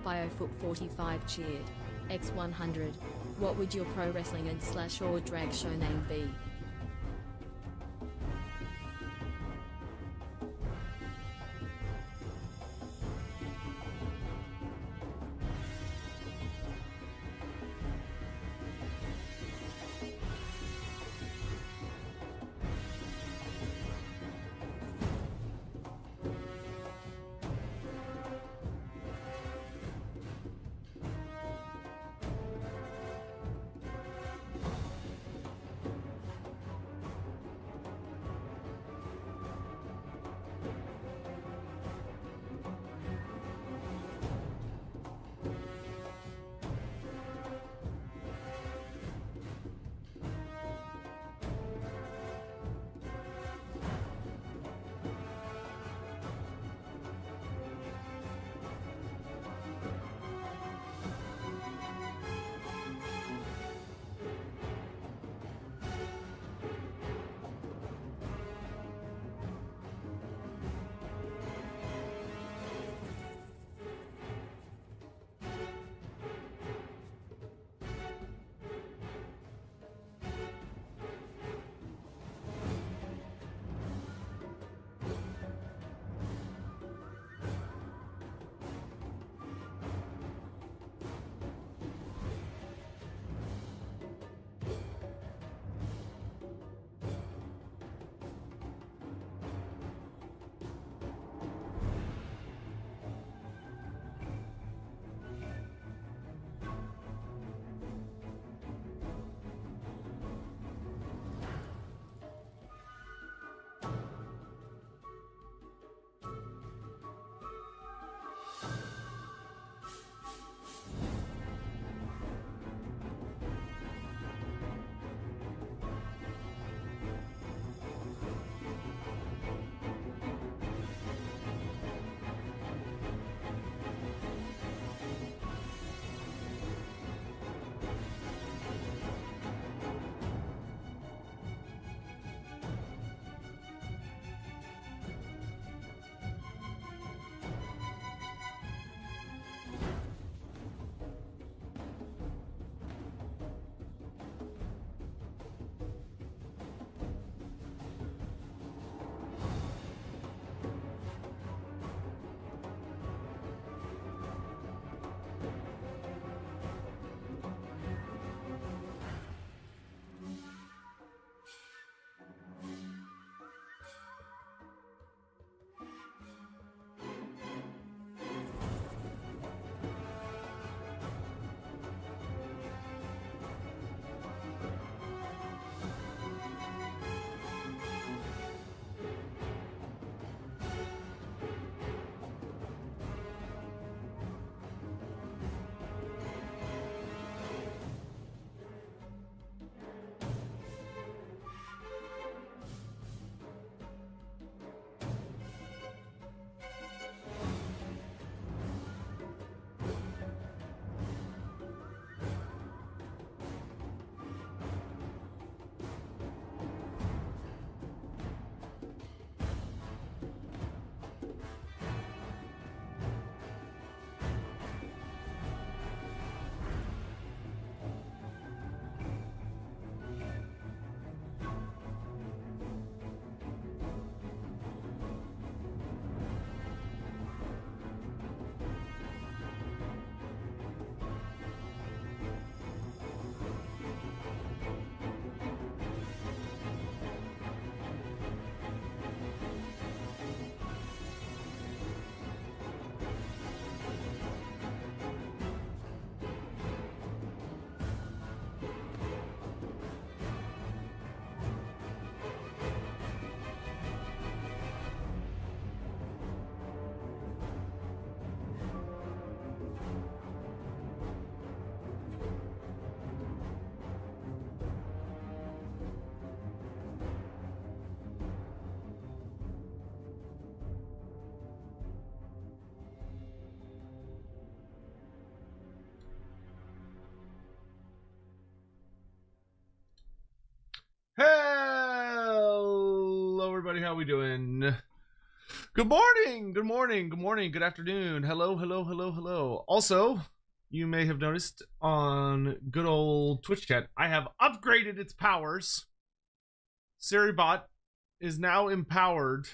Biofoot45 cheered. X100. What would your pro wrestling and slash or drag show name be? Hello, everybody. How we doing? Good morning, good morning, good morning, good afternoon. Hello, hello, hello, hello. Also, you may have noticed on good old Twitch chat, I have upgraded its powers. SiriBot is now empowered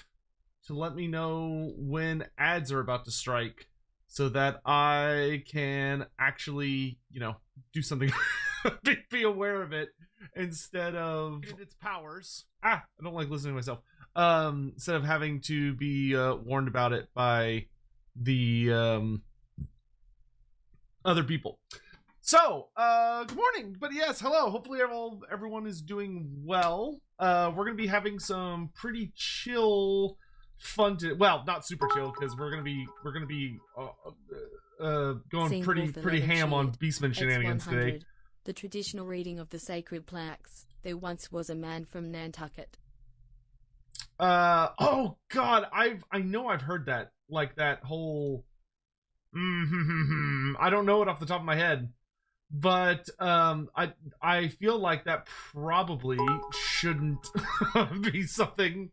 to let me know when ads are about to strike so that I can actually, do something, be aware of it instead of its powers. I don't like listening to myself. Instead of having to be warned about it by the other people. So, good morning. But yes, hello. Hopefully everyone is doing well. We're gonna be having some pretty chill fun well, not super chill, because we're gonna be going Scene pretty ham on Beastmen shenanigans today. The traditional reading of the sacred plaques. There once was a man from Nantucket. Oh god, I know I've heard that, like that whole I don't know it off the top of my head, but I feel like that probably shouldn't be something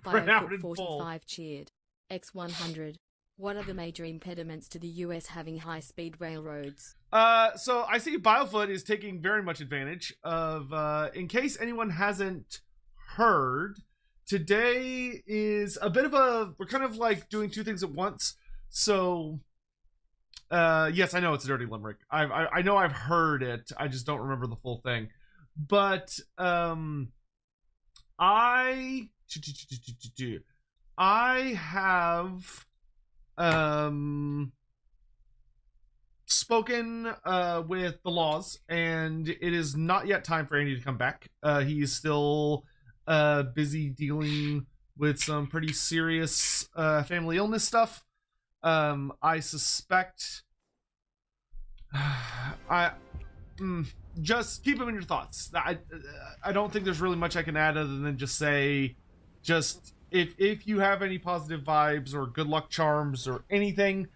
right out in 45 full. cheered. X100. What are the major impediments to the US having high-speed railroads? So I see Biofoot is taking very much advantage of, in case anyone hasn't heard, today is a bit of we're kind of like doing two things at once. So, yes, I know it's a dirty limerick. I know I've heard it. I just don't remember the full thing. But, I have, spoken with the laws, and it is not yet time for Andy to come back. He is still busy dealing with some pretty serious family illness stuff. I suspect just keep him in your thoughts. I don't think there's really much I can add other than just say, just if you have any positive vibes or good luck charms or anything,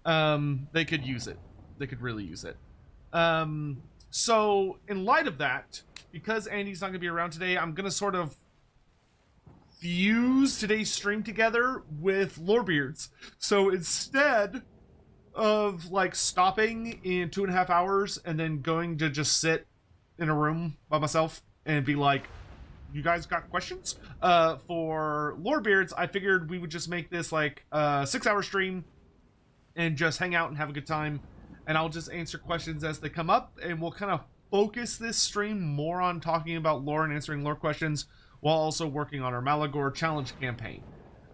they could use it. They could really use it. So in light of that, because Andy's not gonna be around today, I'm gonna sort of fuse today's stream together with Lorebeards. So instead of like stopping in 2.5 hours and then going to just sit in a room by myself and be like, you guys got questions? For Lorebeards, I figured we would just make this like a 6-hour stream and just hang out and have a good time. And I'll just answer questions as they come up, and we'll kind of focus this stream more on talking about lore and answering lore questions while also working on our Malagor challenge campaign.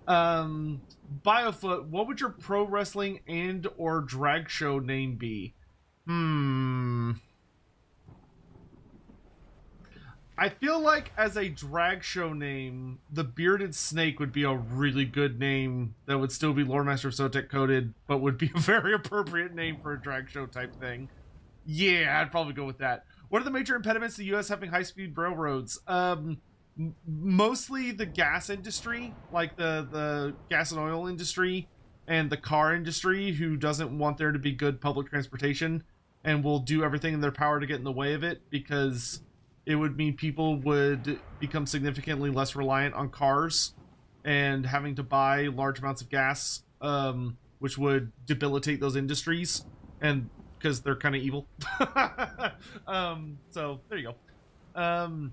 Biofoot, what would your pro wrestling and or drag show name be? I feel like as a drag show name, the Bearded Snake would be a really good name that would still be Loremaster of Sotek coded, but would be a very appropriate name for a drag show type thing. Yeah, I'd probably go with that. What are the major impediments to the U.S. having high-speed railroads? Mostly the gas industry, like the gas and oil industry and the car industry, who doesn't want there to be good public transportation and will do everything in their power to get in the way of it, because it would mean people would become significantly less reliant on cars and having to buy large amounts of gas, which would debilitate those industries, and because they're kind of evil. So there you go.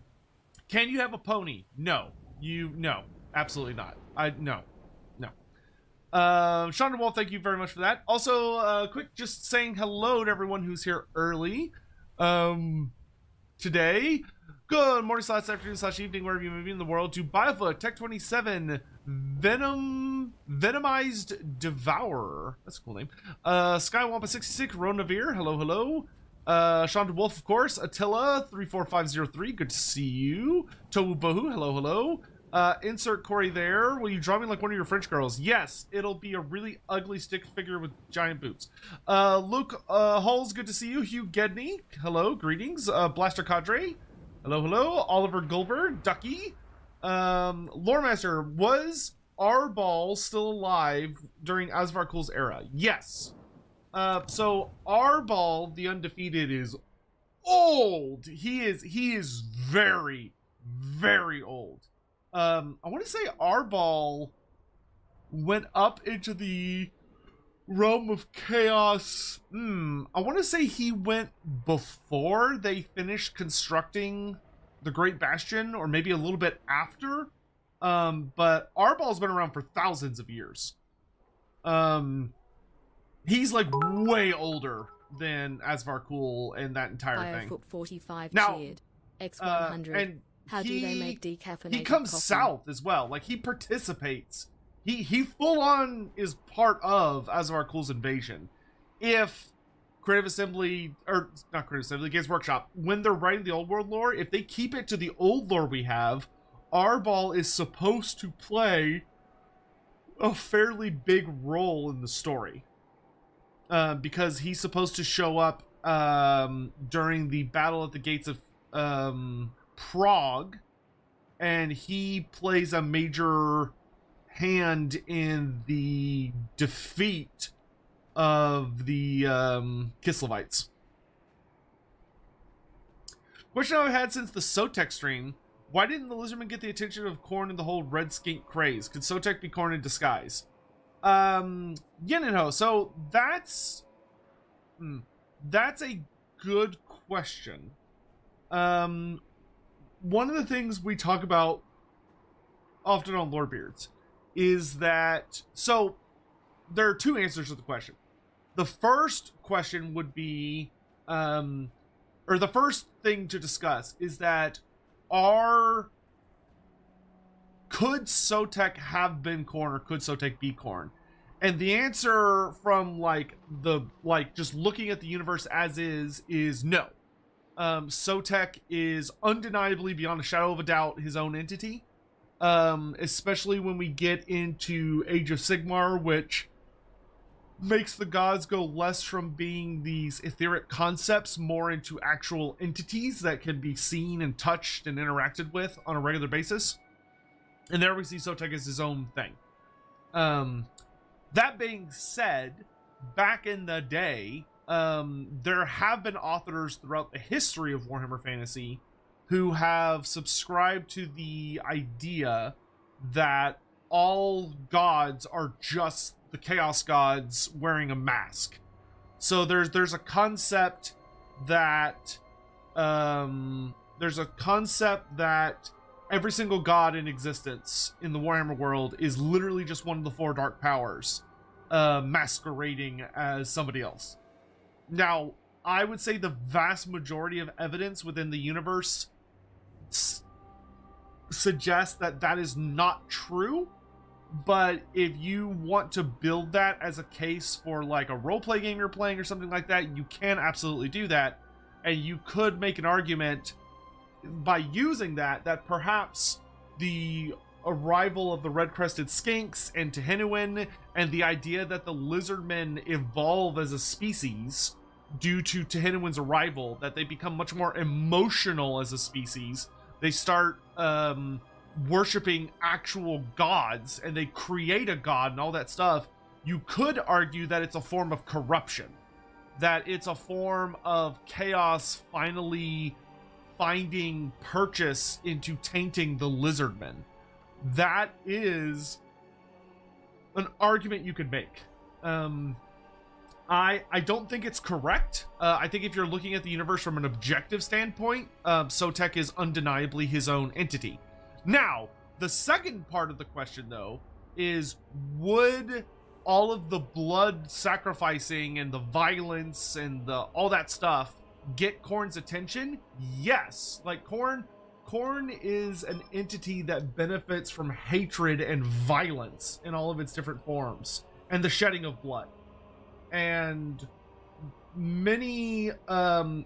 Can you have a pony? No. No. Absolutely not. No. Sean DeWolf, thank you very much for that. Also, quick, just saying hello to everyone who's here early. Today, good morning / afternoon / evening, wherever you may be in the world, to Biofoot, Tech27, Venomized Devourer. That's a cool name. Skywampa66, Ronavir, hello. Sean DeWolf, of course. Attila, 34503, good to see you. Towu Bohu, hello. Insert Corey there. Will you draw me like one of your French girls? Yes, it'll be a really ugly stick figure with giant boots. Luke Halls, good to see you. Hugh Gedney, hello, greetings. Blaster Cadre, hello. Oliver Goldberg, Ducky. Loremaster, was Arball still alive during Asvarkul's era? Yes. So Arball, the undefeated, is old. He is very, very old. I want to say Arball went up into the realm of chaos. I want to say he went before they finished constructing the Great Bastion, or maybe a little bit after. But Arbaal's been around for thousands of years. He's like way older than Asvarkul and that entire thing. 45 Now, cheered. X100. and How do they make decaffeinated he comes coffee? south as well. Like, he participates. He full on is part of Asvarkul's invasion. If Creative Assembly, or not Creative Assembly, Games Workshop, when they're writing the old world lore, if they keep it to the old lore we have, Arbaal is supposed to play a fairly big role in the story. Because he's supposed to show up during the battle at the gates of Prague, and he plays a major hand in the defeat of the Kislevites. Question I've had since the Sotek stream: why didn't the Lizardmen get the attention of Khorne and the whole red skink craze? Could Sotek be Khorne in disguise? Yin and Ho. So that's a good question. One of the things we talk about often on Lorebeards is that, so there are two answers to the question. The first question would be, or the first thing to discuss is that could Sotek have been Khorne, or could Sotek be Khorne? And the answer from just looking at the universe as is no. Sotek is undeniably, beyond a shadow of a doubt, his own entity. Especially when we get into Age of Sigmar, which makes the gods go less from being these etheric concepts, more into actual entities that can be seen and touched and interacted with on a regular basis. And there we see Sotek as his own thing. That being said, back in the day, there have been authors throughout the history of Warhammer Fantasy who have subscribed to the idea that all gods are just the Chaos gods wearing a mask. So there's a concept that every single god in existence in the Warhammer world is literally just one of the four dark powers masquerading as somebody else. Now, I would say the vast majority of evidence within the universe suggests that that is not true, but if you want to build that as a case for like a roleplay game you're playing or something like that, you can absolutely do that, and you could make an argument by using that perhaps the arrival of the red-crested skinks and Tehenuin, and the idea that the lizardmen evolve as a species due to Tehenuin's arrival, that they become much more emotional as a species. They start worshipping actual gods, and they create a god and all that stuff. You could argue that it's a form of corruption, that it's a form of chaos finally finding purchase into tainting the lizardmen. That is an argument you could make. I don't think it's correct. I think if you're looking at the universe from an objective standpoint, Sotek is undeniably his own entity. Now, the second part of the question, though, is would all of the blood sacrificing and the violence and all that stuff get Khorne's attention? Yes. Like, Khorne is an entity that benefits from hatred and violence in all of its different forms, and the shedding of blood. And many,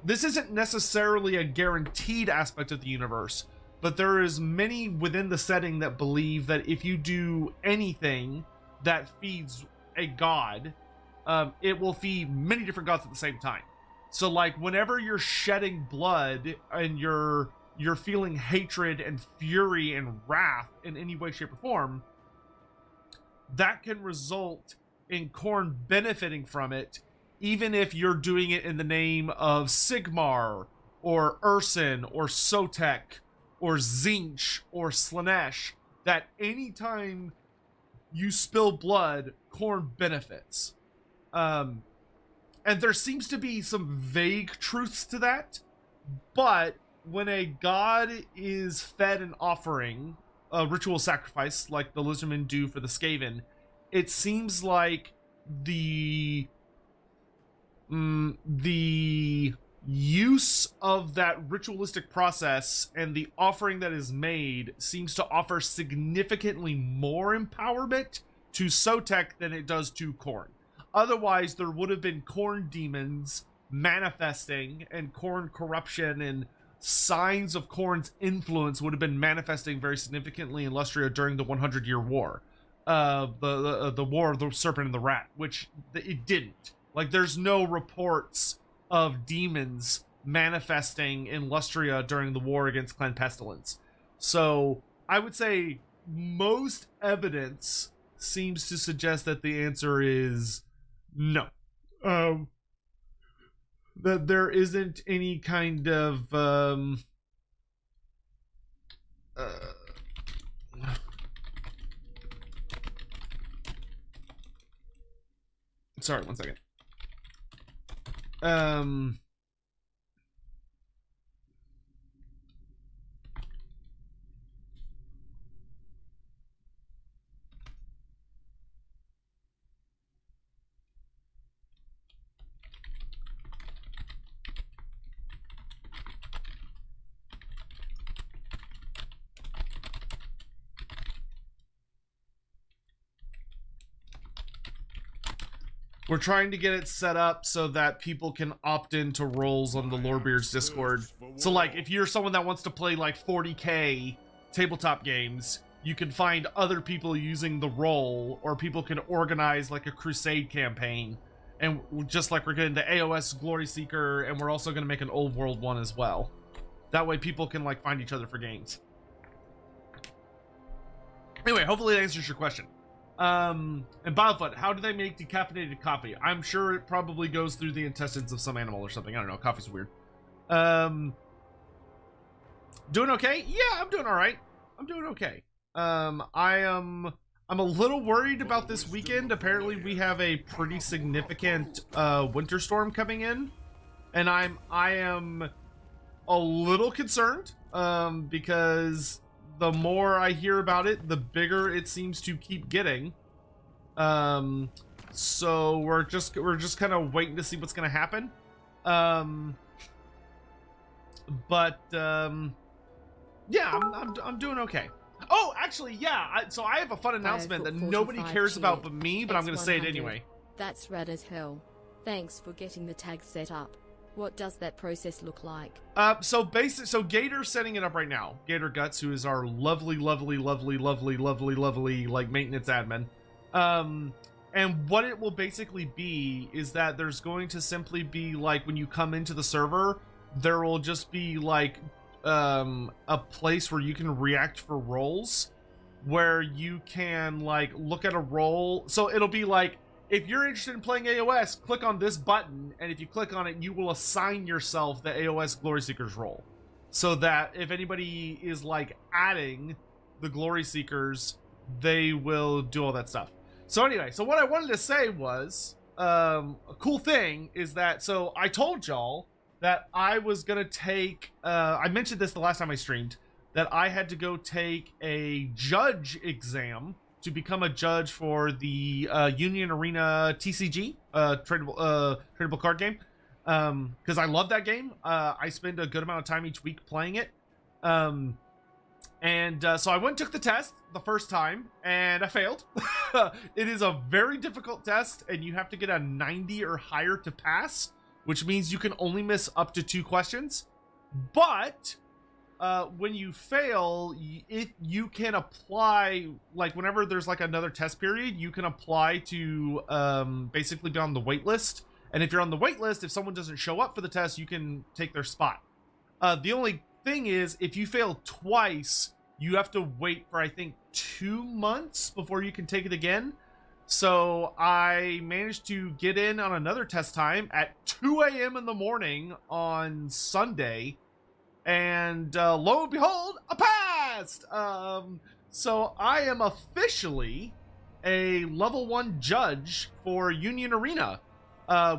this isn't necessarily a guaranteed aspect of the universe, but there is many within the setting that believe that if you do anything that feeds a god, it will feed many different gods at the same time. So like whenever you're shedding blood and you're feeling hatred and fury and wrath in any way, shape, or form, that can result in Khorne benefiting from it, even if you're doing it in the name of Sigmar, or Urson, or Sotek, or Tzeentch, or Slaanesh. That anytime you spill blood, Khorne benefits. And there seems to be some vague truths to that, but when a god is fed an offering, a ritual sacrifice like the lizardmen do for the Skaven, it seems like the use of that ritualistic process and the offering that is made seems to offer significantly more empowerment to Sotek than it does to Khorne. Otherwise, there would have been Khorne demons manifesting, and Khorne corruption and signs of Khorne's influence would have been manifesting very significantly in Lustria during the 100-year war. The War of the Serpent and the Rat, which it didn't. Like, there's no reports of demons manifesting in Lustria during the war against Clan Pestilence. So, I would say most evidence seems to suggest that the answer is no. That there isn't any kind of sorry, one second. We're trying to get it set up so that people can opt into roles on the Lorebeards Discord. So, like, if you're someone that wants to play, like, 40k tabletop games, you can find other people using the role, or people can organize, like, a crusade campaign. And just like we're getting the AOS Glory Seeker, and we're also going to make an Old World one as well. That way people can, like, find each other for games. Anyway, hopefully that answers your question. And Biofoot, how do they make decaffeinated coffee? I'm sure it probably goes through the intestines of some animal or something. I don't know. Coffee's weird. Doing okay? Yeah, I'm doing all right. I'm doing okay. I'm a little worried about this weekend. Apparently, we have a pretty significant winter storm coming in, and I am a little concerned because the more I hear about it, the bigger it seems to keep getting. So we're just kind of waiting to see what's going to happen. Yeah, I'm doing okay. Oh, actually, yeah. So I have a fun announcement that nobody cares about but me, but I'm going to say it anyway. That's rad as hell. Thanks for getting the tag set up. What does that process look like? So Gator's setting it up right now. Gator Guts, who is our lovely like maintenance admin. And what it will basically be is that there's going to simply be like when you come into the server, there will just be like a place where you can react for roles, where you can like look at a role. So it'll be like, if you're interested in playing AOS, click on this button, and if you click on it, you will assign yourself the AOS Glory Seekers role. So that if anybody is like adding the Glory Seekers, they will do all that stuff. So anyway, so what I wanted to say was, a cool thing is that, so I told y'all that I was gonna take, I mentioned this the last time I streamed, that I had to go take a judge exam to become a judge for the Union Arena TCG, tradable card game, because I love that game. I spend a good amount of time each week playing it, so I went and took the test the first time, and I failed. It is a very difficult test, and you have to get a 90 or higher to pass, which means you can only miss up to 2 questions, but when you fail, if you can apply, like whenever there's like another test period, you can apply to basically be on the wait list. And if you're on the wait list, if someone doesn't show up for the test, you can take their spot. The only thing is, if you fail twice, you have to wait for, I think, 2 months before you can take it again. So I managed to get in on another test time at 2 a.m. in the morning on Sunday. And lo and behold, I passed! So I am officially a level 1 judge for Union Arena,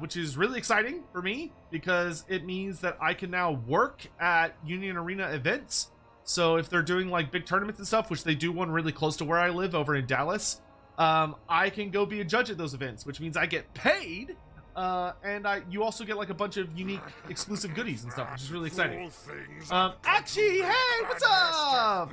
which is really exciting for me because it means that I can now work at Union Arena events. So if they're doing like big tournaments and stuff, which they do one really close to where I live over in Dallas, I can go be a judge at those events, which means I get paid. And you also get like a bunch of unique exclusive goodies and stuff, which is really exciting. Actually, hey, what's up?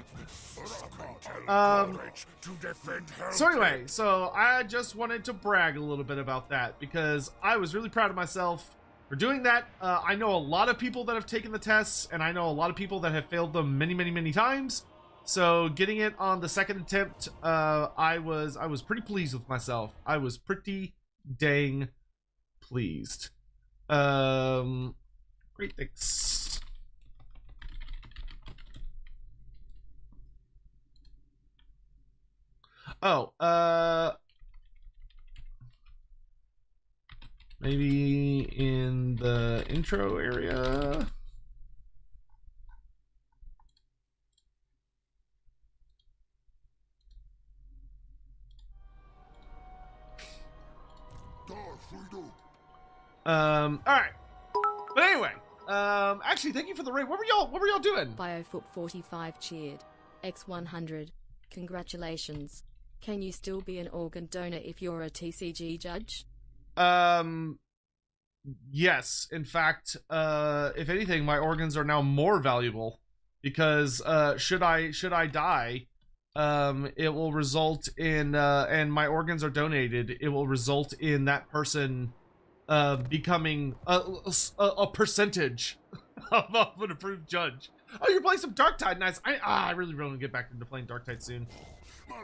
So anyway, so I just wanted to brag a little bit about that because I was really proud of myself for doing that. I know a lot of people that have taken the tests, and I know a lot of people that have failed them many times. So getting it on the second attempt, I was pretty pleased with myself. I was pretty dang pleased. Great, thanks. Oh, maybe in the intro area. All right. But anyway, actually, thank you for the raid. What were y'all doing? BioFoot45 cheered. X100. Congratulations. Can you still be an organ donor if you're a TCG judge? Yes. In fact, if anything, my organs are now more valuable because should I die, it will result in and my organs are donated, it will result in that person becoming a percentage of an approved judge. Oh, you're playing some Darktide, nice. I really want to get back into playing Darktide soon.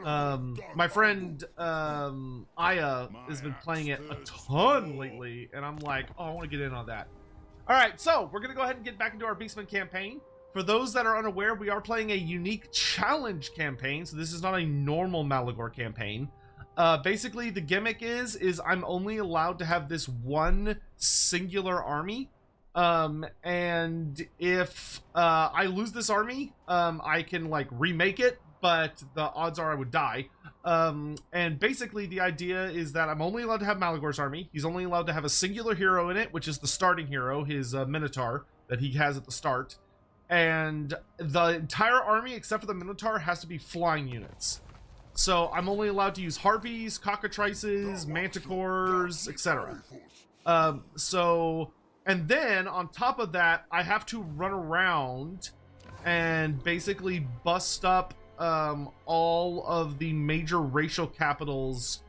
My friend Aya has been playing it a ton lately, and I'm like, oh, I want to get in on that. All right, so we're gonna go ahead and get back into our Beastmen campaign. For those that are unaware, we are playing a unique challenge campaign, so this is not a normal Malagor campaign. Basically, the gimmick is I'm only allowed to have this one singular army. And if I lose this army, I can like remake it, but the odds are I would die. And basically the idea is that I'm only allowed to have Malagor's army. He's only allowed to have a singular hero in it, which is the starting hero, his Minotaur that he has at the start. And the entire army, except for the Minotaur, has to be flying units. So I'm only allowed to use harpies, cockatrices, manticores, etc. And then on top of that, I have to run around and basically bust up all of the major racial capitals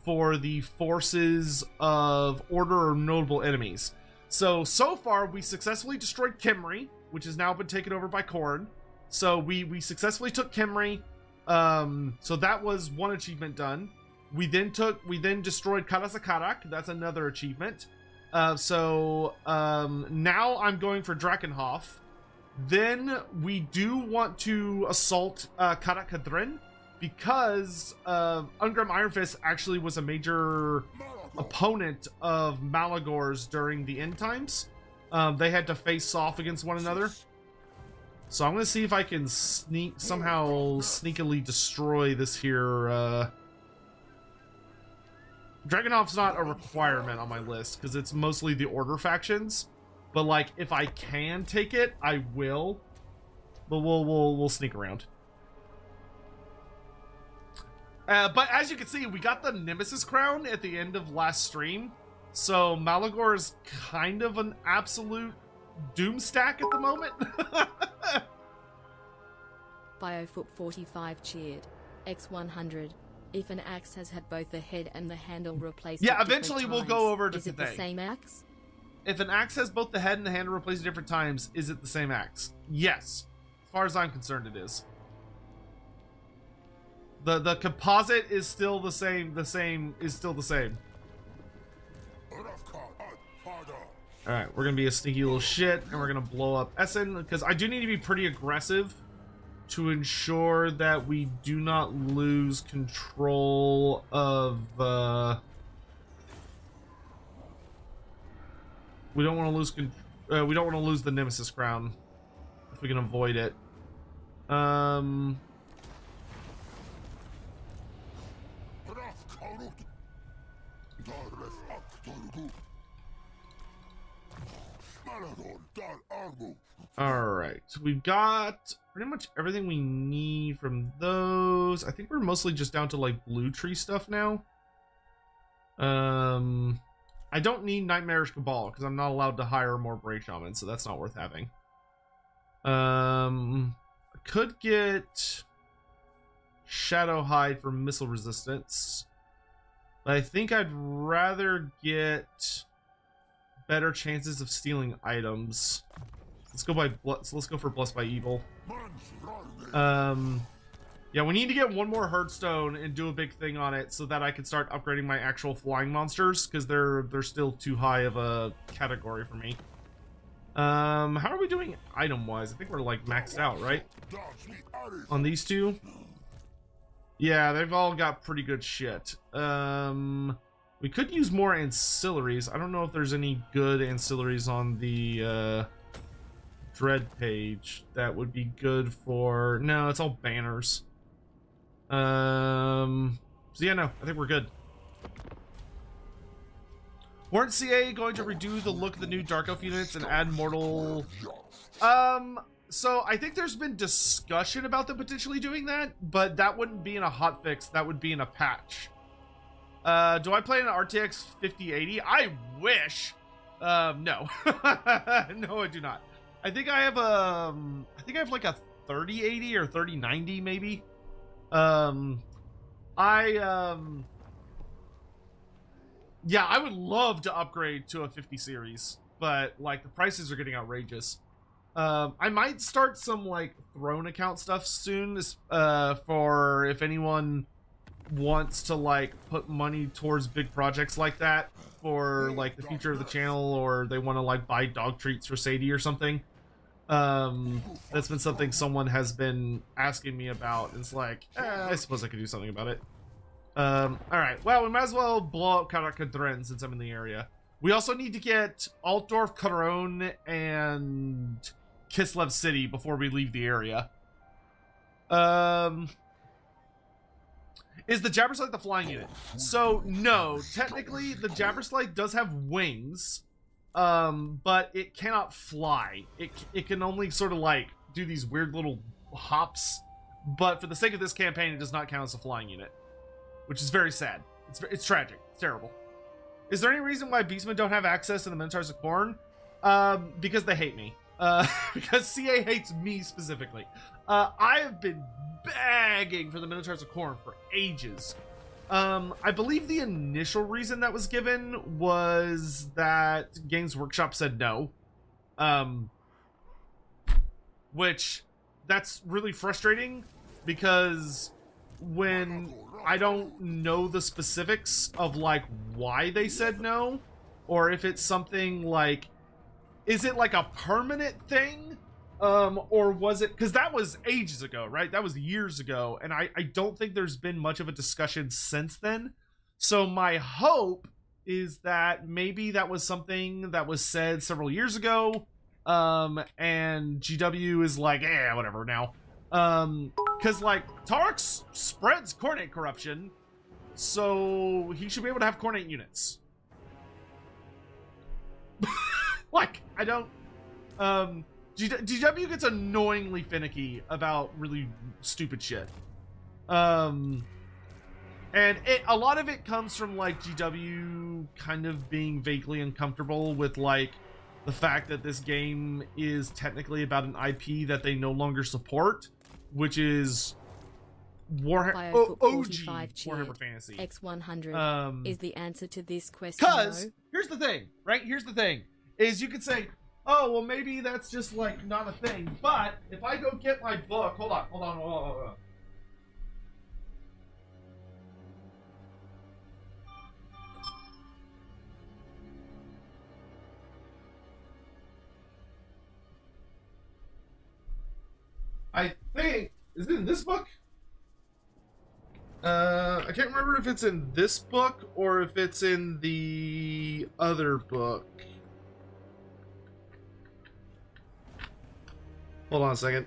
for the forces of order or notable enemies. So far we successfully destroyed Kimry, which has now been taken over by Khorne. So we successfully took Kimry. So that was one achievement done. We then destroyed Karasakarak. That's another achievement. Now I'm going for Drakenhof. Then we do want to assault Karakadrin because Ungrim Ironfist actually was a major opponent of Malagor's during the end times. They had to face off against one another. So I'm going to see if I can somehow sneakily destroy this here. Dragonhoff's not a requirement on my list because it's mostly the Order factions. But like, if I can take it, I will. But we'll sneak around. But as you can see, we got the Nemesis crown at the end of last stream. So Malagor is kind of an absolute doom stack at the moment. BioFoot45 cheered. X100. If an axe has had both the head and the handle replaced, yeah, eventually we'll go over to is it the same axe? If an axe has both the head and the handle replaced at different times, is it the same axe? Yes, as far as I'm concerned, it is. The composite is still the same. The same is still the same. All right, we're gonna be a sneaky little shit, and we're gonna blow up Essen because I do need to be pretty aggressive to ensure that we do not lose control of. We don't want to lose. We don't want to lose the Nemesis crown if we can avoid it. Alright, so we've got pretty much everything we need from those. I think we're mostly just down to like blue tree stuff now. I don't need Nightmarish Cabal because I'm not allowed to hire more Brave Shaman, so that's not worth having. I could get Shadow Hide for missile resistance, but I think I'd rather get better chances of stealing items. Let's go for Blessed by Evil. Yeah, we need to get one more Hearthstone and do a big thing on it so that I can start upgrading my actual flying monsters, because they're still too high of a category for me. How are we doing item-wise? I think we're like maxed out, right? On these two? Yeah, they've all got pretty good shit. We could use more ancillaries. I don't know if there's any good ancillaries on the Dread page that would be good for... No, it's all banners. So yeah, no, I think we're good. Weren't CA going to redo the look of the new Dark Elf units and add mortal... So I think there's been discussion about them potentially doing that, but that wouldn't be in a hotfix, that would be in a patch. Do I play an RTX 5080? I wish. No. No, I do not. I think I have like a 3080 or 3090 maybe. Yeah, I would love to upgrade to a 50 series, but like the prices are getting outrageous. I might start some like Throne account stuff soon, for if anyone wants to like put money towards big projects like that for like the future of the channel, or they want to like buy dog treats for Sadie or something. That's been something someone has been asking me about. It's like, I suppose I could do something about it. Alright, well, we might as well blow up Karakadren since I'm in the area. We also need to get Altdorf, Caron, and Kislev City before we leave the area. Is the Jabberslite the flying unit? So, no, technically, the Jabberslite does have wings, but it cannot fly. It can only sort of, like, do these weird little hops, but for the sake of this campaign, it does not count as a flying unit, which is very sad. It's tragic. It's terrible. Is there any reason why Beastmen don't have access to the Minotaurs of Khorne? Because they hate me. Because CA hates me specifically. I have been begging for the Minotaurs of Khorne for ages. I believe the initial reason that was given was that Games Workshop said no. Which, that's really frustrating, because when I don't know the specifics of like why they said no, or if it's something like, is it like a permanent thing, or was it, because that was ages ago, right? That was years ago, and I don't think there's been much of a discussion since then. So my hope is that maybe that was something that was said several years ago, and GW is like, whatever now. Because, like, Tarx spreads Khornate corruption, so he should be able to have Khornate units. Like, I don't... GW gets annoyingly finicky about really stupid shit. And a lot of it comes from, like, GW kind of being vaguely uncomfortable with, like, the fact that this game is technically about an IP that they no longer support, which is Warhammer OG Warhammer Fantasy. X100 is the answer to this question. Because here's the thing, right? Here's the thing: is you could say, "Oh, well, maybe that's just like not a thing." But if I go get my book, hold on. I think, is it in this book? I can't remember if it's in this book or if it's in the other book. Hold on a second.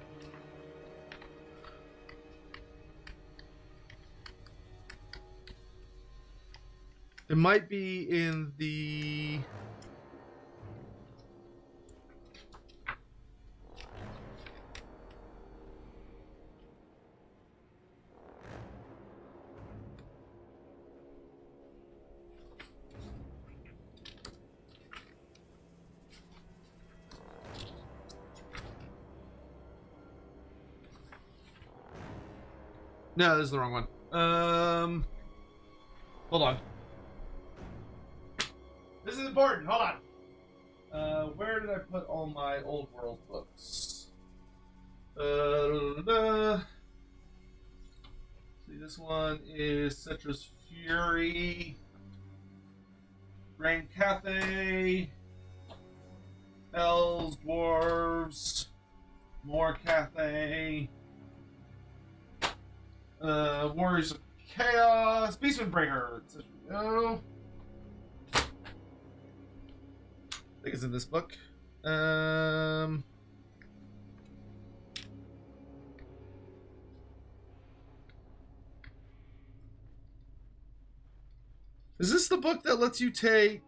It might be in the... No, this is the wrong one. Hold on. This is important. Hold on. Where did I put all my old world books? See, this one is Cetra's Fury, Rain Cathay, Elves, Dwarves, more Cathay, Warriors of Chaos, Beastmen Breaker. There we go. I think it's in this book. Is this the book that lets you take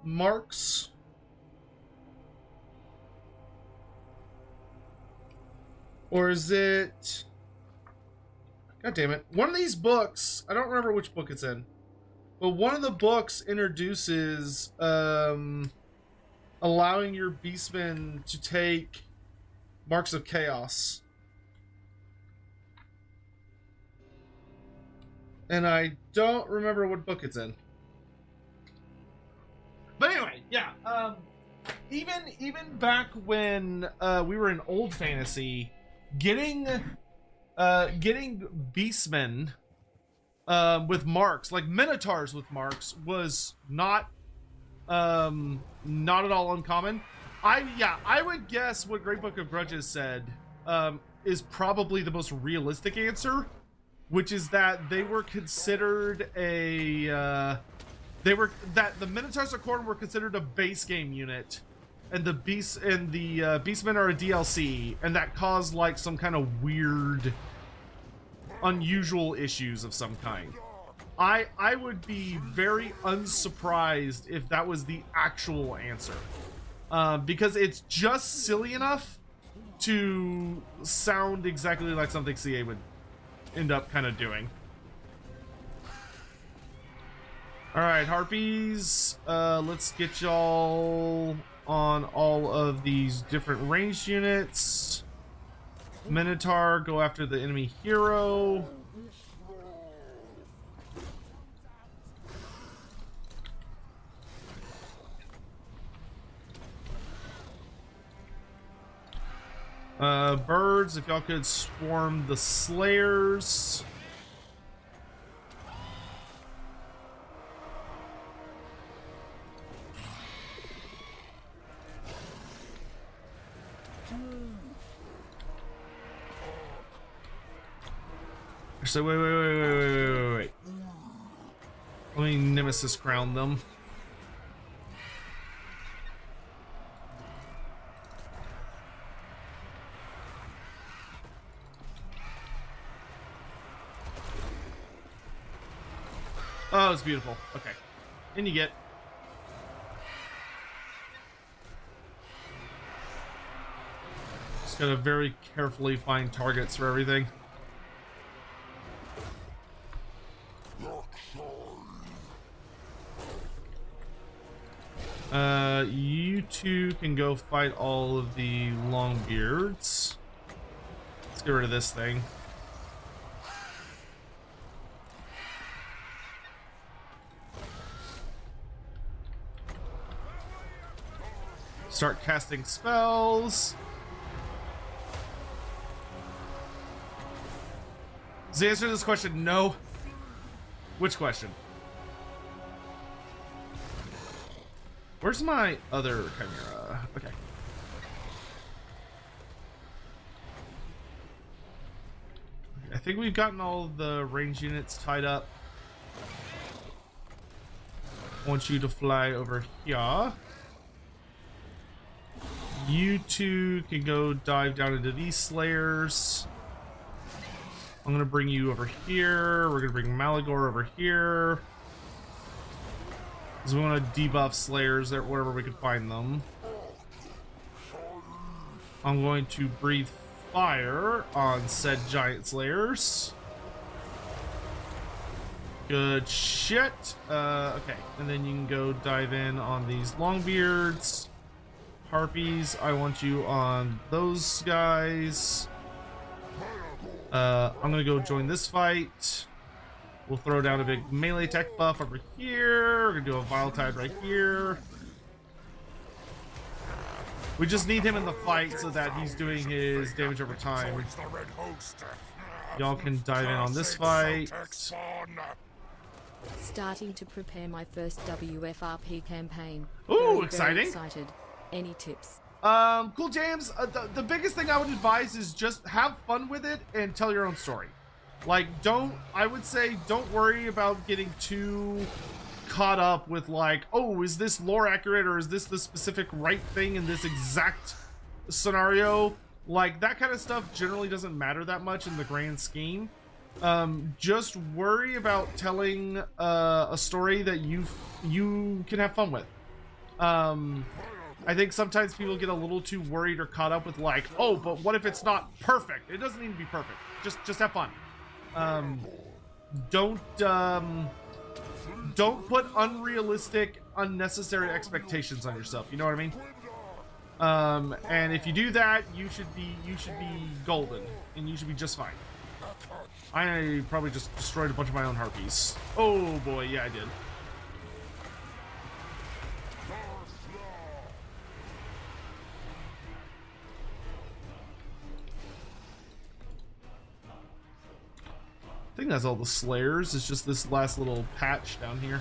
marks? Or is it... God damn it. One of these books, I don't remember which book it's in, but one of the books introduces allowing your beastmen to take marks of chaos. And I don't remember what book it's in. But anyway, yeah. Even back when we were in old fantasy, getting beastmen with marks, like minotaurs with marks, was not at all uncommon. I would guess what Great Book of Grudges said is probably the most realistic answer, which is that they were considered the Minotaurs of Khorne were considered a base game unit, and the Beastmen are a DLC, and that caused like some kind of weird, unusual issues of some kind. I would be very unsurprised if that was the actual answer, because it's just silly enough to sound exactly like something CA would end up kind of doing. Alright, Harpies, let's get y'all on all of these different ranged units. Minotaur, go after the enemy hero. Birds, if y'all could swarm the Slayers. So wait. Let me Nemesis crown them. Oh, it's beautiful. Okay. And you get... Just gotta very carefully find targets for everything. You two can go fight all of the Longbeards. Let's get rid of this thing. Start casting spells. Is the answer to this question no? Which question? Where's my other Chimera? Okay. I think we've gotten all the range units tied up. I want you to fly over here. You two can go dive down into these Slayers. I'm gonna bring you over here. We're gonna bring Malagor over here, because we want to debuff Slayers at wherever we can find them. I'm going to breathe fire on said giant Slayers. Good shit. Okay, and then you can go dive in on these Longbeards. Harpies, I want you on those guys. I'm gonna go join this fight. We'll throw down a big melee tech buff over here. We're gonna do a Vile Tide right here. We just need him in the fight so that he's doing his damage over time. Y'all can dive in on this fight. Starting to prepare my first WFRP campaign. Ooh, Very exciting. excited. Any tips? Cool James, the biggest thing I would advise is just have fun with it and tell your own story. Like, I would say don't worry about getting too caught up with like, oh, is this lore accurate or is this the specific right thing in this exact scenario? Like, that kind of stuff generally doesn't matter that much in the grand scheme. Just worry about telling a story that you can have fun with. I think sometimes people get a little too worried or caught up with like, oh, but what if it's not perfect? It doesn't need to be perfect. Just have fun. Don't put unrealistic, unnecessary expectations on yourself. You know what I mean? And if you do that, you should be golden, and you should be just fine. I probably just destroyed a bunch of my own harpies. Oh boy, yeah, I did. I think that's all the Slayers. It's just this last little patch down here.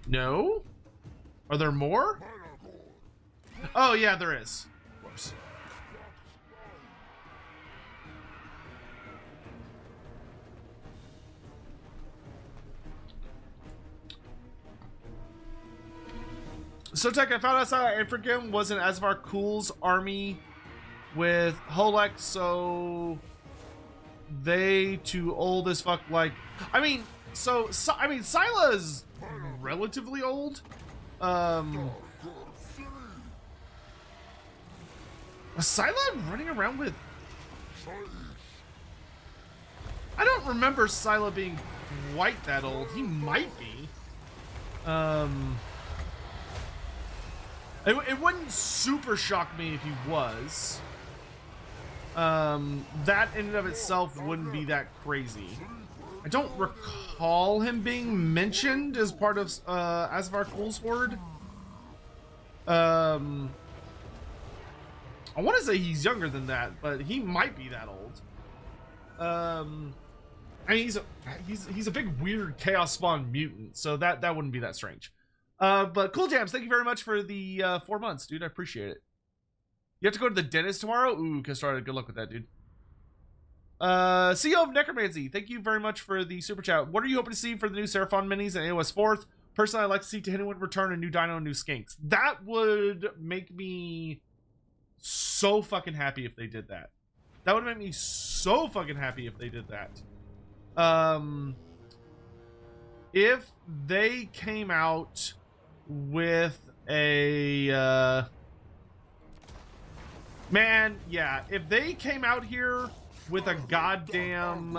No? Are there more? Oh yeah, there is. Of course. Sotek, I found out African was in Asvar Kul's army with Holek, so they too old as fuck. Like, I mean, Syla is relatively old. Was Syla running around with? I don't remember Syla being quite that old. He might be. It wouldn't super shock me if he was. That in and of itself wouldn't be that crazy. I don't recall him being mentioned as part of Asvar Kul's horde. I want to say he's younger than that, but he might be that old. I mean, he's a big weird chaos spawn mutant, so that wouldn't be that strange. But Cool Jams, thank you very much for the 4 months, dude. I appreciate it. You have to go to the dentist tomorrow? Ooh, Castrata, good luck with that, dude. CEO of Necromancy, thank you very much for the super chat. What are you hoping to see for the new Seraphon minis and AOS 4th? Personally, I'd like to see Tehennwen return a new dino and new skinks. That would make me so fucking happy if they did that. That would make me so fucking happy if they did that. If they came out with a man, yeah, if they came out here with a goddamn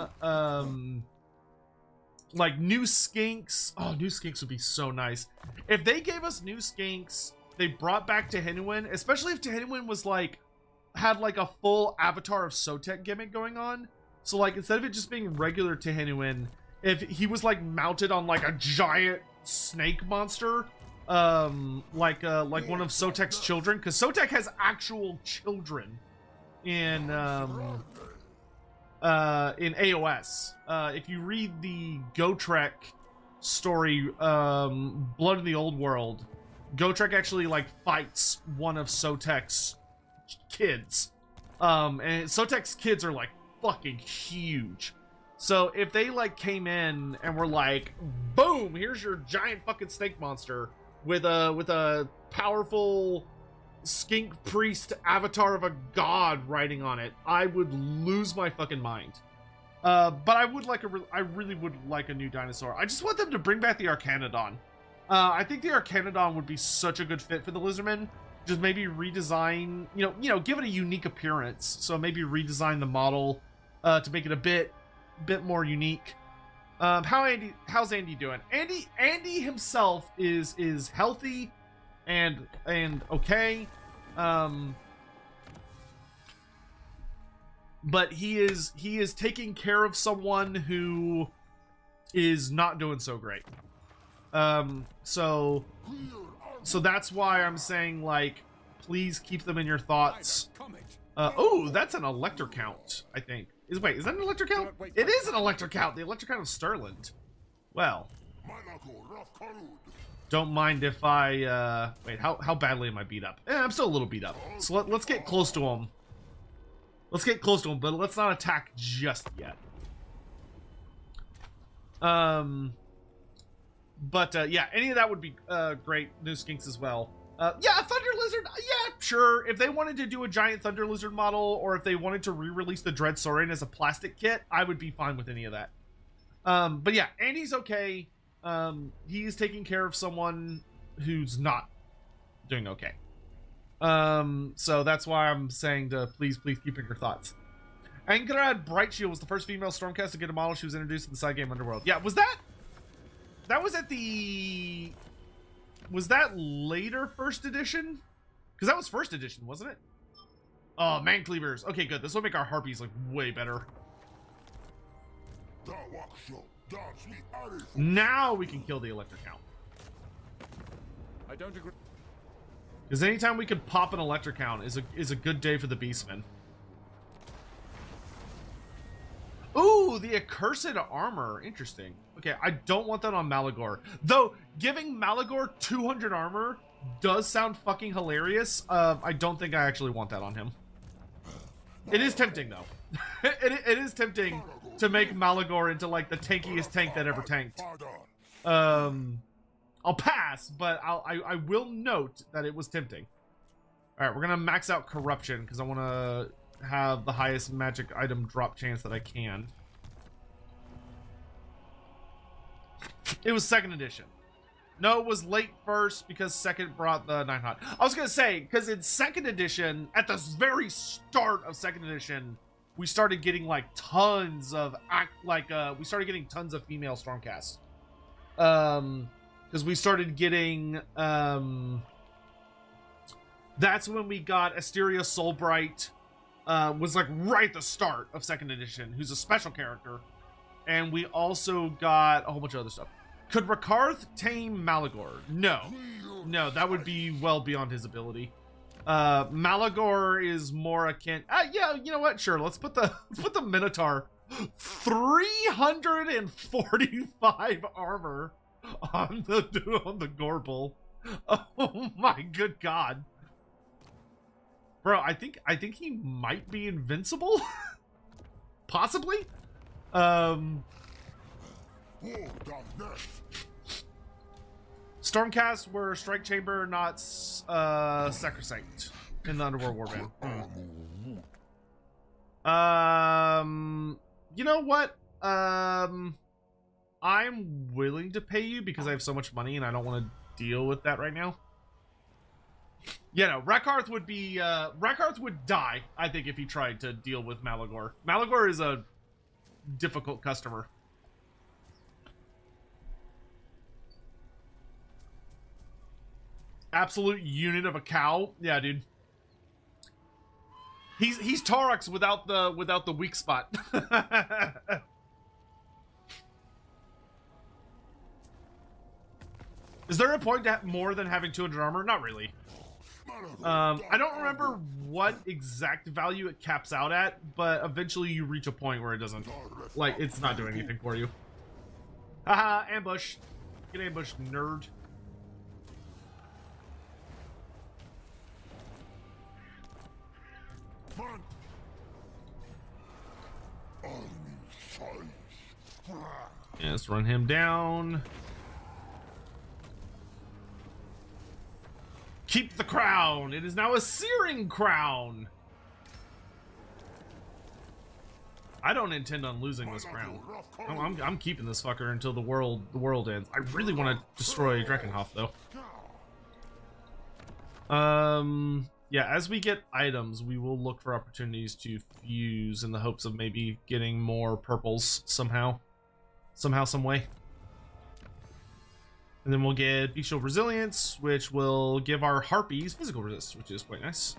like new skinks, oh, new skinks would be so nice. If they gave us new skinks, they brought back Tehennwen, especially if Tehennwen was like had like a full Avatar of Sotek gimmick going on. So like instead of it just being regular Tehennwen, if he was like mounted on like a giant snake monster, like one of Sotek's children, because Sotek has actual children in AOS. If you read the Gotrek story, Blood in the Old World, Gotrek actually like fights one of Sotek's kids, and Sotek's kids are like fucking huge. So if they like came in and were like, boom, here's your giant fucking snake monster with a powerful skink priest avatar of a god riding on it, I would lose my fucking mind. But I really would like a new dinosaur. I just want them to bring back the Arcanodon. I think the Arcanodon would be such a good fit for the Lizardmen. Just maybe redesign, you know, give it a unique appearance. So maybe redesign the model to make it a bit more unique. How's Andy doing? Andy himself is healthy. and okay. But he is taking care of someone who is not doing so great. So that's why I'm saying, like, please keep them in your thoughts. Oh, that's an elector count, I think. Wait, is that an elector count? It is an elector count. The elector count of Sterland. Well, don't mind if I wait, how badly am I beat up? I'm still a little beat up. So let's get close to him. Let's get close to him, but let's not attack just yet. Yeah, any of that would be great. New skinks as well. Yeah, Thunder Lizard. Yeah, sure. If they wanted to do a giant Thunder Lizard model, or if they wanted to re-release the Dread Saurian as a plastic kit, I would be fine with any of that. But yeah, Andy's okay. He's taking care of someone who's not doing okay. So that's why I'm saying to please keep in your thoughts. Angrad Brightshield was the first female Stormcast to get a model. She was introduced in the side game Underworld. Yeah, was that was at the... Was that later first edition? Because that was first edition, wasn't it? Oh, man cleavers. Okay, good. This will make our harpies like way better. Now we can kill the electric count. I don't agree. Because anytime we could pop an electric count is a good day for the Beastmen. Ooh, the accursed armor. Interesting. Okay, I don't want that on Malagor. Though, giving Malagor 200 armor does sound fucking hilarious. I don't think I actually want that on him. It is tempting, though. it is tempting to make Malagor into, like, the tankiest tank that ever tanked. I'll pass, but I will note that it was tempting. Alright, we're gonna max out Corruption, because I want to have the highest magic item drop chance that I can. It was second edition. No, it was late first because second brought the 9 hot. I was gonna say, because in second edition, at the very start of second edition, we started getting like tons of we started getting tons of female Stormcasts. Because we started getting that's when we got Asteria Soulbright. Was like right at the start of second edition, who's a special character, and we also got a whole bunch of other stuff. Could Rakarth tame Malagor? No, that would be well beyond his ability. Malagor is more akin. Yeah, you know what? Sure, let's put the Minotaur. 345 armor on the Gorbel. Oh my good god. Bro, I think he might be invincible. Possibly. Stormcasts were Strike Chamber, not Sacrosanct in the Underworld Warband. You know what? I'm willing to pay you because I have so much money and I don't want to deal with that right now. Yeah, no, Rakarth would be, Rakarth would die, I think, if he tried to deal with Malagor. Malagor is a difficult customer. Absolute unit of a cow. Yeah, dude. He's Taurox without the weak spot. Is there a point to have more than having 200 armor? Not really. I don't remember what exact value it caps out at, but eventually you reach a point where it doesn't, like, it's not doing anything for you. Haha, ambush. Get ambushed, nerd. Yeah, let's run him down. Keep the crown. It is now a searing crown. I don't intend on losing this crown. I'm keeping this fucker until the world ends. I really want to destroy Dreckenhoff though. Yeah, as we get items, we will look for opportunities to fuse in the hopes of maybe getting more purples somehow. Somehow, some way. And then we'll get bestial resilience, which will give our harpies physical resist, which is quite nice.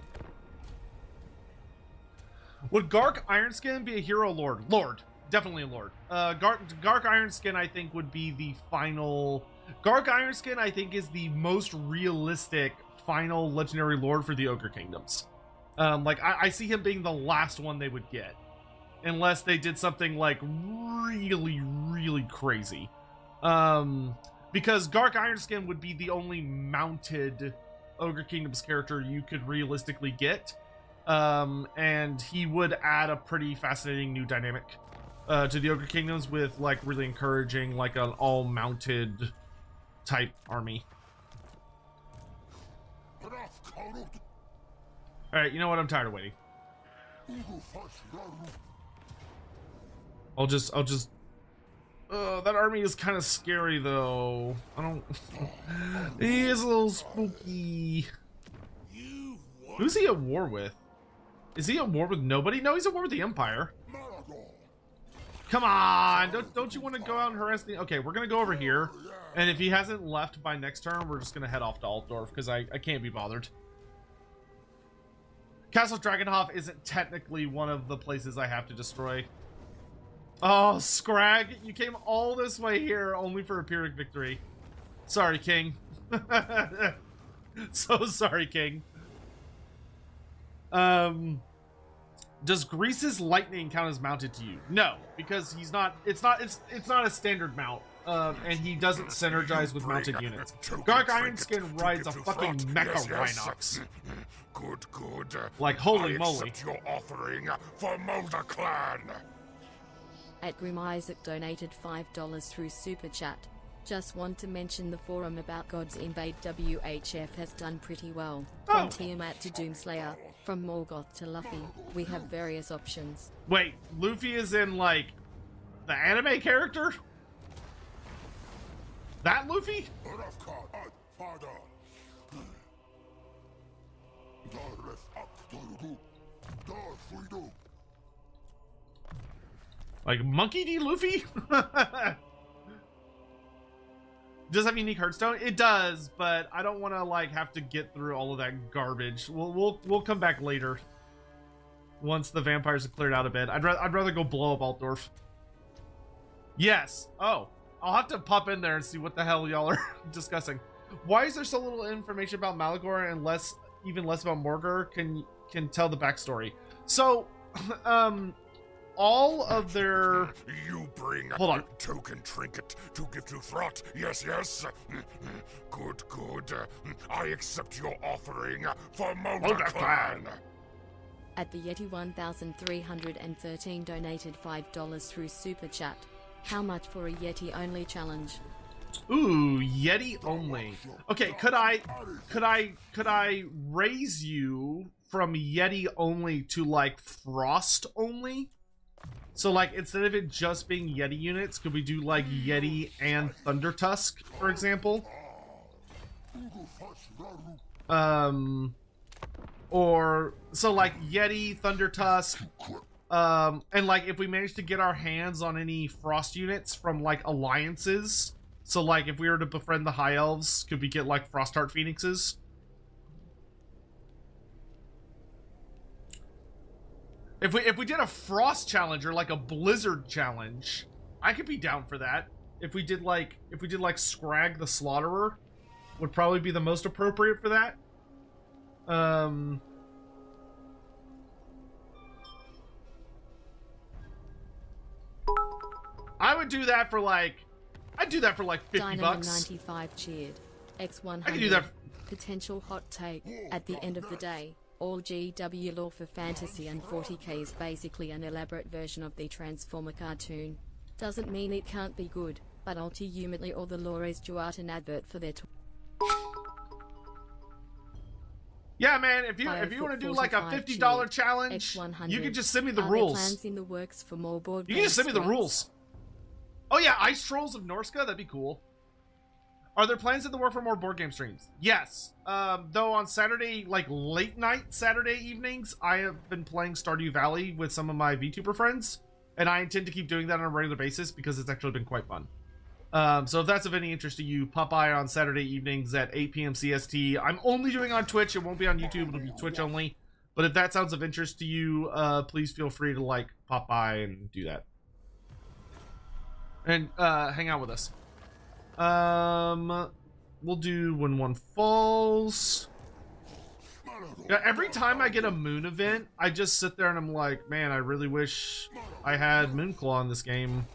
Would Gark Ironskin be a hero lord? Lord. Definitely a lord. Gark Ironskin, I think, would be the final... Gark Ironskin, I think, is the most realistic final legendary lord for the Ogre Kingdoms. Like, I see him being the last one they would get. Unless they did something, like, really, really crazy. Because Gark Ironskin would be the only mounted Ogre Kingdoms character you could realistically get. And he would add a pretty fascinating new dynamic to the Ogre Kingdoms with, like, really encouraging, like, an all-mounted type army. Alright, you know what? I'm tired of waiting. I'll just that army is kind of scary, though. I don't... He is a little spooky. Who's he at war with? Is he at war with nobody? No, he's at war with the Empire. Come on! Don't you want to go out and harass the... Okay, we're gonna go over here. And if he hasn't left by next turn, we're just gonna head off to Altdorf, because I can't be bothered. Castle Dragonhof isn't technically one of the places I have to destroy. Oh, Scrag, you came all this way here only for a Pyrrhic victory. Sorry, King. So sorry, King. Does Grease's lightning count as mounted to you? No, because he's not. It's not a standard mount, and he doesn't synergize with mounted units. Gark Ironskin rides a fucking mecha Rhinox. Good. Like, holy I moly. accept your offering for Mulder Clan. At Grim Isaac donated $5 through Super Chat. Just want to mention the forum about Gods Invade WHF has done pretty well. From Tiamat to Doomslayer, from Morgoth to Luffy, we have various options. Wait, Luffy is in, like, the anime character? That Luffy? Like Monkey D. Luffy? Does have unique Hearthstone? It does, but I don't want to like have to get through all of that garbage. We'll come back later once the vampires have cleared out a bit. I'd rather go blow up Altdorf. Yes. Oh, I'll have to pop in there and see what the hell y'all are discussing. Why is there so little information about Malagor and even less about Morghur? Can tell the backstory. So, all of their... You bring Hold on. Token trinket to give to Throt. Yes. Good. I accept your offering for Mulder Clan. At the Yeti 1313 donated $5 through Super Chat. How much for a Yeti only challenge? Ooh, Yeti only. Okay, could I raise you from Yeti only to like Frost only? So like instead of it just being Yeti units, could we do like Yeti and Thunder Tusk, for example? Or so like Yeti, Thunder Tusk, and like if we manage to get our hands on any Frost units from like alliances. So like if we were to befriend the High Elves, could we get like Frostheart Phoenixes? If we did a Frost challenge or like a Blizzard challenge, I could be down for that. If we did like Scrag the Slaughterer, would probably be the most appropriate for that. I would do that for like I'd do that for like $50. 95 cheered. X100. I could do that. Potential hot take. At the end of the day, all GW lore for fantasy and 40k is basically an elaborate version of the Transformer cartoon. Doesn't mean it can't be good, but ultimately all the lore is just an advert for their Yeah, man, if you want to do like a $50 challenge, you can just send me the rules. Plans in the works for more board you can just send me the rules. Oh yeah, Ice Trolls of Norska, that'd be cool. Are there plans in the work for more board game streams? Yes. Though on Saturday, like late night Saturday evenings, I have been playing Stardew Valley with some of my VTuber friends, and I intend to keep doing that on a regular basis because it's actually been quite fun. So if that's of any interest to you, pop by on Saturday evenings at 8 p.m. CST. I'm only doing on Twitch. It won't be on YouTube. It'll be Twitch only. But if that sounds of interest to you, please feel free to like pop by and do that. And hang out with us. We'll do When One Falls. Yeah, every time I get a moon event, I just sit there and I'm like, man, I really wish I had Moonclaw in this game.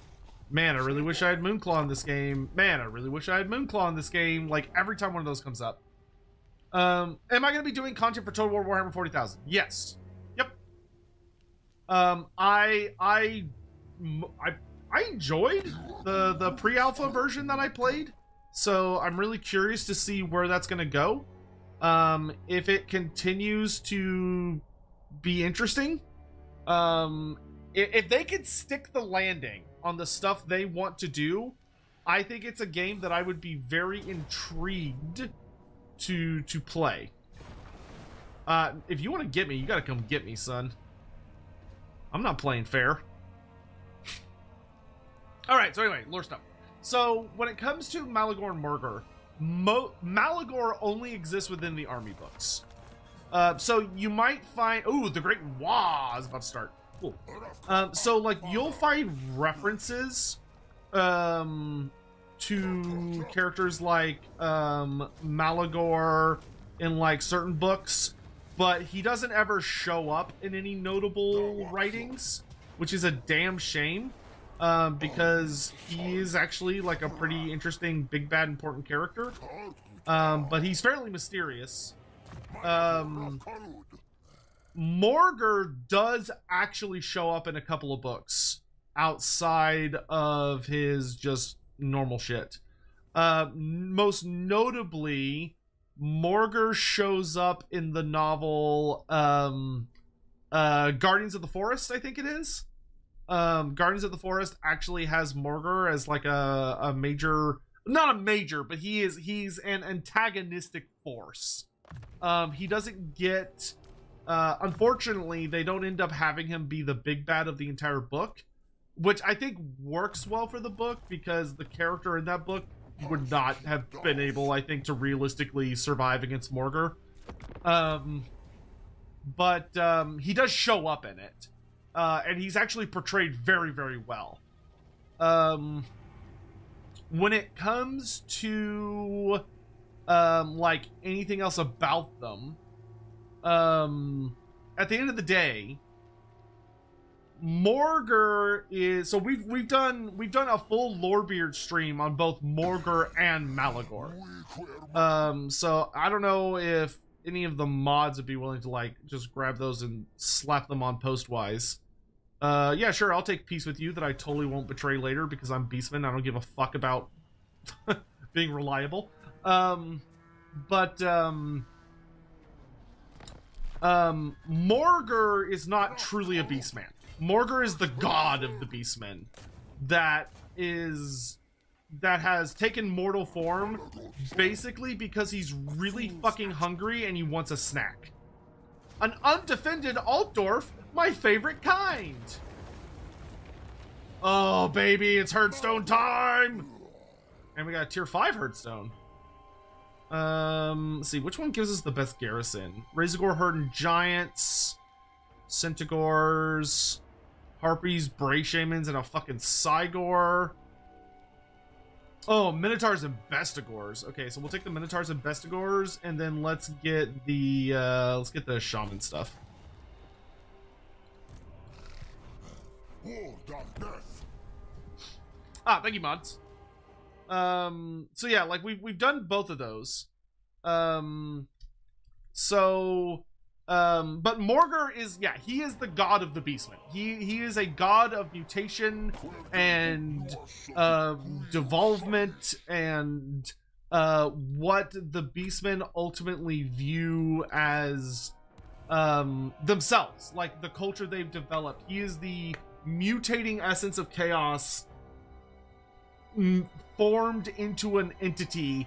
Man, I really wish I had Moonclaw in this game. Man, I really wish I had Moonclaw in this game. Like, every time one of those comes up. Am I going to be doing content for Total War Warhammer 40,000? Yes. Yep. I enjoyed the pre-alpha version that I played. So I'm really curious to see where that's going to go. If it continues to be interesting. If they could stick the landing on the stuff they want to do, I think it's a game that I would be very intrigued to play. If you want to get me, you gotta come get me, son. I'm not playing fair. Alright, so anyway, lore stuff. So, when it comes to Malagor and Morghur, Malagor only exists within the army books. So you might find... Ooh, the Great Wah is about to start. Cool. So, like, you'll find references to characters like Malagor in, like, certain books, but he doesn't ever show up in any notable writings, which is a damn shame, because he is actually, like, a pretty interesting, big, bad, important character, but he's fairly mysterious. Morghur does actually show up in a couple of books outside of his just normal shit. Most notably, Morghur shows up in the novel Guardians of the Forest, I think it is. Guardians of the Forest actually has Morghur as like a major, not a major, but he's an antagonistic force. He doesn't get... unfortunately, they don't end up having him be the big bad of the entire book, which I think works well for the book because the character in that book would not have been able, I think, to realistically survive against Morghur. But he does show up in it, and he's actually portrayed very, very well. When it comes to like anything else about them, at the end of the day, Morghur is... So we've done a full Lorebeard stream on both Morghur and Malagor. So I don't know if any of the mods would be willing to like just grab those and slap them on postwise. Yeah, sure, I'll take peace with you that I totally won't betray later because I'm Beastmen. I don't give a fuck about being reliable. Morghur is not truly a Beastman. Morghur is the god of the Beastmen that has taken mortal form basically because he's really fucking hungry and he wants a snack. An undefended Altdorf, my favorite kind. Oh baby, it's Herdstone time! And we got a tier 5 Herdstone. Let's see, which one gives us the best garrison? Razorgore, Herd, and Giants, Centaurs, Harpies, Bray Shamans, and a fucking Cygor. Oh, Minotaurs and Bestigors. Okay, so we'll take the Minotaurs and Bestigors, and then let's get the Shaman stuff. Ah, thank you, mods. So yeah, like we've done both of those. But Morghur is, yeah, he is the god of the Beastmen. He is a god of mutation and devolvement and what the Beastmen ultimately view as themselves, like the culture they've developed. He is the mutating essence of chaos formed into an entity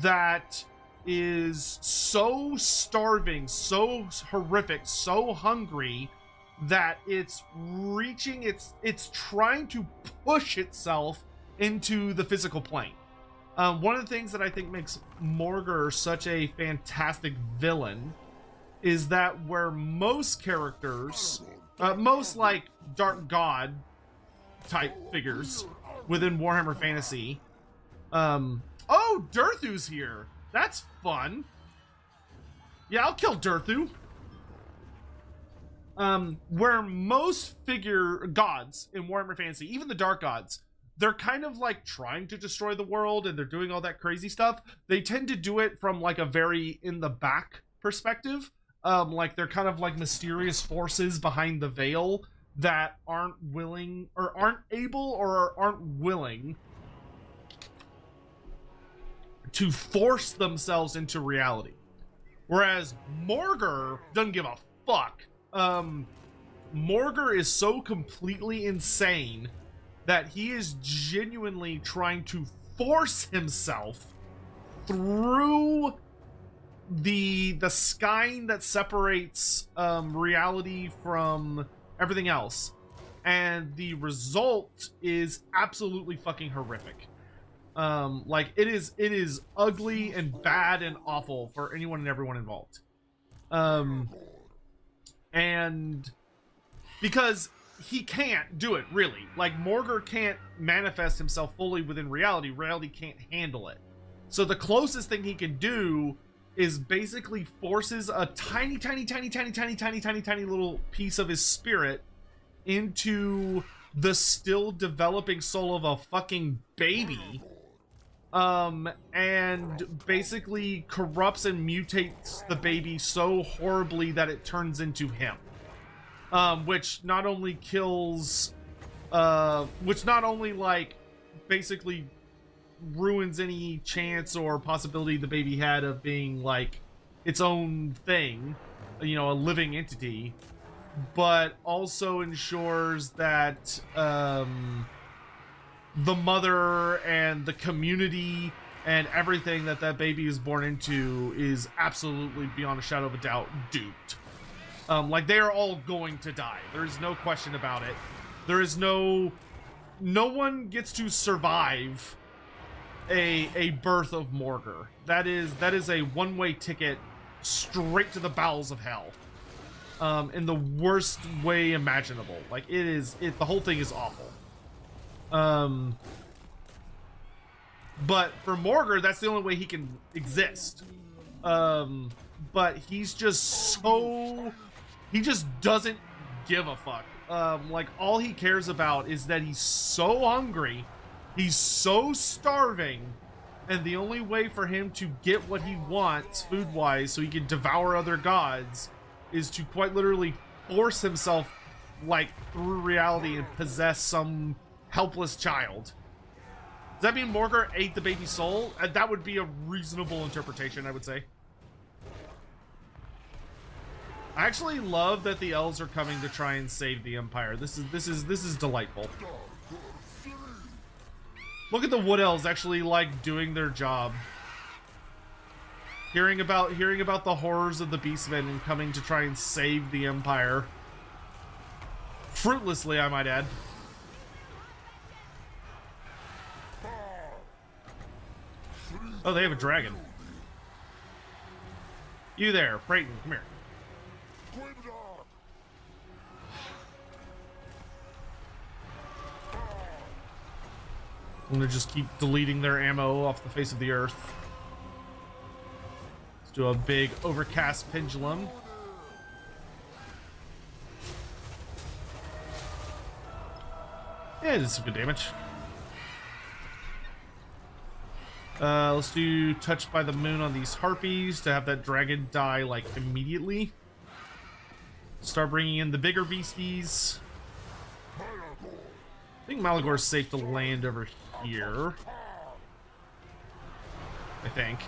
that is so starving, so horrific, so hungry that it's reaching, it's trying to push itself into the physical plane. One of the things that I think makes Morghur such a fantastic villain is that where most characters, most like dark god type figures within Warhammer Fantasy, oh, Durthu's here. That's fun. Yeah, I'll kill Durthu. Where most gods in Warhammer Fantasy, even the dark gods, they're kind of like trying to destroy the world and they're doing all that crazy stuff. They tend to do it from like a very in the back perspective. Like they're kind of like mysterious forces behind the veil that aren't willing or aren't able or aren't willing to force themselves into reality. Whereas Morghur doesn't give a fuck. Morghur is so completely insane that he is genuinely trying to force himself through the skying that separates reality from everything else, and the result is absolutely fucking horrific. Like it is ugly and bad and awful for anyone and everyone involved. And because he can't do it, really. Like, Morghur can't manifest himself fully within reality. Reality can't handle it. So the closest thing he can do is basically forces a tiny little piece of his spirit into the still developing soul of a fucking baby. And basically corrupts and mutates the baby so horribly that it turns into him. Which not only kills, which not only, like, basically ruins any chance or possibility the baby had of being, like, its own thing, you know, a living entity, but also ensures that, the mother and the community and everything that that baby is born into is absolutely, beyond a shadow of a doubt, duped. Like, they are all going to die. There's no question about it. There is no one gets to survive a birth of Morghur. That is a one-way ticket straight to the bowels of hell. In the worst way imaginable. Like, the whole thing is awful. But for Morghur, that's the only way he can exist. But he's just so... He just doesn't give a fuck. Like, all he cares about is that he's so hungry, he's so starving, and the only way for him to get what he wants, food-wise, so he can devour other gods, is to quite literally force himself, like, through reality and possess some helpless child. Does that mean Morghur ate the baby's soul? That would be a reasonable interpretation, I would say. I actually love that the elves are coming to try and save the Empire. This is delightful. Look at the wood elves actually, like, doing their job. Hearing about the horrors of the Beastmen and coming to try and save the Empire. Fruitlessly, I might add. Oh, they have a dragon. You there, Brayton, come here. I'm gonna just keep deleting their ammo off the face of the earth. Let's do a big overcast pendulum. Yeah, this is good damage. Let's do Touched by the Moon on these harpies to have that dragon die, like, immediately. Start bringing in the bigger beasties. I think Malagor's safe to land over here. I think.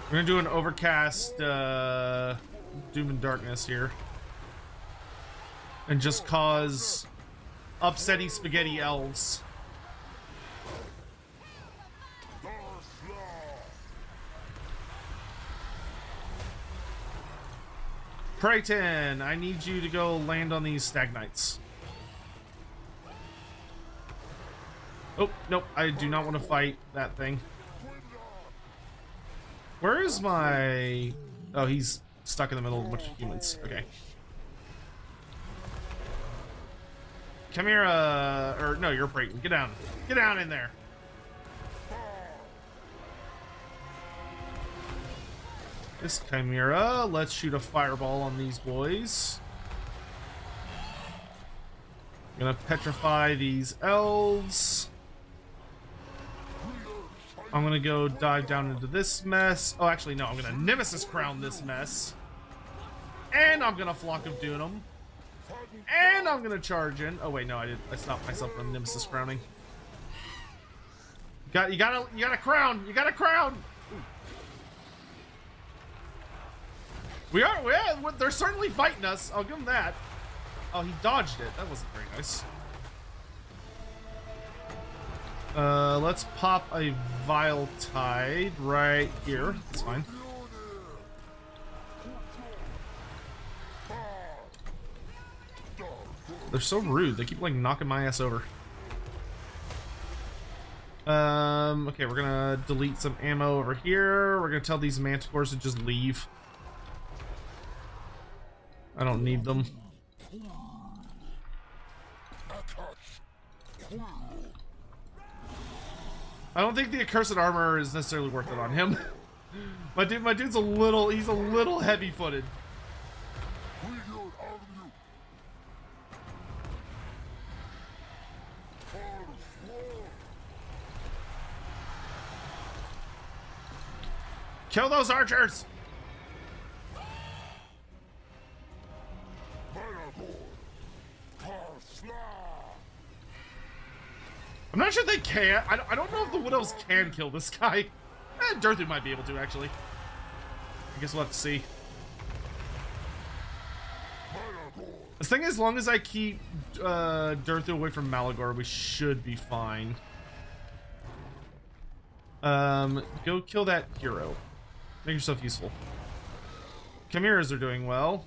We're gonna do an overcast Doom and Darkness here. And just cause upsetty spaghetti elves. Prayton, I need you to go land on these stagnites. Oh, nope, I do not want to fight that thing. Where is my... Oh, he's stuck in the middle of a bunch of humans. Okay. Chimera... Or, no, you're Brayton. Get down. Get down in there. This Chimera. Let's shoot a fireball on these boys. Gonna petrify these elves. I'm gonna go dive down into this mess. Oh, actually, no. I'm gonna Nemesis Crown this mess. And I'm gonna Flock of Doom them. And I'm gonna charge in. Oh wait, no, I stopped myself from Nemesis Crowning. You gotta crown. You gotta crown. They're certainly fighting us. I'll give them that. Oh, he dodged it. That wasn't very nice. Let's pop a Vile Tide right here. That's fine. They're so rude. They keep like knocking my ass over. Okay, we're gonna delete some ammo over here. We're gonna tell these manticores to just leave. I don't need them. I don't think the accursed armor is necessarily worth it on him. my dude's a little heavy-footed. Kill those archers! I'm not sure they can. I don't know if the Wood Elves can kill this guy. Durthu might be able to, actually. I guess we'll have to see. This thing, as long as I keep Durthu away from Malagor, we should be fine. Go kill that hero. Make yourself useful. Chimeras are doing well.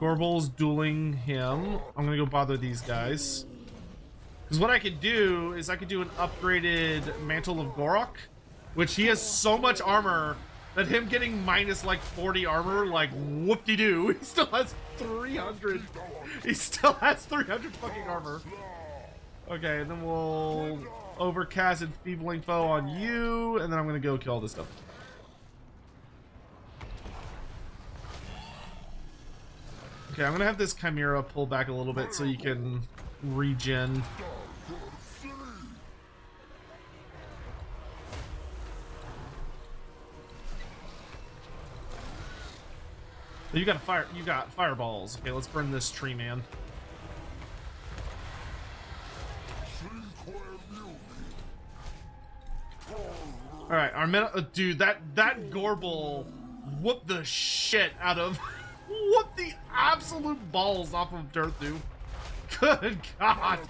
Gorbul's dueling him. I'm gonna go bother these guys. Because what I could do is I could do an upgraded Mantle of Gorok, which he has so much armor that him getting minus like 40 armor, like whoop-de-doo, he still has 300. He still has 300 fucking armor. Okay, and then we'll overcast Enfeebling Foe on you, and then I'm gonna go kill all this stuff. Okay, I'm gonna have this Chimera pull back a little bit so you can regen. You got fireballs. Okay, let's burn this tree man. All right, our dude, that Gorbul whooped the shit out of whooped the absolute balls off of Durthu. Good God.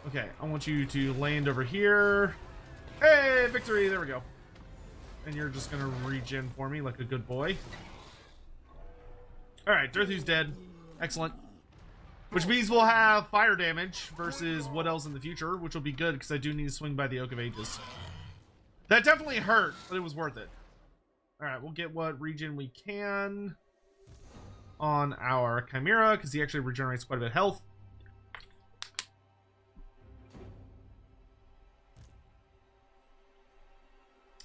Okay, I want you to land over here. Hey, victory! There we go. And you're just gonna regen for me like a good boy. Alright, Durthu's dead. Excellent. Which means we'll have fire damage versus Wood Elves in the future, which will be good because I do need to swing by the Oak of Ages. That definitely hurt, but it was worth it. Alright, we'll get what regen we can on our Chimera because he actually regenerates quite a bit of health.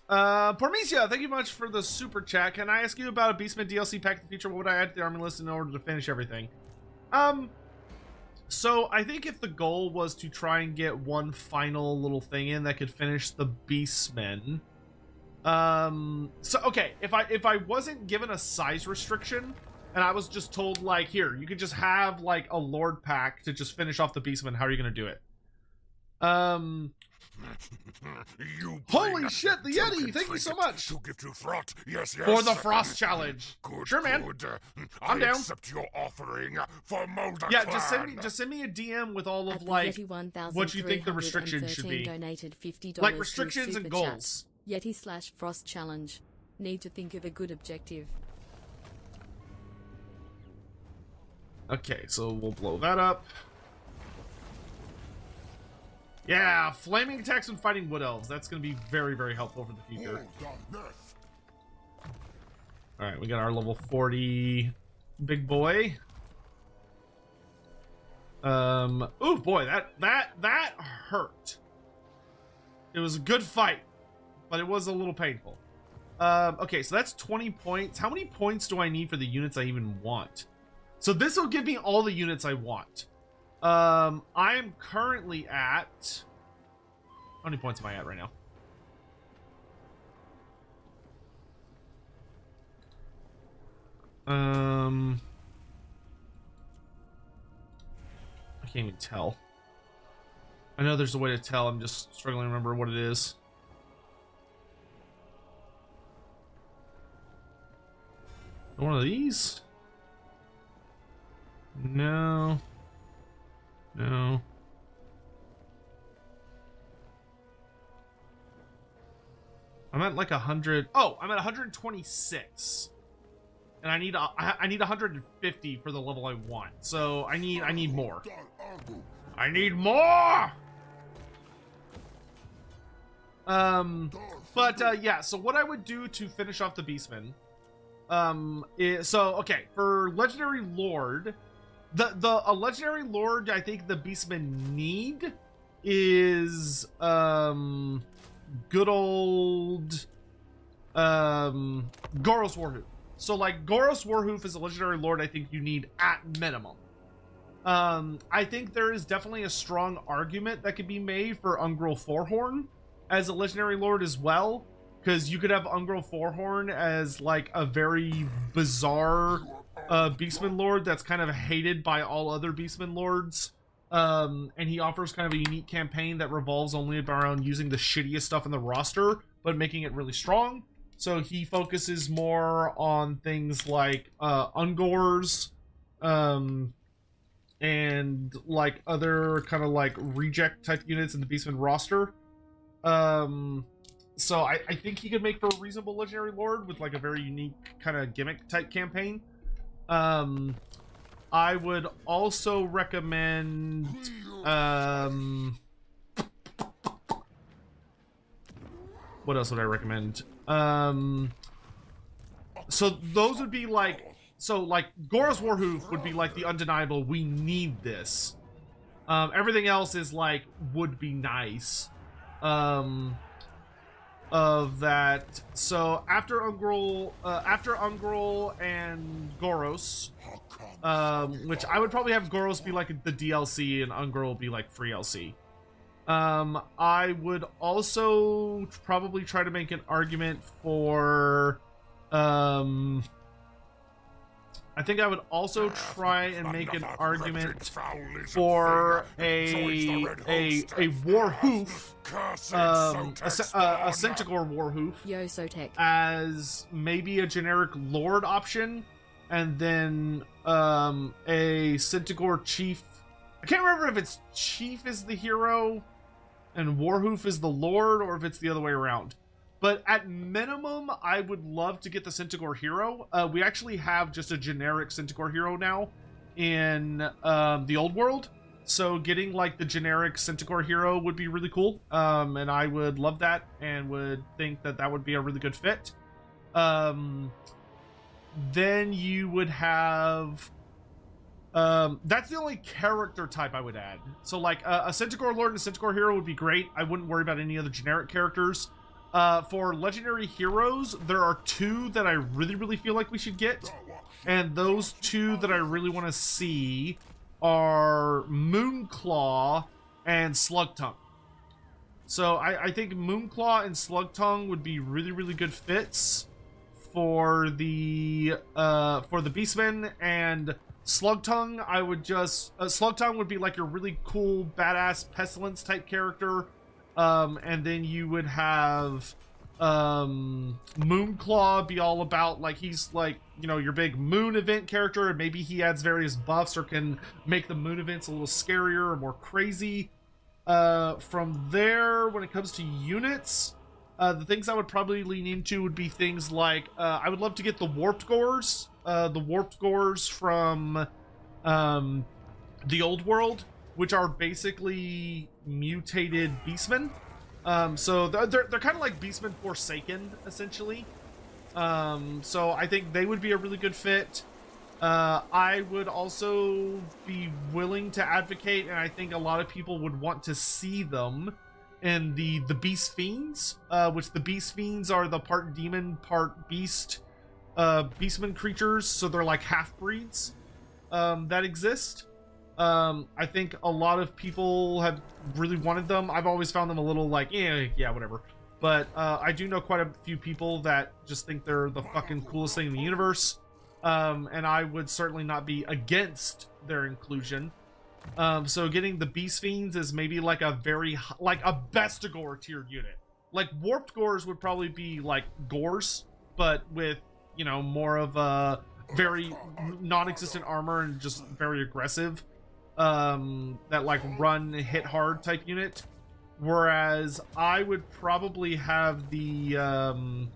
Pormesia, thank you much for the super chat. Can I ask you about a Beastmen DLC pack in the future? What would I add to the army list in order to finish everything? So I think if the goal was to try and get one final little thing in that could finish the Beastmen, so okay, if I wasn't given a size restriction and I was just told like, here, you could just have like a Lord pack to just finish off the Beastmen, how are you gonna do it? Holy shit, the Yeti! Thank you so much to give to Frot. Yes, for the Frost Challenge. Good, sure, man. Good. I'm down. I accept your offering for Molder Yeah, Clan. just send me a DM with all of At like Yeti what you think the restrictions should be. Donated $50 Like restrictions and goals. Yeti/Frost Challenge. Need to think of a good objective. Okay, so we'll blow that up. Yeah, flaming attacks when fighting wood elves. That's going to be very, very helpful for the future. All right, we got our level 40 big boy. Oh boy, that hurt. It was a good fight, but it was a little painful. Okay, so that's 20 points. How many points do I need for the units I even want? So this will give me all the units I want. I'm currently at... How many points am I at right now? I can't even tell. I know there's a way to tell. I'm just struggling to remember what it is. One of these? No. No. I'm at like 100. Oh, I'm at 126. And I need 150 for the level I want. So I need more. I need more. Yeah, so what I would do to finish off the Beastmen, okay, for Legendary Lord, a Legendary Lord I think the Beastmen need is good old Goros Warhoof. So like Goros Warhoof is a Legendary Lord I think you need at minimum. I think there is definitely a strong argument that could be made for Ungrel Forehorn as a Legendary Lord as well, because you could have Ungrel Forehorn as like a very bizarre Beastman Lord that's kind of hated by all other Beastman Lords. And he offers kind of a unique campaign that revolves only around using the shittiest stuff in the roster, but making it really strong. So he focuses more on things like Ungors, and like other kind of like reject type units in the Beastman roster. So I think he could make for a reasonable Legendary Lord with like a very unique kind of gimmick type campaign. I would also recommend what else would I recommend? So those would be like, so like Goros Warhoof would be like the undeniable, we need this. Everything else is like, would be nice. Of that. So after Ungrel and Goros, which I would probably have Goros be like the DLC and Ungrel be like free LC. I would also probably try to make an argument for I think I would also try and make an argument for a Warhoof, a Centaur Warhoof, Yo, Sotek, as maybe a generic Lord option, and then a Centaur Chief. I can't remember if it's Chief is the hero and Warhoof is the Lord, or if it's the other way around. But at minimum, I would love to get the Centaur hero. We actually have just a generic Centaur hero now in the old world. So getting like the generic Centaur hero would be really cool. And I would love that and would think that that would be a really good fit. Then you would have... that's the only character type I would add. So like a Centaur Lord and a Centaur hero would be great. I wouldn't worry about any other generic characters. For legendary heroes, there are two that I really feel like we should get, and those two that I really want to see are Moonclaw and Slugtongue. So I think Moonclaw and Slugtongue would be really good fits for the Beastmen, and Slugtongue I would just Slugtongue would be like your really cool badass pestilence type character. And then you would have Moonclaw be all about like he's like, you know, your big moon event character, and maybe he adds various buffs or can make the moon events a little scarier or more crazy. From there, when it comes to units, the things I would probably lean into would be things like I would love to get the Warped Gores from the old world, which are basically mutated Beastmen. So they're kind of like Beastmen Forsaken, essentially. So I think they would be a really good fit. I would also be willing to advocate, and I think a lot of people would want to see them in the Beast Fiends, which the Beast Fiends are the part demon, part beast, Beastman creatures. So they're like half-breeds that exist. I think a lot of people have really wanted them. I've always found them a little like, yeah, whatever. But I do know quite a few people that just think they're the fucking coolest thing in the universe. And I would certainly not be against their inclusion. So getting the Beast Fiends is maybe like a like a Bestigor tiered unit. Like Warped Gores would probably be like Gores, but with, you know, more of a very non-existent armor and just very aggressive. That like run hit hard type unit, whereas I would probably have the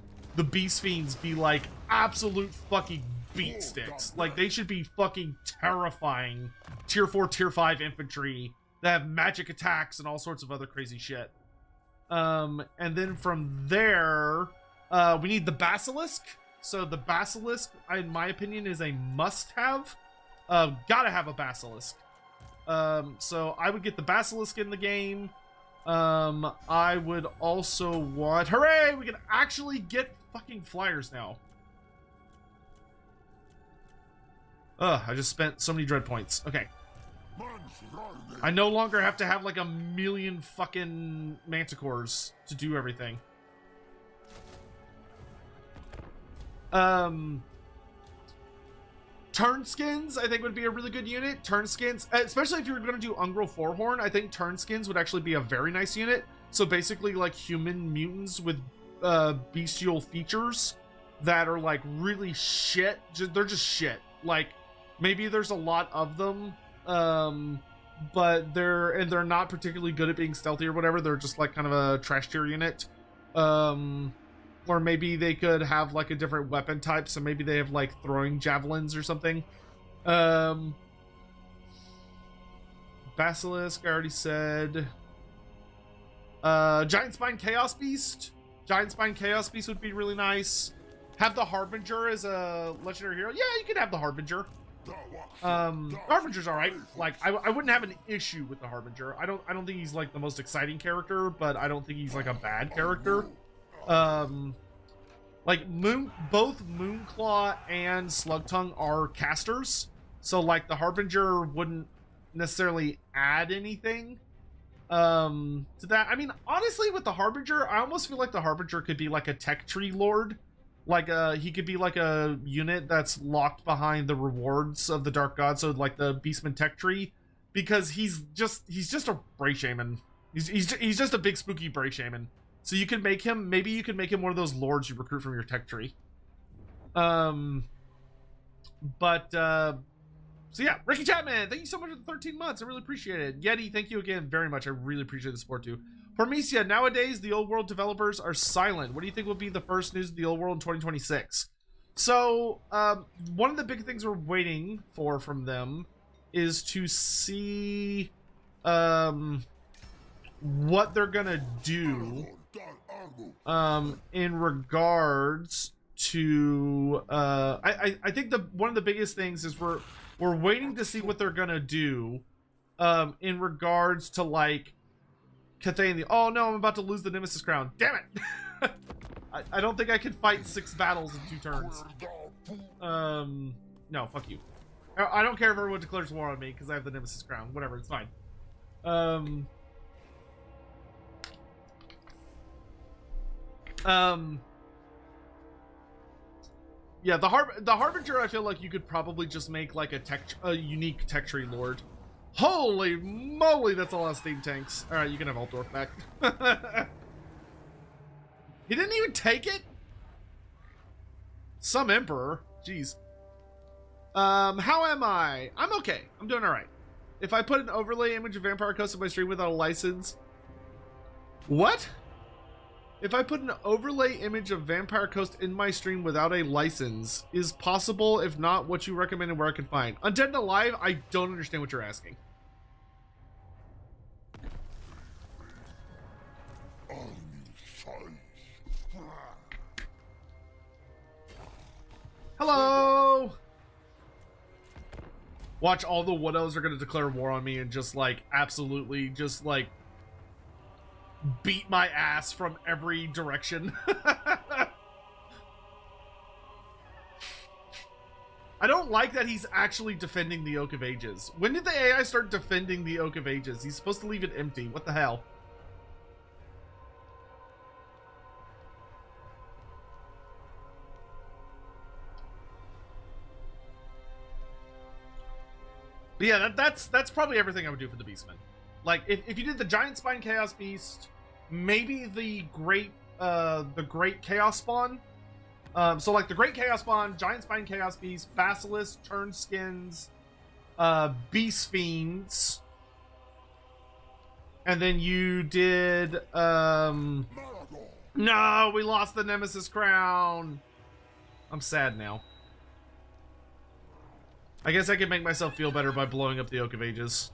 Beast Fiends be like absolute fucking beat sticks. Like they should be fucking terrifying tier 4 tier 5 infantry that have magic attacks and all sorts of other crazy shit. And then from there we need the Basilisk. So the Basilisk, in my opinion, is a must-have. Gotta have a Basilisk. So I would get the Basilisk in the game. I would also want... Hooray! We can actually get fucking flyers now. I just spent so many dread points. Okay. I no longer have to have like a million fucking manticores to do everything. Turnskins, I think, would be a really good unit. Turnskins, especially if you're going to do Ungrel Forehorn, I think Turnskins would actually be a very nice unit. So basically like human mutants with bestial features that are like really shit. They're just shit. Like maybe there's a lot of them, but they're not particularly good at being stealthy or whatever. They're just like kind of a trash tier unit. Or maybe they could have like a different weapon type, so maybe they have like throwing javelins or something. Basilisk, I already said. Giant Spine Chaos Beast. Giant Spine Chaos Beast would be really nice. Have the Harbinger as a legendary hero. Yeah, you could have the Harbinger. Harbinger's all right. Like I wouldn't have an issue with the Harbinger. I don't think he's like the most exciting character, but I don't think he's like a bad character. Like both Moonclaw and Slugtongue are casters, so like the Harbinger wouldn't necessarily add anything to that. I mean, honestly, with the Harbinger, I almost feel like the Harbinger could be like a tech tree lord. Like he could be like a unit that's locked behind the rewards of the Dark God, so like the Beastman tech tree, because he's just a Bray Shaman. He's just a big spooky Bray Shaman. So you could make him, maybe you could make him one of those lords you recruit from your tech tree. So yeah, Ricky Chapman, thank you so much for the 13 months. I really appreciate it. Yeti, thank you again very much. I really appreciate the support too. Hormesia, nowadays the old world developers are silent. What do you think will be the first news of the old world in 2026? So one of the big things we're waiting for from them is to see what they're gonna do in regards to I think one of the biggest things is we're waiting to see what they're gonna do in regards to like Cathay. Oh no, I'm about to lose the Nemesis crown. Damn it. I don't think I can fight 6 battles in 2 turns. No, fuck you. I don't care if everyone declares war on me because I have the Nemesis crown. Whatever, it's fine. Yeah, the Harbinger, I feel like you could probably just make like a unique tech tree lord. Holy moly, that's a lot of steam tanks. All right, you can have Altdorf back. He didn't even take it. Some emperor, jeez. How am I? I'm okay. I'm doing all right. If I put an overlay image of Vampire Coast on my stream without a license, what? If I put an overlay image of Vampire Coast in my stream without a license, is possible? If not, what you recommend and where I can find? Undead and Alive, I don't understand what you're asking. Hello! Watch, all the Wood Elves are going to declare war on me and just, like, absolutely just, like, beat my ass from every direction. I don't like that he's actually defending the Oak of Ages. When did the AI start defending the Oak of Ages? He's supposed to leave it empty. What the hell? But yeah, that's probably everything I would do for the Beastmen. Like, if you did the Giant Spine Chaos Beast, maybe the Great Chaos Spawn. So like the Great Chaos Spawn, Giant Spine Chaos Beast, Basilisk, Turnskins, Beast Fiends, and then you did no, we lost the Nemesis Crown. I'm sad now. I guess I can make myself feel better by blowing up the Oak of Ages.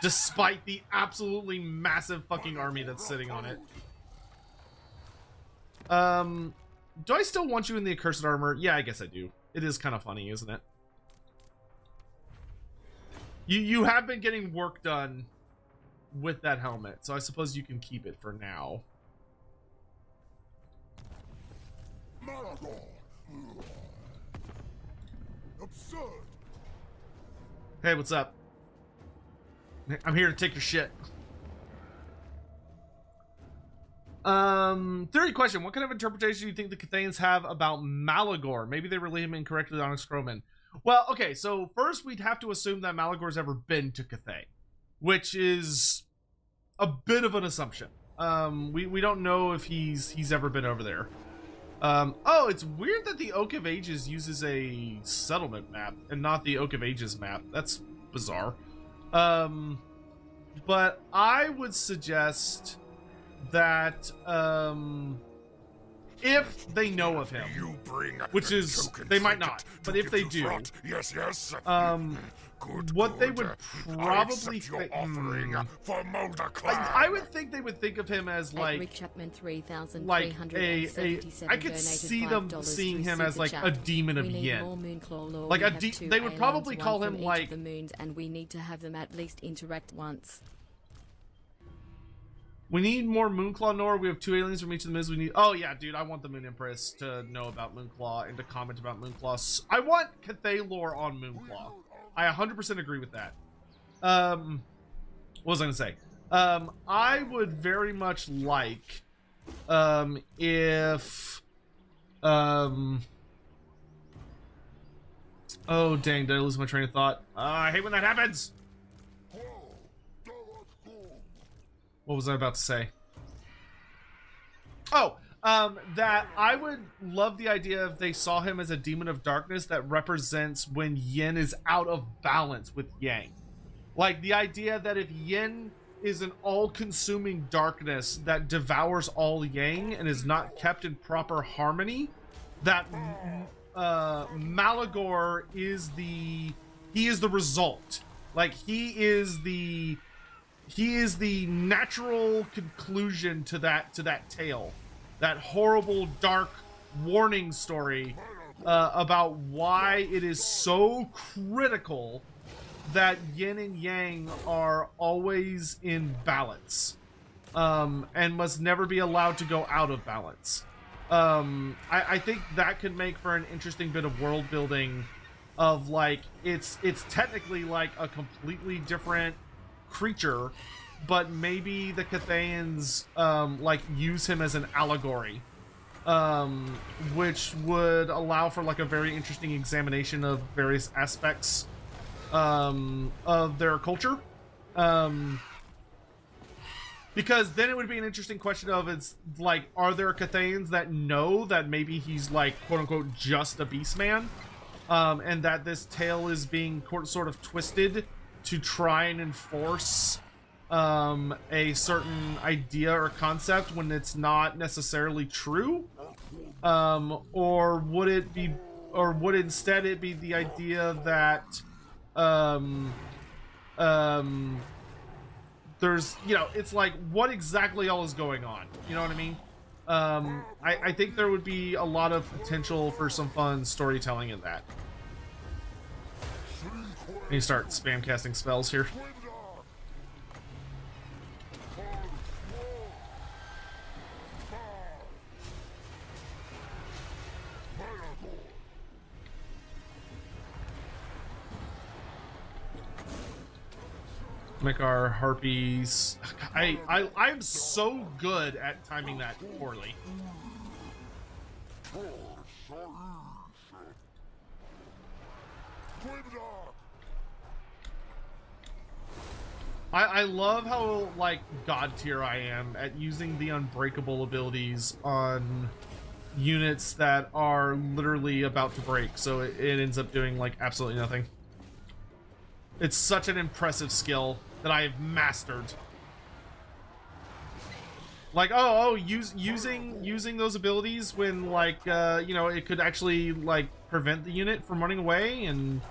Despite the absolutely massive fucking army that's sitting on it. Do I still want you in the Accursed Armor? Yeah, I guess I do. It is kind of funny, isn't it? You have been getting work done with that helmet, so I suppose you can keep it for now. Malagor. Absurd. Hey, what's up? I'm here to take your shit. Third question. What kind of interpretation do you think the Cathayans have about Malagor? Maybe they relate him incorrectly to Onyx Crowman. Well, okay, so first we'd have to assume that Malagor's ever been to Cathay, which is a bit of an assumption. We don't know if he's ever been over there. Oh, it's weird that the Oak of Ages uses a settlement map and not the Oak of Ages map. That's bizarre. But I would suggest that if they know of him, which is they might not, but if they do, yes, yes. What they would probably think, I would think they would think of him as like Chapman, like I could see them seeing him as like a demon of yin, like a they would probably call him like the moons, and we need to have them at least interact once. We need more Moonclaw lore. We have 2 aliens from each of the moons. We need. Oh yeah, dude, I want the Moon Empress to know about Moonclaw and to comment about Moonclaw. I want Cathay lore on Moonclaw. I 100% agree with that. What was I gonna say? I would very much like if oh dang, did I lose my train of thought? I hate when that happens. What was I about to say? Oh, that I would love the idea if they saw him as a demon of darkness that represents when yin is out of balance with yang. Like the idea that if yin is an all-consuming darkness that devours all yang and is not kept in proper harmony, that Malagor is the result. Like he is the natural conclusion to that tale. That horrible, dark warning story about why it is so critical that yin and yang are always in balance and must never be allowed to go out of balance. I think that could make for an interesting bit of world building of like it's technically like a completely different creature, but maybe the Cathayans like use him as an allegory, which would allow for like a very interesting examination of various aspects of their culture, because then it would be an interesting question of it's like, are there Cathayans that know that maybe he's like quote-unquote just a Beastman, and that this tale is being sort of twisted to try and enforce a certain idea or concept when it's not necessarily true? Or would it be, or would instead it be the idea that there's, you know, it's like, what exactly all is going on? You know what I mean? I think there would be a lot of potential for some fun storytelling in that. And you start spam casting spells here. Make our harpies. I'm so good at timing that poorly. I love how, like, god tier I am at using the unbreakable abilities on units that are literally about to break, so it ends up doing, like, absolutely nothing. It's such an impressive skill that I have mastered. Like, using those abilities when, like, you know, it could actually, like, prevent the unit from running away and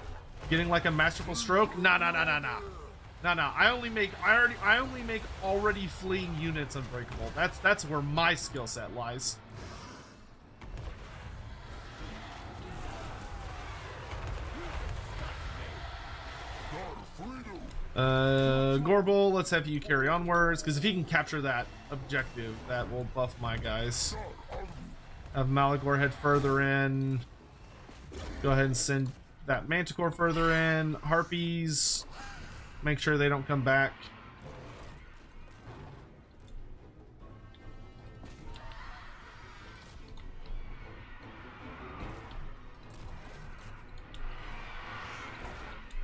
getting, like, a masterful stroke. Nah. I only make already fleeing units unbreakable. That's where my skill set lies. Gorbel, let's have you carry onwards, because if he can capture that objective, that will buff my guys. Have Malagor head further in. Go ahead and send that Manticore further in. Harpies, make sure they don't come back.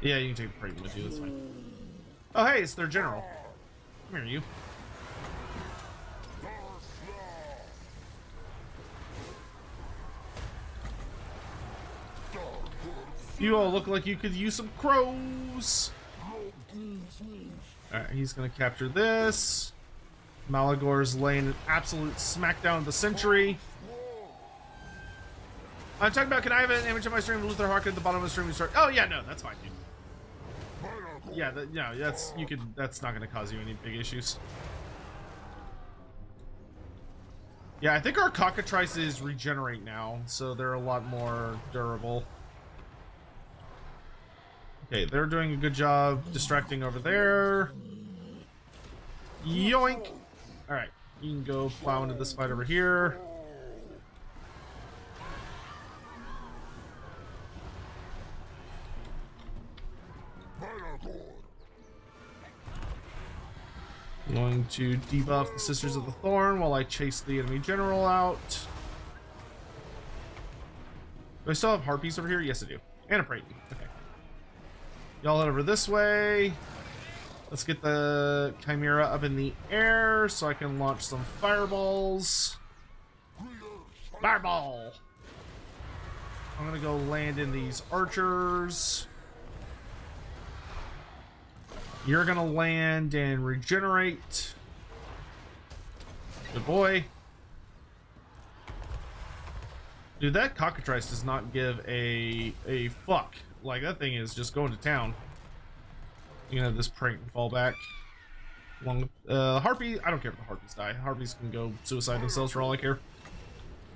Yeah, you can take the Praetor with you, that's fine. Oh, hey, it's their general. Come here, you. You all look like you could use some crows. Alright, he's gonna capture this. Malagor's laying an absolute smackdown of the century. I'm talking about, can I have an image of my stream? Luther Harkin at the bottom of the stream. Start. Oh yeah, no, that's fine, dude. Yeah, that's you could. That's not gonna cause you any big issues. Yeah, I think our cockatrices regenerate now, so they're a lot more durable. Okay, they're doing a good job distracting over there. Yoink! Alright, you can go plow into this fight over here. Going to debuff the Sisters of the Thorn while I chase the enemy general out. Do I still have harpies over here? Yes, I do. And a Praetor. Okay. Y'all head over this way. Let's get the Chimera up in the air so I can launch some fireballs. Fireball! I'm gonna go land in these archers. You're gonna land and regenerate. Good boy. Dude, that cockatrice does not give a fuck. Like, that thing is just going to town. You can have this prank fall back. Harpy, I don't care if the harpies die. Harpies can go suicide themselves for all I care.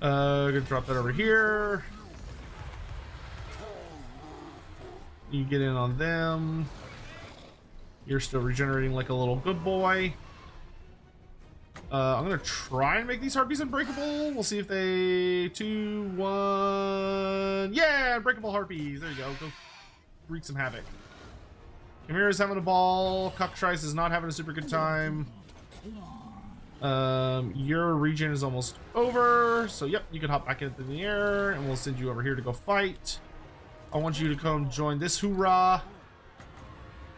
Gonna drop that over here. You get in on them. You're still regenerating like a little good boy. I'm gonna try and make these harpies unbreakable. We'll see if they 2, 1. Yeah, unbreakable harpies. There you go. Go wreak some havoc. Chimera's having a ball. Cockatrice is not having a super good time. Your regen is almost over, so yep, you can hop back into the air, and we'll send you over here to go fight. I want you to come join this hoorah.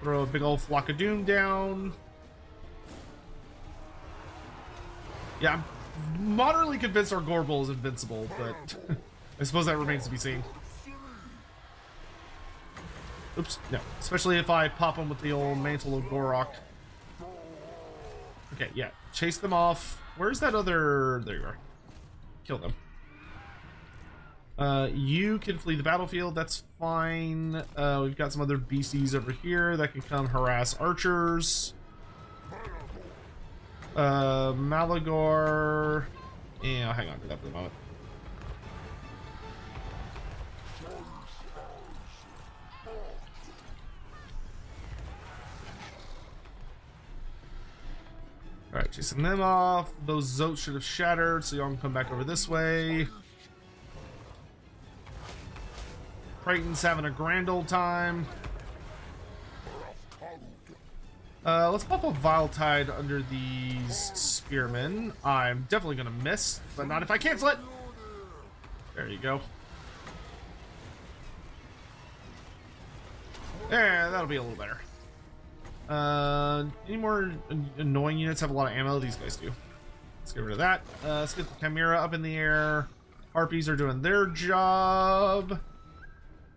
Throw a big old flock of doom down. Yeah, I'm moderately convinced our Gorbel is invincible, but I suppose that remains to be seen. Oops, no. Especially if I pop him with the old Mantle of Gorok. Okay, yeah. Chase them off. Where's that other... There you are. Kill them. You can flee the battlefield. That's fine. We've got some other beasties over here that can come harass archers. Malagor. Yeah, I'll hang on to that for the moment. Alright, chasing them off. Those Zotes should have shattered, so y'all can come back over this way. Creighton's having a grand old time. Let's pop a Vile Tide under these spearmen. I'm definitely gonna miss, but not if I cancel it. There you go. Yeah, that'll be a little better. Any more annoying units have a lot of ammo? These guys do. Let's get rid of that. Let's get the Chimera up in the air. Harpies are doing their job.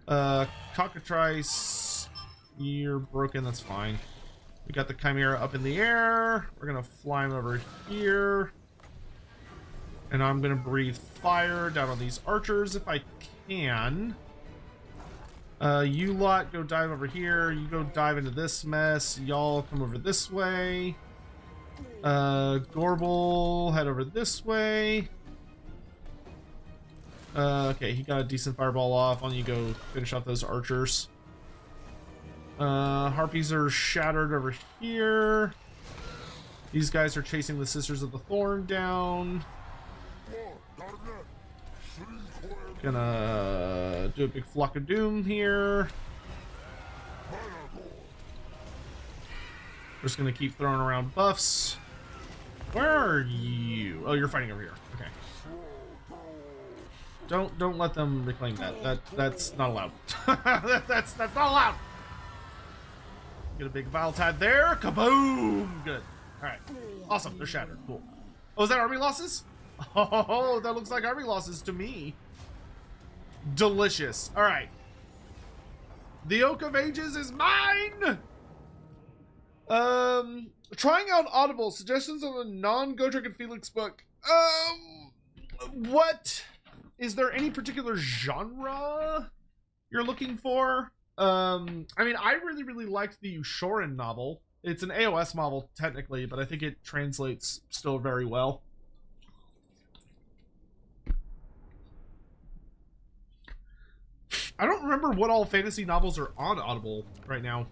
Cockatrice, you're broken, that's fine. We got the Chimera up in the air. We're gonna fly him over here. And I'm gonna breathe fire down on these archers if I can. You lot go dive over here. You go dive into this mess. Y'all come over this way. Gorbel, head over this way. Okay, he got a decent fireball off. Why don't you go finish off those archers? Harpies are shattered over here. These guys are chasing the Sisters of the Thorn down. Gonna do a big flock of doom here. Just gonna keep throwing around buffs. Where are you? Oh, you're fighting over here. Okay. Don't let them reclaim that. That's not allowed. that's not allowed. Get a big Vile Tide there. Kaboom! Good. All right. Awesome. They're shattered. Cool. Oh, is that army losses? Oh, that looks like army losses to me. Delicious. All right. The Oak of Ages is mine. Trying out Audible suggestions on a non-Gotrek and Felix book. What? Is there any particular genre you're looking for? I mean, I really liked the Ushoran novel. It's an AOS novel, technically, but I think it translates still very well. I don't remember what all fantasy novels are on Audible right now.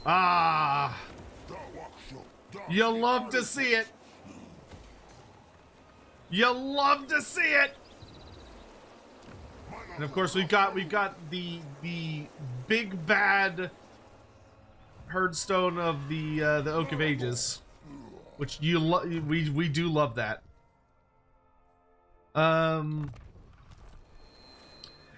Ah, you love to see it. You love to see it. And of course, we've got the big bad herdstone of the Oak of Ages, which we do love that.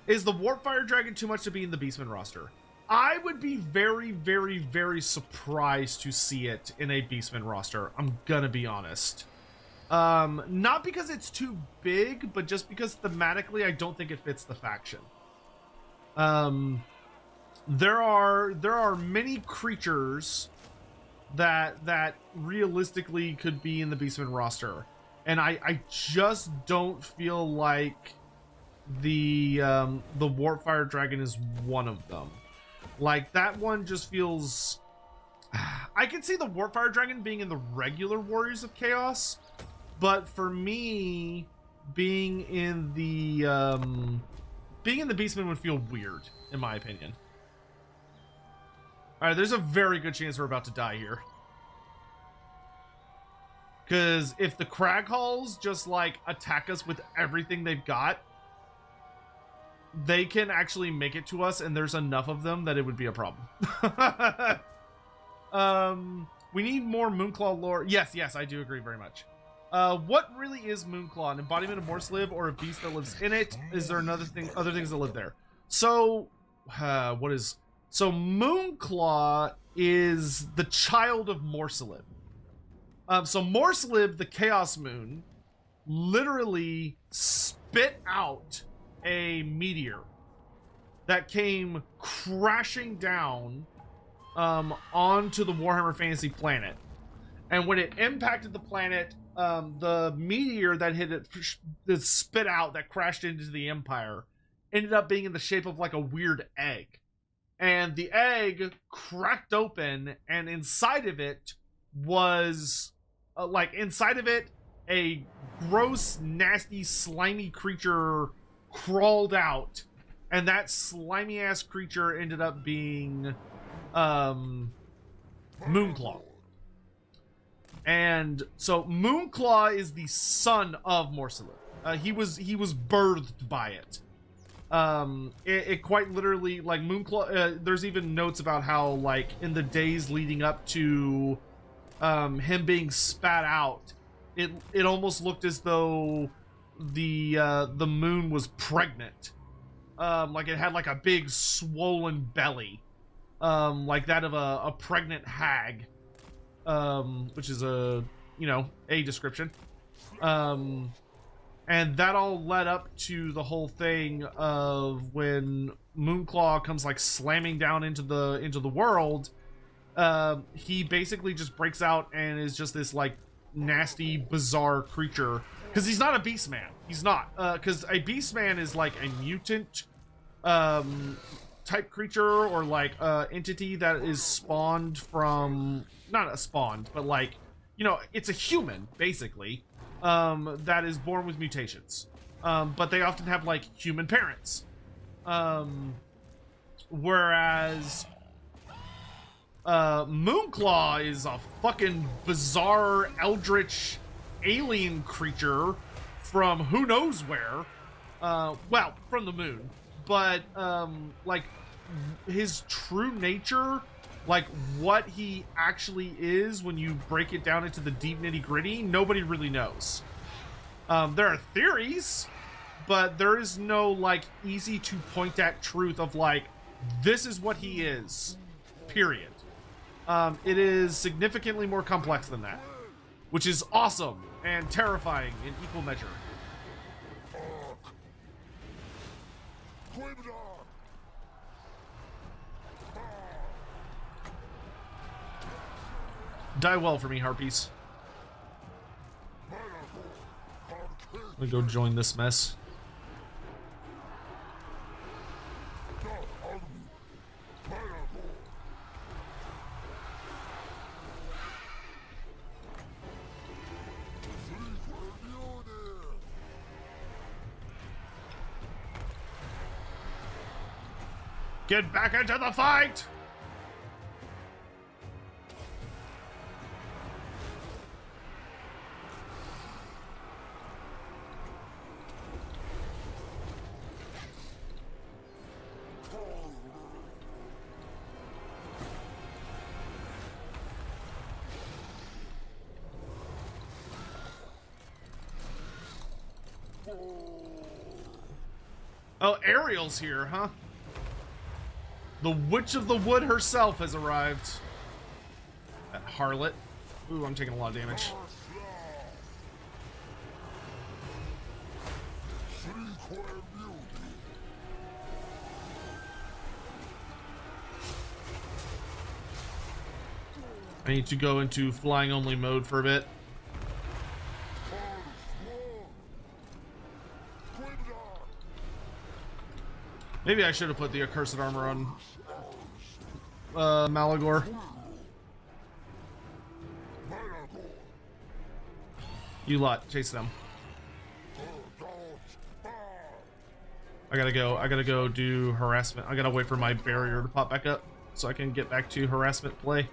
Is the Warpfire Dragon too much to be in the Beastmen roster? I would be very surprised to see it in a Beastmen roster. I'm gonna be honest. Not because it's too big, but just because thematically I don't think it fits the faction. There are many creatures that realistically could be in the Beastmen roster, and I just don't feel like the Warpfire Dragon is one of them. Like, that one just feels... I can see the Warpfire Dragon being in the regular Warriors of Chaos, but for me, being in the Beastmen would feel weird, in my opinion. Alright, there's a very good chance we're about to die here. Because if the Craghalls just, like, attack us with everything they've got, they can actually make it to us, and there's enough of them that it would be a problem. We need more Moonclaw lore. Yes, I do agree very much. What really is Moonclaw? An embodiment of Morghur or a beast that lives in it? Is there other things that live there? So, what is... So, Moonclaw is the child of Morghur. So Morghur, the Chaos Moon, literally spit out a meteor that came crashing down onto the Warhammer Fantasy planet. And when it impacted the planet, the meteor that hit it, that spit out, that crashed into the Empire, ended up being in the shape of like a weird egg. And the egg cracked open, and inside of it was, a gross, nasty, slimy creature crawled out. And that slimy-ass creature ended up being Moonclaw. And so Moonclaw is the son of Morsalu. He was birthed by it. It quite literally, like, Moonclaw, there's even notes about how, like, in the days leading up to him being spat out, it almost looked as though the moon was pregnant. Like it had like a big swollen belly, like that of a pregnant hag, which is a description. And that all led up to the whole thing of when Moonclaw comes like slamming down into the world. He basically just breaks out and is just this like nasty, bizarre creature. Because he's not a Beastman. He's not. Because a Beastman is like a mutant type creature, or like entity that is spawned from, not a spawned, but like, it's a human basically, that is born with mutations, but they often have like human parents, whereas Moonclaw is a fucking bizarre eldritch alien creature from who knows where, well, from the moon. But like his true nature, like what he actually is when you break it down into the deep nitty-gritty, nobody really knows. There are theories, but there is no like easy to point at truth of like, this is what he is, period. It is significantly more complex than that, which is awesome and terrifying in equal measure. Die well for me, Harpies. I'm gonna go join this mess. Get back into the fight! Oh, Ariel's here, huh? The Witch of the Wood herself has arrived. That harlot. Ooh, I'm taking a lot of damage. I need to go into flying only mode for a bit. Maybe I should have put the accursed armor on Malagor. You lot, chase them. I gotta go do harassment. I gotta wait for my barrier to pop back up so I can get back to harassment play.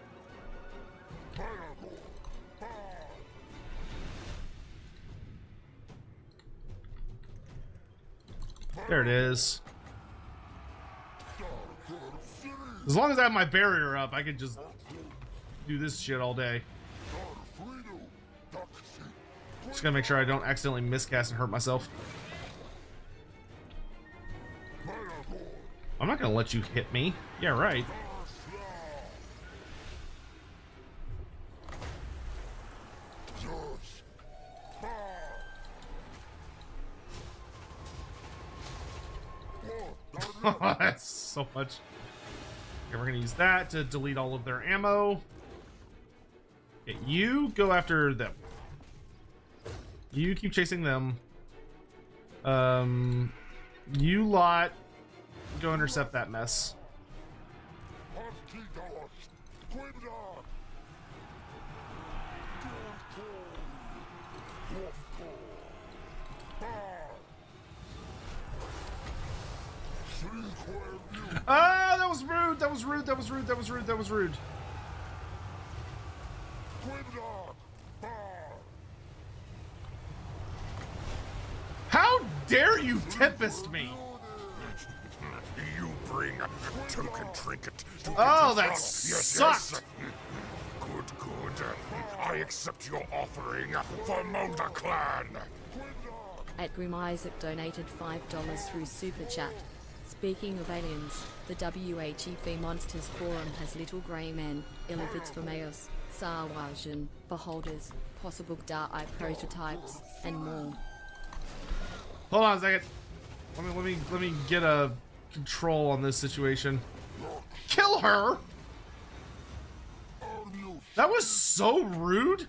There it is. As long as I have my barrier up, I can just do this shit all day. Just gotta make sure I don't accidentally miscast and hurt myself. I'm not gonna let you hit me. Yeah, right. That's so much. Okay, we're gonna use that to delete all of their ammo. Okay, you go after them. You keep chasing them. You lot go intercept that mess. Ah, that was rude. That was rude. That was rude. That was rude. That was rude. How dare you Tempest me? You bring a token trinket to Oh, that yes, sucked. yes. Good, good. I accept your offering for Molder Clan. At Grim Isaac donated $5 through Super Chat. Speaking of aliens, the WHEV Monsters Forum has little grey men, illithids for Mayos, Sarwajan, beholders, possible Dark-Eye prototypes, and more. Hold on a second. Let me get a control on this situation. Kill her? That was so rude.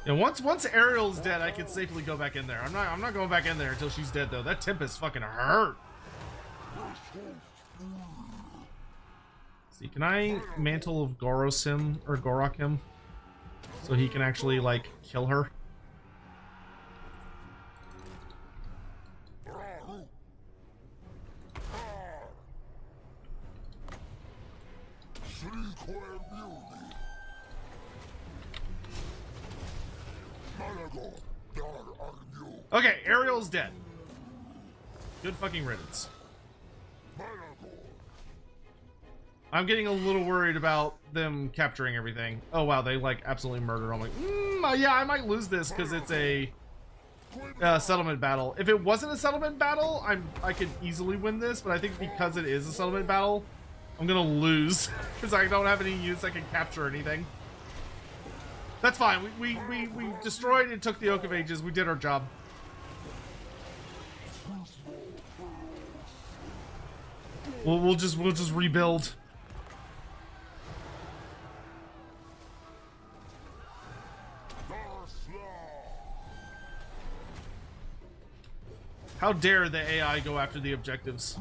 And once Ariel's dead, I can safely go back in there. I'm not going back in there until she's dead though. That Tempest fucking hurt. See, can I Mantle of Goros him or Gorok him so he can actually like kill her? Okay, Ariel's dead. Good fucking riddance. I'm getting a little worried about them capturing everything. Oh wow, they like absolutely murdered. I'm like, yeah, I might lose this because it's a settlement battle. If it wasn't a settlement battle, I could easily win this, but I think because it is a settlement battle, I'm gonna lose because I don't have any units that can capture anything. That's fine. We destroyed and took the Oak of Ages. We did our job. We'll just rebuild. How dare the AI go after the objectives?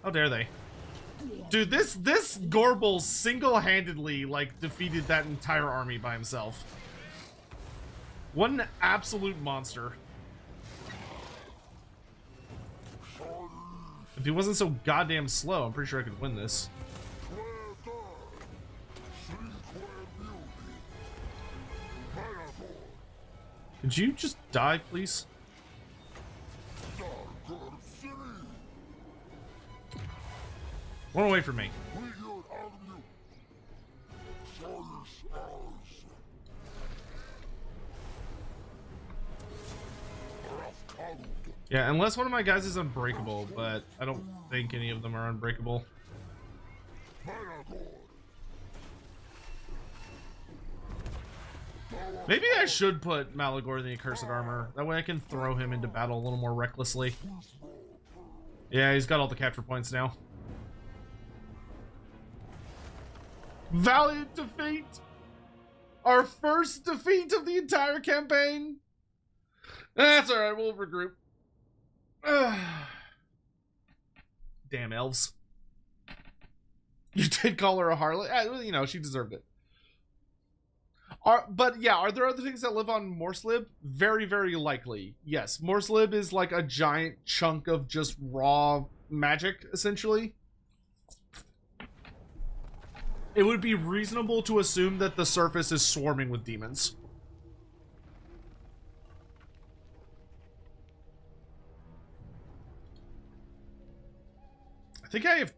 How dare they? Dude, this Gorbel single-handedly like defeated that entire army by himself. What an absolute monster. If he wasn't so goddamn slow, I'm pretty sure I could win this. Could you just die, please? Run away from me. Yeah, unless one of my guys is unbreakable, but I don't think any of them are unbreakable. Maybe I should put Malagor in the Accursed Armor. That way I can throw him into battle a little more recklessly. Yeah, he's got all the capture points now. Valiant defeat! Our first defeat of the entire campaign! That's alright, we'll regroup. Damn elves. You did call her a harlot? You know, she deserved it. But yeah, are there other things that live on Morslib? Very, very likely. Yes, Morslib is like a giant chunk of just raw magic, essentially. It would be reasonable to assume that the surface is swarming with demons. I think I have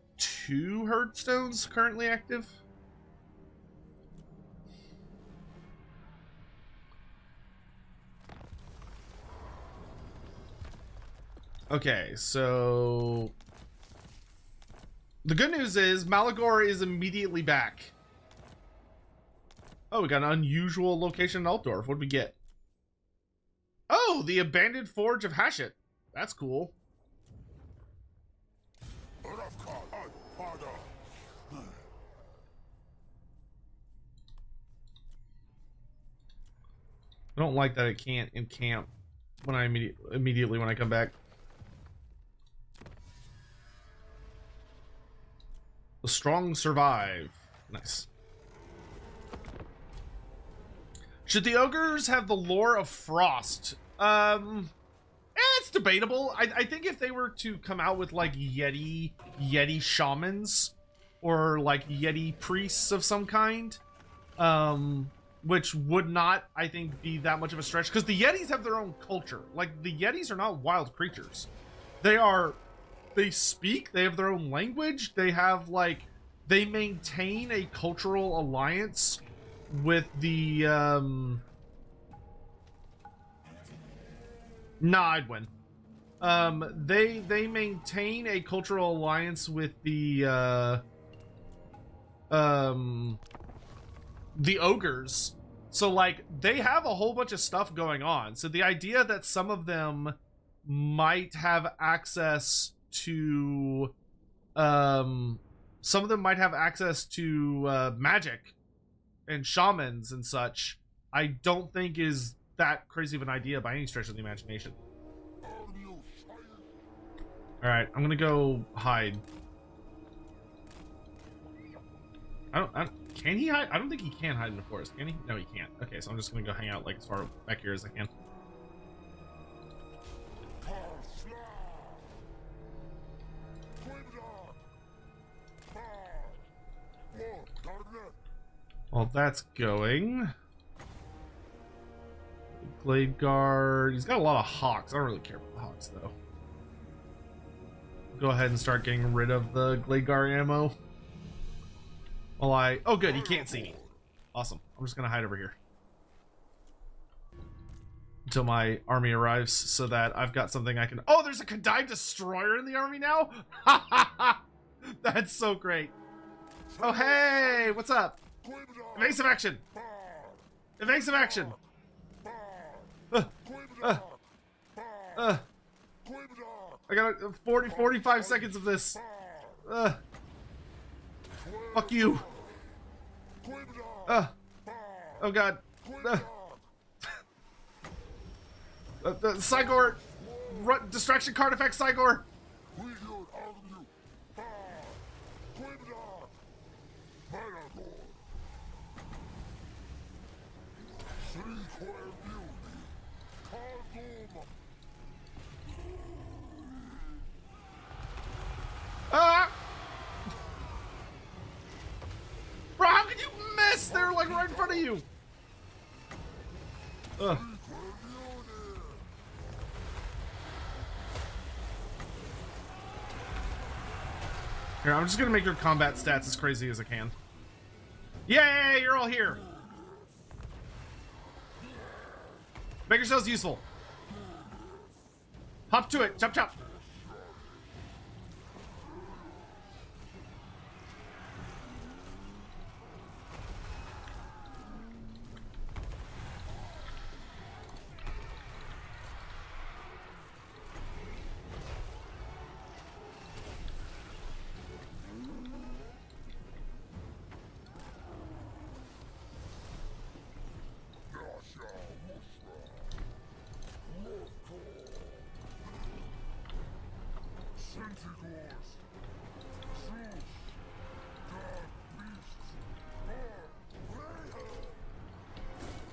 2 herd stones currently active. Okay, so the good news is Malagor is immediately back. Oh, we got an unusual location in Altdorf. What'd we get? Oh, the abandoned forge of Hashit. That's cool. I don't like that it can't encamp when I immediately when I come back. The strong survive. Nice. Should the ogres have the lore of frost? It's debatable. I think if they were to come out with like Yeti shamans or like Yeti priests of some kind, which would not, I think, be that much of a stretch, because the Yetis have their own culture. Like, the Yetis are not wild creatures. They speak, they have their own language, they have, like, they maintain a cultural alliance with the, Nah, I'd win. They maintain a cultural alliance with the ogres. So, like, they have a whole bunch of stuff going on. So the idea that some of them might have access to, magic and shamans and such, I don't think is that crazy of an idea by any stretch of the imagination. Alright, I'm gonna go hide. Can he hide? I don't think he can hide in the forest, can he? No, he can't. Okay, so I'm just gonna go hang out like as far back here as I can. Well, that's going. Glade Guard. He's got a lot of hawks. I don't really care about the hawks, though. Go ahead and start getting rid of the Glade Guard ammo. While oh good, he can't see me. Awesome. I'm just gonna hide over here until my army arrives, so that I've got something I can. Oh, there's a Kadai destroyer in the army now. That's so great. Oh hey, what's up? Evasive action. Evasive action. I got 45 seconds of this. Fuck you. Oh god. The Cygor. Distraction card effect Cygor. Bro, how could you miss? They're like right in front of you. Here, I'm just gonna make your combat stats as crazy as I can. Yay, you're all here. Make yourselves useful. Hop to it. Chop chop.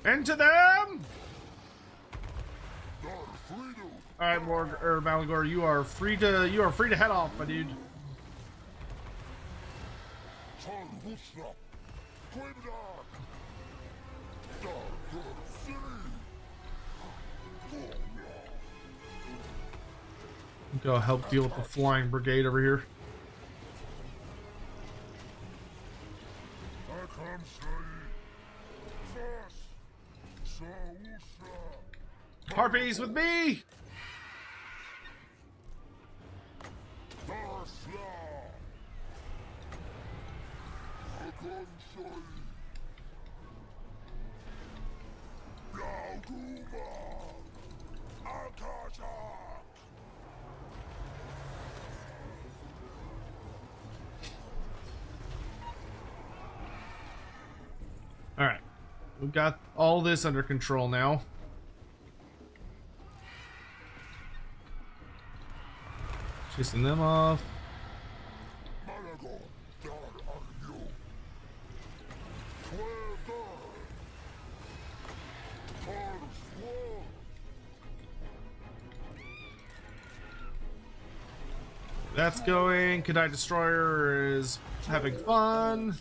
Into them! All right, Morghur or Malagor, you are free to head off, my dude. Go help deal with the flying brigade over here. Harpies with me! Alright. We've got all this under control now. Chasing them off. That's going. Kadai Destroyer is having fun.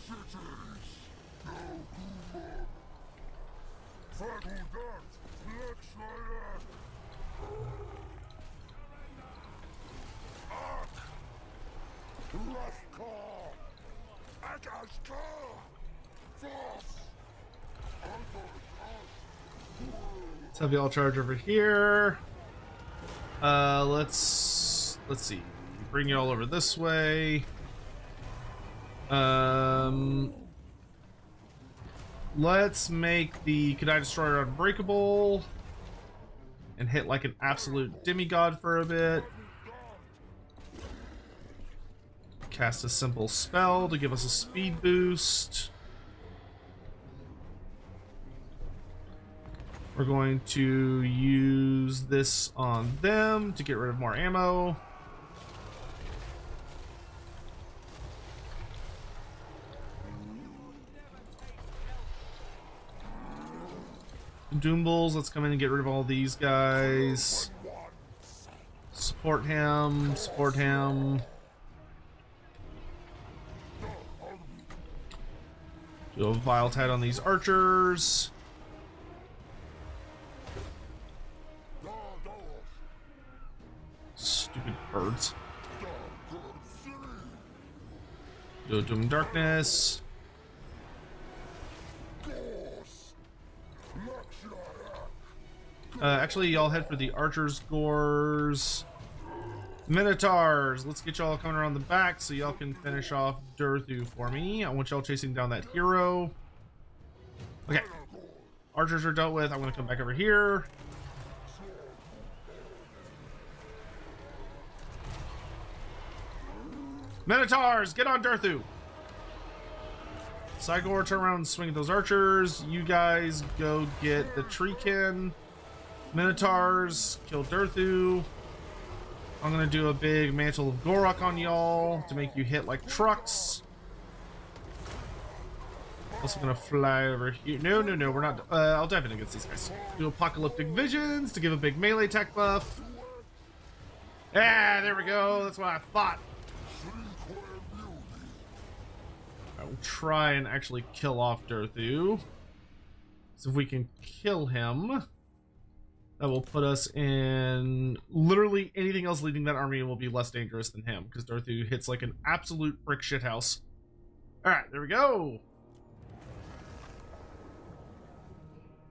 Let's have y'all charge over here. Let's see. Bring y'all over this way. Let's make the Kadai Destroyer unbreakable and hit like an absolute demigod for a bit. Cast a simple spell to give us a speed boost. We're going to use this on them to get rid of more ammo. Doombles, let's come in and get rid of all these guys. Support him, support him. Do a vile tide on these archers. Stupid birds. Do a Doom Darkness. Actually, y'all head for the Archer's Gores. Minotaurs, let's get y'all coming around the back so y'all can finish off Durthu for me. I want y'all chasing down that hero. Okay. Archers are dealt with. I'm going to come back over here. Minotaurs, get on Durthu. Cygor, turn around and swing at those archers. You guys go get the Treekin. Minotaurs, kill Durthu. I'm gonna do a big Mantle of Gorok on y'all to make you hit like trucks. Also gonna fly over here. No, we're not. I'll dive in against these guys. Do Apocalyptic Visions to give a big melee attack buff. Ah, there we go. That's what I thought. I will try and actually kill off Durthu. So if we can kill him, that will put us in literally anything else leading that army will be less dangerous than him, because Durthu hits like an absolute brick shithouse. Alright, there we go.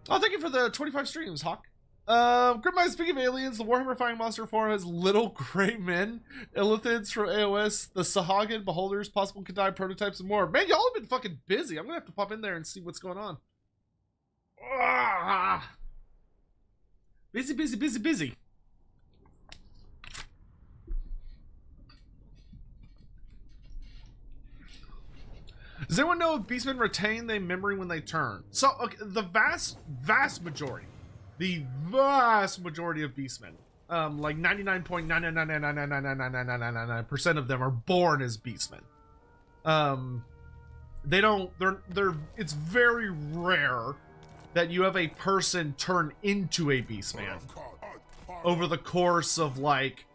Oh, thank you for the 25 streams, Hawk. Grimmy, speaking of aliens, the Warhammer Flying Monster 4 has little gray men, Illithids from AOS, the Sahagin, Beholders, possible Kadai prototypes, and more. Man, y'all have been fucking busy. I'm gonna have to pop in there and see what's going on. Ah! Busy. Does anyone know if Beastmen retain their memory when they turn? So, okay, the vast majority of Beastmen, like 99.999999999% of them are born as Beastmen. It's very rare that you have a person turn into a Beastman over the course of like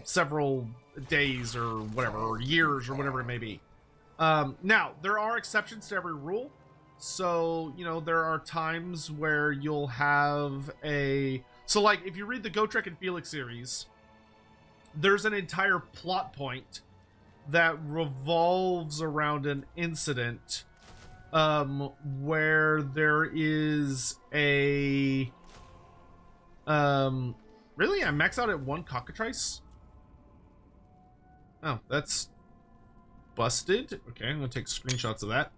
several days or whatever, or years or whatever it may be. Now there are exceptions to every rule, so you know there are times where you'll have so like if you read the Gotrek and Felix series, there's an entire plot point that revolves around an incident where there is a really, I max out at 1 cockatrice. Oh, that's busted. Okay, I'm gonna take screenshots of that.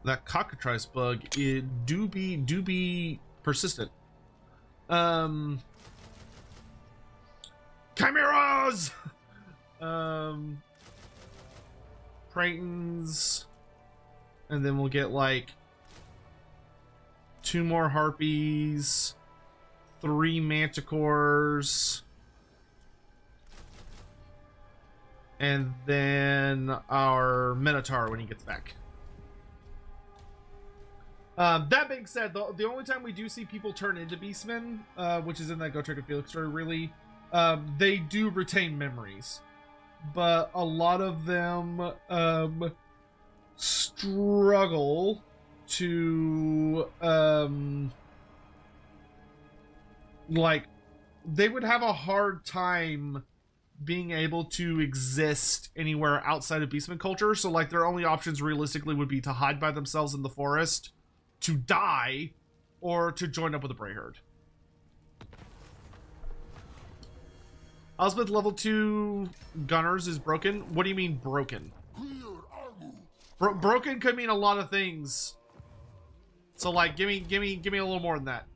That cockatrice bug, it do be persistent. Chimeras! Pratons. And then we'll get like 2 more harpies, 3 manticores, and then our minotaur when he gets back. That being said, the only time we do see people turn into beastmen, which is in that Go Trick and Felix story, really, they do retain memories, but a lot of them struggle to like, they would have a hard time being able to exist anywhere outside of beastman culture. So like, their only options realistically would be to hide by themselves in the forest, to die, or to join up with a Bray Herd. Elspeth level 2 gunners is broken. What do you mean broken? Broken could mean a lot of things. So like, give me a little more than that.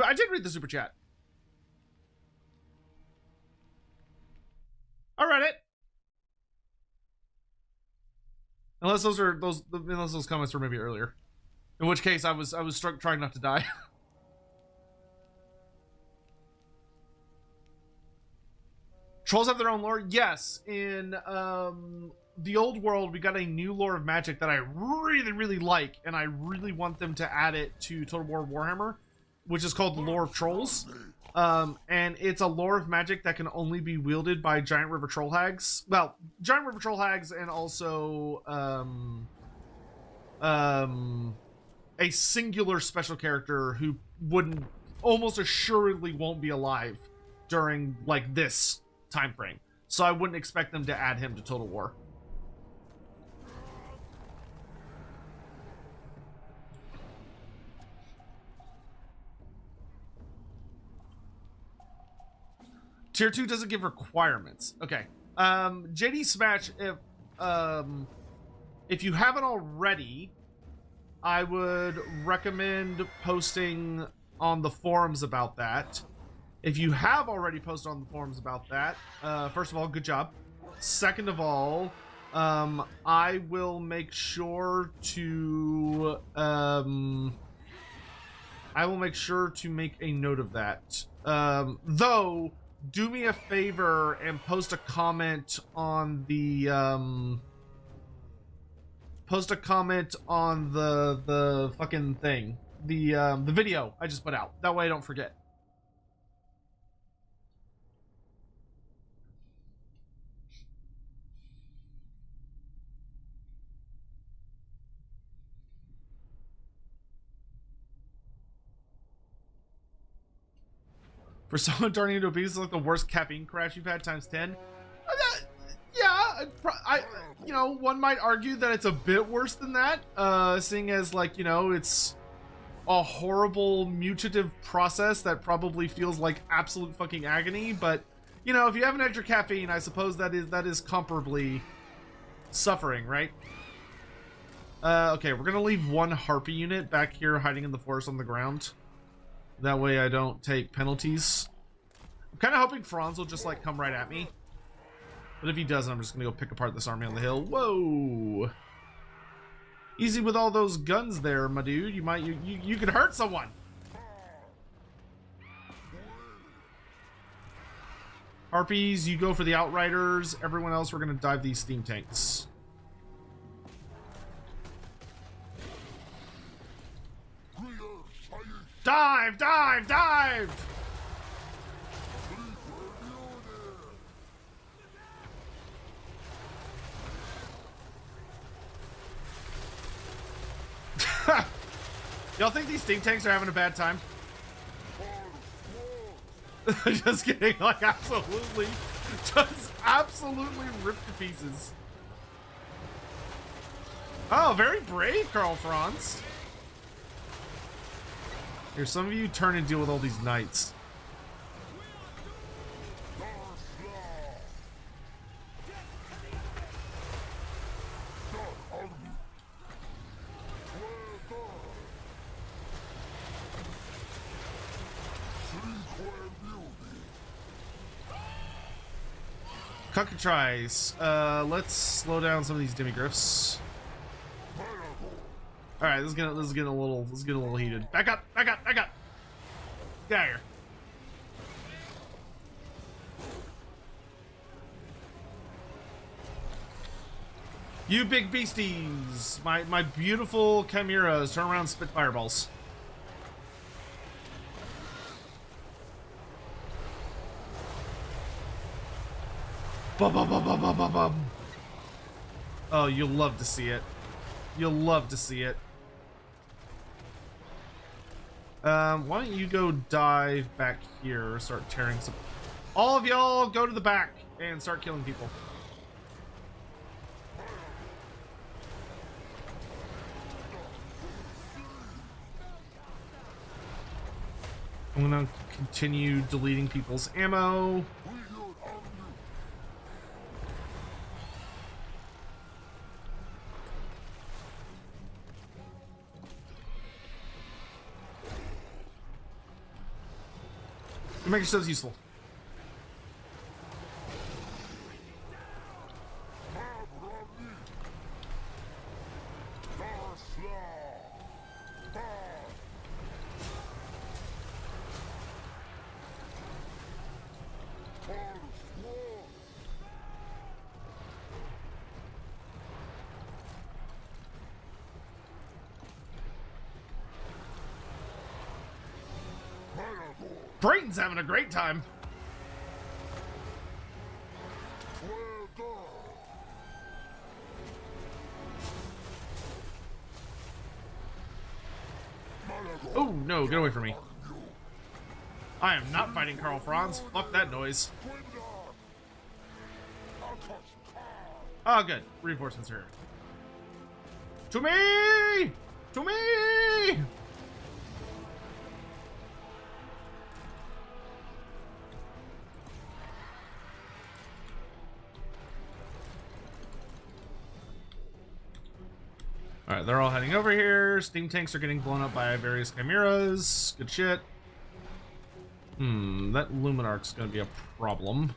I did read the super chat. I read it. Unless those comments were maybe earlier. In which case I was trying not to die. Trolls have their own lore? Yes. In the old world, we got a new lore of magic that I really, really like, and I really want them to add it to Total War Warhammer, which is called the Lore of Trolls. And it's a lore of magic that can only be wielded by giant river troll hags. Well, giant river troll hags, and also a singular special character who wouldn't, almost assuredly won't be alive during like this time frame. So I wouldn't expect them to add him to Total War. Tier 2 doesn't give requirements. Okay. JD Smash, if you haven't already, I would recommend posting on the forums about that. If you have already posted on the forums about that, first of all, good job. Second of all, I will make sure to make a note of that. Though, do me a favor and post a comment on the fucking thing, the video I just put out. That way I don't forget. For someone turning into a beast, it's like the worst caffeine crash you've had times 10. Yeah, you know, one might argue that it's a bit worse than that, seeing as, like, you know, it's a horrible mutative process that probably feels like absolute fucking agony. But, you know, if you have an extra caffeine, I suppose that is comparably suffering, right? Okay, we're gonna leave 1 harpy unit back here hiding in the forest on the ground. That way I don't take penalties. I'm kind of hoping Franz will just like come right at me. But if he doesn't, I'm just gonna go pick apart this army on the hill. Whoa! Easy with all those guns there, my dude. You could hurt someone. Harpies, you go for the outriders. Everyone else, we're gonna dive these steam tanks. Dive! Dive! Dive! Y'all think these steam tanks are having a bad time? Just kidding, like absolutely ripped to pieces. Oh, very brave, Karl Franz. Here, some of you turn and deal with all these knights. Cockatrice. Let's slow down some of these demigriffs. All right, this is getting a little heated. Back up! Get out of here. You big beasties, my beautiful chimeras, turn around and spit fireballs. Bum, bum, bum, bum, bum, bum, bum. Oh, you'll love to see it. You'll love to see it. Why don't you go dive back here, start tearing some... All of y'all go to the back and start killing people. I'm gonna continue deleting people's ammo. Make yourselves useful. Brayton's having a great time. Oh no, get away from me. I am not fighting Karl Franz. Fuck that noise. Oh good, reinforcements are here. To me! To me! Alright, they're all heading over here. Steam tanks are getting blown up by various chimeras. Good shit. That Luminarch's gonna be a problem.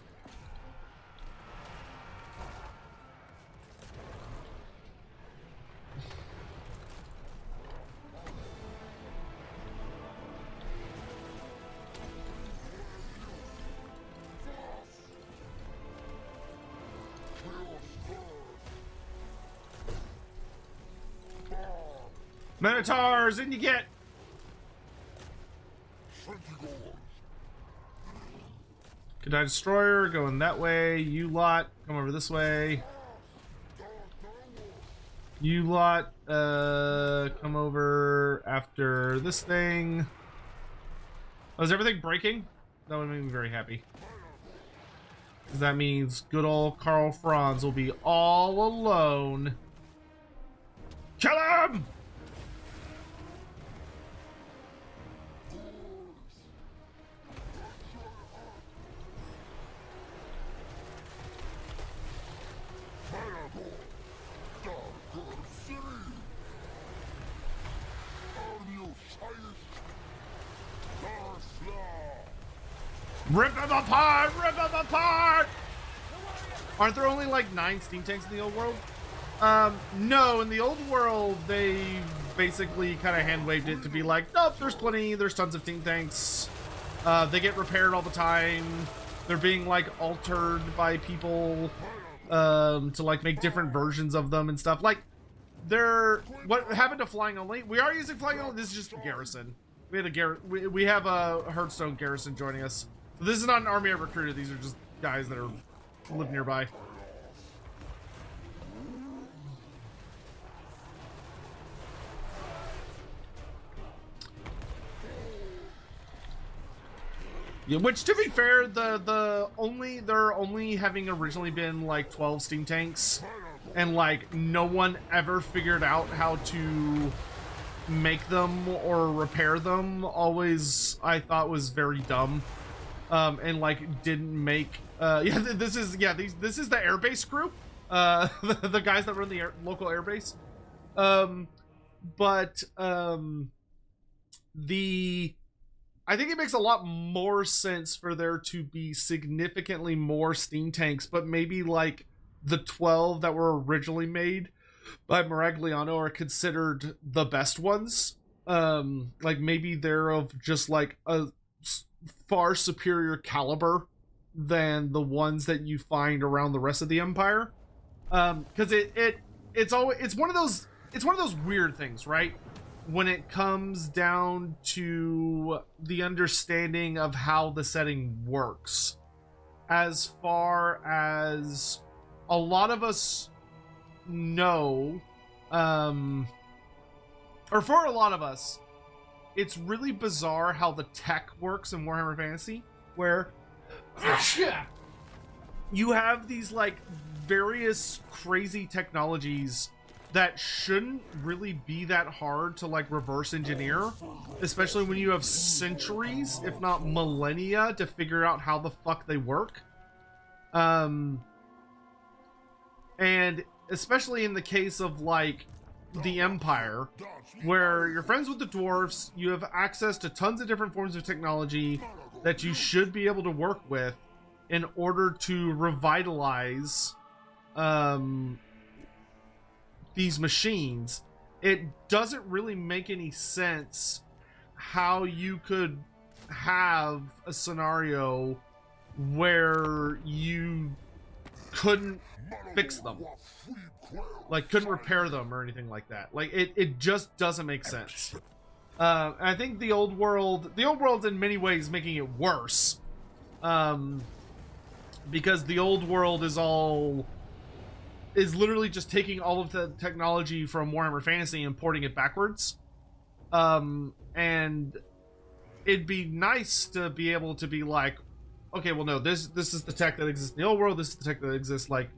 Minotaurs, in you get! Kadai Destroyer going that way. You lot, come over this way. You lot, come over after this thing. Oh, is everything breaking? That would make me very happy. Because that means good old Karl Franz will be all alone. Kill him! Rip them apart! Rip them apart! Aren't there only like 9 steam tanks in the old world? No, in the old world, they basically kind of hand-waved it to be like, nope, there's plenty, there's tons of steam tanks. They get repaired all the time. They're being like altered by people to like make different versions of them and stuff. Like, what happened to flying only? We are using flying only. This is just garrison. We have a Hearthstone garrison joining us. So this is not an army I've recruited. These are just guys that live nearby. Yeah, which to be fair, they're only having originally been like 12 steam tanks, and like no one ever figured out how to make them or repair them. Always, I thought was very dumb, and like didn't make. Yeah, this is the airbase crew, the guys that run the local airbase, I think it makes a lot more sense for there to be significantly more steam tanks, but maybe like the 12 that were originally made by Maragliano are considered the best ones. Like maybe they're of just like a far superior caliber than the ones that you find around the rest of the Empire. Because it's one of those weird things, right? When it comes down to the understanding of how the setting works, as far as a lot of us know, or for a lot of us, it's really bizarre how the tech works in Warhammer Fantasy, where you have these like various crazy technologies that shouldn't really be that hard to like reverse engineer, especially when you have centuries, if not millennia, to figure out how the fuck they work. And especially in the case of like the Empire, where you're friends with the dwarves, you have access to tons of different forms of technology that you should be able to work with in order to revitalize these machines. It doesn't really make any sense how you could have a scenario where you couldn't fix them, like couldn't repair them or anything like that. Like it just doesn't make sense. I think the old world's in many ways making it worse, because the old world is literally just taking all of the technology from Warhammer Fantasy and porting it backwards. And it'd be nice to be able to be like, okay, well, no, this is the tech that exists in the old world, this is the tech that exists like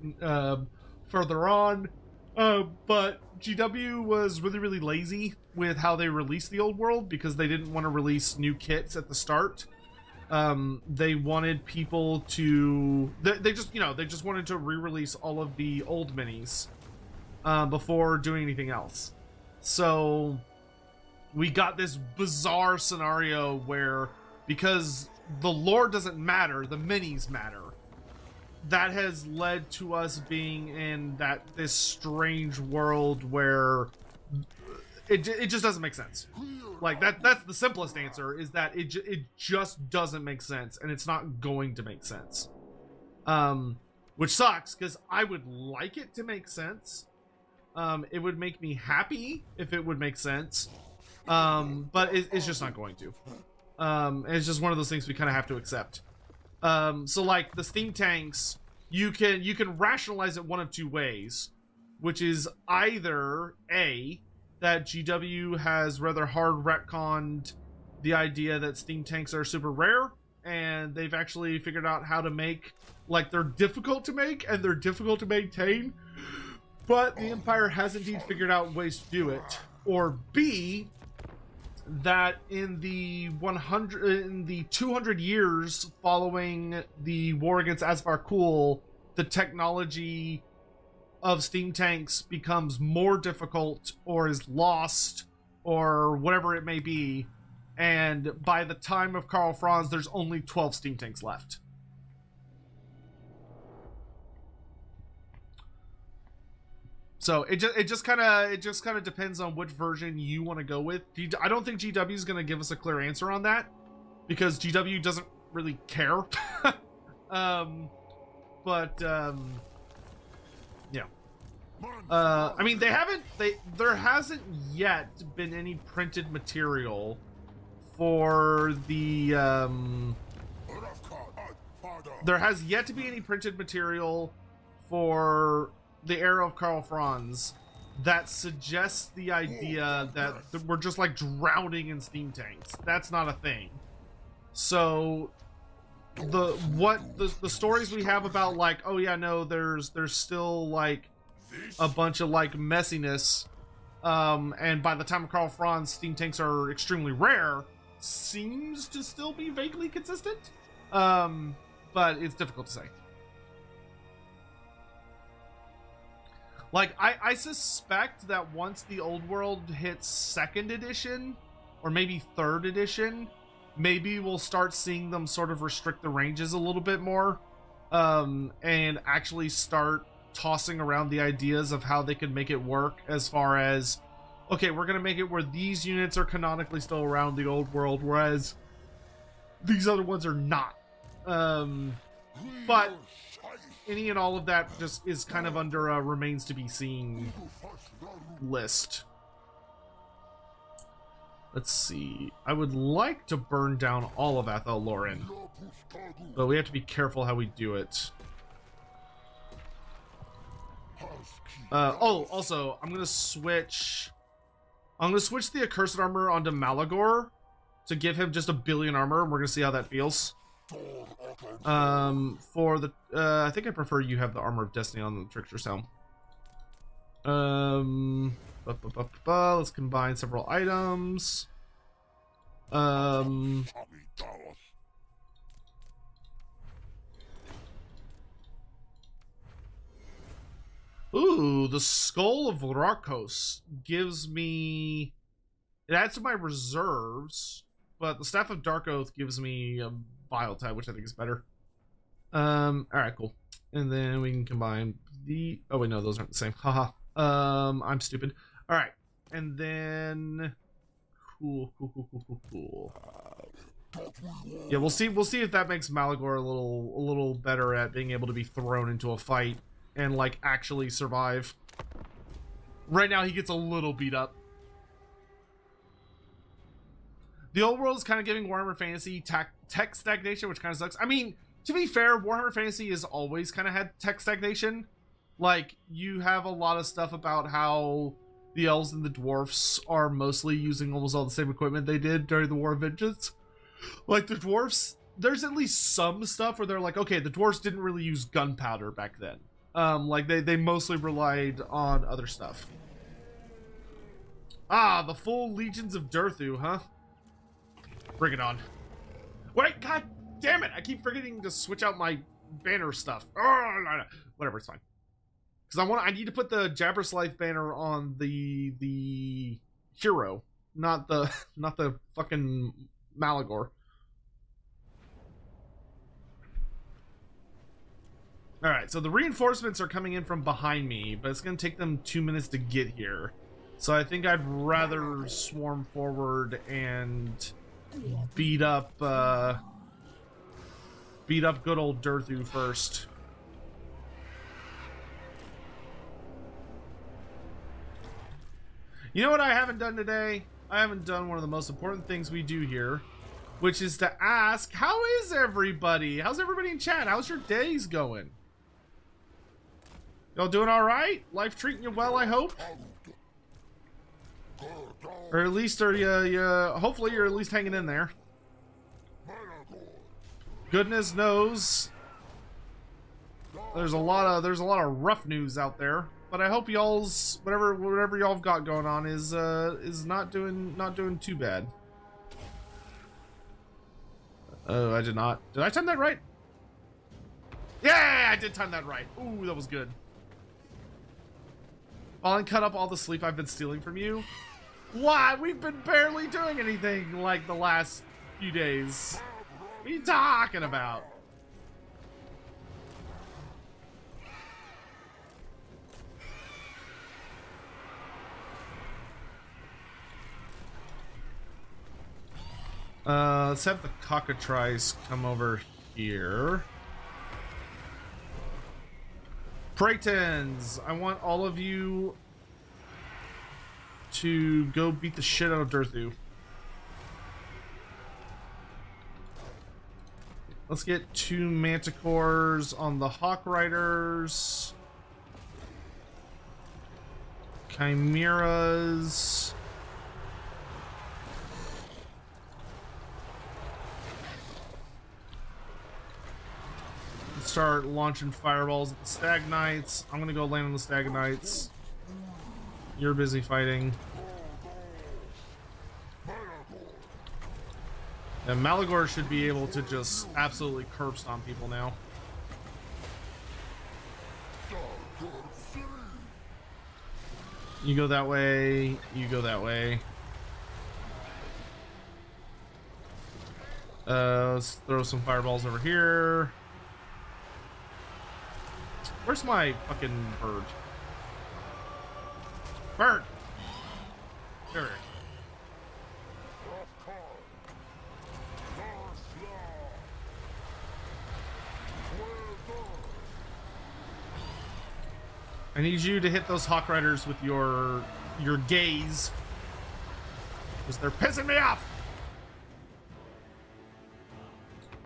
further on. But GW was really, really lazy with how they released the old world because they didn't want to release new kits at the start. They wanted people to they just wanted to re-release all of the old minis before doing anything else. So we got this bizarre scenario where, because the lore doesn't matter, the minis matter, that has led to us being in this strange world where it just doesn't make sense. Like that's the simplest answer, is that it just doesn't make sense, and it's not going to make sense. Which sucks, because I would like it to make sense. It would make me happy if it would make sense. But it's just not going to. It's just one of those things we kind of have to accept. So like the steam tanks, you can rationalize it one of two ways, which is either A, that GW has rather hard retconned the idea that steam tanks are super rare, and they've actually figured out how to make, like, they're difficult to make and they're difficult to maintain, but the Empire has indeed figured out ways to do it. Or B, that in the 200 years following the war against Azvar-Kul, the technology of steam tanks becomes more difficult or is lost or whatever it may be, and by the time of Karl Franz there's only 12 steam tanks left. So it just kind of depends on which version you want to go with. I don't think GW is going to give us a clear answer on that, because GW doesn't really care. Yeah. I mean, there hasn't yet been any printed material for the there has yet to be any printed material for the era of Karl Franz that suggests the idea that we're just like drowning in steam tanks. That's not a thing. So the stories we have about like, oh yeah, no, there's still like a bunch of like messiness, and by the time of Karl Franz, steam tanks are extremely rare, seems to still be vaguely consistent, but it's difficult to say. Like, I suspect that once the old world hits 2nd edition, or maybe 3rd edition, maybe we'll start seeing them sort of restrict the ranges a little bit more, and actually start tossing around the ideas of how they could make it work, as far as, okay, we're going to make it where these units are canonically still around the old world, whereas these other ones are not. But any and all of that just is kind of under a remains to be seen list. Let's see. I would like to burn down all of Athel Loren, but we have to be careful how we do it. Oh, also, I'm gonna switch the accursed armor onto Malagor to give him just 1 billion armor, and we're gonna see how that feels. For the I think I prefer you have the armor of destiny on the trickster's helm. Let's combine several items. Ooh, the Skull of Rakos gives me... It adds to my reserves, but the Staff of Dark Oath gives me a Vile Tide, which I think is better. Alright, cool. And then we can combine the... Oh, wait, no, those aren't the same. Haha. I'm stupid. Alright, and then... Cool. Yeah, we'll see if that makes Malagor a little better at being able to be thrown into a fight and like actually survive. Right now he gets a little beat up. The old world is kind of giving Warhammer Fantasy tech stagnation, which kind of sucks. I mean, to be fair, Warhammer Fantasy has always kind of had tech stagnation. Like, you have a lot of stuff about how the elves and the dwarfs are mostly using almost all the same equipment they did during the War of Vengeance. Like, the dwarfs, there's at least some stuff where they're like, okay, the dwarfs didn't really use gunpowder back then. Like, they mostly relied on other stuff. Ah, the full legions of Durthu, huh? Bring it on. Wait, god damn it! I keep forgetting to switch out my banner stuff. Oh, no. Whatever, it's fine. Because I need to put the Jabberslythe banner on the hero, not the fucking Malagor. Alright, so the reinforcements are coming in from behind me, but it's going to take them 2 minutes to get here. So I think I'd rather swarm forward and beat up good old Durthu first. You know what I haven't done today? I haven't done one of the most important things we do here, which is to ask, how is everybody? How's everybody in chat? How's your days going? Y'all doing all right? Life treating you well, I hope? Or at least are you hopefully you're at least hanging in there. Goodness knows there's a lot of rough news out there, but I hope y'all's whatever y'all have got going on is not doing too bad. Oh, I did not. Did I time that right? Yeah, I did time that right. Ooh, that was good. While I cut up all the sleep I've been stealing from you. Why? We've been barely doing anything like the last few days. What are you talking about? Let's have the cockatrice come over here. Praetons, I want all of you to go beat the shit out of Durthu. Let's get 2 manticores on the Hawk Riders. Chimeras. start launching fireballs at the stag knights. I'm gonna go land on the stag knights. You're busy fighting. And Malagor should be able to just absolutely curb stomp people now. You go that way, you go that way. Let's throw some fireballs over here. Where's my fucking bird? Bird! There. I need you to hit those Hawk Riders with your gaze, because they're pissing me off.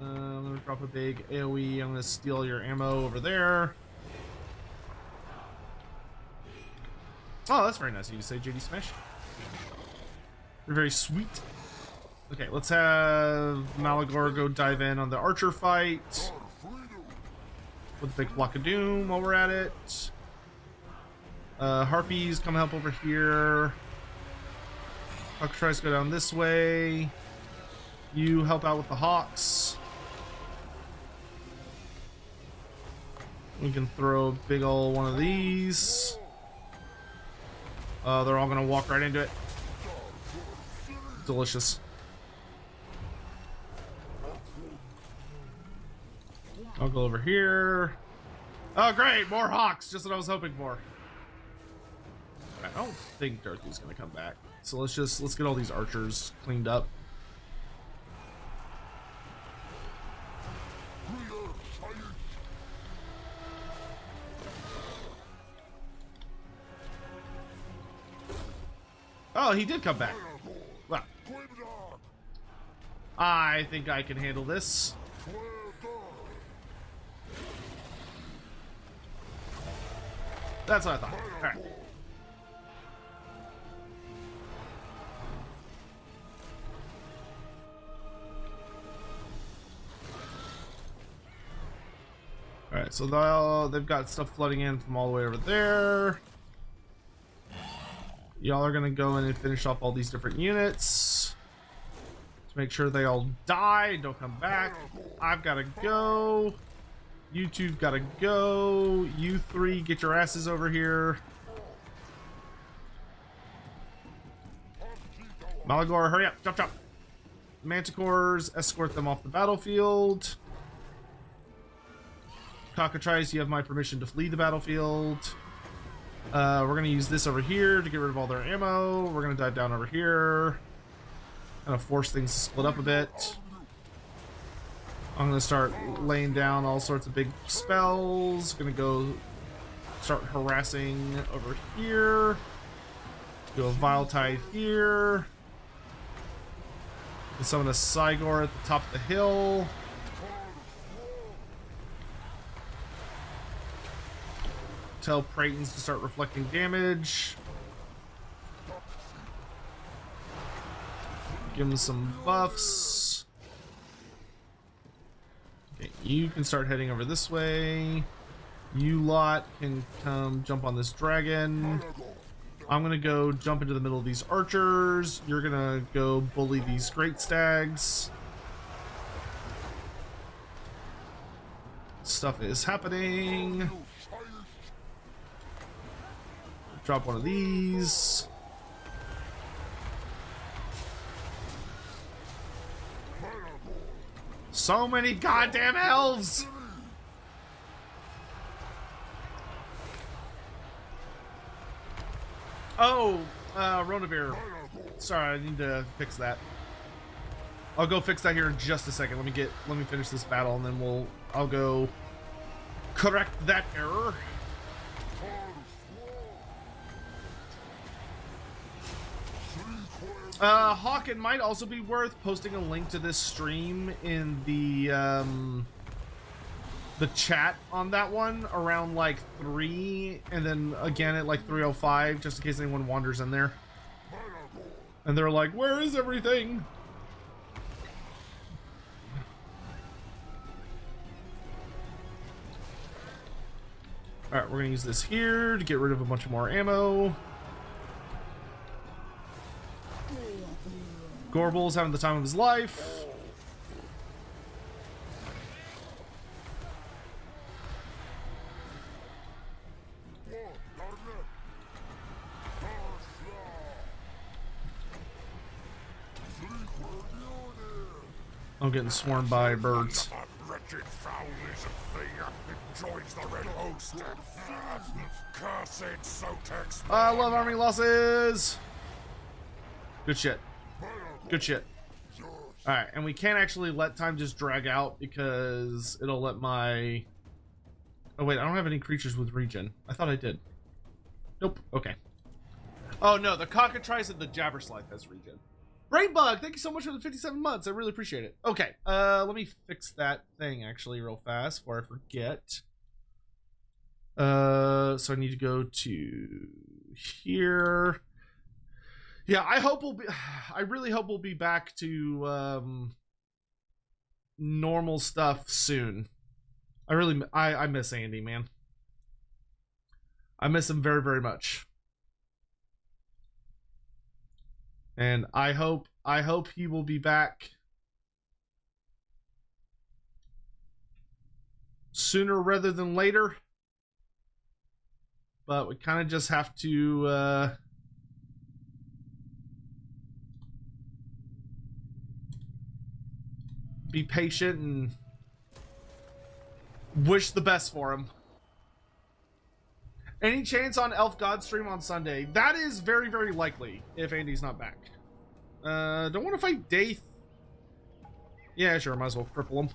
I'm gonna drop a big AoE. I'm gonna steal your ammo over there. Oh, that's very nice of you to say, JD Smash. You're very sweet. Okay, let's have Malagor go dive in on the archer fight with a big block of doom while we're at it. Harpies, come help over here. Hawk tries to go down this way. You help out with the hawks. We can throw a big ol' one of these. They're all gonna walk right into it. Delicious. I'll go over here. Oh great, more hawks, just what I was hoping for. I don't think Dorothy's gonna come back. So let's get all these archers cleaned up. Oh, he did come back. Well, I think I can handle this. That's what I thought. All right. Alright, so they've got stuff flooding in from all the way over there. Y'all are gonna go in and finish off all these different units to make sure they all die, don't come back. I've gotta go. You two gotta go. You three, get your asses over here. Malagor, hurry up, chop chop. Manticores, escort them off the battlefield. Cockatrice, you have my permission to flee the battlefield. We're gonna use this over here to get rid of all their ammo. We're gonna dive down over here. Kind of force things to split up a bit. I'm gonna start laying down all sorts of big spells. Gonna go start harassing over here. Do a Vile Tide here. And summon a Cygor at the top of the hill. Tell Pratons to start reflecting damage. Give them some buffs. Okay, you can start heading over this way. You lot can come jump on this dragon. I'm gonna go jump into the middle of these archers. You're gonna go bully these great stags. Stuff is happening. Drop one of these. So many goddamn elves! Oh, Ronabear. Sorry, I need to fix that. I'll go fix that here in just a second. Let me finish this battle and then I'll go correct that error. Hawk, it might also be worth posting a link to this stream in the chat on that one around like 3 and then again at like 3:05 just in case anyone wanders in there and they're like, where is everything? All right, we're gonna use this here to get rid of a bunch more ammo. Gorbel's having the time of his life. I'm getting swarmed by birds. Wretched foul lizard thing joins the red host. Cursed Sotek. I love army losses. Good shit. Good shit. Alright, and we can't actually let time just drag out because it'll let my... Oh wait, I don't have any creatures with regen. I thought I did. Nope. Okay. Oh no, the cockatrice and the jabberslife has regen. Brainbug, thank you so much for the 57 months. I really appreciate it. Okay, let me fix that thing actually real fast before I forget. So I need to go to here. Yeah, I really hope we'll be back to normal stuff soon. I miss Andy, man. I miss him very, very much. And I hope he will be back sooner rather than later. But we kind of just have to be patient and wish the best for him. Any chance on Elf God stream on Sunday? That is very, very likely if Andy's not back. Don't want to fight Daith. Yeah, sure, might as well cripple him.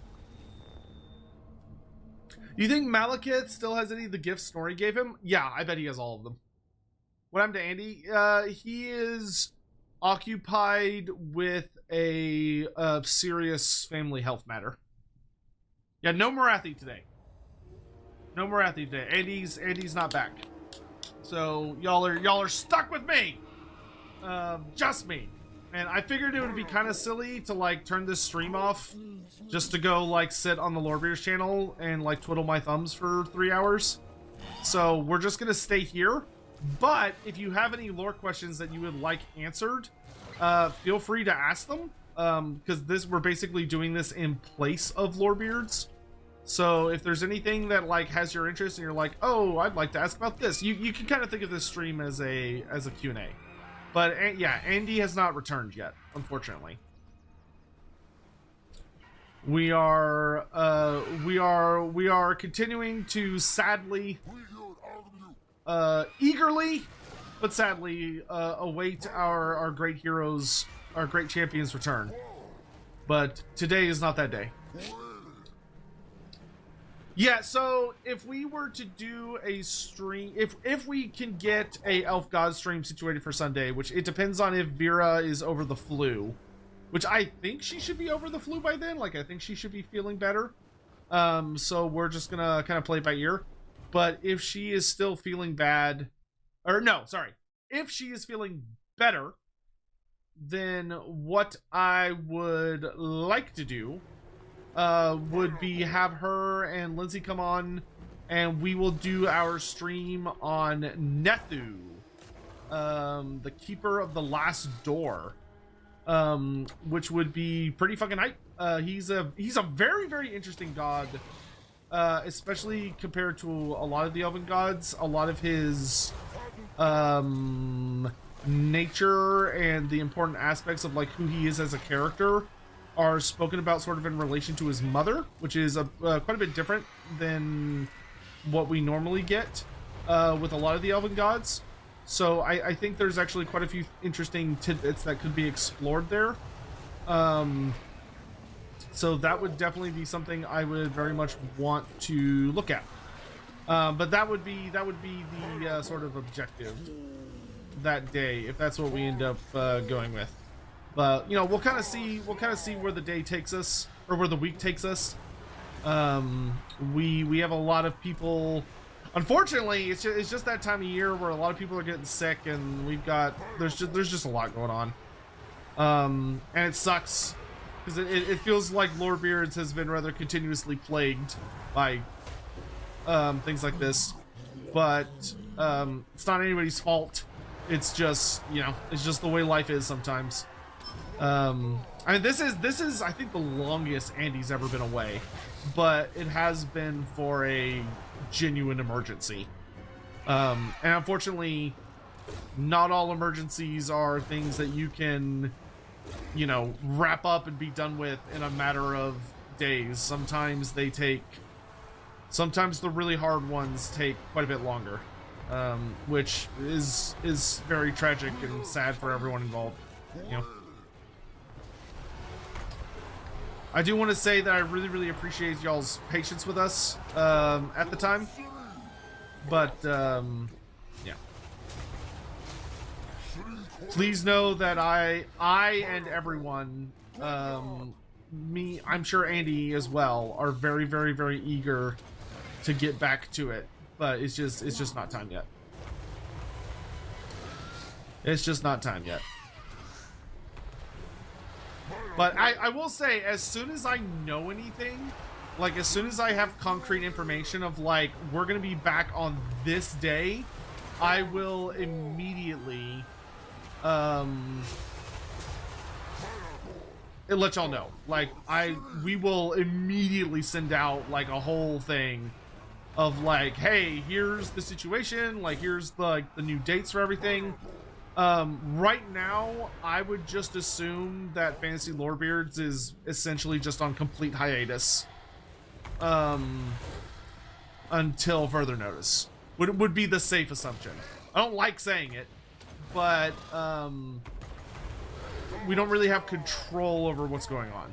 You think Malekith still has any of the gifts Snorri gave him? Yeah, I bet he has all of them. What happened to Andy? He is occupied with a serious family health matter. Yeah, no Morathi today. No Morathi today. Andy's not back. So y'all are stuck with me. Just me. And I figured it would be kind of silly to like turn this stream off just to go like sit on the Lorebeards channel and like twiddle my thumbs for 3 hours. So we're just gonna stay here. But if you have any lore questions that you would like answered, feel free to ask them. Because we're basically doing this in place of Lorebeards. So if there's anything that like has your interest and you're like, oh, I'd like to ask about this, you can kind of think of this stream as a Q&A. But yeah, Andy has not returned yet, unfortunately. We are continuing to sadly, eagerly, but sadly await our great heroes, our great champions' return. But today is not that day. Yeah, so if we were to do a stream, if we can get a Elf God stream situated for Sunday, which it depends on if Vera is over the flu, which I think she should be over the flu by then. Like, I think she should be feeling better. So we're just gonna kind of play it by ear. But if she is still feeling bad, or no, sorry, if she is feeling better, then what I would like to do would be have her and Lindsay come on and we will do our stream on Nethu, the Keeper of the Last Door, which would be pretty fucking hype. He's a very, very interesting god, especially compared to a lot of the Elven gods. A lot of his nature and the important aspects of like who he is as a character are spoken about sort of in relation to his mother, which is quite a bit different than what we normally get with a lot of the Elven gods. So I think there's actually quite a few interesting tidbits that could be explored there. So that would definitely be something I would very much want to look at. But that would be the sort of objective that day, if that's what we end up going with. But you know, we'll kind of see where the day takes us, or where the week takes us. We have a lot of people. Unfortunately, it's just that time of year where a lot of people are getting sick, and there's just a lot going on. And it sucks because it feels like Lorebeards has been rather continuously plagued by things like this. but it's not anybody's fault. It's just, you know, it's just the way life is sometimes. I mean, this is I think the longest Andy's ever been away, but it has been for a genuine emergency. And unfortunately, not all emergencies are things that you can, you know, wrap up and be done with in a matter of days. Sometimes they take, sometimes the really hard ones take quite a bit longer, which is very tragic and sad for everyone involved, you know. I do want to say that I really appreciate y'all's patience with us at the time, but yeah. Please know that I and everyone, I'm sure Andy as well, are very eager to get back to it, but it's just not time yet. It's just not time yet. But I will say, as soon as I know anything, like as soon as I have concrete information of like, we're gonna be back on this day, I will immediately let y'all know. Like we will immediately send out like a whole thing of like, hey, here's the situation, like here's the new dates for everything. Right now, I would just assume that Fantasy Lorebeards is essentially just on complete hiatus. Until further notice. Would be the safe assumption. I don't like saying it, but, we don't really have control over what's going on.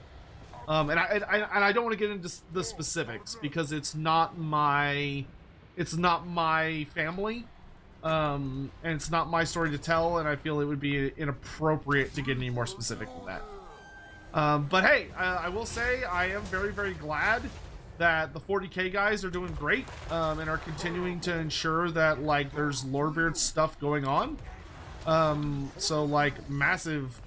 And I don't want to get into the specifics because it's not my family. And it's not my story to tell, and I feel it would be inappropriate to get any more specific than that. But hey, I will say I am very glad that the 40K guys are doing great, and are continuing to ensure that like there's Lorebeard stuff going on. So like massive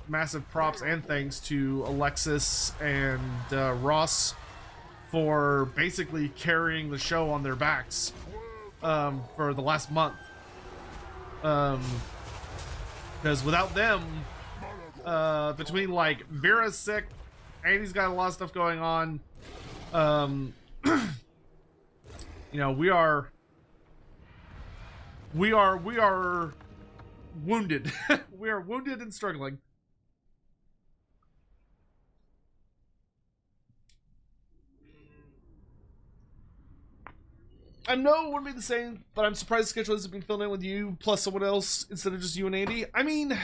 props and thanks to Alexis and Ross for basically carrying the show on their backs for the last month. Because without them, between like Vera's sick, Andy's got a lot of stuff going on, you know, we are wounded. We are wounded and struggling. I know it wouldn't be the same, but I'm surprised the schedule hasn't been filled in with you plus someone else instead of just you and Andy. I mean,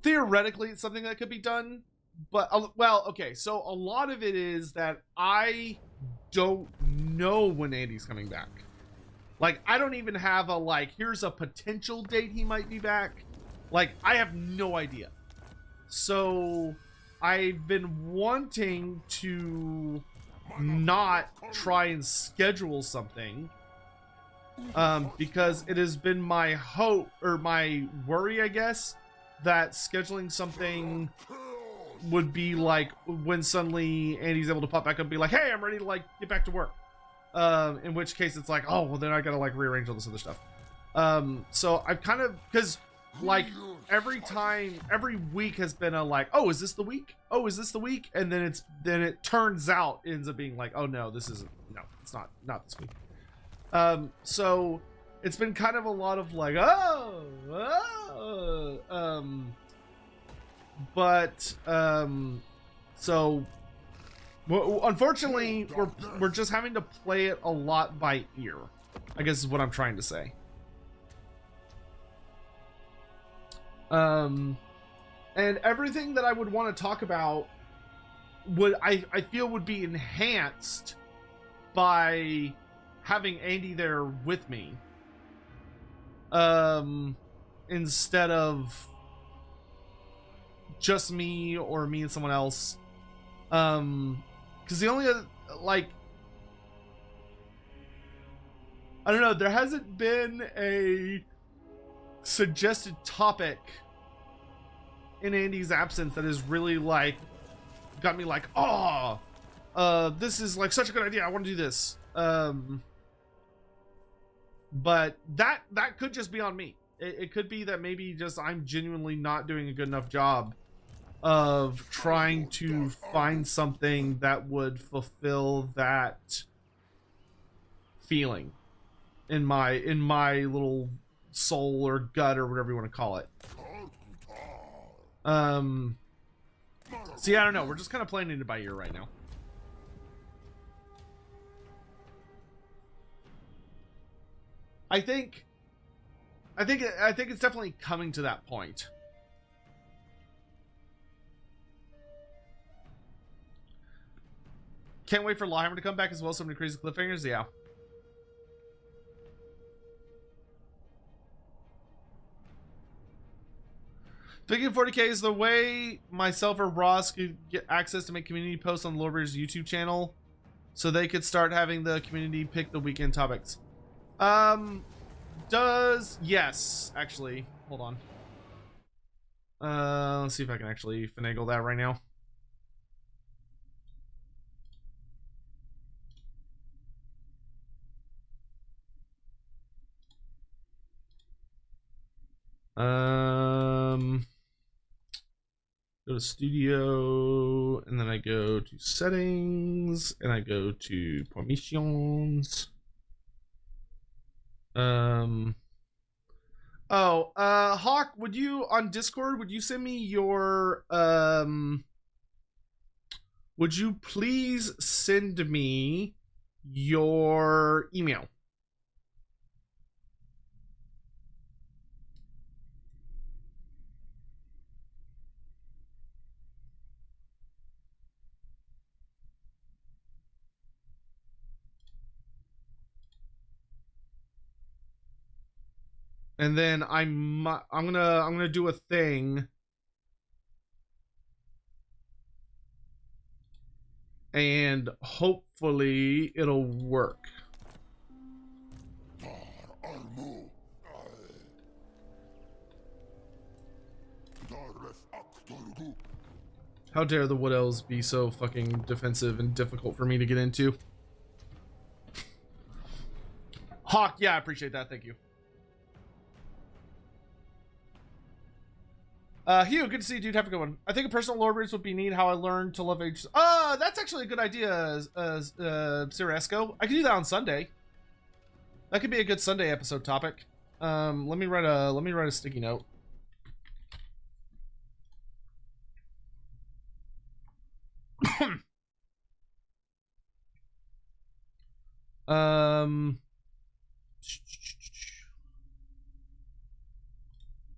theoretically, it's something that could be done, but, well, okay, so a lot of it is that I don't know when Andy's coming back. Like, I don't even have a, like, here's a potential date he might be back. Like, I have no idea. So, I've been wanting to not try and schedule something because it has been my hope or my worry, I guess, that scheduling something would be like when suddenly Andy's able to pop back up and be like, hey, I'm ready to like get back to work, in which case it's like, oh well, then I gotta like rearrange all this other stuff. So I've kind of, because like every week has been a like, oh, is this the week? Oh, is this the week? And then it turns out it ends up being like, oh no, this isn't, no, it's not this week. So it's been kind of a lot of like, so well, unfortunately we're just having to play it a lot by ear, I guess is what I'm trying to say. And everything that I would want to talk about would, I feel would be enhanced by having Andy there with me. Instead of just me or me and someone else. Because the only other, like, I don't know, there hasn't been a suggested topic in Andy's absence that has really like got me like, oh, this is like such a good idea. I want to do this. But that could just be on me. It could be that maybe just I'm genuinely not doing a good enough job of trying to find something that would fulfill that feeling in my little soul or gut or whatever you want to call it. See, I don't know. We're just kind of playing it by ear right now. I think it's definitely coming to that point. Can't wait for Lorehammer to come back as well. So many crazy cliffhangers. Yeah. Thinking 40K is the way myself or Ross could get access to make community posts on Lorebeards' YouTube channel, so they could start having the community pick the weekend topics. Yes, actually, hold on. Let's see if I can actually finagle that right now. Go to studio, and then I go to settings, and I go to permissions. Hawk, would you on Discord, would you send me your would you please send me your email? And then I'm gonna do a thing, and hopefully it'll work. How dare the Wood Elves be so fucking defensive and difficult for me to get into? Hawk, yeah, I appreciate that. Thank you. Hugh, good to see you, dude. Have a good one. I think a personal Lorebeards would be neat. How I learned to love H. That's actually a good idea, Siresco. I could do that on Sunday. That could be a good Sunday episode topic. Let me write a sticky note.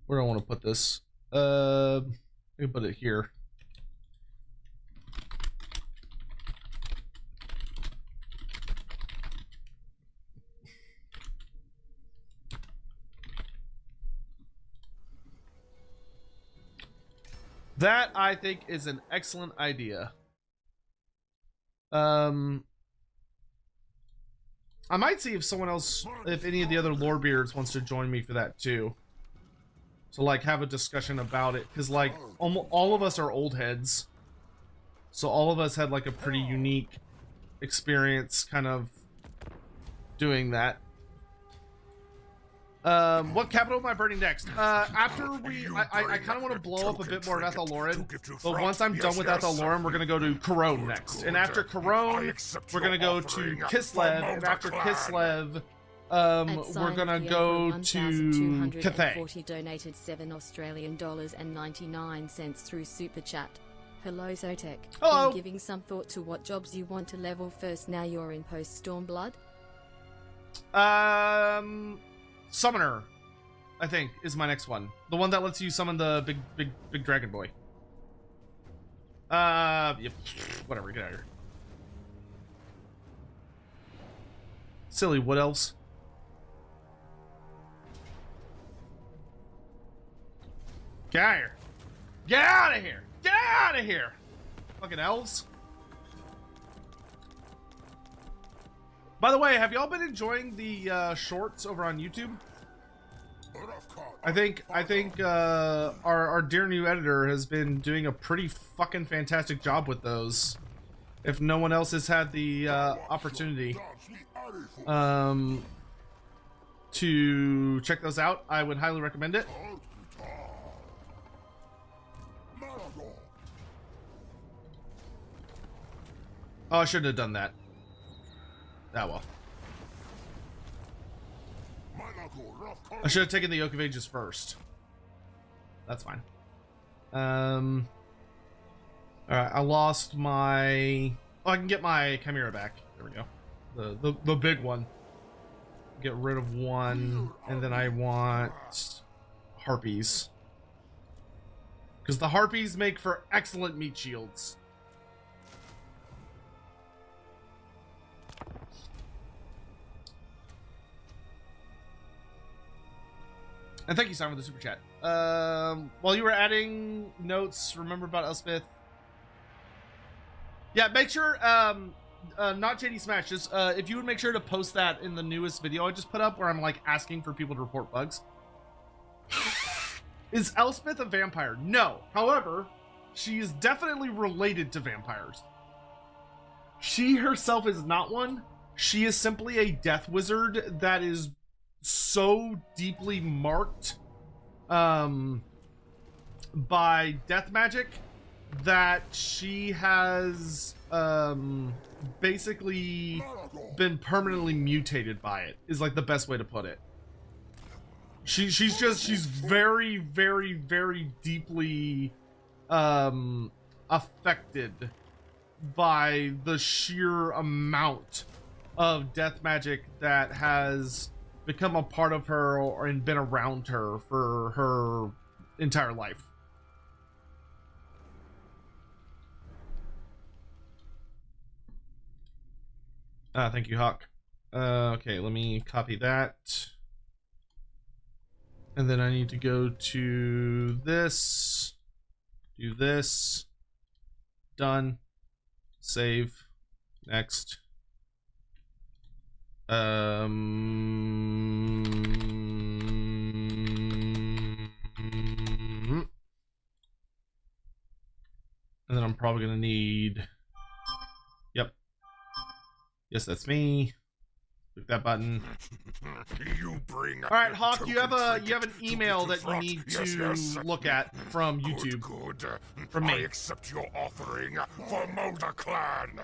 Where do I want to put this? Let me put it here. That, I think, is an excellent idea. I might see if someone else, if any of the other Lorebeards wants to join me for that too. So like have a discussion about it, because like all of us are old heads, so all of us had like a pretty unique experience kind of doing that. What capital am I burning next? After I kind of want to blow up a bit more of Ethel-Loren, but once I'm done with Ethel-Loren, we're gonna go to Corone next, and after Corone, we're gonna go to Kislev, and after Kislev, we're gonna go to Cathay. 40 donated $7 Australian and 99 cents through Super Chat. Hello Sotek. Hello. Been giving some thought to what jobs you want to level first now you're in post Stormblood? Summoner, I think, is my next one. The one that lets you summon the big dragon boy. Yep. Whatever, get out of here. Silly wood elves. Get out of here. Get out of here. Get out of here. Fucking elves. By the way, have y'all been enjoying the shorts over on YouTube? I think our dear new editor has been doing a pretty fucking fantastic job with those. if no one else has had the opportunity to check those out, I would highly recommend it. Oh, I shouldn't have done that. Ah, well. I should have taken the Yoke of Ages first. That's fine. Alright, I lost my... Oh, I can get my Chimera back. There we go. The big one. Get rid of one, and then I want Harpies. Because the Harpies make for excellent meat shields. And thank you, Simon, for the super chat. While you were adding notes, remember about Elspeth. Yeah, make sure, not JD Smash, just if you would make sure to post that in the newest video I just put up, where I'm like asking for people to report bugs. Is Elspeth a vampire? No. However, she is definitely related to vampires. She herself is not one. She is simply a death wizard that is so deeply marked by death magic that she has basically been permanently mutated by it, is like the best way to put it. She's very, very, very deeply affected by the sheer amount of death magic that has become a part of her and been around her for her entire life. Thank you, Hawk. Okay, let me copy that. And then I need to go to this, do this, done, save, next. And then I'm probably gonna need, yep, yes, that's me. Click that button. You bring. All right, Hawk, you have an email that you need to look at from YouTube. Good. From me. I accept your offering for Mulder Clan.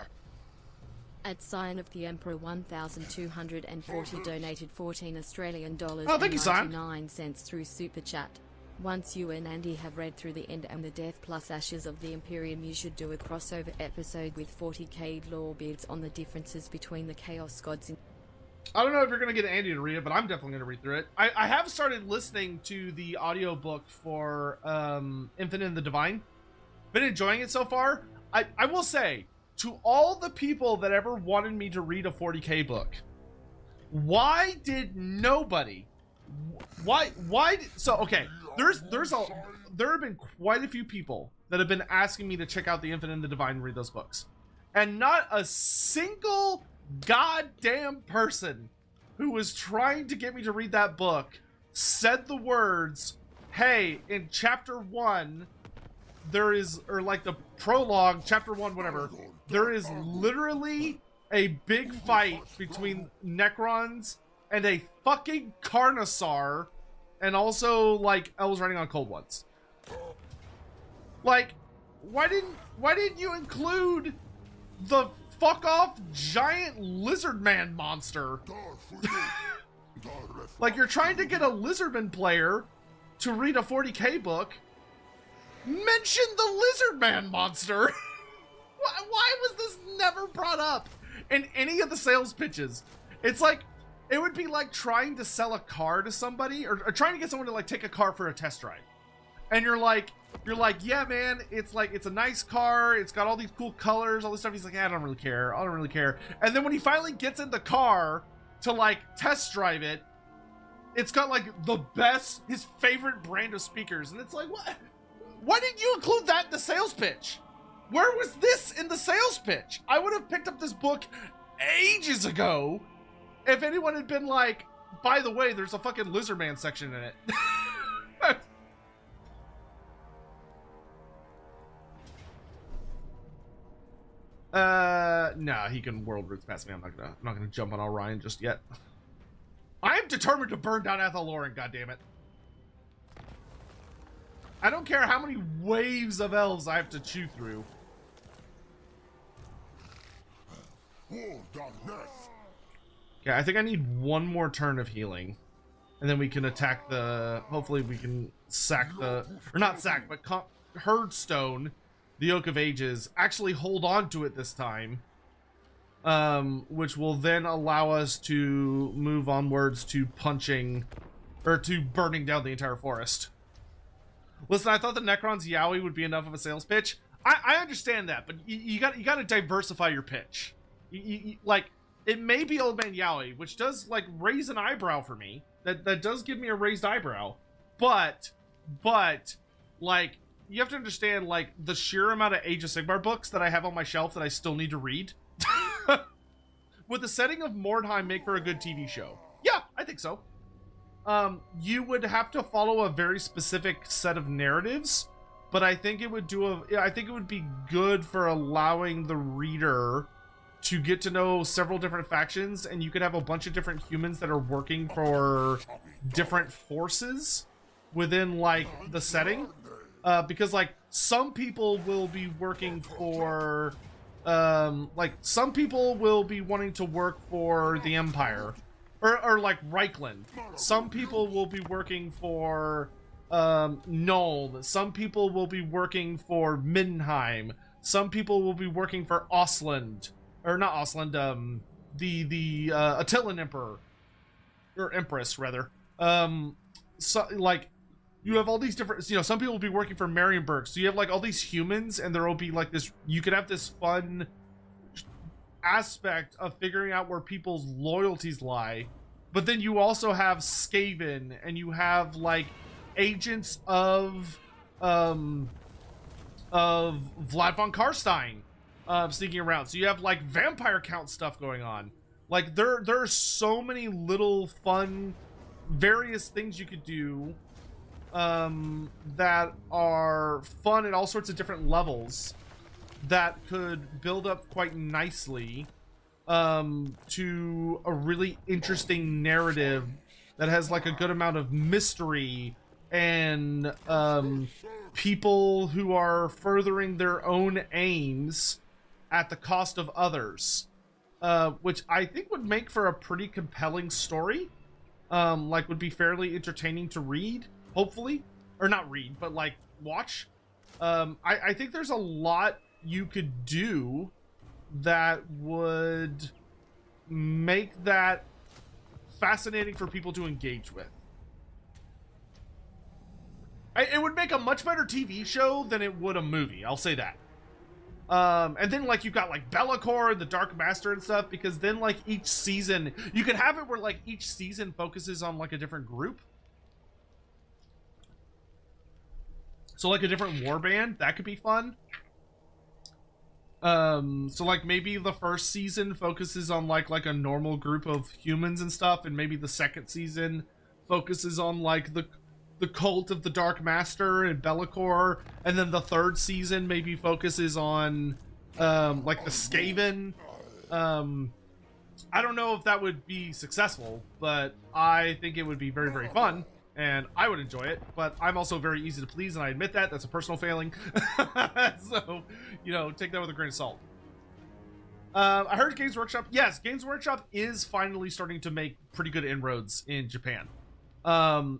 At Sign of the Emperor 1240 donated 14 Australian dollars Oh, thank you, and Sign. 99 cents through Super Chat. Once you and Andy have read through the End and the Death plus Ashes of the Imperium, you should do a crossover episode with 40k Lorebeards on the differences between the Chaos Gods and... I don't know if you're going to get Andy to read it, but I'm definitely going to read through it. I have started listening to the audiobook for Infinite and the Divine. Been enjoying it so far. I will say, to all the people that ever wanted me to read a 40k book, why did nobody... So, okay, there have been quite a few people that have been asking me to check out the Infinite and the Divine and read those books. And not a single goddamn person who was trying to get me to read that book said the words, hey, in chapter 1 there is, or like the prologue, chapter 1, whatever, there is literally a big fight between Necrons and a fucking Carnosaur, and also like elves riding on cold ones. Like, why didn't you include the fuck off giant lizard man monster? Like, you're trying to get a lizardman player to read a 40k book. Mention the lizard man monster. Why was this never brought up in any of the sales pitches? It's like, it would be like trying to sell a car to somebody, or trying to get someone to like take a car for a test drive. And you're like, yeah, man, it's like, it's a nice car, it's got all these cool colors, all this stuff. He's like, I don't really care. And then when he finally gets in the car to like test drive it, it's got like the best, his favorite brand of speakers. And it's like, what? Why didn't you include that in the sales pitch? Where was this in the sales pitch? I would have picked up this book ages ago if anyone had been like, by the way, there's a fucking lizard man section in it. Nah, he can world roots past me. I'm not gonna jump on Orion just yet. I'm determined to burn down Athaloran, goddammit. I don't care how many waves of elves I have to chew through. Okay, I think I need one more turn of healing. And then we can attack the... Hopefully we can sack the... Or not sack, but Herdstone, the Oak of Ages. Actually hold on to it this time. Which will then allow us to move onwards to punching... Or to burning down the entire forest. Listen, I thought the Necron's Yowie would be enough of a sales pitch. I understand that, but you got to diversify your pitch. Like, it may be Old Man Yowie, which does like raise an eyebrow for me. That does give me a raised eyebrow. But like, you have to understand like the sheer amount of Age of Sigmar books that I have on my shelf that I still need to read. Would the setting of Mordheim make for a good TV show? Yeah, I think so. You would have to follow a very specific set of narratives, but I think it would be good for allowing the reader to get to know several different factions, and you could have a bunch of different humans that are working for different forces within like the setting, because like some people will be working for like some people will be wanting to work for the Empire. Or like Reichland. Some people will be working for Nuln. Some people will be working for Mindenheim. Some people will be working for Ostland. Or not Ostland, the Attilan Emperor. Or Empress, rather. So, like, you have all these different, you know, some people will be working for Marienburg. So you have like all these humans, and there will be like this, you could have this fun aspect of figuring out where people's loyalties lie. But then you also have Skaven, and you have like agents of Vlad von Karstein sneaking around. So you have like vampire count stuff going on. Like there are so many little fun various things you could do that are fun at all sorts of different levels that could build up quite nicely to a really interesting narrative that has like a good amount of mystery and people who are furthering their own aims at the cost of others, which I think would make for a pretty compelling story, like would be fairly entertaining to read, hopefully, or not read, but like watch. I think there's a lot you could do that would make that fascinating for people to engage with. It would make a much better TV show than it would a movie, I'll say that. And then like you've got like Be'lakor and the Dark Master and stuff, because then like each season you could have it where like each season focuses on like a different group. So like a different warband, that could be fun. So like maybe the first season focuses on like a normal group of humans and stuff, and maybe the second season focuses on like the cult of the Dark Master and Be'lakor, and then the third season maybe focuses on like the Skaven. I don't know if that would be successful, but I think it would be very, very fun, and I would enjoy it. But I'm also very easy to please, and I admit that. That's a personal failing. So, you know, take that with a grain of salt. I heard Games Workshop. Yes, Games Workshop is finally starting to make pretty good inroads in Japan.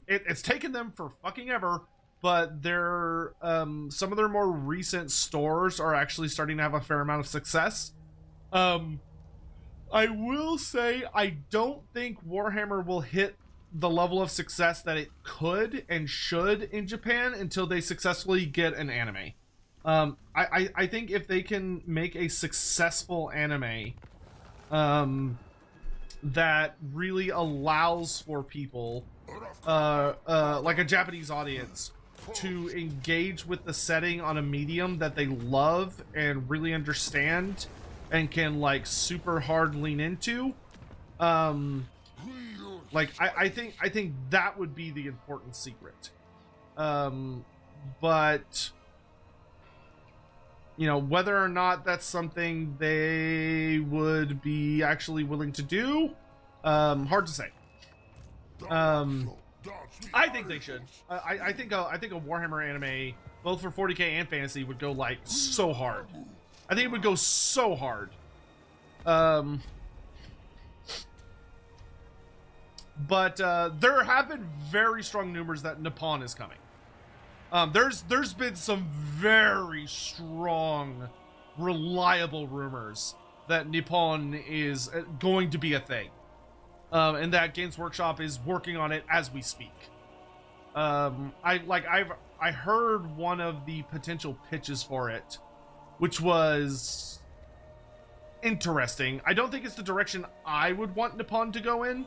It's taken them for fucking ever, but their some of their more recent stores are actually starting to have a fair amount of success. I will say I don't think Warhammer will hit the level of success that it could and should in Japan until they successfully get an anime. I think if they can make a successful anime that really allows for people like a Japanese audience to engage with the setting on a medium that they love and really understand and can like super hard lean into, like I think that would be the important secret. But You know, whether or not that's something they would be actually willing to do, hard to say. I think they should. I think a Warhammer anime, both for 40K and fantasy, would go like so hard. I think it would go so hard. But there have been very strong rumors that Nippon is coming. There's been some very strong, reliable rumors that Nippon is going to be a thing, and that Games Workshop is working on it as we speak. I heard one of the potential pitches for it, which was interesting. I don't think it's the direction I would want Nippon to go in.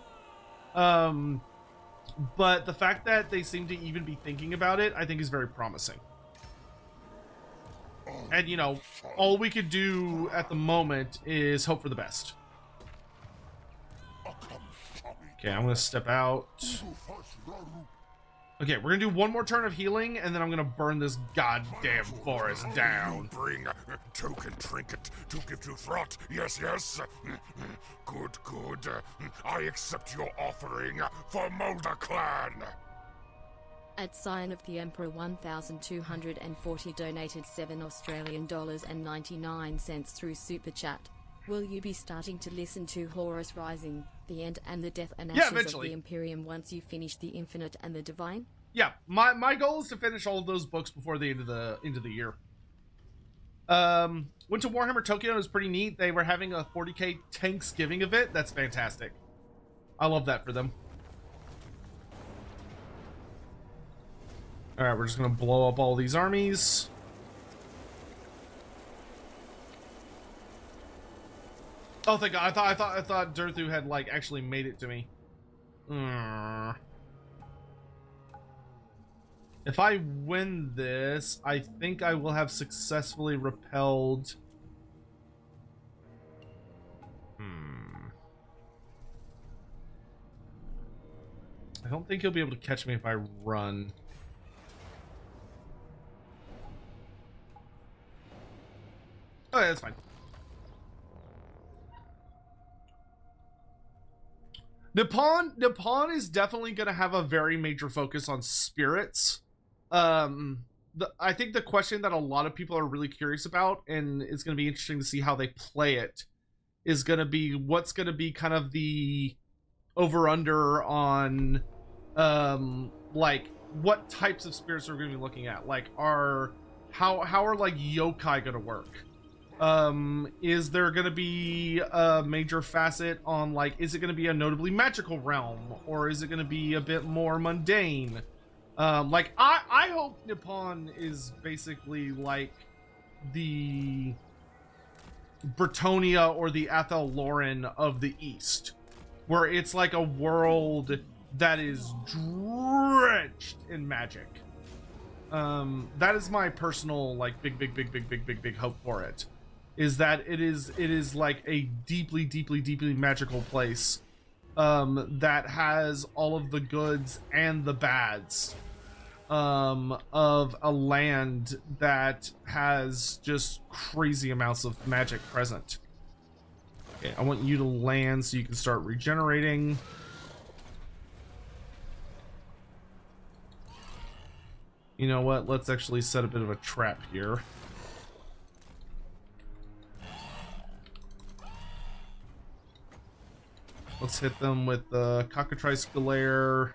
But the fact that they seem to even be thinking about it, I think is very promising. And, you know, all we could do at the moment is hope for the best. Okay, I'm gonna step out. Okay, we're gonna do one more turn of healing, and then I'm gonna burn this goddamn forest down. Bring token trinket to give to Throt. Yes, yes. Good, good. I accept your offering for Mulder Clan. At Sign of the Emperor 1240 donated $7.99 through Super Chat. Will you be starting to listen to Horus Rising, The End and the Death and Ashes of the Imperium once you finish The Infinite and the Divine? Yeah, my goal is to finish all of those books before the end of the year. Went to Warhammer Tokyo. It was pretty neat. They were having a 40K Thanksgiving event. That's fantastic. I love that for them. All right, we're just gonna blow up all these armies. Oh, thank God! I thought Durthu had like actually made it to me. If I win this, I think I will have successfully repelled. I don't think he'll be able to catch me if I run. Oh, yeah, that's fine. Nippon is definitely going to have a very major focus on spirits. I think the question that a lot of people are really curious about, and it's going to be interesting to see how they play it, is going to be what's going to be kind of the over-under on, like, what types of spirits are we going to be looking at? Like, how are, like, yokai going to work? Is there gonna be a major facet on, like, is it gonna be a notably magical realm, or is it gonna be a bit more mundane? Like, I hope Nippon is basically like the Bretonia or the Athel Loren of the East, where it's like a world that is drenched in magic. That is my personal, like, big hope for it. Is that it is like a deeply magical place that has all of the goods and the bads of a land that has just crazy amounts of magic present. Okay, I want you to land so you can start regenerating. You know what? Let's actually set a bit of a trap here. Let's hit them with the Cockatrice Galare.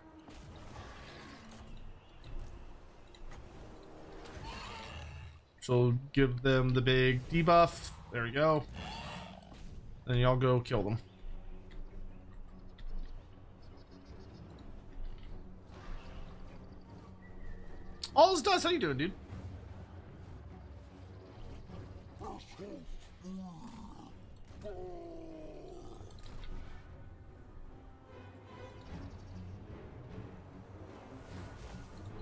So give them the big debuff. There we go. And y'all go kill them. All this does. How you doing, dude?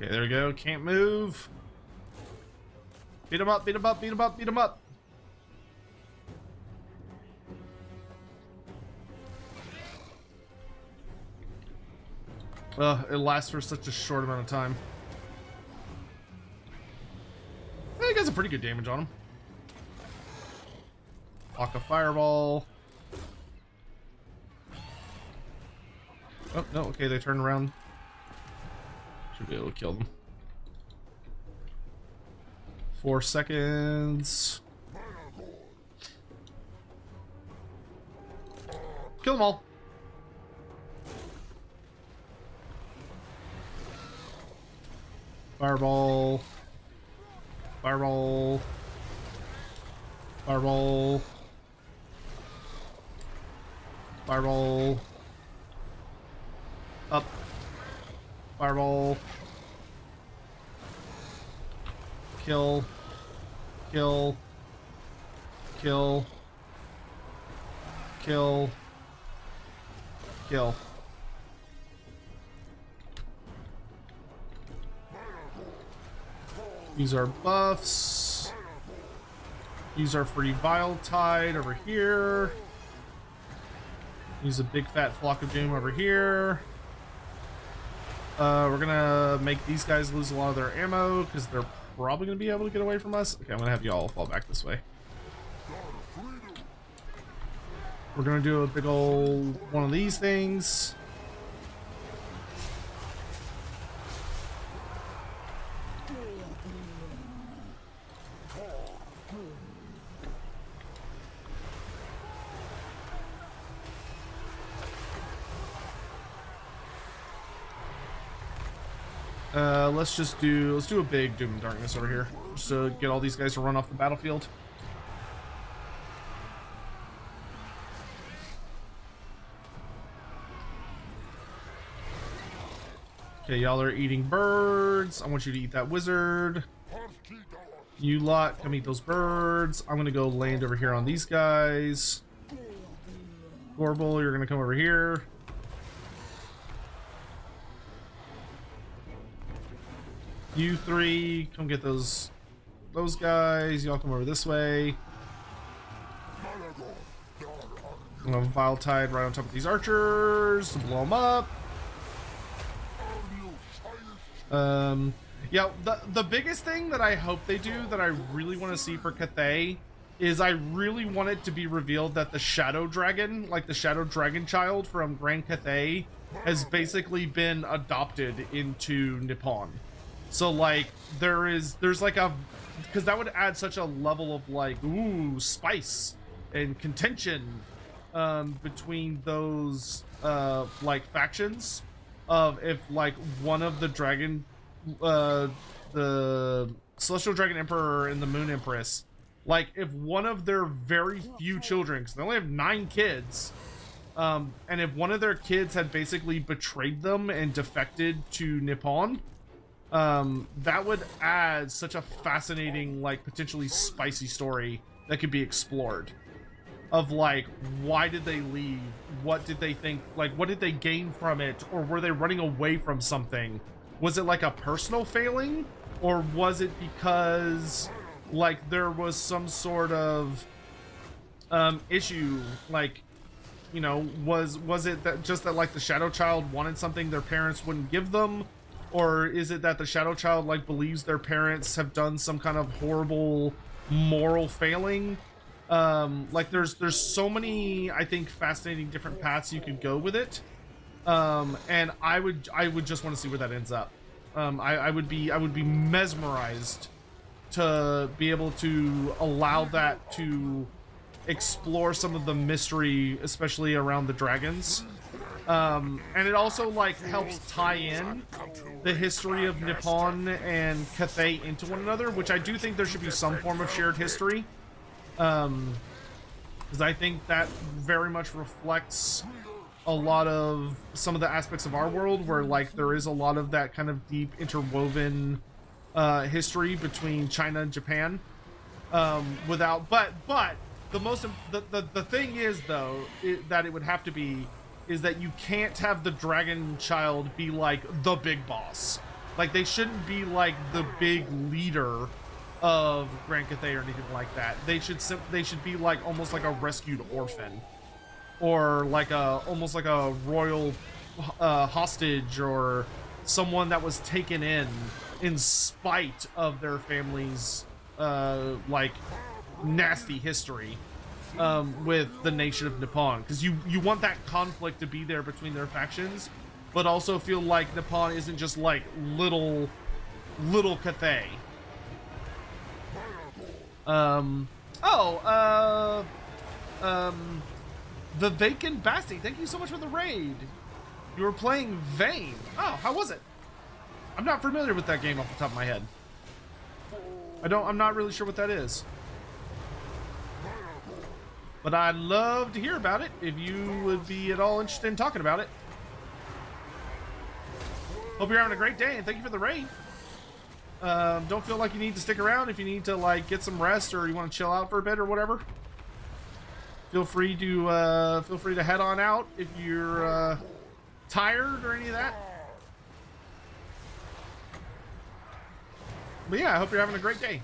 Okay, there we go. Can't move. Beat him up, beat him up, beat him up, beat him up. It lasts for such a short amount of time. He got some pretty good damage on him. Block a fireball. Oh, no, okay, they turned around. Should be able to kill them. 4 seconds. Kill them all. Fireball. Fireball. Fireball. Fireball. Up. Fireball. Kill. Kill. Kill. Kill. Kill. These are buffs. These are free Vile Tide over here. Use a big fat flock of doom over here. We're gonna make these guys lose a lot of their ammo because they're probably gonna be able to get away from us. Okay, I'm gonna have you all fall back this way. We're gonna do a big old one of these things. Let's do a big Doom and Darkness over here, just to get all these guys to run off the battlefield. Okay, y'all are eating birds. I want you to eat that wizard. You lot, come eat those birds. I'm gonna go land over here on these guys. Gorbel, you're gonna come over here. You three, come get those guys. Y'all come over this way. I'm gonna Vile Tide right on top of these archers to blow them up. Yeah, the biggest thing that I hope they do that I really want to see for Cathay is I really want it to be revealed that the Shadow Dragon, like the Shadow Dragon child from Grand Cathay, has basically been adopted into Nippon. So like there's like a, because that would add such a level of like ooh spice and contention between those like factions of if like one of the dragon the Celestial Dragon Emperor and the Moon Empress, like if one of their very few children, because they only have 9 kids, and if one of their kids had basically betrayed them and defected to Nippon, that would add such a fascinating, like potentially spicy story that could be explored. Of like, why did they leave? What did they think? Like, what did they gain from it? Or were they running away from something? Was it like a personal failing? Or was it because like there was some sort of issue? Like, you know, was it that just that like the Shadow Child wanted something their parents wouldn't give them? Or is it that the Shadow Child like believes their parents have done some kind of horrible moral failing? Like there's so many, I think, fascinating different paths you could go with it. And I would just want to see where that ends up. I would be mesmerized to be able to allow that to explore some of the mystery, especially around the dragons. And it also like helps tie in the history of Nippon and Cathay into one another, which I do think there should be some form of shared history. Because I think that very much reflects a lot of some of the aspects of our world where like there is a lot of that kind of deep interwoven history between China and Japan. But the thing is though that it would have to be is that you can't have the Dragon Child be like the big boss. Like they shouldn't be like the big leader of Grand Cathay or anything like that. They should be like almost like a rescued orphan, or like almost like a royal hostage, or someone that was taken in spite of their family's like nasty history. with the nation of Nippon, because you want that conflict to be there between their factions, but also feel like Nippon isn't just like little Cathay. The Vacant Basti, thank you so much for the raid. You were playing Vane. Oh, how was it? I'm not familiar with that game off the top of my head. I'm not really sure what that is. But I'd love to hear about it if you would be at all interested in talking about it. Hope you're having a great day and thank you for the raid. Don't feel like you need to stick around if you need to like get some rest or you want to chill out for a bit or whatever. Feel free to head on out if you're tired or any of that. But yeah, I hope you're having a great day.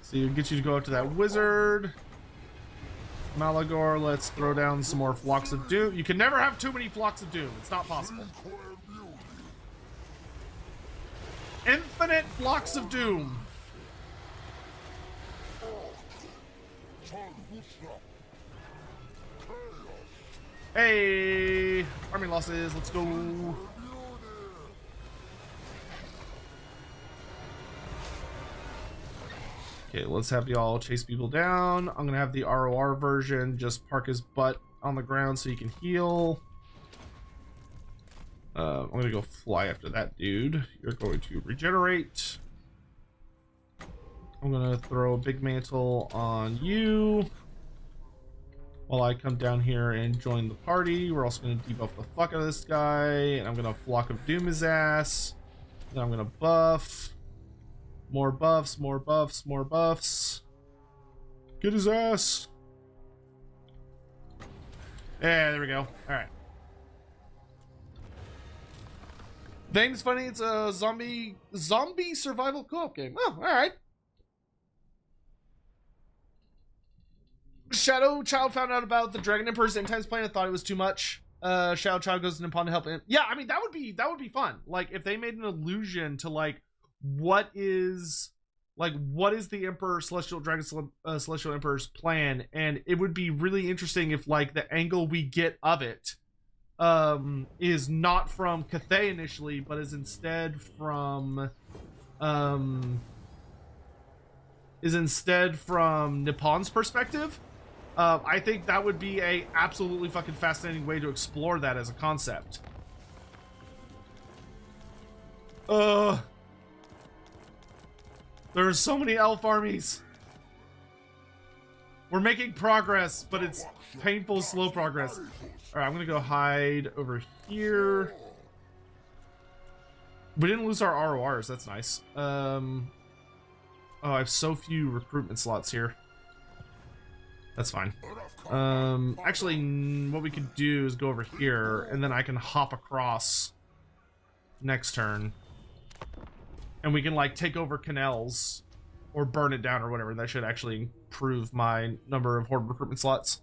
So you get you to go up to that wizard. Malagor, let's throw down some more Flocks of Doom. You can never have too many Flocks of Doom. It's not possible. Infinite Flocks of Doom. Hey, army losses, let's go. Okay, let's have y'all chase people down. I'm gonna have the ROR version just park his butt on the ground so he can heal. I'm gonna go fly after that dude. You're going to regenerate. I'm gonna throw a big mantle on you while I come down here and join the party. We're also gonna debuff the fuck out of this guy, and I'm gonna Flock of Doom his ass. Then I'm gonna buff. More buffs, more buffs, more buffs. Get his ass. Yeah, there we go. Alright. Thing's funny, it's a zombie survival co-op game. Oh, alright. Shadow Child found out about the Dragon Emperor's end times plan and thought it was too much. Shadow Child goes to Nippon to help him. Yeah, I mean that would be fun. Like if they made an allusion to like what is the Emperor Celestial Emperor's plan, and it would be really interesting if like the angle we get of it is not from Cathay initially, but is instead from Nippon's perspective. I think that would be a absolutely fucking fascinating way to explore that as a concept. There are so many elf armies. We're making progress, but it's painful, slow progress. All right, I'm gonna go hide over here. We didn't lose our RORs. That's nice. Oh, I have so few recruitment slots here. That's fine. Actually, what we could do is go over here, and then I can hop across next turn. And we can like take over canals or burn it down or whatever. That should actually improve my number of horde recruitment slots.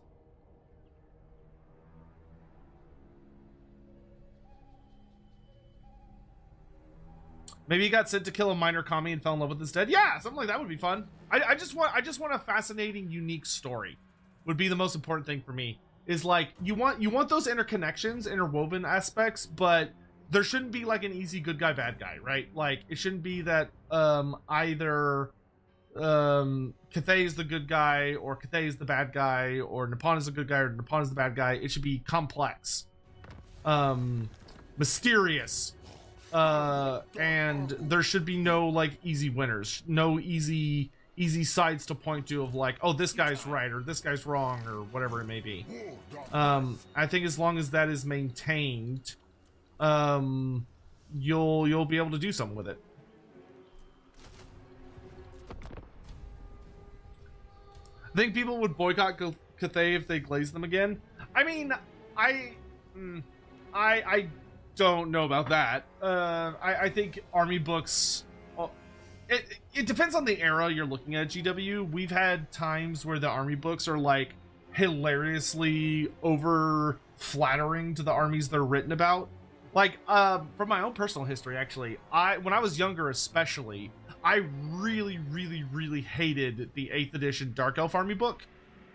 Maybe he got sent to kill a minor commie and fell in love with instead. Yeah, something like that would be fun. I just want a fascinating, unique story. Would be the most important thing for me. Is like you want those interconnections, interwoven aspects, but there shouldn't be like an easy good guy, bad guy, right? Like it shouldn't be that either Cathay is the good guy or Cathay is the bad guy or Nippon is the good guy or Nippon is the bad guy. It should be complex, mysterious, and there should be no like easy winners, no easy sides to point to of like, oh, this guy's right or this guy's wrong or whatever it may be. I think as long as that is maintained, you'll be able to do something with it. I think people would boycott Cathay if they glaze them again. I mean, I don't know about that. I think army books. It depends on the era you're looking at. GW, we've had times where the army books are like hilariously over flattering to the armies they're written about. Like, from my own personal history, actually, when I was younger especially, I really hated the 8th edition Dark Elf Army book.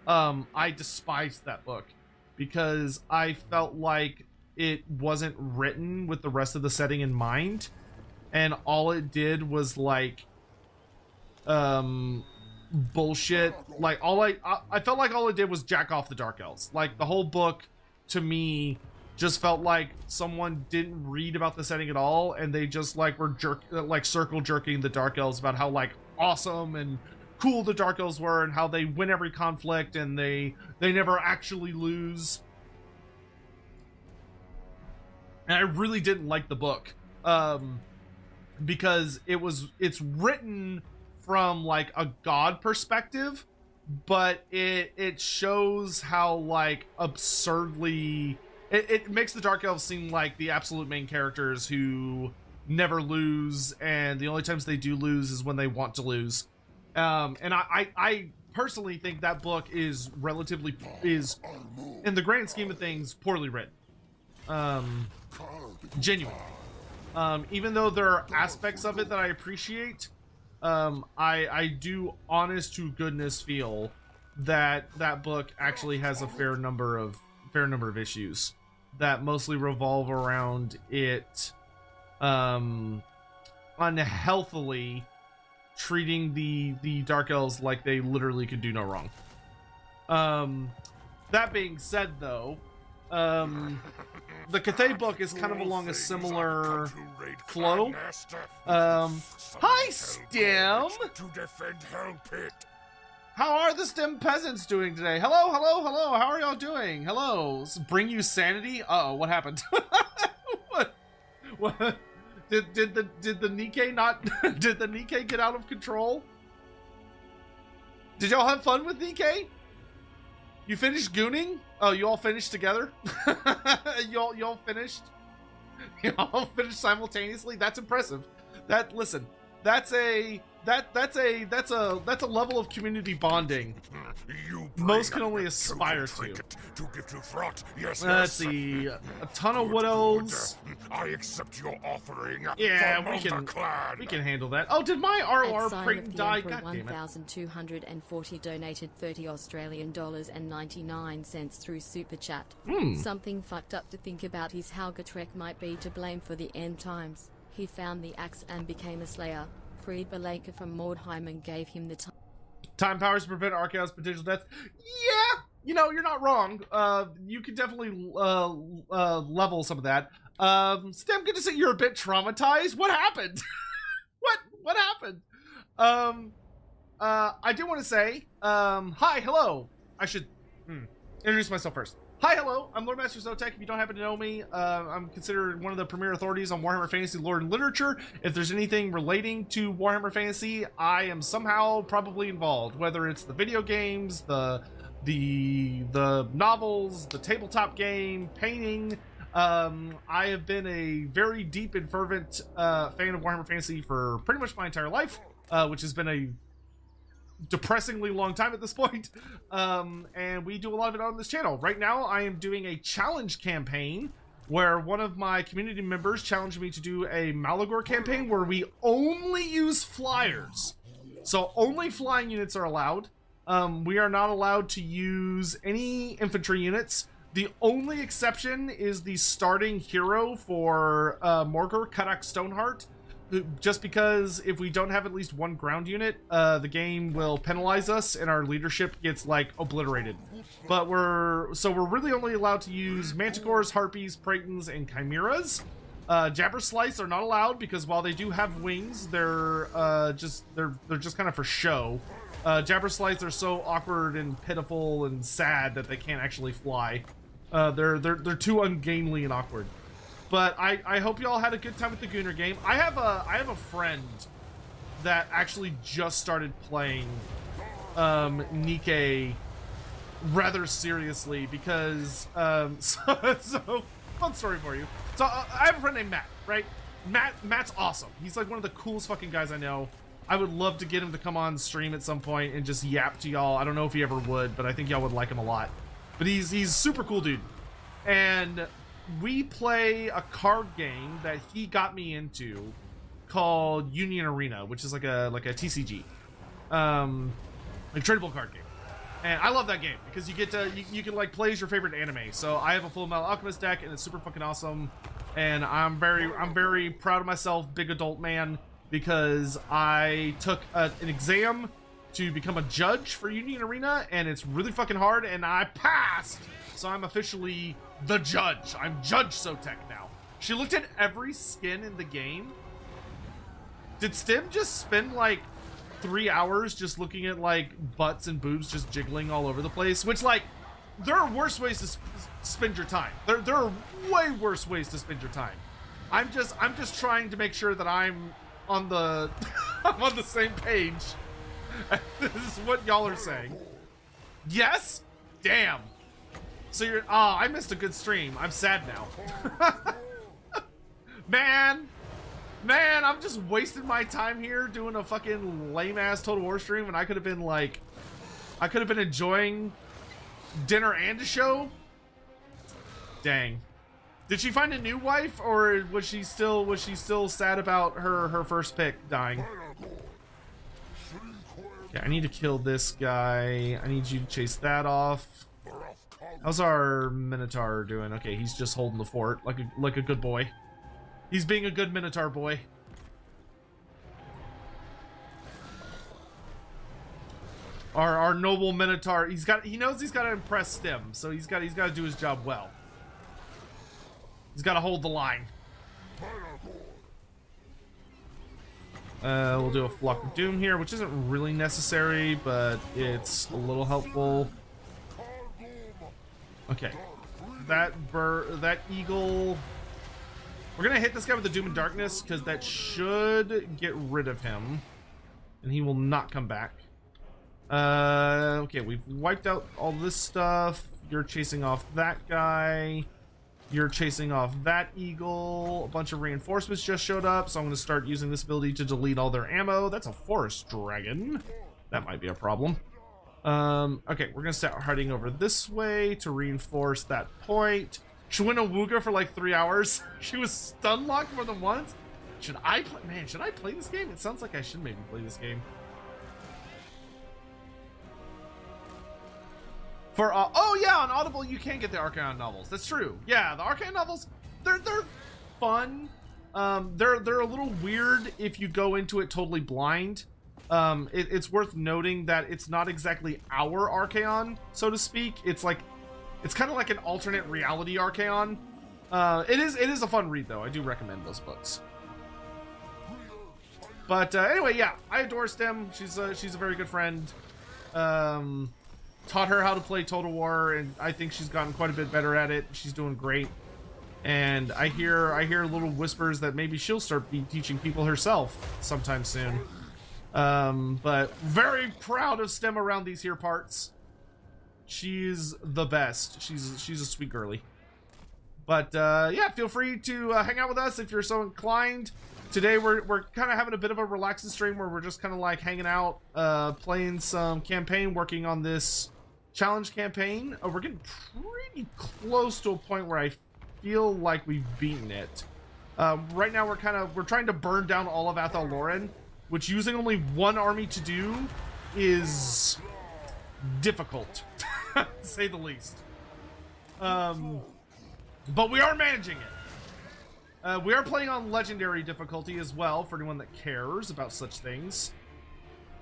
I despised that book because I felt like it wasn't written with the rest of the setting in mind, and all it did was like bullshit. Like I felt like all it did was jack off the Dark Elves. Like the whole book to me just felt like someone didn't read about the setting at all, and they just like were circle jerking the Dark Elves about how like awesome and cool the Dark Elves were and how they win every conflict and they never actually lose. And I really didn't like the book because it's written from like a god perspective, but it shows how like absurdly it makes the Dark Elves seem like the absolute main characters who never lose, and the only times they do lose is when they want to lose. And I personally think that book is in the grand scheme of things poorly written. Genuine. Even though there are aspects of it that I appreciate, I do honest to goodness feel that book actually has a fair number of issues that mostly revolve around it unhealthily treating the Dark Elves like they literally could do no wrong. That being said, though, the CAW book is kind of along a similar flow. Hi, Stem! To defend Hell Pit. How are the Stem peasants doing today? Hello. How are y'all doing? Hello. Bring you sanity? Uh-oh, what happened? What? Did the Nikkei not did the Nikkei get out of control? Did y'all have fun with Nikkei? You finished gooning? Oh, you all finished together? y'all finished? Y'all finished simultaneously? That's impressive. That's a level of community bonding most can only aspire to. Give to Throt. Yes, Let's see, a ton of wood elves. I accept your offering. Yeah, for we can handle that. Oh, did my ROR At sign print of the die? Emperor, God damn it. 1,240 donated 30 Australian dollars and 99 cents through Super Chat. Something fucked up to think about is how Gotrek might be to blame for the end times. He found the axe and became a slayer. Freed Balaka from Mordheim and gave him the Time powers to prevent Archaeo's potential death. Yeah, you know, you're not wrong. You can definitely level some of that. Stem, good to see you're a bit traumatized. What happened? What happened? I do want to say, hi, hello. I should introduce myself first. Hi, hello, I'm Loremaster Sotek. If you don't happen to know me, I'm considered one of the premier authorities on Warhammer Fantasy lore and literature. If there's anything relating to Warhammer Fantasy, I am somehow probably involved, whether it's the video games, the novels, the tabletop game, painting. I have been a very deep and fervent fan of Warhammer Fantasy for pretty much my entire life, which has been a depressingly long time at this point, and we do a lot of it on this channel. Right now I am doing a challenge campaign where one of my community members challenged me to do a Malagor campaign where we only use flyers, so only flying units are allowed. We are not allowed to use any infantry units. The only exception is the starting hero for Morghur, Kadak Stoneheart, just because if we don't have at least one ground unit, the game will penalize us and our leadership gets like obliterated. But we're really only allowed to use Manticores, Harpies, Pratons, and Chimeras. Jabber Slice are not allowed because while they do have wings, they're just kind of for show. Jabber Slice are so awkward and pitiful and sad that they can't actually fly. They're too ungainly and awkward. But I hope y'all had a good time with the Gooner game. I have a friend that actually just started playing Nikkei rather seriously because so fun story for you. So I have a friend named Matt, right? Matt's awesome. He's like one of the coolest fucking guys I know. I would love to get him to come on stream at some point and just yap to y'all. I don't know if he ever would, but I think y'all would like him a lot. But he's super cool dude. And we play a card game that he got me into called Union Arena, which is like a TCG, like tradable card game. And I love that game because you get to you can like play as your favorite anime. So I have a Full Metal Alchemist deck and it's super fucking awesome. And I'm very proud of myself, big adult man, because I took an exam to become a judge for Union Arena, and it's really fucking hard, and I passed. So I'm officially the judge. I'm Judge Sotek now. She looked at every skin in the game. Did Stim just spend like 3 hours just looking at like butts and boobs just jiggling all over the place? Which, like, there are worse ways to spend your time. There are way worse ways to spend your time. I'm just trying to make sure that I'm on the I'm on the same page. This is what y'all are saying. Yes? Damn. So you're I missed a good stream. I'm sad now. Man, I'm just wasting my time here doing a fucking lame-ass Total War stream when I could have been like, I could have been enjoying dinner and a show. Dang. Did she find a new wife, or was she still sad about her first pick dying? Yeah, I need to kill this guy. I need you to chase that off. How's our Minotaur doing? Okay, he's just holding the fort like a good boy. He's being a good Minotaur boy. Our noble Minotaur, he knows he's got to impress Stim, so he's got to do his job well. He's got to hold the line. We'll do a Flock of Doom here, which isn't really necessary, but it's a little helpful. Okay, that eagle. We're gonna hit this guy with the Doom and Darkness because that should get rid of him, and he will not come back. Okay, we've wiped out all this stuff. You're chasing off that guy. You're chasing off that eagle. A bunch of reinforcements just showed up, so I'm going to start using this ability to delete all their ammo. That's a forest dragon. That might be a problem. Okay, we're going to start heading over this way to reinforce that point. She went a Wooga for like 3 hours. She was stun locked more than once. Should I play? Man, should I play this game? It sounds like I should maybe play this game. For oh yeah, on Audible you can get the Archaon novels. That's true. Yeah, the Archaon novels, they're fun. They're a little weird if you go into it totally blind. It's worth noting that it's not exactly our Archaon, so to speak. It's kind of like an alternate reality Archaon. It is a fun read though. I do recommend those books. But anyway, yeah, I adore Stem. She's a very good friend. Taught her how to play Total War, and I think she's gotten quite a bit better at it. She's doing great. And I hear little whispers that maybe she'll start teaching people herself sometime soon. But very proud of Stem around these here parts. She's the best. She's a sweet girly. But yeah, feel free to hang out with us if you're so inclined. Today we're kind of having a bit of a relaxing stream where we're just kind of like hanging out, playing some campaign, working on this challenge campaign. We're getting pretty close to a point where I feel like we've beaten it. Right now we're trying to burn down all of Athel Loren, which using only one army to do is difficult, to say the least. But we are managing it. We are playing on legendary difficulty as well for anyone that cares about such things.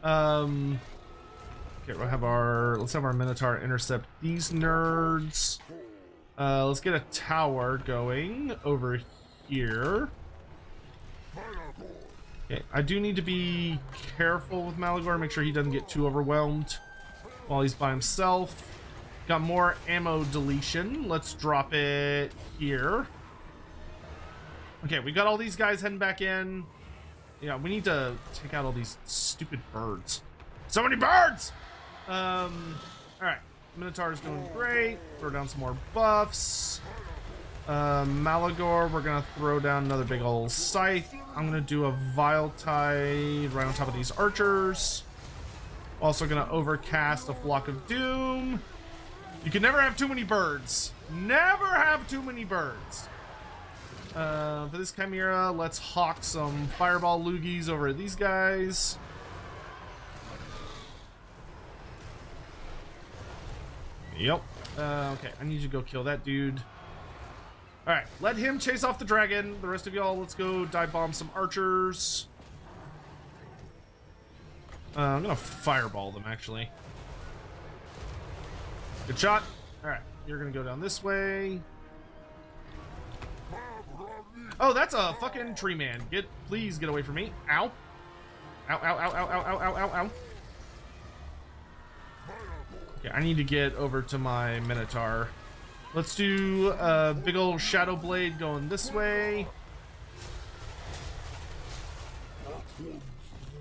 Okay, let's have our Minotaur intercept these nerds. Let's get a tower going over here. Okay, I do need to be careful with Malagor, make sure he doesn't get too overwhelmed while he's by himself. Got more ammo deletion. Let's drop it here. Okay, we got all these guys heading back in. Yeah, we need to take out all these stupid birds. So many birds! Alright. Minotaur's doing great. Throw down some more buffs. Malagor, we're gonna throw down another big old scythe. I'm gonna do a Vile Tide right on top of these archers. Also gonna overcast a Flock of Doom. You can never have too many birds. Never have too many birds. For this Chimera, let's hawk some fireball loogies over at these guys. Yep. Okay, I need you to go kill that dude. Alright, let him chase off the dragon. The rest of y'all, let's go dive bomb some archers. I'm gonna fireball them, actually. Good shot. Alright, you're gonna go down this way. Oh, that's a fucking tree man. Please get away from me. Ow. Ow, ow, ow, ow, ow, ow, ow, ow. Okay, I need to get over to my Minotaur. Let's do a big old Shadow Blade going this way.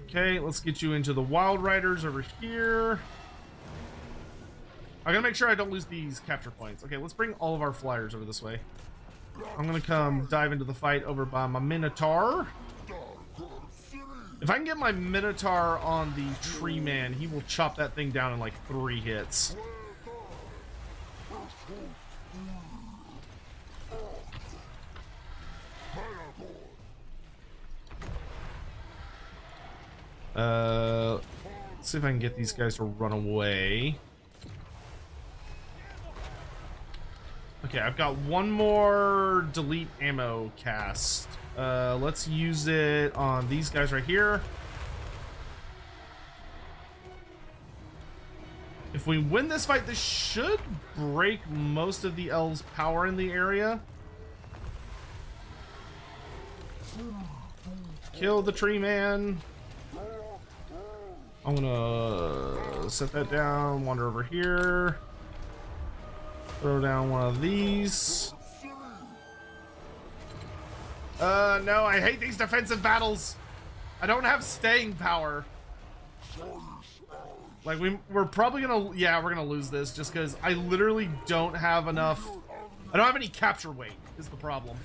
Okay, let's get you into the Wild Riders over here. I gotta make sure I don't lose these capture points. Okay, let's bring all of our flyers over this way. I'm gonna come dive into the fight over by my Minotaur. If I can get my Minotaur on the Tree Man, he will chop that thing down in like 3 hits. Let's see if I can get these guys to run away. Okay, I've got one more delete ammo cast. Let's use it on these guys right here. If we win this fight, this should break most of the elves' power in the area. Kill the tree man. I'm gonna set that down, wander over here. Throw down one of these. No, I hate these defensive battles. I don't have staying power. Like, we're probably gonna, yeah, we're gonna lose this just because I literally don't have enough. I don't have any capture weight is the problem.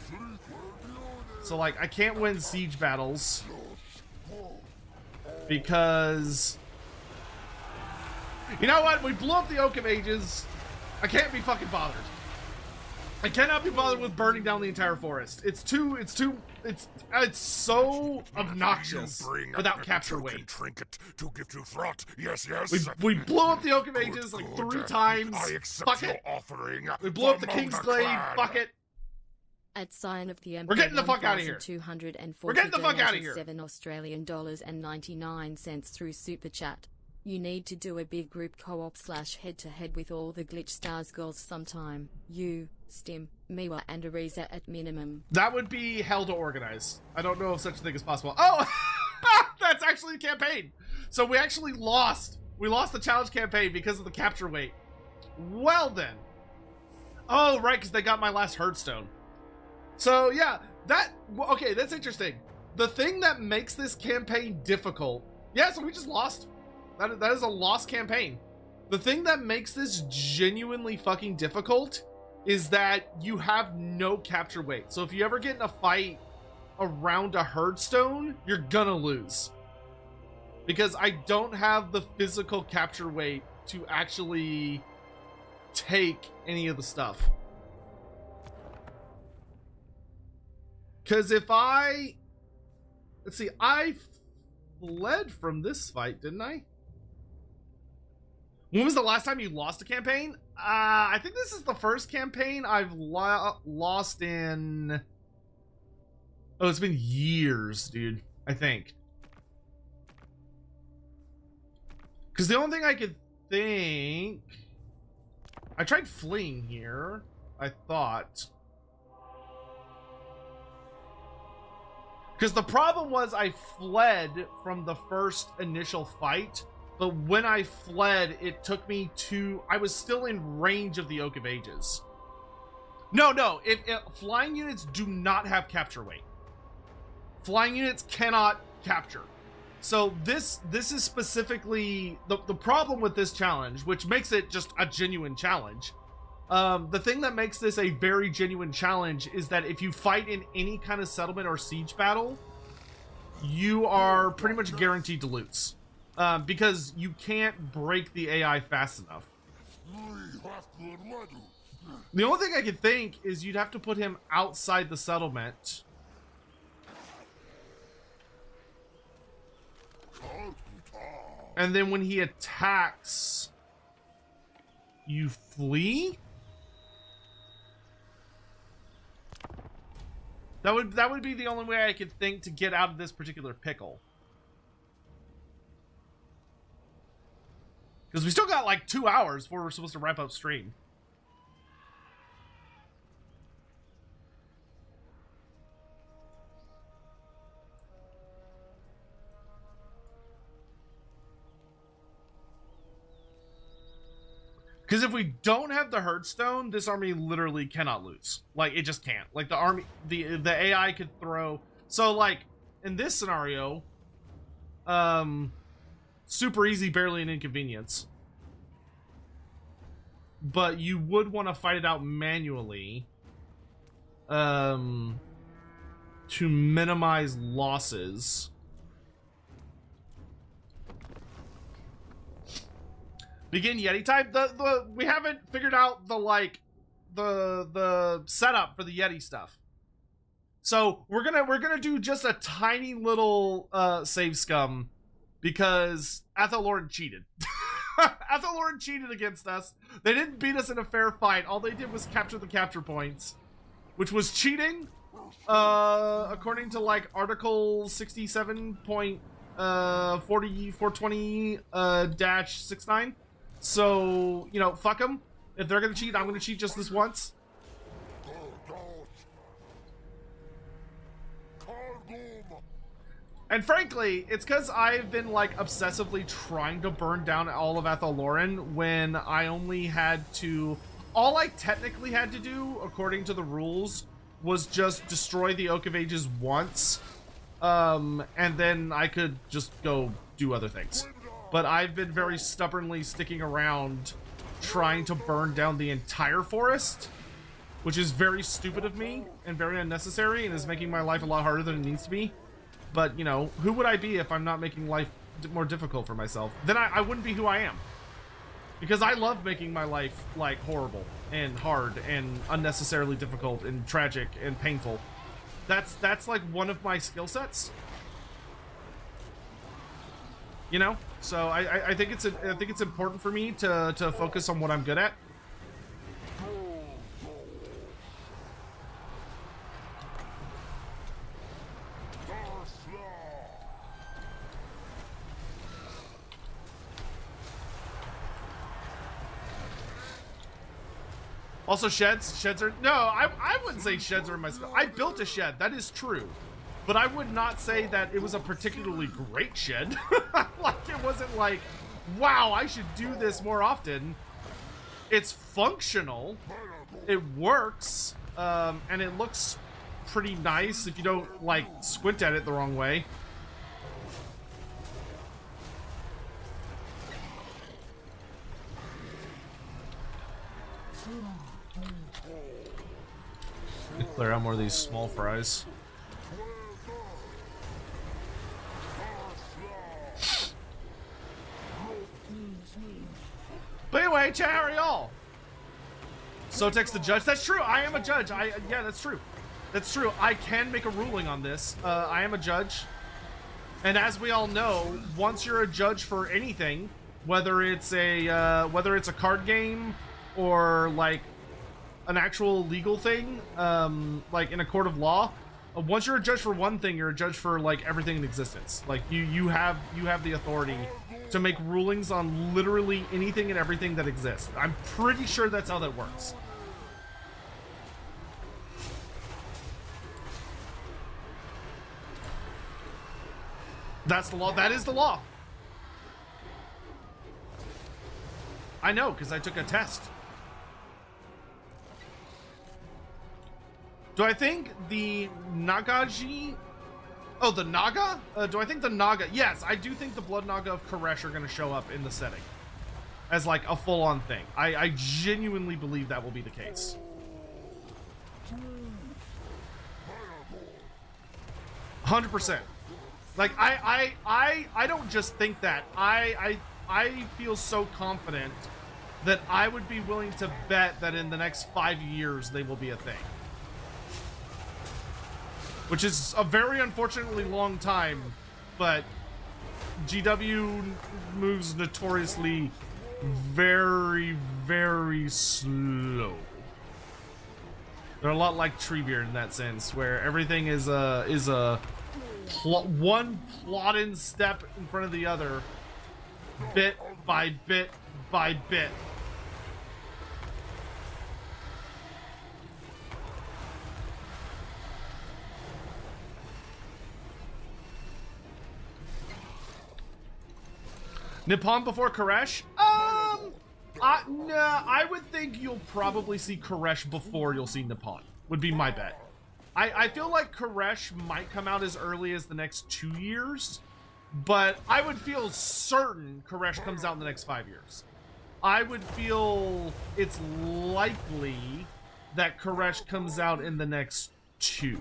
So, like, I can't win siege battles because, you know what? We blew up the Oak of Ages. I can't be fucking bothered. I cannot be bothered with burning down the entire forest. It's so obnoxious without capture weight. Trinket to give to Throt. Yes, yes. We blew up the Oak of Ages like 3 times. I accept Fuck your it. offering. We blew up the King's Glaive. Fuck it. At Sign of the Emperor, We're getting the fuck out of here. We're getting the fuck out of here. $7 Australian dollars and 99 cents through Super Chat. You need to do a big group co-op / head-to-head with all the Glitch Stars girls sometime. You, Stim, Miwa, and Ariza at minimum. That would be hell to organize. I don't know if such a thing is possible. Oh, that's actually the campaign. So we actually lost. We lost the challenge campaign because of the capture weight. Well then. Oh, right, because they got my last Herdstone. So yeah, okay, that's interesting. The thing that makes this campaign difficult. Yeah, so we just lost. That is a lost campaign. The thing that makes this genuinely fucking difficult is that you have no capture weight. So if you ever get in a fight around a Herdstone, you're gonna lose. Because I don't have the physical capture weight to actually take any of the stuff. Because if I... Let's see, I fled from this fight, didn't I? When was the last time you lost a campaign? I think this is the first campaign I've lost in... Oh, it's been years, dude. I think. Because the only thing I could think... I tried fleeing here, I thought. Because the problem was I fled from the first initial fight, but when I fled, it took me to... I was still in range of the Oak of Ages. No, flying units do not have capture weight. Flying units cannot capture. So this is specifically... The problem with this challenge, which makes it just a genuine challenge, the thing that makes this a very genuine challenge is that if you fight in any kind of settlement or siege battle, you are pretty much guaranteed to lose. Because you can't break the AI fast enough. The only thing I could think is you'd have to put him outside the settlement. And then when he attacks, you flee? That would be the only way I could think to get out of this particular pickle. Because we still got like 2 hours before we're supposed to wrap up stream. Because if we don't have the Hearthstone, this army literally cannot lose. Like, it just can't. Like, the army, the AI could throw... So, like, in this scenario, super easy, barely an inconvenience. But you would want to fight it out manually to minimize losses. Begin Yeti type. We haven't figured out the setup for the Yeti stuff. So we're gonna do just a tiny little save scum because Athelord cheated. Athelord cheated against us. They didn't beat us in a fair fight. All they did was capture the capture points, which was cheating, according to like Article 67.420-69. So, you know, fuck them. If they're gonna cheat, I'm gonna cheat just this once. And frankly, it's because I've been like obsessively trying to burn down all of Athelloren when I only had to... All I technically had to do, according to the rules, was just destroy the Oak of Ages once. And then I could just go do other things. But I've been very stubbornly sticking around trying to burn down the entire forest, which is very stupid of me and very unnecessary and is making my life a lot harder than it needs to be. But, you know, who would I be if I'm not making life more difficult for myself? Then I wouldn't be who I am. Because I love making my life, like, horrible and hard and unnecessarily difficult and tragic and painful. That's like one of my skill sets. You know? So I think it's important for me to focus on what I'm good at. Also, sheds are... No, I wouldn't say sheds are in my skill. I built a shed, that is true. But I would not say that it was a particularly great shed. Like, it wasn't like, wow, I should do this more often. It's functional. It works. And it looks pretty nice if you don't, like, squint at it the wrong way. Clear out more of these small fries. But anyway, chat, how are y'all? Sotek's the judge. That's true. I am a judge. Yeah, that's true. That's true. I can make a ruling on this. I am a judge. And as we all know, once you're a judge for anything, whether it's a card game or like an actual legal thing, like in a court of law, once you're a judge for one thing, you're a judge for like everything in existence. Like you have the authority to make rulings on literally anything and everything that exists. I'm pretty sure that's how that works. That's the law. That is the law. I know, because I took a test. Do I think the Nagaji... Oh, the Naga? Do I think the Naga... Yes, I do think the Blood Naga of Koresh are going to show up in the setting. As, like, a full-on thing. I genuinely believe that will be the case. 100%. Like, I don't just think that. I feel so confident that I would be willing to bet that in the next 5 years they will be a thing. Which is a very unfortunately long time, but GW moves notoriously very, very slow. They're a lot like Treebeard in that sense, where everything is one plot-in step in front of the other, bit by bit by bit. Nippon before Koresh? I would think you'll probably see Koresh before you'll see Nippon, would be my bet. I feel like Koresh might come out as early as the next 2 years, but I would feel certain Koresh comes out in the next 5 years. I would feel it's likely that Koresh comes out in the next 2.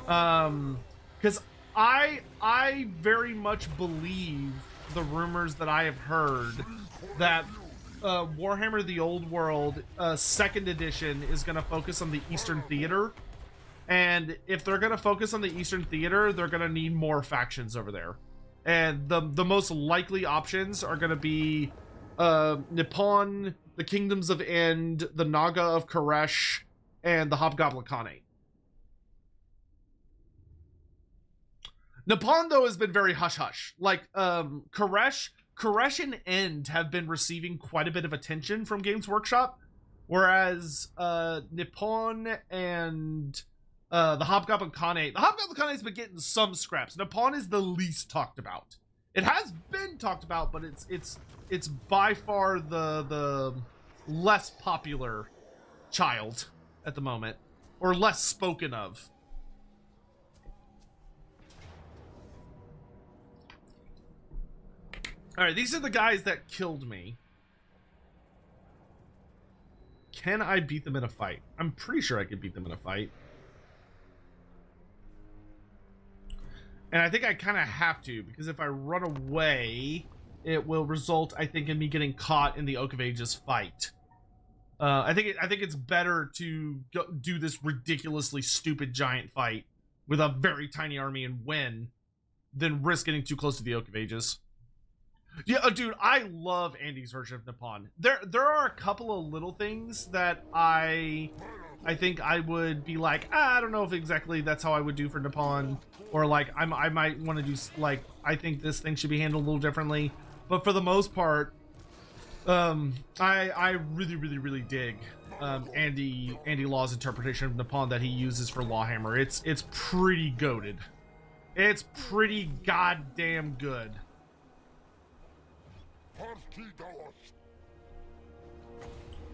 Because I very much believe the rumors that I have heard that Warhammer the Old World 2nd edition is going to focus on the Eastern Theater. And if they're going to focus on the Eastern Theater, they're going to need more factions over there. And the most likely options are going to be Nippon, the Kingdoms of End, the Naga of Koresh, and the Hobgoblin Khanate. Nippon, though, has been very hush-hush. Like, Koresh and End have been receiving quite a bit of attention from Games Workshop, whereas Nippon and the Hobgoblin Khanate, the Hobgoblin Khanate's been getting some scraps. Nippon is the least talked about. It has been talked about, but it's by far the less popular child at the moment, or less spoken of. All right, these are the guys that killed me. Can I beat them in a fight? I'm pretty sure I could beat them in a fight. And I think I kind of have to, because if I run away, it will result, I think, in me getting caught in the Oak of Ages fight. I think it's better to do this ridiculously stupid giant fight with a very tiny army and win than risk getting too close to the Oak of Ages. Yeah, dude, I love Andy's version of Nippon. There are a couple of little things that I think I would be like, I don't know if exactly that's how I would do for Nippon, or like I might want to do, like, I think this thing should be handled a little differently. But for the most part, I really dig Andy Law's interpretation of Nippon that he uses for Lawhammer. It's pretty goated. It's pretty goddamn good.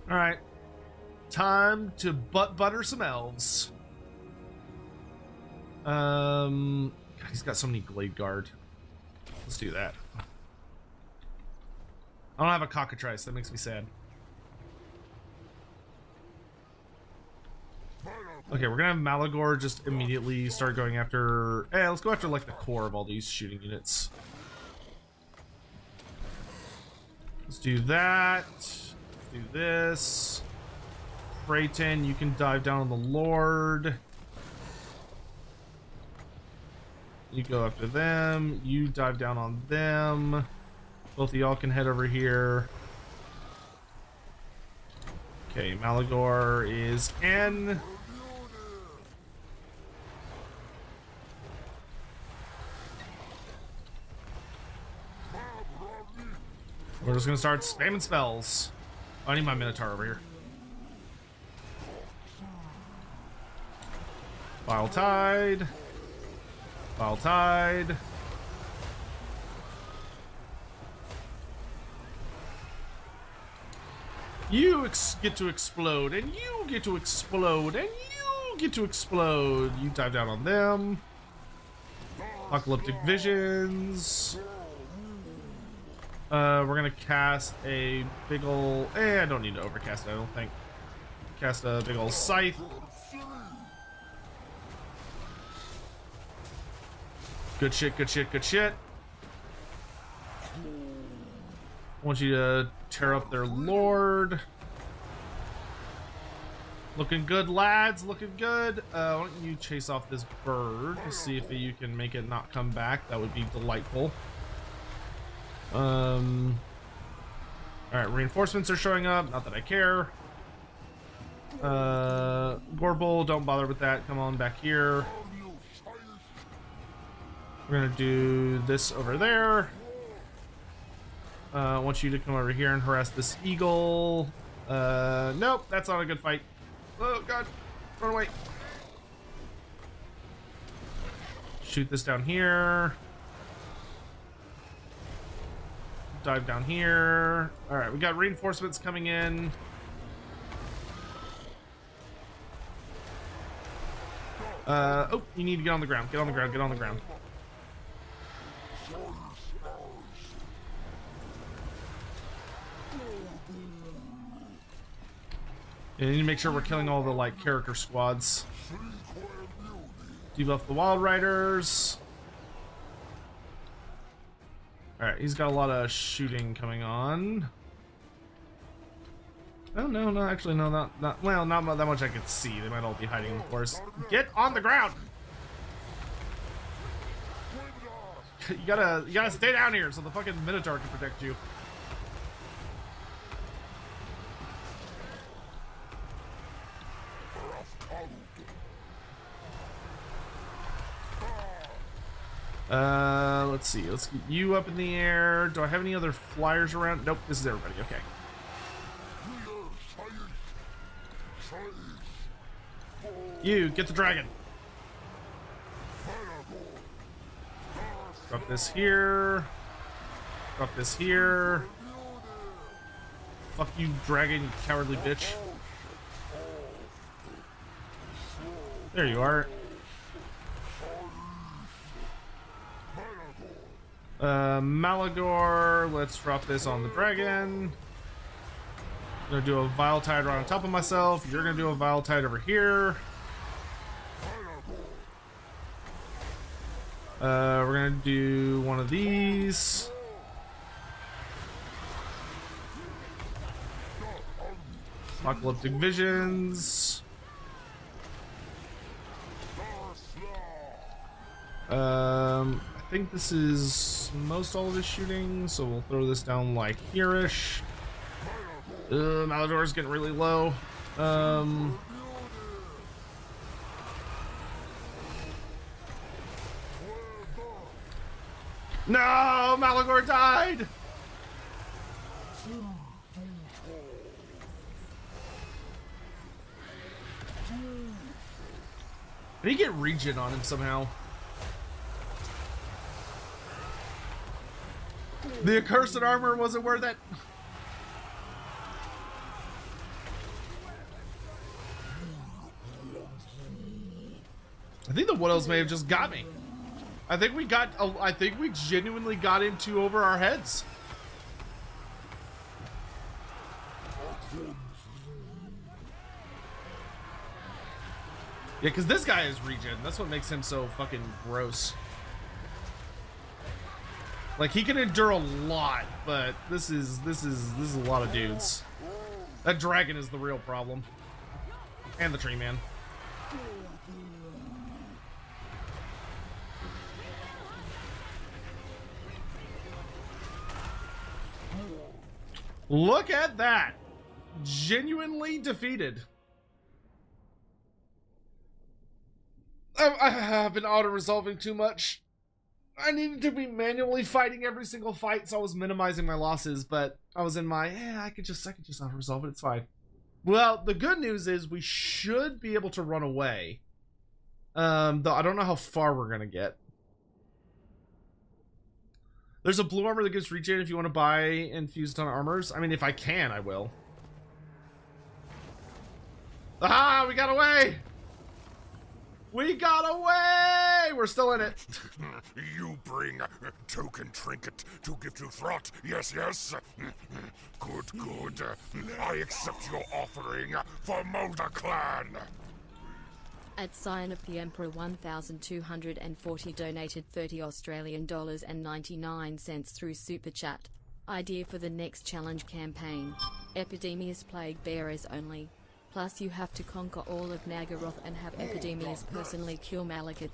All right, time to butter some elves. God, he's got so many Glade Guard. Let's do that. I don't have a cockatrice. That makes me sad. Okay, we're gonna have Malagor just immediately start going after. Hey, let's go after like the core of all these shooting units. Let's do that. Let's do this. Creighton, you can dive down on the Lord. You go after them. You dive down on them. Both of y'all can head over here. Okay, Malagor is in. We're just gonna start spamming spells. Oh, I need my Minotaur over here. Vile Tide. Vile Tide. You get to explode, and you get to explode, and you get to explode. You dive down on them. Apocalyptic Visions. We're gonna cast a big ol'. I don't need to overcast it, I don't think. Cast a big ol' Scythe. Good shit, good shit, good shit. want you to tear up their lord. Looking good, lads. Looking good. Why don't you chase off this bird to see if you can make it not come back? That would be delightful. All right, reinforcements are showing up. Not that I care. Gorble, don't bother with that. Come on back here. We're gonna do this over there. I want you to come over here and harass this eagle. Nope, that's not a good fight. Oh god, run away. Shoot this down here. Dive down here. All right, we got reinforcements coming in. Oh, you need to get on the ground. Get on the ground. Get on the ground. You need to make sure we're killing all the like character squads. Debuff the Wild Riders. Alright, he's got a lot of shooting coming on. Oh no, no, actually no, not well, not that much I could see. They might all be hiding in the forest. Get on the ground! You gotta stay down here so the fucking Minotaur can protect you. Let's see. Let's get you up in the air. Do I have any other flyers around? Nope, this is everybody. Okay. You, get the dragon. Drop this here. Drop this here. Fuck you, dragon, you cowardly bitch. There you are. Malagor, let's drop this on the dragon. I'm gonna do a Vile Tide right on top of myself. You're gonna do a Vile Tide over here. We're gonna do one of these. Apocalyptic Visions. I think this is most all of his shooting, so we'll throw this down like here-ish. Malagor's getting really low. No, Malagor died. Did he get regen on him somehow? The accursed armor wasn't worth it. I think the Wood Elves may have just got me. I think we genuinely got into over our heads. Yeah, because this guy is regen. That's what makes him so fucking gross. Like, he can endure a lot, but this is a lot of dudes. That dragon is the real problem. And the tree man. Look at that! Genuinely defeated. I've been auto-resolving too much. I needed to be manually fighting every single fight, so I was minimizing my losses, but I was in my, I could just auto-resolve it, it's fine. Well, the good news is we should be able to run away. Though I don't know how far we're gonna get. There's a blue armor that gives regen if you want to buy and fuse a ton of armors. I mean, if I can, I will. Ah, we got away! We got away! We're still in it. You bring token trinket to give to Throt. Yes, yes. Good, good. I accept your offering for Mulder Clan. At Sign of the Emperor 1240 donated $30 Australian and 99 cents through Super Chat. Idea for the next challenge campaign. Epidemius plague bearers only. Plus you have to conquer all of Nagaroth and have Epidemius personally kill Malagor.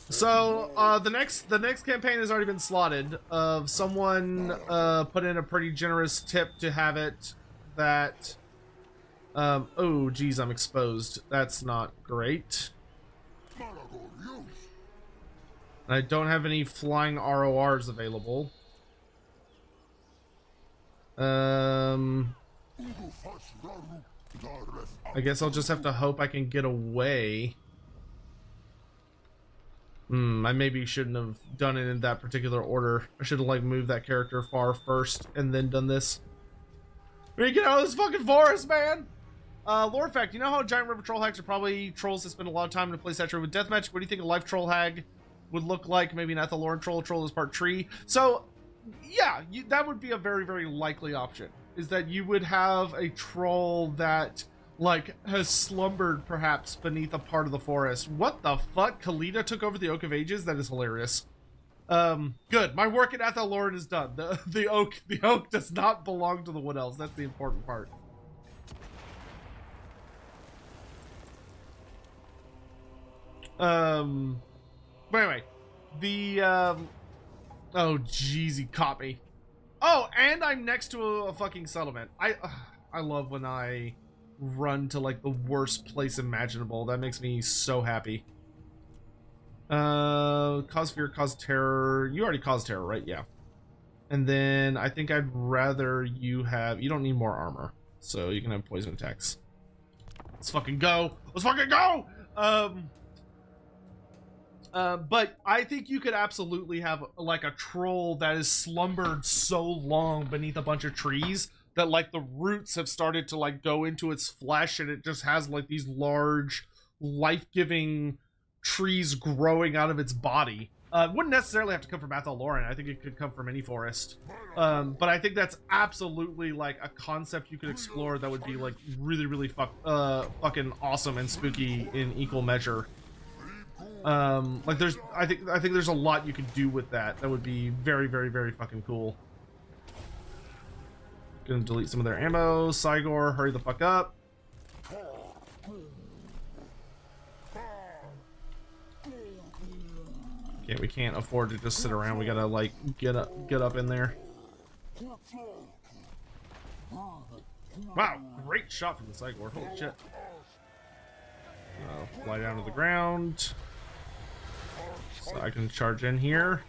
So the next campaign has already been slotted. Someone put in a pretty generous tip to have it that oh geez, I'm exposed. That's not great. And I don't have any flying RORs available. I guess I'll just have to hope I can get away. I maybe shouldn't have done it in that particular order. I should have like moved that character far first and then done this. We need to get out of this fucking forest, man! Lore fact, you know how giant river troll hags are probably trolls that spend a lot of time to play saturated with deathmatch? What do you think a life troll hag would look like? Maybe not the Lore troll is part tree. So, yeah, that would be a very, very likely option. Is that you would have a troll that, like, has slumbered perhaps beneath a part of the forest. What the fuck? Khalida took over the Oak of Ages? That is hilarious. Good. My work at Athelloren is done. The oak does not belong to the Wood Elves. That's the important part. But anyway, oh jeez, he caught me. Oh, and I'm next to a fucking settlement. I love when I run to like the worst place imaginable. That makes me so happy. Cause fear, cause terror. You already caused terror, right? Yeah. And then I think I'd rather you don't need more armor, so you can have poison attacks. Let's fucking go. Let's fucking go. But I think you could absolutely have like a troll that has slumbered so long beneath a bunch of trees that like the roots have started to like go into its flesh, and it just has like these large life-giving trees growing out of its body. Wouldn't necessarily have to come from Athelloren. I think it could come from any forest. But I think that's absolutely like a concept you could explore that would be like really, really fucking awesome and spooky in equal measure. Like I think there's a lot you could do with that. That would be very, very, very fucking cool. Gonna delete some of their ammo. Cygor, hurry the fuck up. Okay, we can't afford to just sit around. We gotta like get up in there. Wow, great shot from the Cygor. Holy shit. Fly down to the ground. So I can charge in here.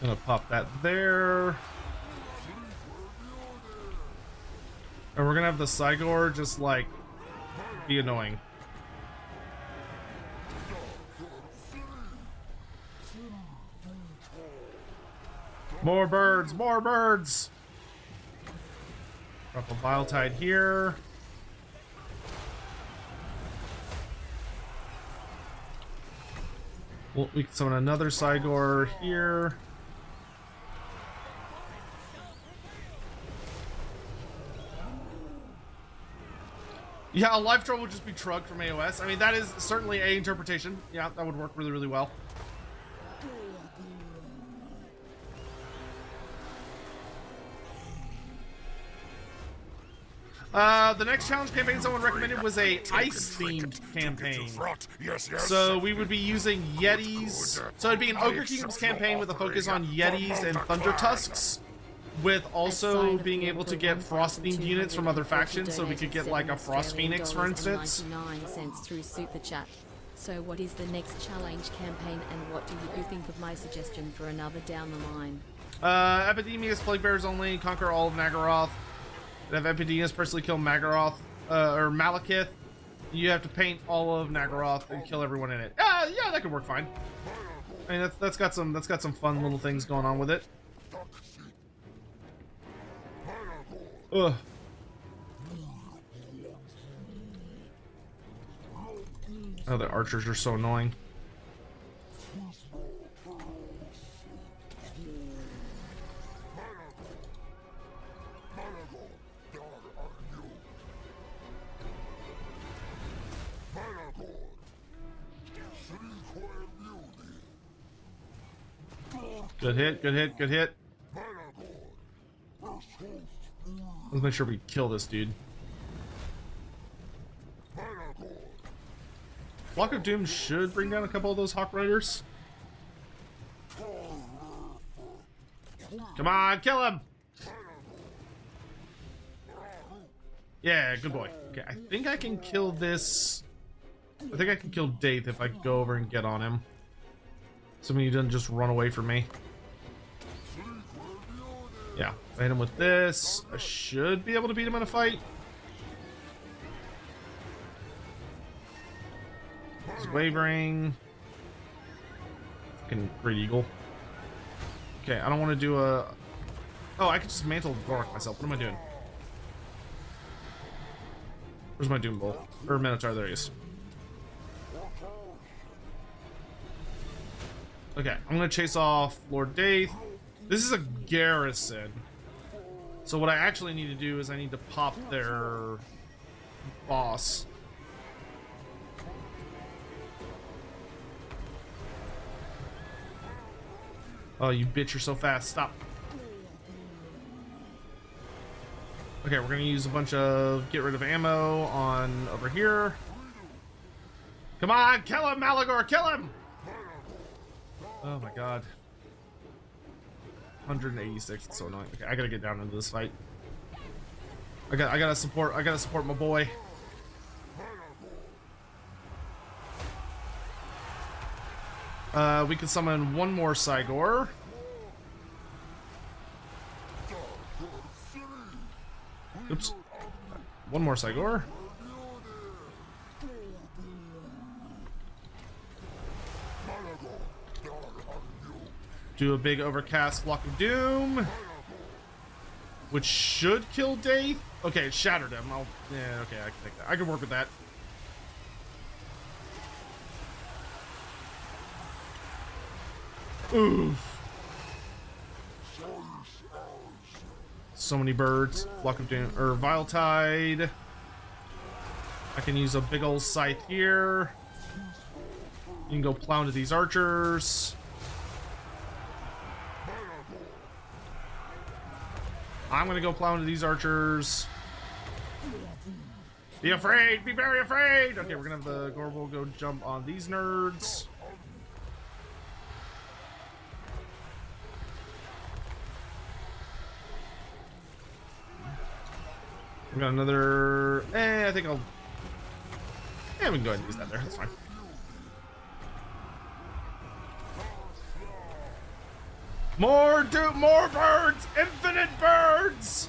Gonna pop that there. And we're gonna have the Cygor just like be annoying. More birds, more birds. Drop a Vile Tide here. Well, we can summon another Cygor here. Yeah, a life troll would just be Trug from AOS. I mean, that is certainly a interpretation. Yeah, that would work really, really well. The next challenge campaign someone recommended was a ice-themed campaign. So we would be using Yetis. So it'd be an Ogre Kingdoms campaign with a focus on Yetis and Thunder Tusks, with also being able to get Frost-themed units from other factions, so we could get like a Frost Phoenix, for instance. 99 cents through Super Chat. So what is the next challenge campaign, and what do you think of my suggestion for another down the line? Epidemius, Plague Bears only, conquer all of Nagaroth. Have Epidemius personally kill Magaroth, or Malekith. You have to paint all of Nagaroth and kill everyone in it. Yeah, that could work fine. I mean, that's got some fun little things going on with it. Ugh. Oh, the archers are so annoying. Good hit, good hit, good hit. Let's make sure we kill this dude. Flock of Doom should bring down a couple of those Hawk Riders. Come on, kill him! Yeah, good boy. Okay, I think I can kill this. I think I can kill Daith if I go over and get on him. Assuming he doesn't just run away from me. Yeah, if I hit him with this, I should be able to beat him in a fight. He's wavering. Fucking Great Eagle. Okay, I don't want to do a... Oh, I could just mantle Gork myself. What am I doing? Where's my Doom Bull? Or Minotaur, there he is. Okay, I'm gonna chase off Lord Daith. This is a garrison. So what I actually need to do is I need to pop their boss. Oh, you bitch, you're so fast. Stop. Okay, we're gonna use a bunch of get rid of ammo on over here. Come on, kill him, Malagor, kill him! Oh my god. 186, it's so annoying. Okay, I gotta get down into this fight. I gotta support my boy. We can summon one more Cygor. Oops. One more Cygor. Do a big overcast Flock of Doom, which should kill Daith. Okay, it shattered him. Yeah, okay, I can take that. I can work with that. Oof. So many birds. Flock of Doom, or Vile Tide. I can use a big old scythe here. You can go plow into these archers. I'm gonna go plow into these archers. Be afraid! Be very afraid! Okay, we're gonna have the Gorbel go jump on these nerds. We got another... I think I'll... Yeah, we can go ahead and use that there. That's fine. More birds! Infinite birds!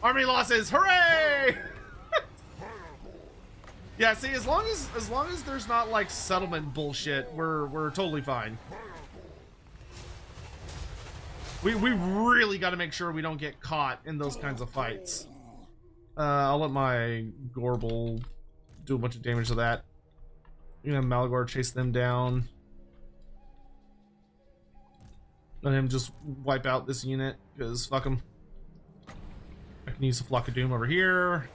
Army losses! Hooray! Yeah, see, as long as there's not like settlement bullshit, we're totally fine. We really got to make sure we don't get caught in those kinds of fights. I'll let my Gorbel do a bunch of damage to that. You know, Malagor chase them down. Let him just wipe out this unit, because fuck him. I can use the Flock of Doom over here.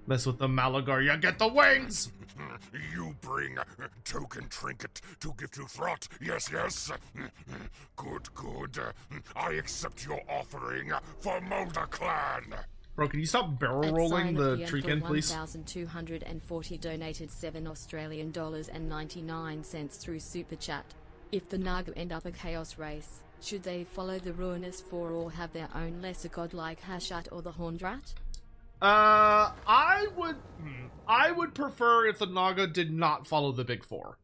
Mess with the Malagor, you get the wings! You bring token trinket to give to Throt. Yes, yes. Good, good. I accept your offering for Mulder Clan. Bro, can you stop barrel rolling the Treekin, please? 1,240 donated $7 through Super Chat. If the Naga end up a chaos race, should they follow the Ruinous Four or have their own lesser god like Hashat or the Horned Rat? I would prefer if the Naga did not follow the Big Four.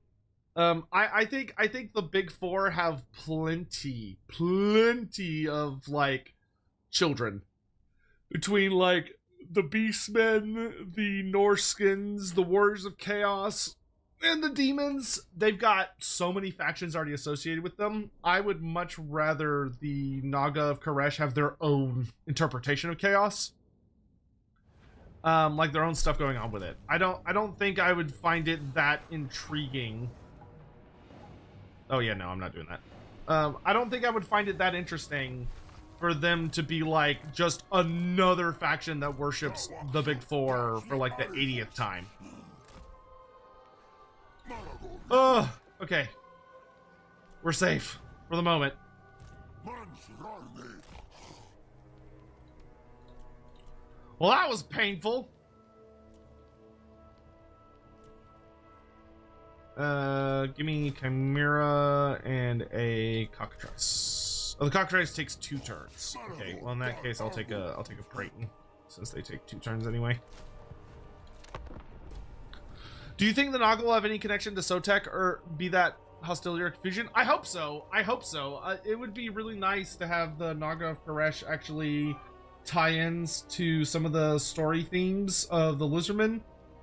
I think the Big Four have plenty of like children. Between like the Beastmen, the Norskins, the Warriors of Chaos, and the Demons, they've got so many factions already associated with them. I would much rather the Naga of Koresh have their own interpretation of Chaos. Like their own stuff going on with it. I don't think I would find it that intriguing. Oh yeah, no, I'm not doing that. I don't think I would find it that interesting for them to be like just another faction that worships the Big Four for like the 80th time. Oh, okay. We're safe for the moment. Well, that was painful. Give me Chimera and a Cockatrice. Oh, the Cockatrice takes 2 turns. Okay, well in that case, I'll take a Praeton, since they take 2 turns anyway. Do you think the Naga will have any connection to Sotek, or be that hostility or confusion? I hope so. I hope so. It would be really nice to have the Naga of Koresh actually tie-ins to some of the story themes of the Lizardmen,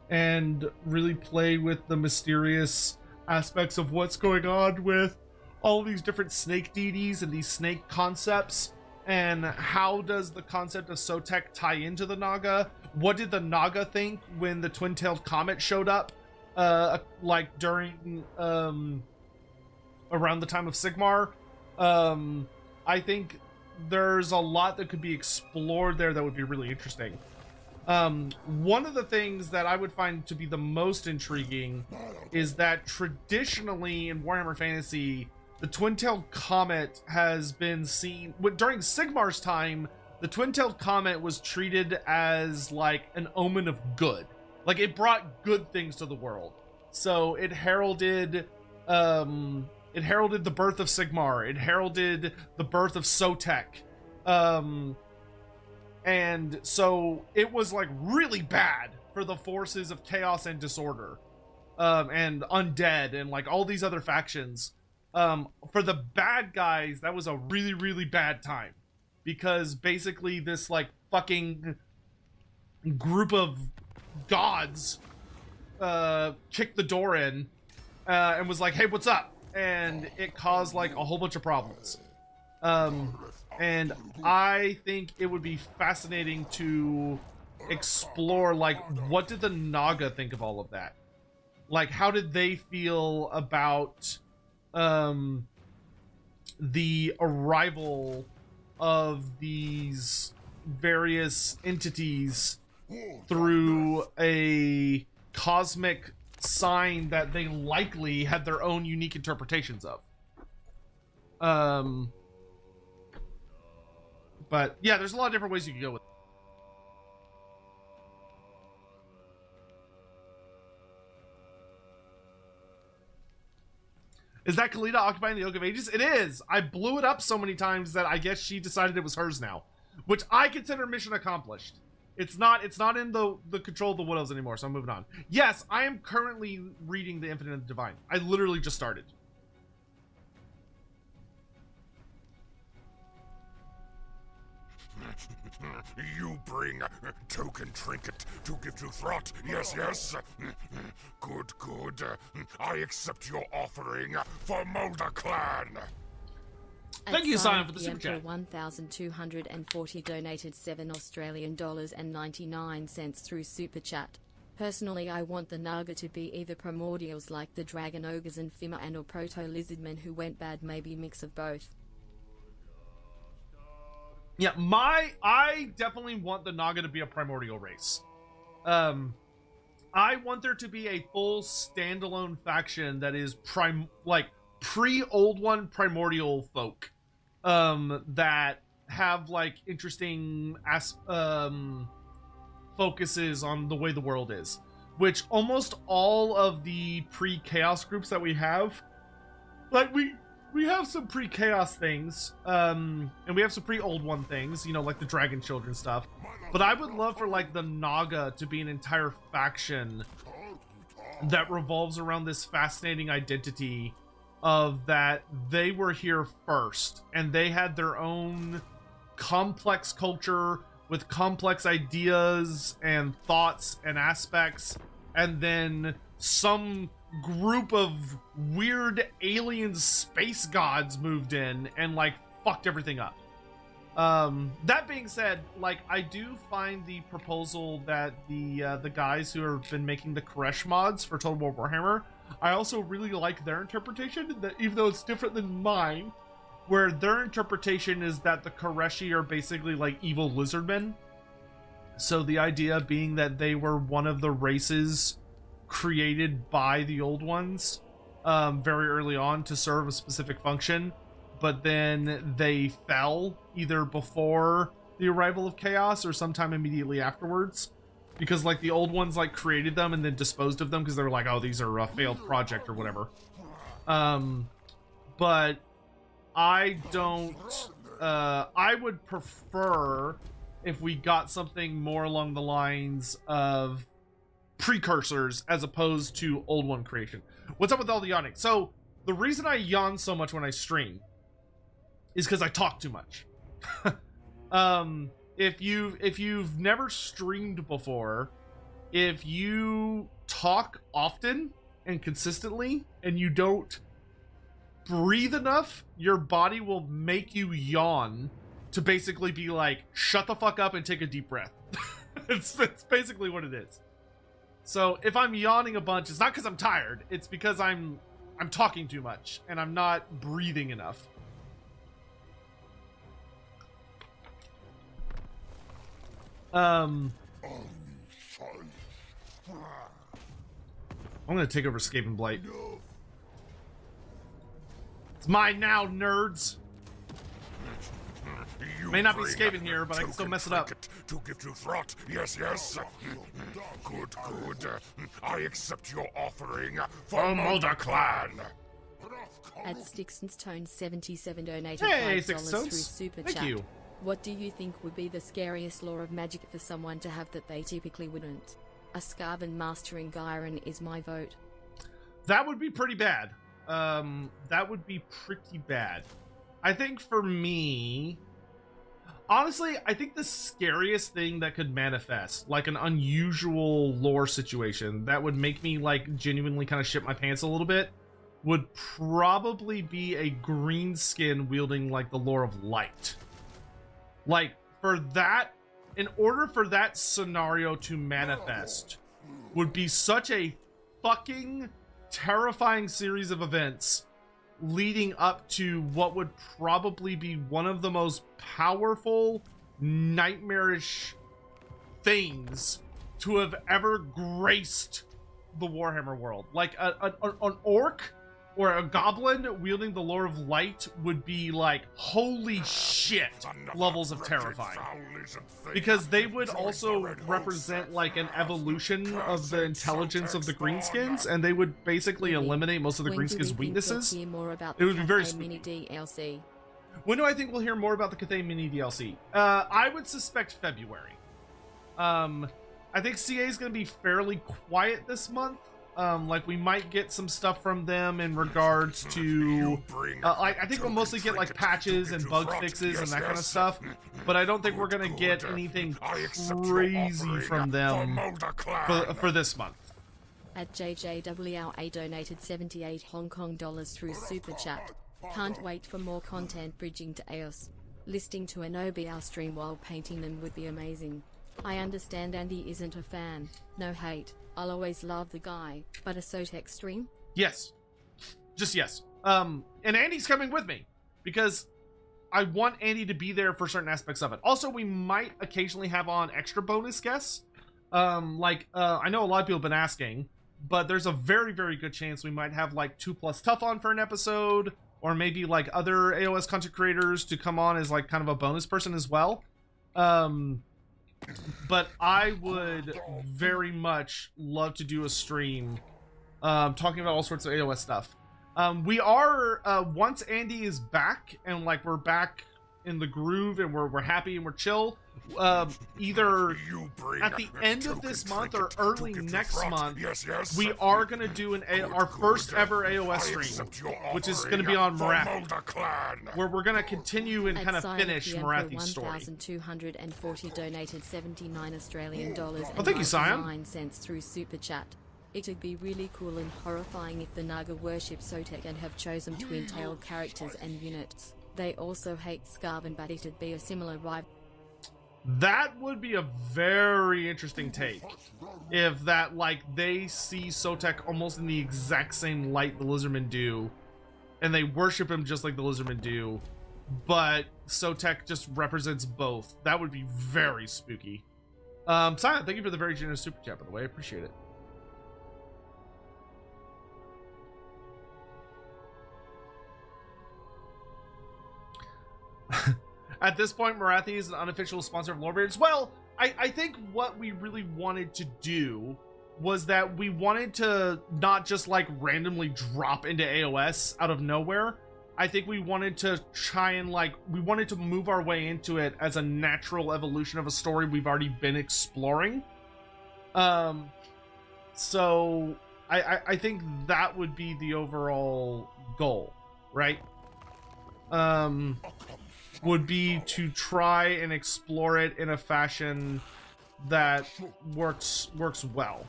and really play with the mysterious aspects of what's going on with all these different snake deities and these snake concepts, and how does the concept of Sotek tie into the Naga? What did the Naga think when the twin-tailed comet showed up, like during around the time of Sigmar? I think there's a lot that could be explored there that would be really interesting. One of the things that I would find to be the most intriguing is that traditionally in Warhammer Fantasy, the twin-tailed comet has been seen during Sigmar's time. The twin-tailed comet was treated as like an omen of good, like it brought good things to the world. So it heralded the birth of Sigmar. It heralded the birth of Sotek. And so it was like really bad for the forces of chaos and disorder, and undead and like all these other factions. For the bad guys, that was a really, really bad time, because basically this like fucking group of gods kicked the door in and was like, hey, what's up? And it caused like a whole bunch of problems. And I think it would be fascinating to explore, like, what did the Naga think of all of that? Like, how did they feel about the arrival of these various entities through a cosmic sign that they likely had their own unique interpretations of? But yeah, there's a lot of different ways you can go with it. Is that Kalita occupying the Oak of Ages? It is! I blew it up so many times that I guess she decided it was hers now, which I consider mission accomplished. It's not in the control of the Wood Elves anymore, so I'm moving on. Yes, I am currently reading The Infinite and the Divine. I literally just started. You bring token trinket to give to Throt. Yes, yes. Good, good. I accept your offering for Mulder Clan. Thank you, Simon, for the super chat. 1,240 donated $7.99 through super chat. Personally, I want the Naga to be either primordials like the dragon ogres and Fimmer, or proto-lizardmen who went bad, maybe mix of both. Yeah, I definitely want the Naga to be a primordial race. I want there to be a full standalone faction that is pre-Old One primordial folk, that have like interesting focuses on the way the world is, which almost all of the pre-chaos groups that we have, like we have some pre-chaos things, and we have some pre-Old One things, you know, like the Dragon Children stuff. But I would love for like the Naga to be an entire faction that revolves around this fascinating identity of that they were here first, and they had their own complex culture with complex ideas and thoughts and aspects, and then some group of weird alien space gods moved in and like fucked everything up. That being said, like, I do find the proposal that the guys who have been making the Koresh mods for Total War Warhammer, I also really like their interpretation, that even though it's different than mine, where their interpretation is that the Koreshi are basically like evil lizardmen. So the idea being that they were one of the races created by the old ones very early on to serve a specific function, but then they fell either before the arrival of chaos or sometime immediately afterwards, because like the old ones like created them and then disposed of them because they were like, oh, these are a failed project or whatever. But I don't I would prefer if we got something more along the lines of precursors as opposed to old one creation. What's up with all the yawning? So the reason I yawn so much when I stream is because I talk too much. If you've never streamed before, if you talk often and consistently and you don't breathe enough, your body will make you yawn to basically be like, shut the fuck up and take a deep breath. It's basically what it is. So if I'm yawning a bunch, it's not because I'm tired, it's because I'm talking too much and I'm not breathing enough. I'm gonna take over Skaven Blight. It's mine now, nerds. May not be Skaven here, but I can still mess it up. To give to Throt, yes, yes. Good, good. I accept your offering for Mulder Clan. At Stixon's Tone 77 donated Hey, $5 Six through Tones. Super Thank Chat. you. What do you think would be the scariest law of magic for someone to have that they typically wouldn't? A Skaven mastering Gyron is my vote. That would be pretty bad. That would be pretty bad. I think for me, honestly, I think the scariest thing that could manifest, like an unusual lore situation that would make me like genuinely kind of shit my pants a little bit, would probably be a green skin wielding like the lore of light. Like, for that, in order for that scenario to manifest, would be such a fucking terrifying series of events leading up to what would probably be one of the most powerful, nightmarish things to have ever graced the Warhammer world. Like, an orc or a goblin wielding the lore of light would be like, holy shit, levels of terrifying. Because they would also represent like an evolution of the intelligence of the greenskins, and they would basically eliminate most of the greenskins' weaknesses. It would be very spooky. DLC. When do I think we'll hear more about the Cathay Mini DLC? I would suspect February. I think CA is going to be fairly quiet this month. Like we might get some stuff from them in regards to I think we'll mostly get like patches and bug fixes and that kind of stuff, but I don't think we're gonna get anything crazy from them for this month. At JJWLA donated 78 Hong Kong dollars through Super Chat. Can't wait for more content bridging to EOS. Listening to an OBR stream while painting them would be amazing. I understand Andy isn't a fan. No hate. I'll always love the guy, but a Sotek stream? Yes. Just yes. And Andy's coming with me because I want Andy to be there for certain aspects of it. Also, we might occasionally have on extra bonus guests. I know a lot of people have been asking, but there's a very, very good chance we might have like 2+ Tough on for an episode, or maybe like other AOS content creators to come on as like kind of a bonus person as well. But I would very much love to do a stream talking about all sorts of AOS stuff. We are, once Andy is back and like we're back in the groove and we're happy and we're chill, either at the end of this month or early next month, we are going to do our first ever AOS stream, which is going to be on Marathi, where we're going to continue and kind of finish Marathi's story. 1,240 donated 79 Australian dollars and thank you, Sion. 99 cents through Super Chat. It'd be really cool and horrifying if the Naga worship Sotek and have chosen twin-tailed characters and units. They also hate Skaven, but it'd be a similar vibe. That would be a very interesting take. If that, like, they see Sotek almost in the exact same light the Lizardmen do, and they worship him just like the lizardmen do, but Sotek just represents both. That would be very spooky. Silent, thank you for the very generous super chat, by the way. I appreciate it. At this point, Marathi is an unofficial sponsor of Lorebeards. Well, I think what we really wanted to do was that we wanted to not just like randomly drop into AOS out of nowhere. I think we wanted to try and we wanted to move our way into it as a natural evolution of a story we've already been exploring. So I think that would be the overall goal, right? Would be to try and explore it in a fashion that works well.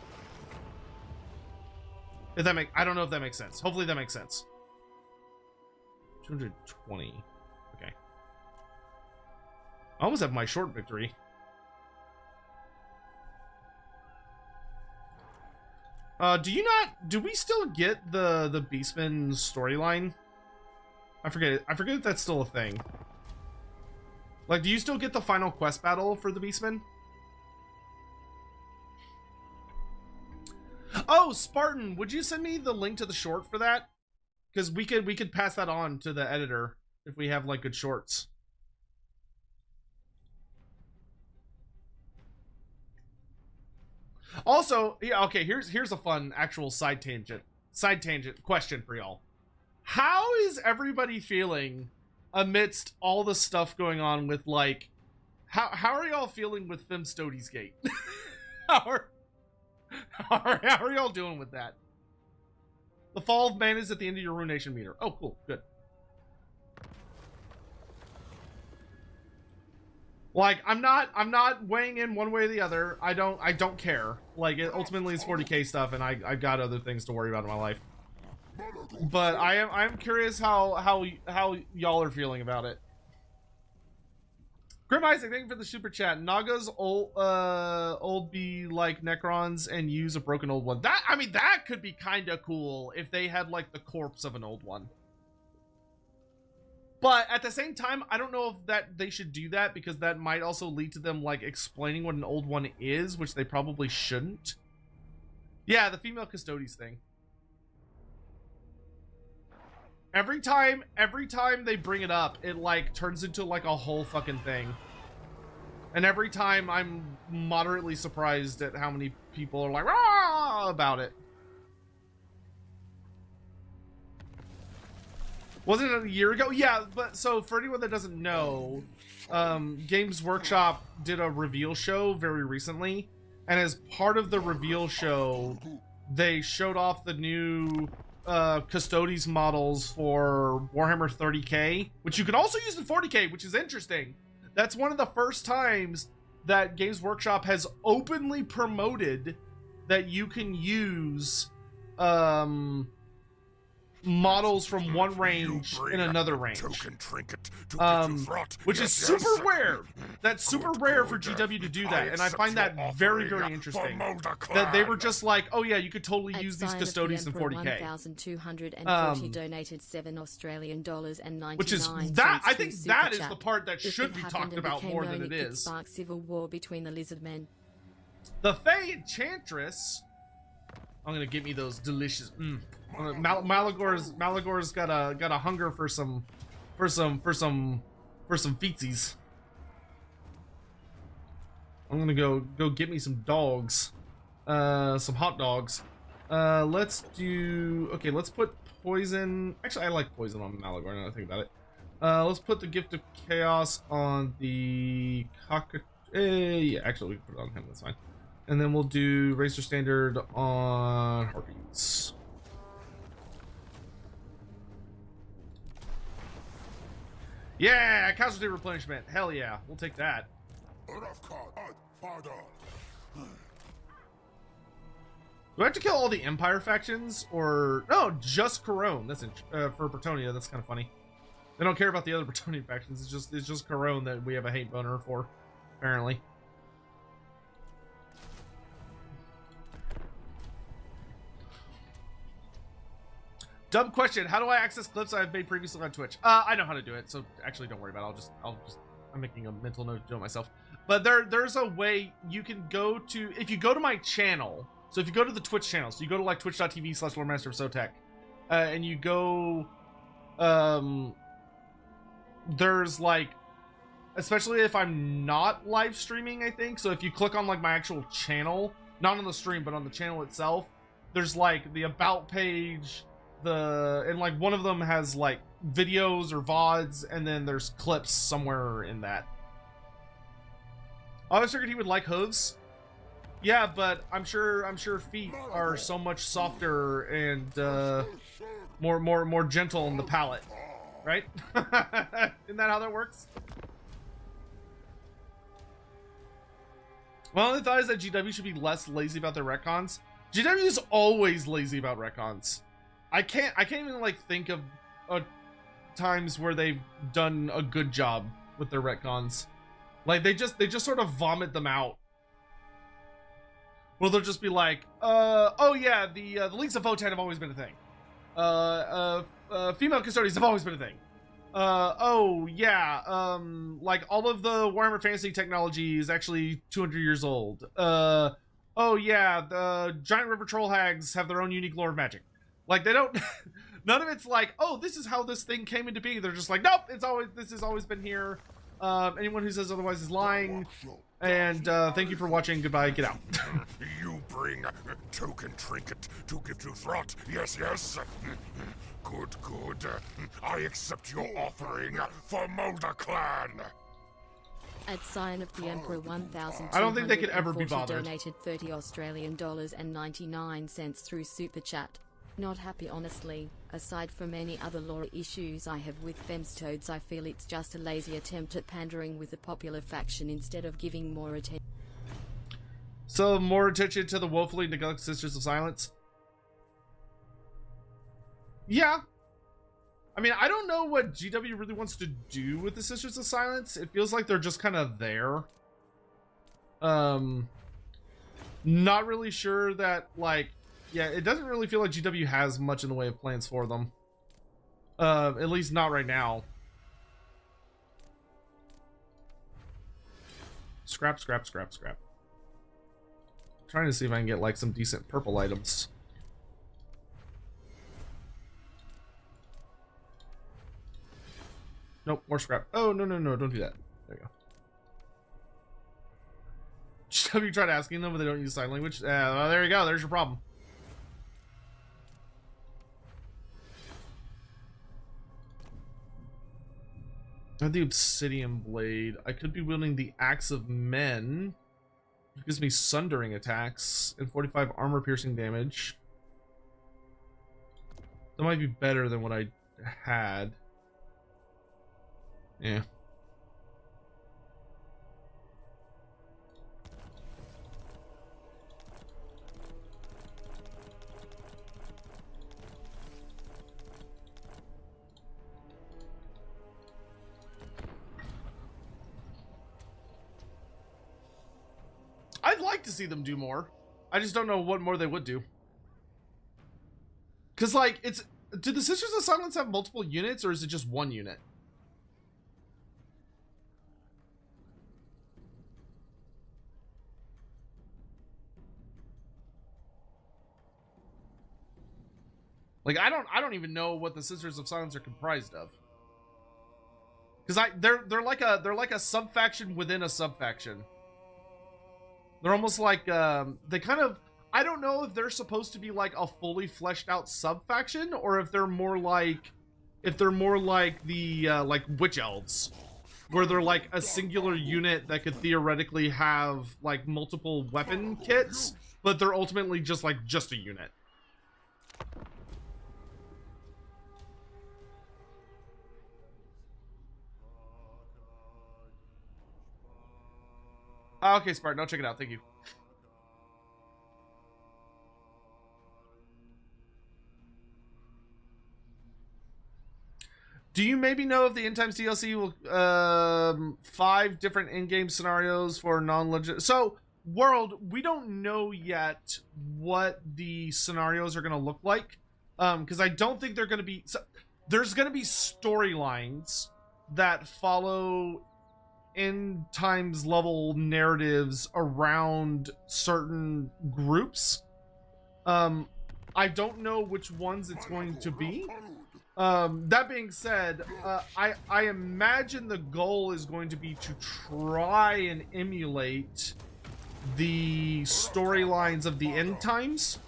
If that I don't know if that makes sense. Hopefully that makes sense. 220. Okay. I almost have my short victory. Do we still get the Beastmen storyline? I forget if that's still a thing. Like, do you still get the final quest battle for the Beastmen? Oh, Spartan, would you send me the link to the short for that? Because we could pass that on to the editor if we have like good shorts. Also, yeah, okay, here's a fun actual side tangent question for y'all. How is everybody feeling amidst all the stuff going on with like how are y'all feeling with Femstody's Gate? how are y'all doing with that? The fall of man is at the end of your ruination meter. Oh, cool, good. Like, I'm not weighing in one way or the other. I don't care. Like, it ultimately is 40k stuff, and I've got other things to worry about in my life. But I'm curious how y'all are feeling about it. Grim Isaac, thank you for the super chat. Nagas old be like Necrons and use a broken old one. That could be kind of cool if they had like the corpse of an old one. But at the same time, I don't know if that they should do that, because that might also lead to them like explaining what an old one is, which they probably shouldn't. Yeah, the female custodies thing. Every time they bring it up, it like turns into like a whole fucking thing. And every time I'm moderately surprised at how many people are like, "Rah!" about it. Wasn't it a year ago? Yeah, but so for anyone that doesn't know, Games Workshop did a reveal show very recently, and as part of the reveal show, they showed off the new Custodes models for Warhammer 30k, which you can also use in 40k, which is interesting. That's one of the first times that Games Workshop has openly promoted that you can use models from one range in another range, which is super rare. That's super rare for GW to do that, and I find that very, very interesting. That they were just like, oh yeah, you could totally use these custodians in 40k. 1,240 donated $7 Australian and 99 which is that I think that is the part that should be talked about more than it is. Spark civil war between the lizardmen. The Fey Enchantress. I'm gonna get me those delicious. Malagor's got a hunger for some feetsies. I'm gonna go get me some dogs, some hot dogs. Let's put poison. Actually, I like poison on Malagor. Now that I think about it. Let's put the Gift of Chaos on the yeah, actually we can put it on him. That's fine. And then we'll do Racer Standard on Harpies. Yeah, casualty replenishment. Hell yeah, we'll take that. Do I have to kill all the Empire factions, or no? Just Corone. That's for Bretonnia. That's kind of funny. They don't care about the other Bretonnian factions. It's just Corone that we have a hate boner for, apparently. Dumb question. How do I access clips I've made previously on Twitch? I know how to do it, so actually don't worry about it. I'm making a mental note to do it myself. But there's a way you can go to, if you go to my channel, so if you go to the Twitch channel, so you go to like twitch.tv/Loremaster of Sotek, and you go, there's like, especially if I'm not live streaming, I think, so if you click on like my actual channel, not on the stream, but on the channel itself, there's like the about page, and like one of them has like videos or VODs, and then there's clips somewhere in that. I always figured he would like hooves. Yeah, but I'm sure feet are so much softer and more gentle in the palate, right? Isn't that how that works? My only thought is that GW should be less lazy about their retcons. GW is always lazy about retcons. I can't even like think of times where they've done a good job with their retcons. Like they just sort of vomit them out. Well, they'll just be like, oh yeah, the Leagues of Votan have always been a thing. Female custodians have always been a thing. Oh yeah, like all of the Warhammer Fantasy technology is actually 200 years old. Oh yeah, the giant river troll hags have their own unique lore of magic. Like they don't, none of it's like, oh, this is how this thing came into being. They're just like, nope, this has always been here. Anyone who says otherwise is lying. And thank you for watching. Goodbye. Get out. You bring token trinket to give to Throt. Yes, yes. Good, good. I accept your offering for Mulder Clan. At sign of the Emperor 1,000. I don't think they could ever be bothered. Donated $30 and 99 cents through Super Chat. Not happy, honestly. Aside from any other lore issues I have with Femstoads, I feel it's just a lazy attempt at pandering with the popular faction instead of giving more attention. So more attention to the woefully neglected Sisters of Silence. Yeah. I mean, I don't know what GW really wants to do with the Sisters of Silence. It feels like they're just kind of there. Not really sure that, like, yeah, it doesn't really feel like GW has much in the way of plans for them. At least not right now. Scrap, scrap, scrap, scrap. Trying to see if I can get like some decent purple items. Nope, more scrap. Oh, no, no, no, don't do that. There you go. GW tried asking them, but they don't use sign language. Well, there you go, there's your problem. I have the obsidian blade. I could be wielding the axe of men. It gives me sundering attacks and 45 armor piercing damage. That might be better than what I had. Yeah. I'd like to see them do more. I just don't know what more they would do. Cause like do the Sisters of Silence have multiple units or is it just one unit? Like I don't even know what the Sisters of Silence are comprised of. Cause they're like a sub-faction within a sub-faction. They're almost like, they kind of, I don't know if they're supposed to be like a fully fleshed out sub-faction or if they're more like the, like Witch Elves, where they're like a singular unit that could theoretically have like multiple weapon kits, but they're ultimately just a unit. Okay, Spartan, I'll check it out. Thank you. Do you maybe know if the End Times DLC will 5 different in-game scenarios for non-legit? So, World, we don't know yet what the scenarios are going to look like. Because I don't think they're going to be... So, there's going to be storylines that follow end times level narratives around certain groups. I don't know which ones it's going to be. That being said, I imagine the goal is going to be to try and emulate the storylines of the end times.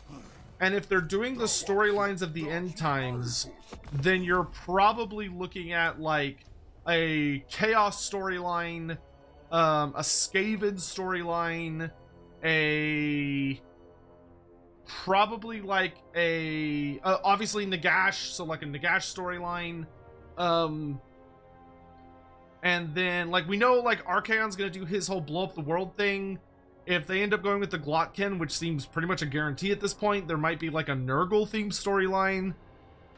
And if they're doing the storylines of the end times, then you're probably looking at like a chaos storyline, a Skaven storyline, probably like obviously Nagash, so like a Nagash storyline, and then like we know like Archaon's gonna do his whole blow up the world thing. If they end up going with the Glotkin, which seems pretty much a guarantee at this point, there might be like a Nurgle themed storyline.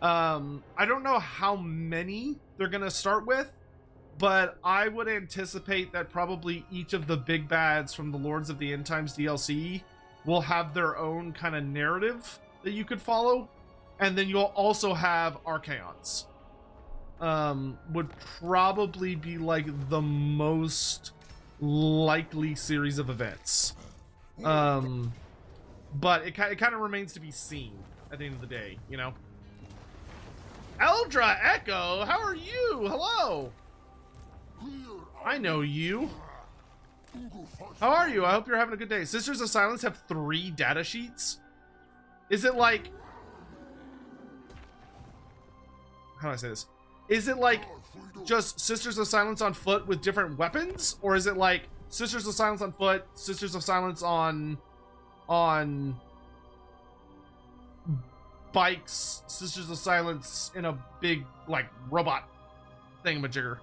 I don't know how many they're gonna start with, but I would anticipate that probably each of the big bads from the Lords of the End Times DLC will have their own kind of narrative that you could follow, and then you'll also have Archaons. Would probably be like the most likely series of events. But it kind of remains to be seen at the end of the day, you know? Eldra Echo, how are you? Hello! I know you. How are you? I hope you're having a good day. Sisters of Silence have 3 data sheets? Is it like... How do I say this? Is it like just Sisters of Silence on foot with different weapons? Or is it like Sisters of Silence on foot, Sisters of Silence on bikes, Sisters of Silence in a big, like, robot thingamajigger?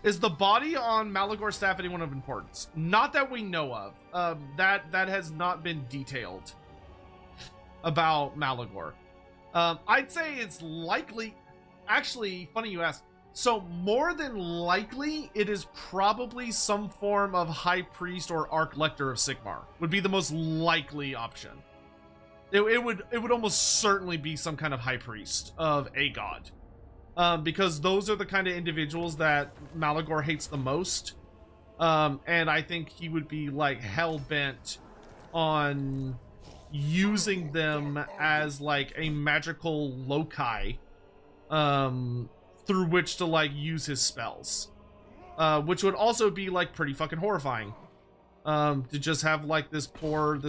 Is the body on Malagor's staff anyone of importance? Not that we know of. That has not been detailed about Malagor. I'd say it's likely... Actually, funny you ask. So, more than likely, it is probably some form of High Priest or Arch-Lector of Sigmar. Would be the most likely option. It would almost certainly be some kind of High Priest of a god. Because those are the kind of individuals that Malagor hates the most. And I think he would be, like, hell-bent on using them as, like, a magical loci through which to, like, use his spells. Which would also be, like, pretty fucking horrifying. To just have, like, this poor,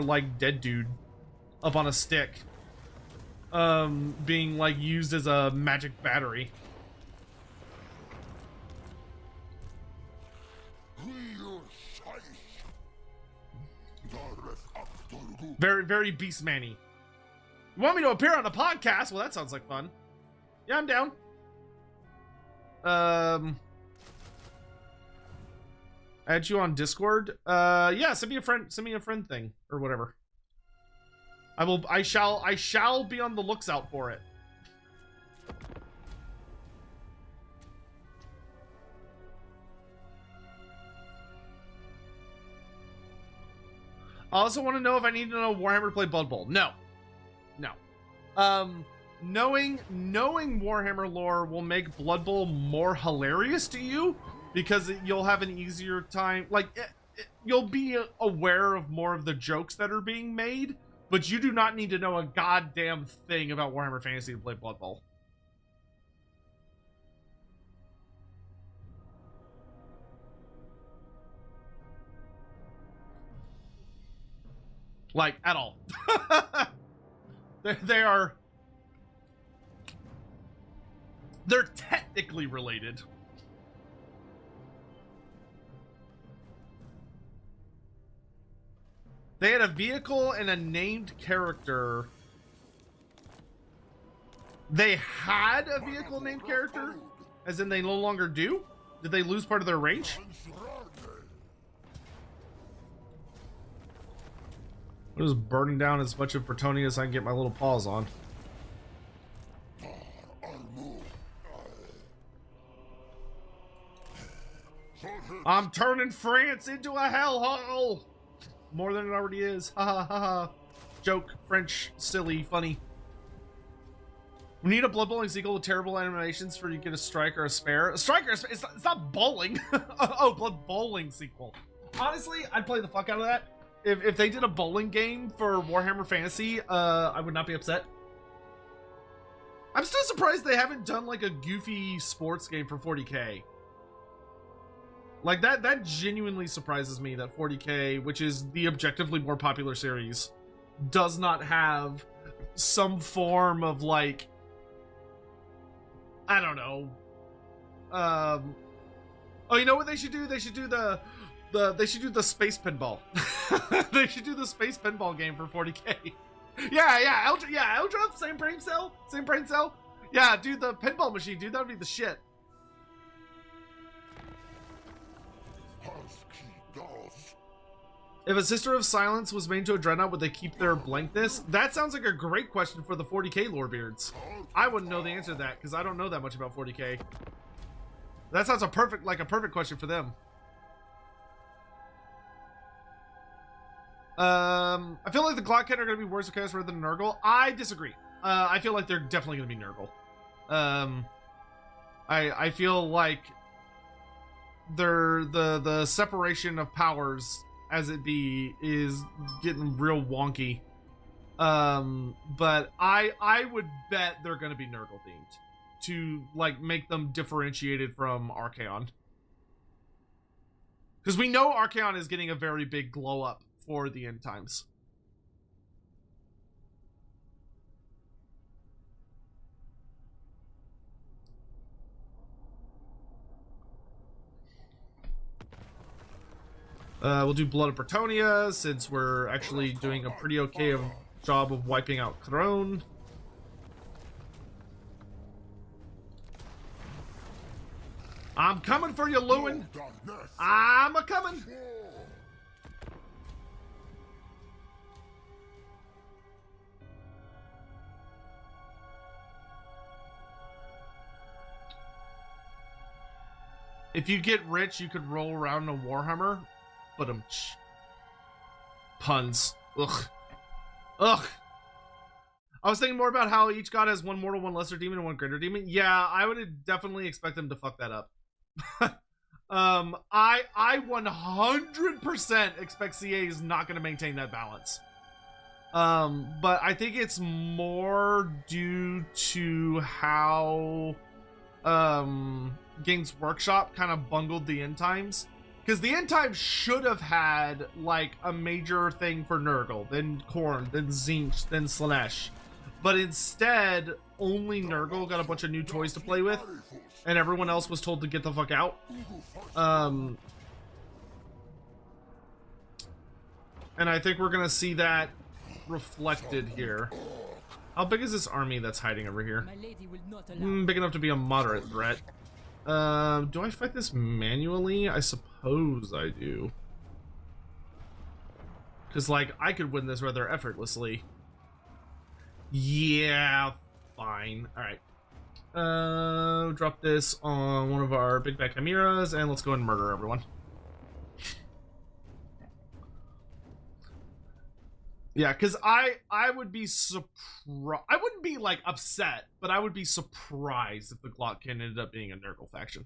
like, dead dude up on a stick. Being, like, used as a magic battery. Very, very Beastman-y. You want me to appear on a podcast? Well, that sounds like fun. Yeah, I'm down. Add you on Discord? Yeah, send me a friend thing or whatever. I shall be on the looks out for it. I also want to know if I need to know Warhammer to play Blood Bowl. No. Knowing Warhammer lore will make Blood Bowl more hilarious to you because you'll have an easier time. Like, you'll be aware of more of the jokes that are being made, but you do not need to know a goddamn thing about Warhammer Fantasy to play Blood Bowl. Like, at all. They're technically related. They had a vehicle and a named character. They had a vehicle named character? As in they no longer do? Did they lose part of their range? I'm just burning down as much of Bretonia as I can get my little paws on. I'm turning France into a hellhole! More than it already is. Ha ha ha ha. Joke, French, silly, funny. We need a Blood Bowling sequel with terrible animations for you to get a strike or a spare. A strike or a spare? It's not bowling. Oh, Blood Bowling sequel. Honestly, I'd play the fuck out of that. If they did a bowling game for Warhammer Fantasy, I would not be upset. I'm still surprised they haven't done like a goofy sports game for 40K. Like that genuinely surprises me that 40K, which is the objectively more popular series, does not have some form of like, I don't know. Oh, you know what they should do? They should do they should do the space pinball. They should do the space pinball game for 40K. Yeah, Ultra, same brain cell. Yeah, dude, the pinball machine, dude, that'd be the shit. If a Sister of Silence was made to a Dreadnought, would they keep their blankness? That sounds like a great question for the 40K Lorebeards. I wouldn't know the answer to that, because I don't know that much about 40K. That sounds like a perfect question for them. I feel like the Glockhead are going to be worse chaos rather than Nurgle. I disagree. I feel like they're definitely going to be Nurgle. I feel like the separation of powers as it be is getting real wonky. But I would bet they're going to be Nurgle themed to like make them differentiated from Archaon. Because we know Archaon is getting a very big glow up for the end times. We'll do Blood of Bretonia, since we're actually doing a pretty okay job of wiping out Crone. I'm coming for you, Lewin. I'm a-coming. If you get rich, you could roll around in a Warhammer. But puns. Ugh. I was thinking more about how each god has one mortal, one lesser demon, and one greater demon. Yeah, I would definitely expect them to fuck that up. I 100% expect CA is not going to maintain that balance. But I think it's more due to how Games Workshop kind of bungled the end times. Because the end times should have had, like, a major thing for Nurgle, then Khorne, then Tzeentch, then Slaanesh. But instead, only Nurgle got a bunch of new toys to play with, and everyone else was told to get the fuck out. And I think we're gonna see that reflected here. How big is this army that's hiding over here? Big enough to be a moderate threat. Do I fight this manually? I suppose I do. Because, like, I could win this rather effortlessly. Yeah, fine. Alright. Drop this on one of our big bad chimeras, and let's go and murder everyone. Yeah, because I would be surprised. I wouldn't be, like, upset, but I would be surprised if the Glockkin ended up being a Nurgle faction.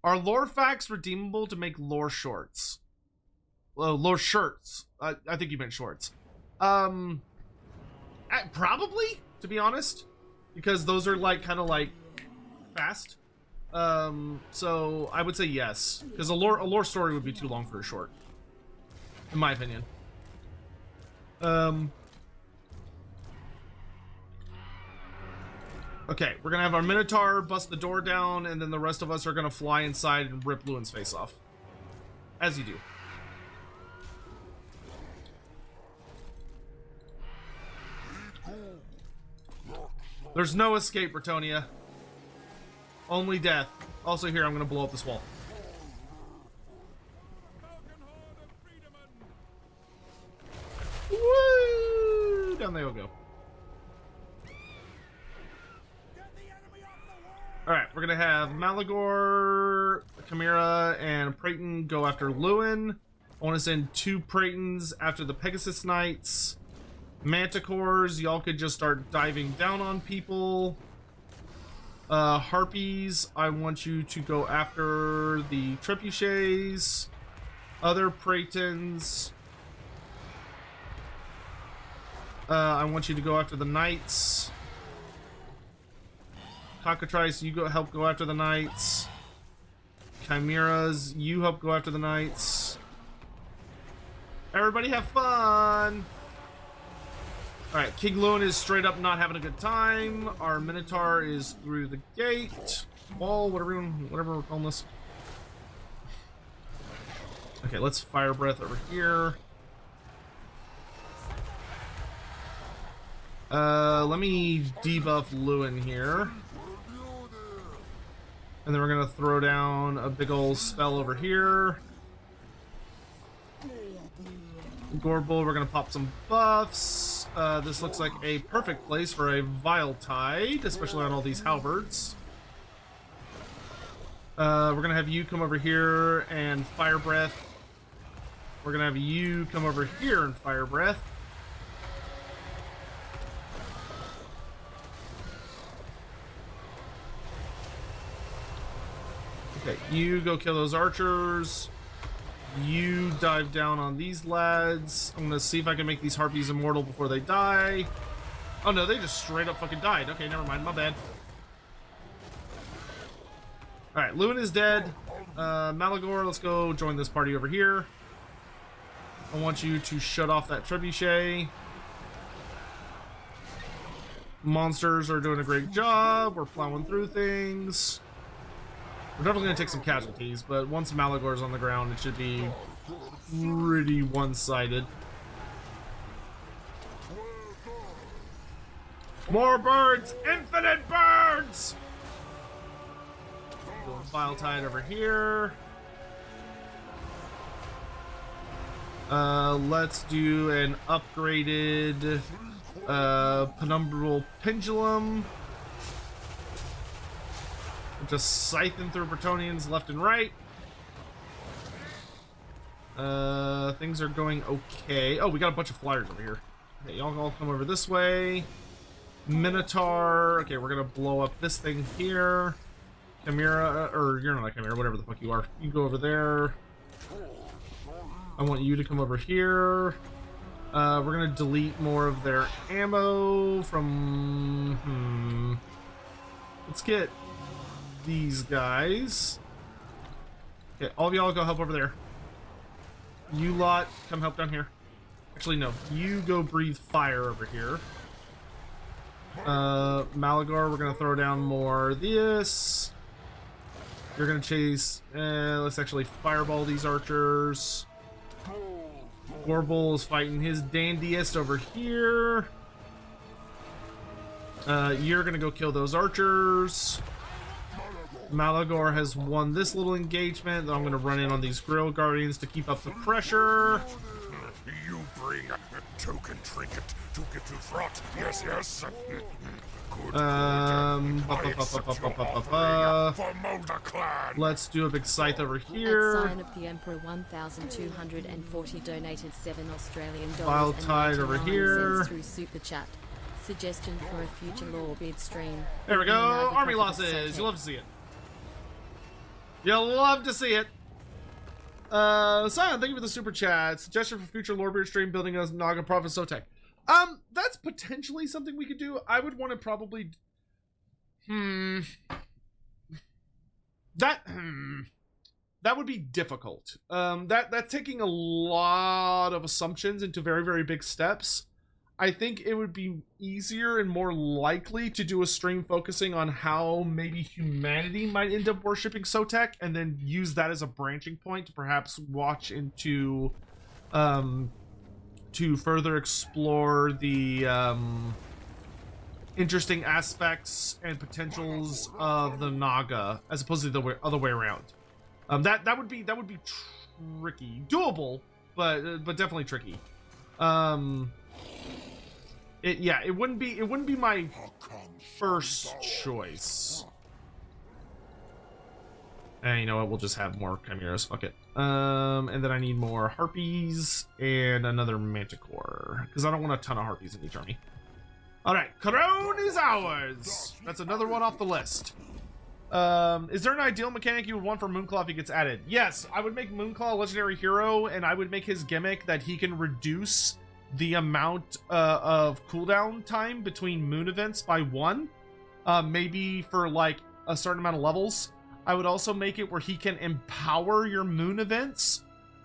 Are lore facts redeemable to make lore shorts? Well, lore shirts. I think you meant shorts. Probably, to be honest, because those are, like, kind of, like, fast. So I would say yes, because a lore story would be too long for a short. In my opinion. Okay, we're gonna have our Minotaur bust the door down, and then the rest of us are gonna fly inside and rip Lewin's face off. As you do. There's no escape, Bretonia. Only death. Also here, I'm gonna blow up this wall. Woo! Down they all go. Alright, we're gonna have Malagor here. Chimera and Prayton go after Lewin. I want to send 2 Praytons after the Pegasus Knights. Manticores, y'all could just start diving down on people. Harpies, I want you to go after the Trebuchets. Other Praytons, I want you to go after the Knights. Cockatrice, you help go after the Knights. Chimeras, you help go after the Knights. Everybody have fun! Alright, King Lewin is straight up not having a good time. Our Minotaur is through the gate. Wall, whatever we're calling this. Okay, let's Fire Breath over here. Let me debuff Lewin here. And then we're gonna throw down a big old spell over here. Gorbel, we're gonna pop some buffs. This looks like a perfect place for a Vile Tide, especially on all these halberds. We're gonna have you come over here and Fire Breath. We're gonna have you come over here and Fire Breath. Okay, you go kill those archers. You dive down on these lads. I'm gonna see if I can make these harpies immortal before they die. Oh no, they just straight up fucking died. Okay, never mind, my bad. Alright, Lewin is dead. Malagor, let's go join this party over here. I want you to shut off that trebuchet. Monsters are doing a great job. We're plowing through things. We're definitely going to take some casualties, but once Malagor's on the ground, it should be pretty one-sided. More birds! Infinite birds! Vile Tide over here. Let's do an upgraded Penumbral Pendulum. Just scything through Bretonnians left and right. Things are going okay. Oh, we got a bunch of flyers over here. Okay, y'all all come over this way. Minotaur. Okay, we're gonna blow up this thing here. Chimera, or you're not a Chimera, whatever the fuck you are. You go over there. I want you to come over here. We're gonna delete more of their ammo from... Let's get these guys. Okay, all of y'all go help over there. You lot, come help down here. Actually, no. You go breathe fire over here. Malagor, we're gonna throw down more of this. You're gonna chase... let's actually fireball these archers. Gorbel is fighting his dandiest over here. You're gonna go kill those archers. Malagor has won this little engagement. I'm gonna run in on these Grill Guardians to keep up the pressure. You bring a token trinket to give to Throt. Yes, yes. Good, let's do a big scythe over here. At Sign of the Emperor 1,240 donated $7 Australian Vile Tide over here. Through super chat. Suggestion for a future Lorebeards stream. There we go. Army losses. You'll love to see it. You'll love to see it. Simon, thank you for the super chat. Suggestion for future Lorebeard stream, building a Naga Prophet Sotek. That's potentially something we could do. I would want to probably... That would be difficult. That's taking a lot of assumptions into very, very big steps. I think it would be easier and more likely to do a stream focusing on how maybe humanity might end up worshipping Sotek, and then use that as a branching point to perhaps watch into to further explore the interesting aspects and potentials of the Naga, as opposed to the other way around. That would be tricky, doable, but definitely tricky. It wouldn't be my first choice. And you know what? We'll just have more chimeras. Fuck it. And then I need more harpies and another manticore because I don't want a ton of harpies in each army. All right, Corone is ours. That's another one off the list. Is there an ideal mechanic you would want for Moonclaw if he gets added? Yes, I would make Moonclaw a legendary hero, and I would make his gimmick that he can reduce the amount of cooldown time between moon events by 1. Maybe for like a certain amount of levels. I would also make it where he can empower your moon events.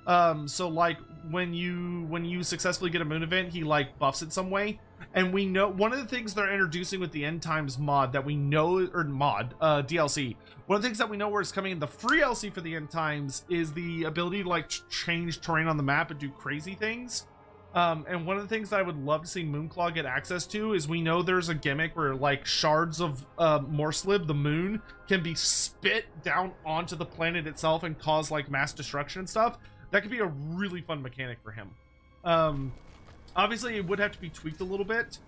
So like when you successfully get a moon event, he like buffs it some way. And we know one of the things they're introducing with the End Times mod that we know, or DLC, one of the things that we know where it's coming in the free LC for the End Times is the ability to like change terrain on the map and do crazy things. And one of the things that I would love to see Moonclaw get access to is we know there's a gimmick where like shards of Morslib, the moon, can be spit down onto the planet itself and cause like mass destruction and stuff. That could be a really fun mechanic for him. Obviously it would have to be tweaked a little bit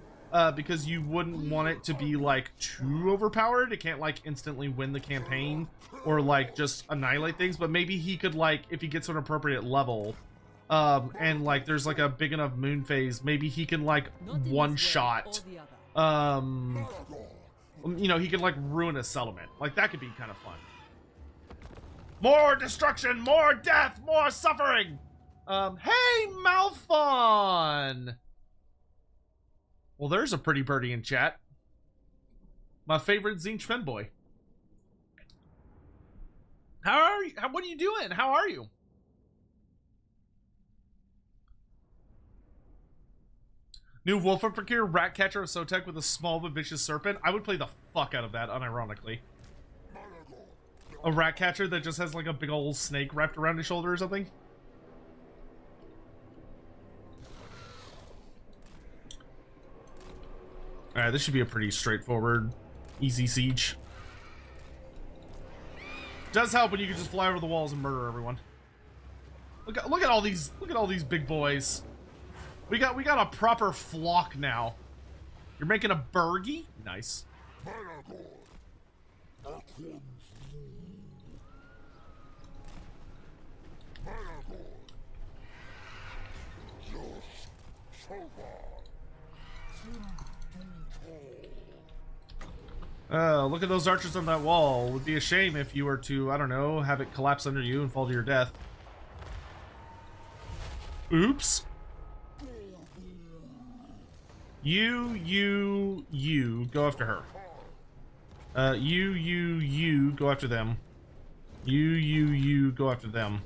because you wouldn't want it to be like too overpowered. It can't like instantly win the campaign or like just annihilate things, but maybe he could like, if he gets to an appropriate level, and like there's like a big enough moon phase, maybe he can like one shot you know, he could like ruin a settlement. Like that could be kind of fun. More destruction, more death, more suffering. Hey Malphon. Well, there's a pretty birdie in chat. My favorite Zinch fanboy. How are you? What are you doing? How are you? New Wolfenfakir Ratcatcher of Sotek with a small but vicious serpent. I would play the fuck out of that, unironically. A Ratcatcher that just has like a big old snake wrapped around his shoulder or something. Alright, this should be a pretty straightforward, easy siege. Does help when you can just fly over the walls and murder everyone. Look at all these big boys. We got a proper flock now. You're making a burgie? Nice. Look at those archers on that wall. It would be a shame if you were to, I don't know, have it collapse under you and fall to your death. Oops. You, go after her. You, go after them. You, go after them.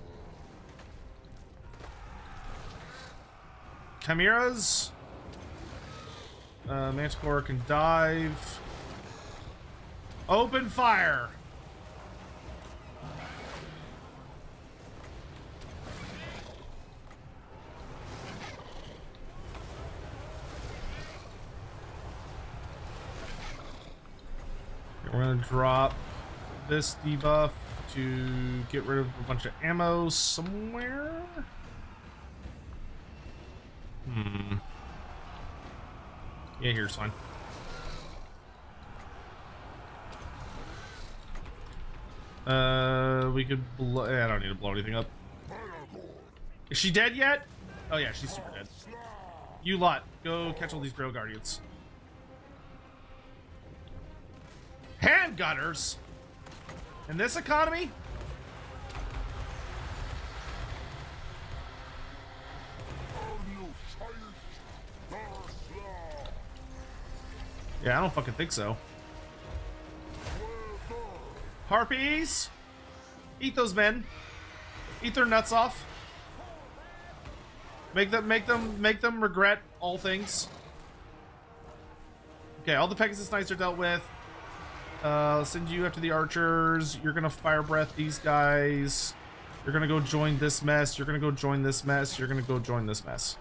Chimeras. Manticore can dive. Open fire. We're gonna drop this debuff to get rid of a bunch of ammo somewhere. Yeah, here's fine. We could blow. I don't need to blow anything up. Is she dead yet? Oh yeah, she's super dead. You lot, go catch all these Grail Guardians. Handgunners? In this economy? Yeah, I don't fucking think so. Harpies! Eat those men. Eat their nuts off. Make them regret all things. Okay, all the Pegasus Knights are dealt with. I'll send you after the archers. You're gonna fire breath these guys. You're gonna go join this mess. You're gonna go join this mess. You're gonna go join this mess.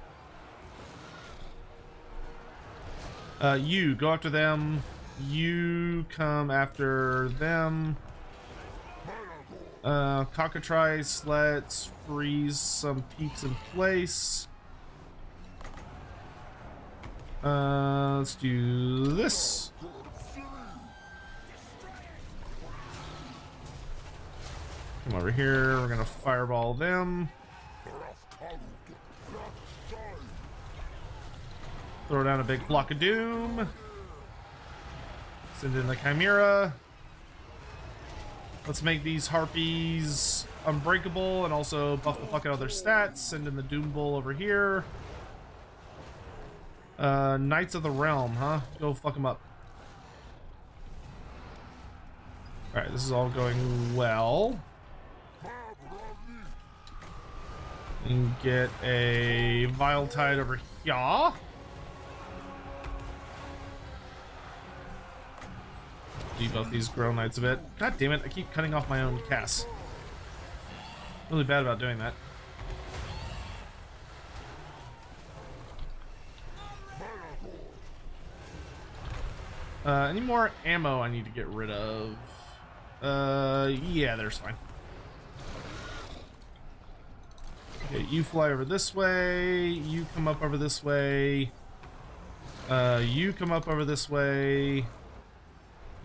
You go after them. You come after them. Cockatrice, let's freeze some peaks in place. Let's do this. Come over here. We're gonna fireball them. Throw down a big block of doom. Send in the Chimera. Let's make these harpies unbreakable and also buff the fuck out of their stats. Send in the Doom Bull over here. Knights of the Realm, huh? Go fuck them up. Alright, this is all going well. And get a Vile Tide over here. Debuff these Grille Knights a bit. God damn it, I keep cutting off my own casts. Really bad about doing that. Any more ammo I need to get rid of? Yeah, there's fine. Okay, you fly over this way. You come up over this way. You come up over this way.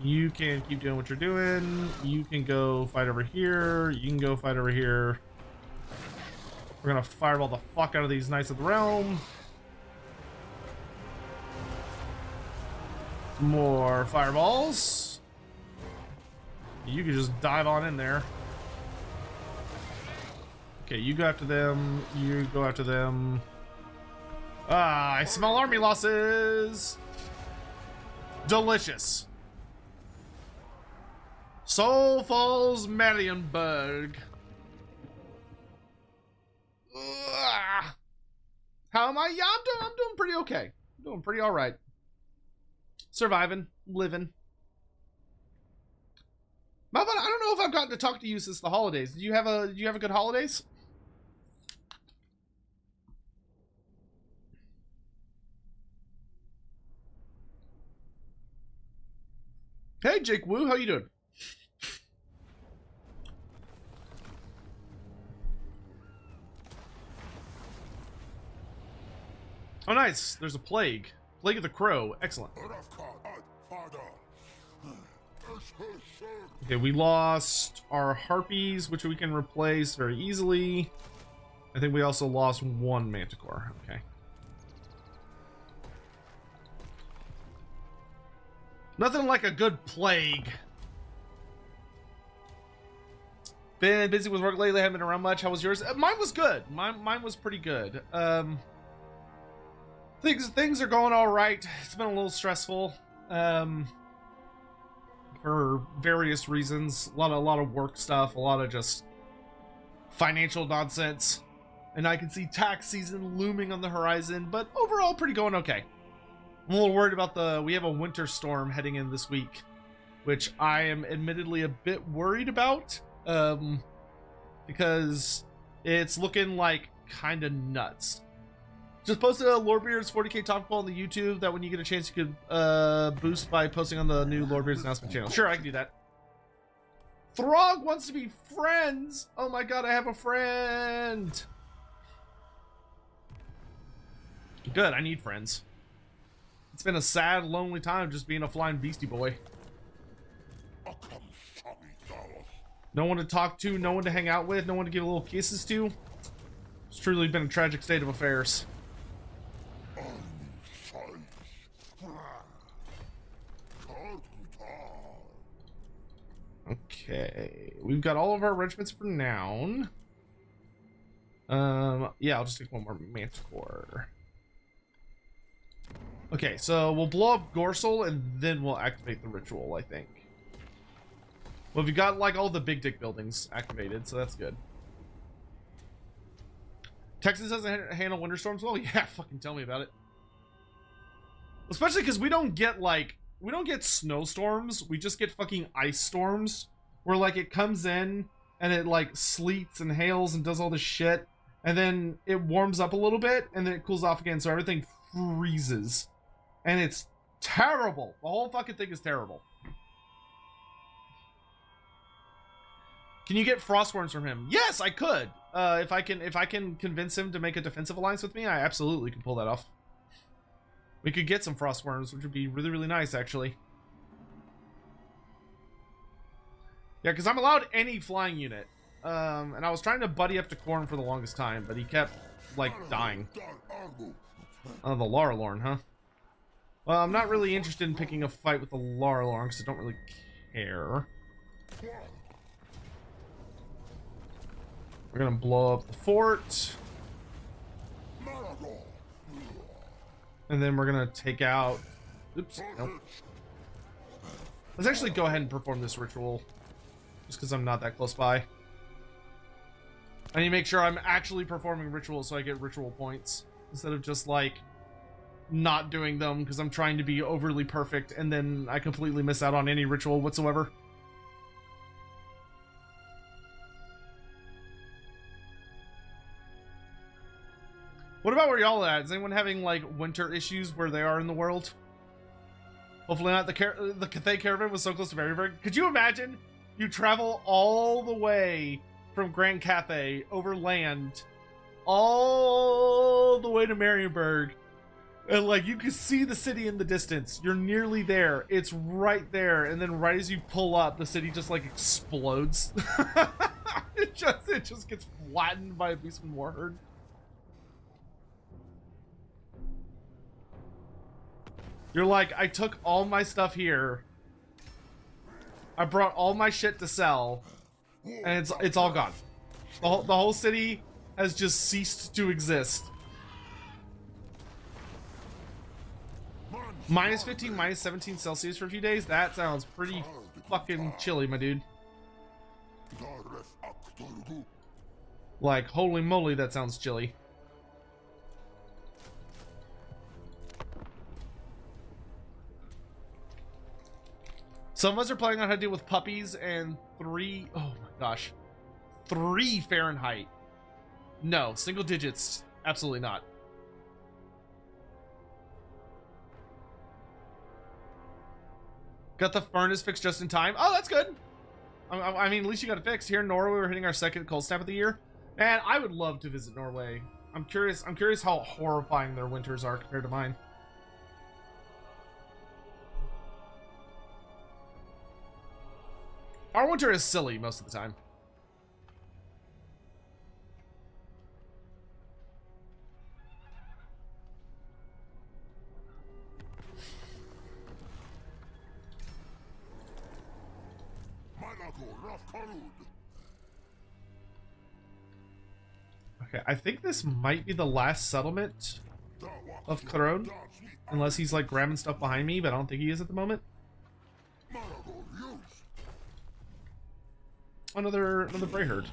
You can keep doing what you're doing. You can go fight over here. You can go fight over here. We're gonna fireball the fuck out of these Knights of the Realm. More fireballs. You can just dive on in there. Okay, you go after them. You go after them. Ah, I smell army losses. Delicious. So falls Marienburg. How am I? Yeah, I'm doing pretty okay. I'm doing pretty all right. Surviving, living. Melvin, I don't know if I've gotten to talk to you since the holidays. Did you have a good holidays? Hey, Jake Woo, how you doing? Oh, nice. There's a plague. Plague of the Crow. Excellent. Okay, we lost our harpies, which we can replace very easily. I think we also lost one manticore. Okay. Nothing like a good plague. Been busy with work lately. Haven't been around much. How was yours? Mine was good. Mine was pretty good. Things are going all right. It's been a little stressful. For various reasons. A lot of work stuff, a lot of just financial nonsense. And I can see tax season looming on the horizon, but overall pretty going okay. I'm a little worried about we have a winter storm heading in this week, which I am admittedly a bit worried about, because it's looking like kind of nuts. Just posted a Lorebeards 40k topical on the YouTube that when you get a chance you could boost by posting on the new Lorebeards announcement channel. Sure, I can do that. Throg wants to be friends. Oh my god, I have a friend. Good, I need friends. It's been a sad, lonely time just being a flying beastie boy. No one to talk to, no one to hang out with, no one to give little kisses to. It's truly been a tragic state of affairs. Okay, we've got all of our regiments for now. Yeah, I'll just take one more manticore. Okay, so we'll blow up Gorsel and then we'll activate the ritual, I think. Well, we've got like all the big dick buildings activated, so that's good. Texas doesn't handle winter storms well? Yeah, fucking tell me about it. Especially because we don't get snowstorms, we just get fucking ice storms. Where like it comes in and it like sleets and hails and does all this shit. And then it warms up a little bit and then it cools off again, so everything freezes. And it's terrible. The whole fucking thing is terrible. Can you get Frostworms from him? Yes, I could. If I can convince him to make a defensive alliance with me, I absolutely can pull that off. We could get some Frostworms, which would be really, really nice, actually. Yeah, because I'm allowed any flying unit. And I was trying to buddy up to Corn for the longest time, but he kept, like, dying. Oh, the Laralorn, huh? Well, I'm not really interested in picking a fight with the Laralorn, because I don't really care. We're gonna blow up the fort. And then we're gonna take out... Oops, nope. Let's actually go ahead and perform this ritual. Just because I'm not that close by. I need to make sure I'm actually performing rituals so I get ritual points. Instead of just, like, not doing them because I'm trying to be overly perfect and then I completely miss out on any ritual whatsoever. What about where y'all at? Is anyone having, like, winter issues where they are in the world? Hopefully not. The Cathay Caravan was so close to Marienburg. Could you imagine? You travel all the way from Grand Cathay over land, all the way to Marienburg, and like you can see the city in the distance. You're nearly there. It's right there, and then right as you pull up, the city just like explodes. it just gets flattened by a Beastmen war herd. You're like, I took all my stuff here. I brought all my shit to sell, and it's all gone. The whole city has just ceased to exist. Minus 15, minus 17 Celsius for a few days? That sounds pretty fucking chilly, my dude. Like, holy moly, that sounds chilly. Some of us are playing on how to deal with puppies and oh my gosh, 3 Fahrenheit. No, single digits, absolutely not. Got the furnace fixed just in time. Oh, that's good. I mean, at least you got it fixed. Here in Norway, we're hitting our 2nd cold snap of the year. Man, I would love to visit Norway. I'm curious how horrifying their winters are compared to mine. Our winter is silly most of the time. Okay, I think this might be the last settlement of Karon, unless he's like grabbing stuff behind me, but I don't think he is at the moment. Another Bray herd.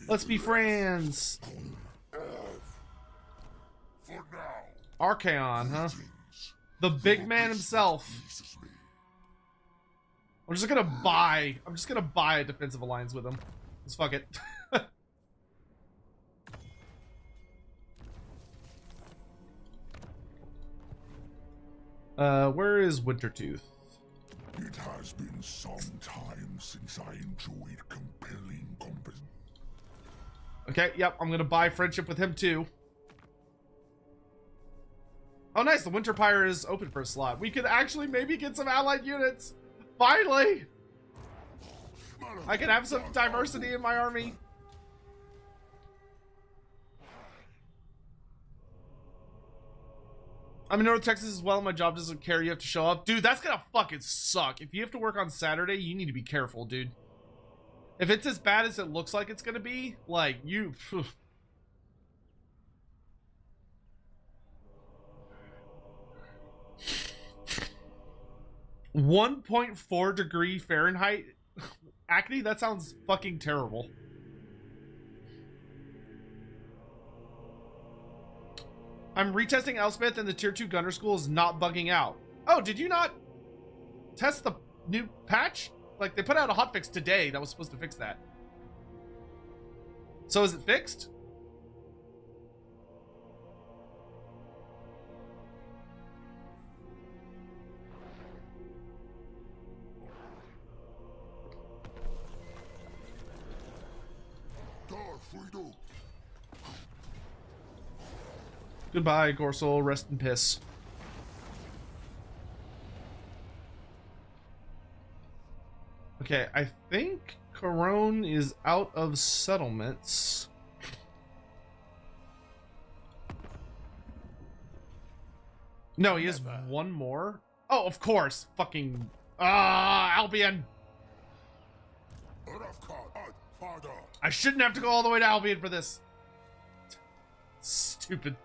Let's be friends. Archaon, huh? The big man himself. I'm just gonna buy a defensive alliance with him. Let's fuck it. Where is Wintertooth? It has been some time since I enjoyed compelling conversation. Okay, yep, I'm gonna buy friendship with him too. Oh nice, the Winter Pyre is open for a slot. We could actually maybe get some allied units. Finally! I can have some diversity in my army. I'm in North Texas as well. My job doesn't care. You have to show up. Dude, that's gonna fucking suck. If you have to work on Saturday, you need to be careful, dude. If it's as bad as it looks like it's gonna be, like, you... 1.4 degree Fahrenheit? Acne? That sounds fucking terrible. I'm retesting Elspeth and the tier 2 gunner school is not bugging out. Oh, did you not test the new patch? Like, they put out a hotfix today that was supposed to fix that. So is it fixed? Goodbye, Gorsel. Rest in piss. Okay, I think Corone is out of settlements. No, he has one more. Oh, of course. Fucking Albion. I shouldn't have to go all the way to Albion for this. Stupid.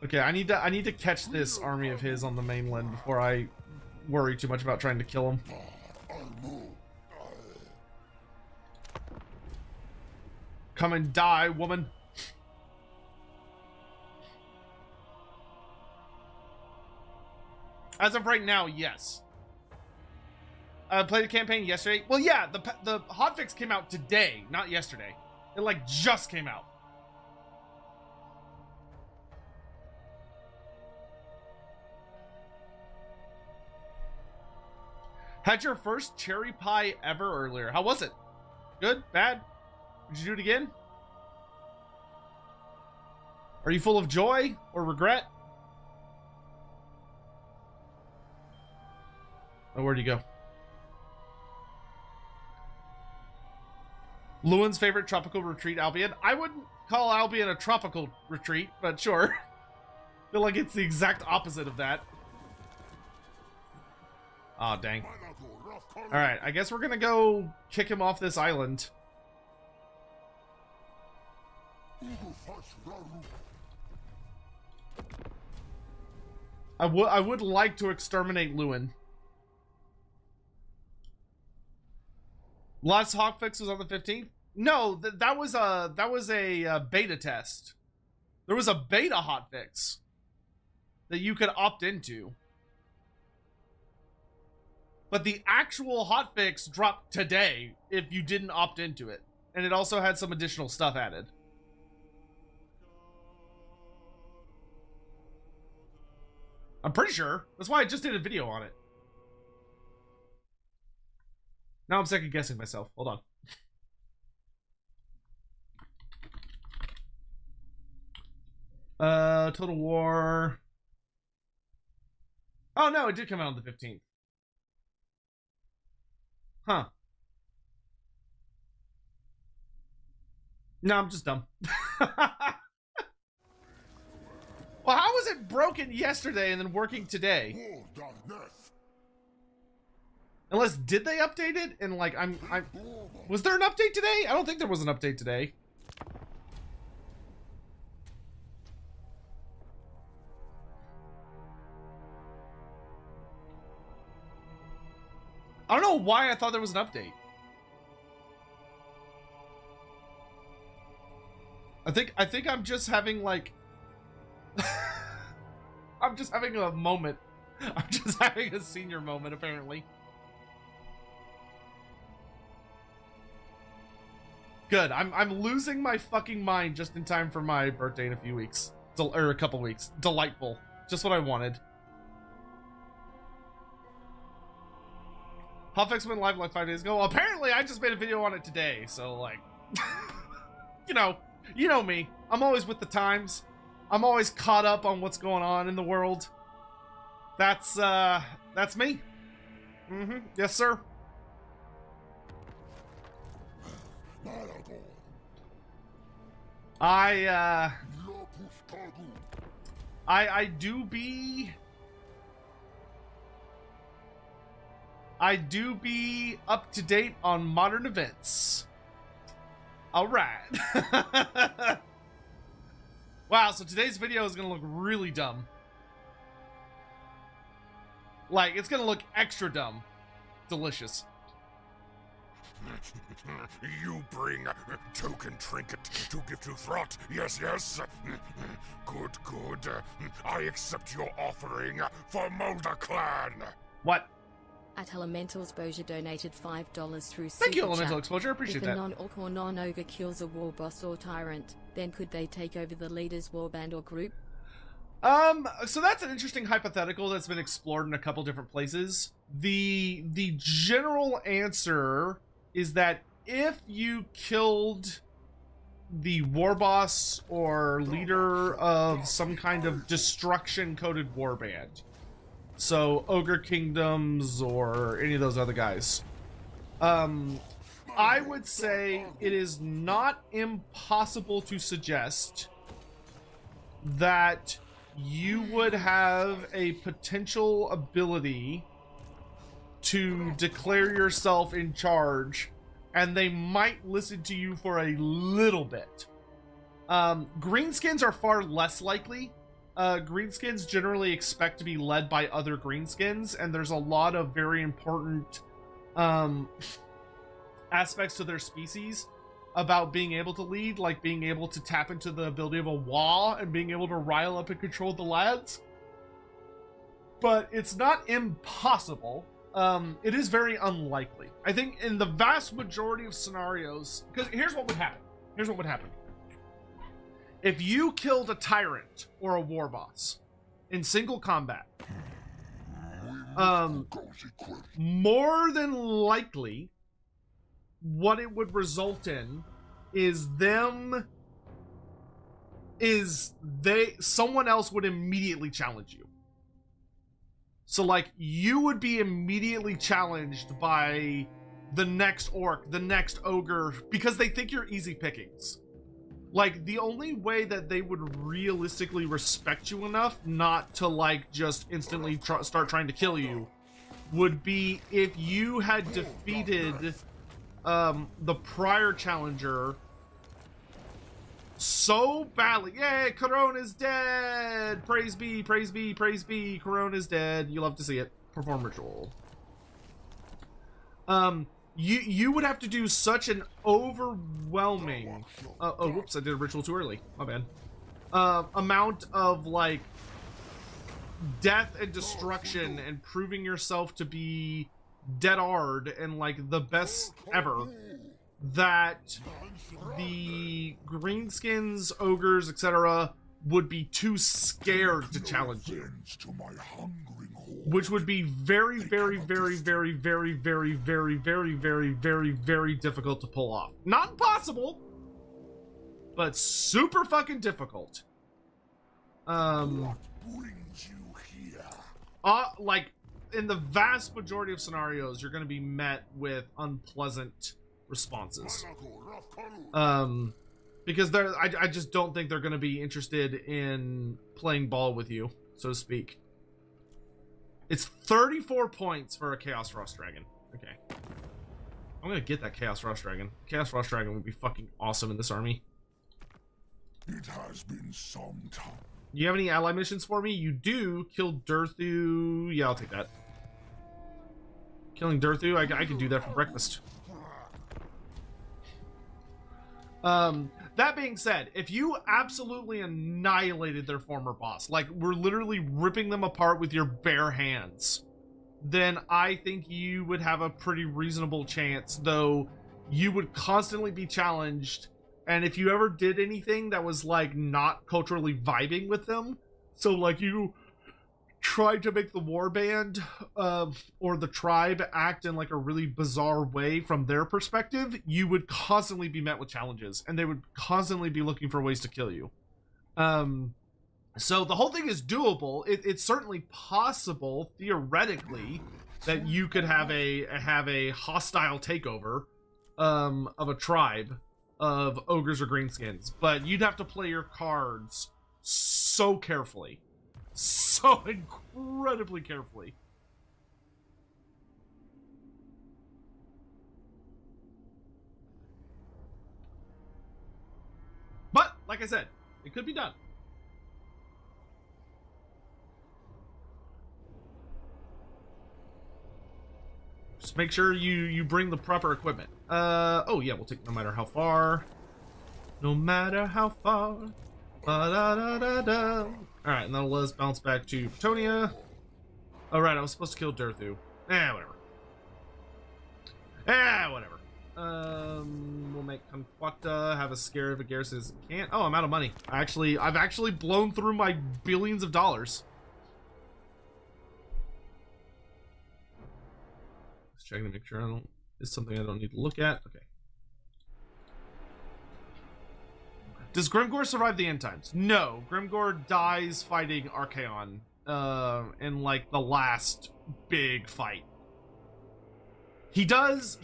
Okay, I need to catch this army of his on the mainland before I worry too much about trying to kill him. Come and die, woman. As of right now, yes. I played a campaign yesterday. Well, yeah, the hotfix came out today, not yesterday. It like just came out. Had your first cherry pie ever earlier. How was it? Good? Bad? Would you do it again? Are you full of joy or regret? Oh, where'd you go? Lewin's favorite tropical retreat, Albion. I wouldn't call Albion a tropical retreat, but sure. I feel like it's the exact opposite of that. Aw, dang. Alright, I guess we're gonna go kick him off this island. I would like to exterminate Lewin. Last hotfix was on the 15th? No, that was a beta test. There was a beta hotfix that you could opt into. But the actual hotfix dropped today if you didn't opt into it. And it also had some additional stuff added. I'm pretty sure. That's why I just did a video on it. Now I'm second guessing myself. Hold on. Total War. Oh no, it did come out on the 15th. Huh. No, I'm just dumb. Well, how was it broken yesterday and then working today? Unless, did they update it? And like, was there an update today? I don't think there was an update today. I don't know why I thought there was an update. I think I'm just having like I'm just having a moment. I'm just having a senior moment apparently. Good. I'm losing my fucking mind just in time for my birthday in a few weeks. Or a couple weeks. Delightful. Just what I wanted. Hotfix went live like 5 days ago. Well, apparently I just made a video on it today, so like you know me. I'm always with the times. I'm always caught up on what's going on in the world. That's me. Yes, sir. I do be up to date on modern events. All right. Wow, so today's video is gonna look really dumb. Like, it's gonna look extra dumb. Delicious. You bring token trinket to give to Throt. Yes, yes. Good, good. I accept your offering for Mulder Clan. What? At Elemental Exposure donated $5 through Super Thank you, Elemental Chat. Exposure. I appreciate that. If a non-orc or non-ogre kills a war boss or tyrant, then could they take over the leader's warband or group? So that's an interesting hypothetical that's been explored in a couple different places. The general answer is that if you killed the war boss or leader of some kind of destruction coded warband, so Ogre Kingdoms or any of those other guys, I would say it is not impossible to suggest that you would have a potential ability to declare yourself in charge, and they might listen to you for a little bit. Greenskins are far less likely. Greenskins generally expect to be led by other greenskins, and there's a lot of very important aspects to their species about being able to lead, like being able to tap into the ability of a wah and being able to rile up and control the lads. But it's not impossible. It is very unlikely. I think in the vast majority of scenarios, because here's what would happen. Here's what would happen. If you killed a tyrant or a war boss in single combat, more than likely, what it would result in is someone else would immediately challenge you. So like you would be immediately challenged by the next orc, the next ogre, because they think you're easy pickings. Like the only way that they would realistically respect you enough not to like just instantly start trying to kill you would be if you had defeated the prior challenger so badly. Yay, Corone is dead! Praise be, praise be, praise be. Corone is dead. You love to see it. Perform ritual. You would have to do such an overwhelming oh whoops, I did a ritual too early. My bad. Amount of like death and destruction and proving yourself to be dead-ard and like the best ever, that the greenskins, ogres, etc. would be too scared to challenge you, which would be very, very, very, very, very, very, very, very, very, very, very difficult to pull off. Not impossible, but super fucking difficult. What brings you here? Like in the vast majority of scenarios, you're going to be met with unpleasant responses. Because I just don't think they're going to be interested in playing ball with you, so to speak. It's 34 points for a Chaos Frost Dragon. Okay. I'm going to get that Chaos Frost Dragon. Chaos Frost Dragon would be fucking awesome in this army. It has been some time. You have any ally missions for me? You do. Kill Durthu. Yeah, I'll take that. Killing Durthu, I can do that for breakfast. That being said, if you absolutely annihilated their former boss, like we're literally ripping them apart with your bare hands, then I think you would have a pretty reasonable chance, though you would constantly be challenged. And if you ever did anything that was like not culturally vibing with them, so like you tried to make the warband or the tribe act in like a really bizarre way from their perspective, you would constantly be met with challenges and they would constantly be looking for ways to kill you. So the whole thing is doable. It's certainly possible theoretically that you could have a hostile takeover of a tribe of ogres or greenskins, but you'd have to play your cards so carefully. So incredibly carefully. But, like I said, it could be done. Just make sure you bring the proper equipment. Oh yeah, we'll take no matter how far. No matter how far. Ba-da-da-da-da. Alright, and that'll let us bounce back to Petonia. Oh, right, I was supposed to kill Durthu. Whatever. Whatever. We'll make Conquata, have a scare if a garrison can't. Oh, I'm out of money. I've actually blown through my billions of dollars. Just checking to make sure it's something I don't need to look at. Okay. Does Grimgor survive the end times? No. Grimgor dies fighting Archaon in like the last big fight. He does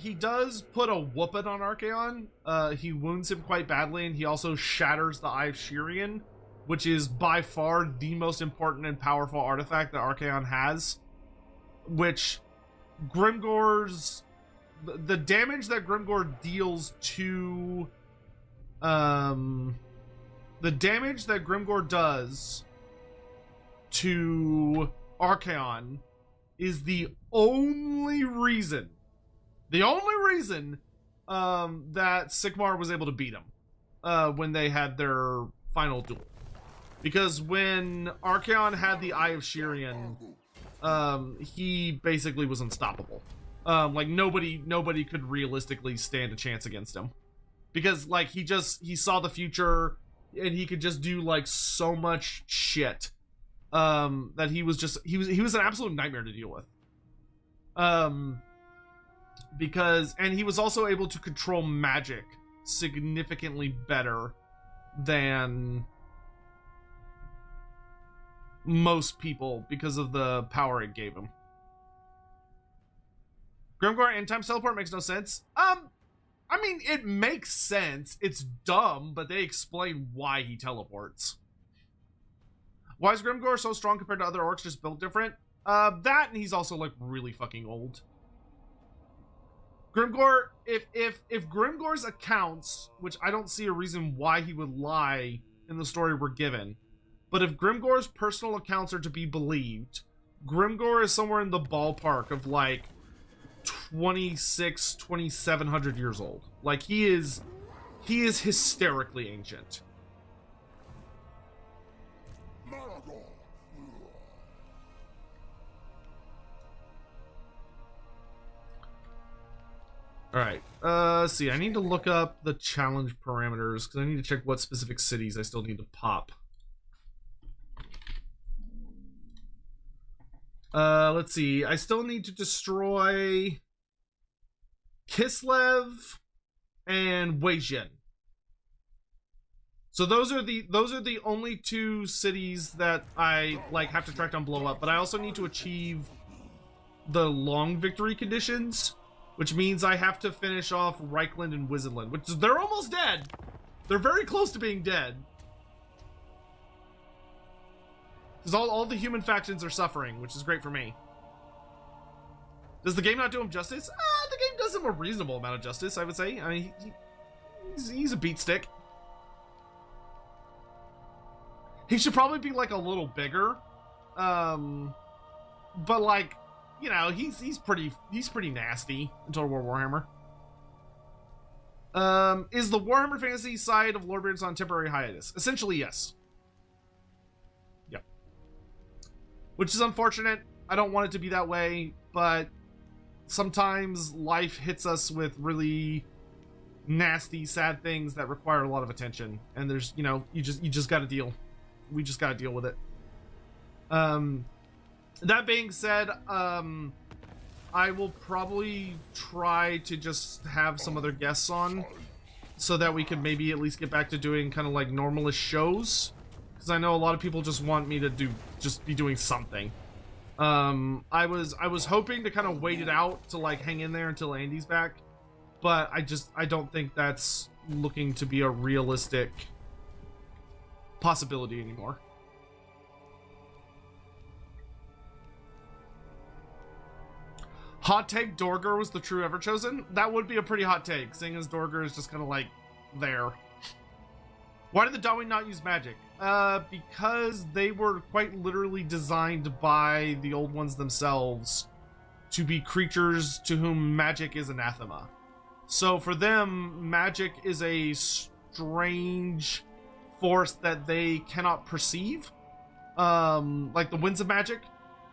put a whooping on Archaon. He wounds him quite badly, and he also shatters the Eye of Shirian, which is by far the most important and powerful artifact that Archaon has. Which Grimgor's the damage that Grimgor deals to the damage that Grimgor does to Archaon is the only reason that Sigmar was able to beat him when they had their final duel. Because when Archaon had the Eye of Shirian, he basically was unstoppable. Like nobody could realistically stand a chance against him. Because like he saw the future and he could just do like so much shit that he was an absolute nightmare to deal with. And he was also able to control magic significantly better than most people because of the power it gave him. Grimgor end times teleport makes no sense. I mean, it makes sense. It's dumb, but they explain why he teleports. Why is Grimgor so strong compared to other orcs, just built different? That, and he's also like really fucking old. Grimgor, if Grimgor's accounts, which I don't see a reason why he would lie in the story we're given, but if Grimgor's personal accounts are to be believed, Grimgor is somewhere in the ballpark of like 2,700 years old. Like he is hysterically ancient. Alright, let's see, I need to look up the challenge parameters, because I need to check what specific cities I still need to pop. Let's see, I still need to destroy Kislev and Weijin. So those are the only two cities that I like have to track down, blow up, but I also need to achieve the long victory conditions, which means I have to finish off Reichland and Wizardland, which they're almost dead. They're very close to being dead. Because all the human factions are suffering, which is great for me. Does the game not do him justice? The game does him a reasonable amount of justice, I would say. I mean, he's a beat stick. He should probably be like a little bigger. But like, you know, he's pretty nasty in Total War Warhammer. Is the Warhammer Fantasy side of Lorebeards on temporary hiatus? Essentially, yes. Yep. Which is unfortunate. I don't want it to be that way, but sometimes life hits us with really nasty, sad things that require a lot of attention. And there's, you know, you just gotta deal. We just gotta deal with it. That being said, I will probably try to just have some other guests on so that we can maybe at least get back to doing kind of like normalish shows, because I know a lot of people just want me to be doing something. I was hoping to kind of wait it out to like hang in there until Andy's back, but I don't think that's looking to be a realistic possibility anymore. Hot take, Dorger was the true Everchosen? That would be a pretty hot take, seeing as Dorger is just kind of like there. Why did the Dawi not use magic? Because they were quite literally designed by the old ones themselves to be creatures to whom magic is anathema. So for them, magic is a strange force that they cannot perceive, like the winds of magic.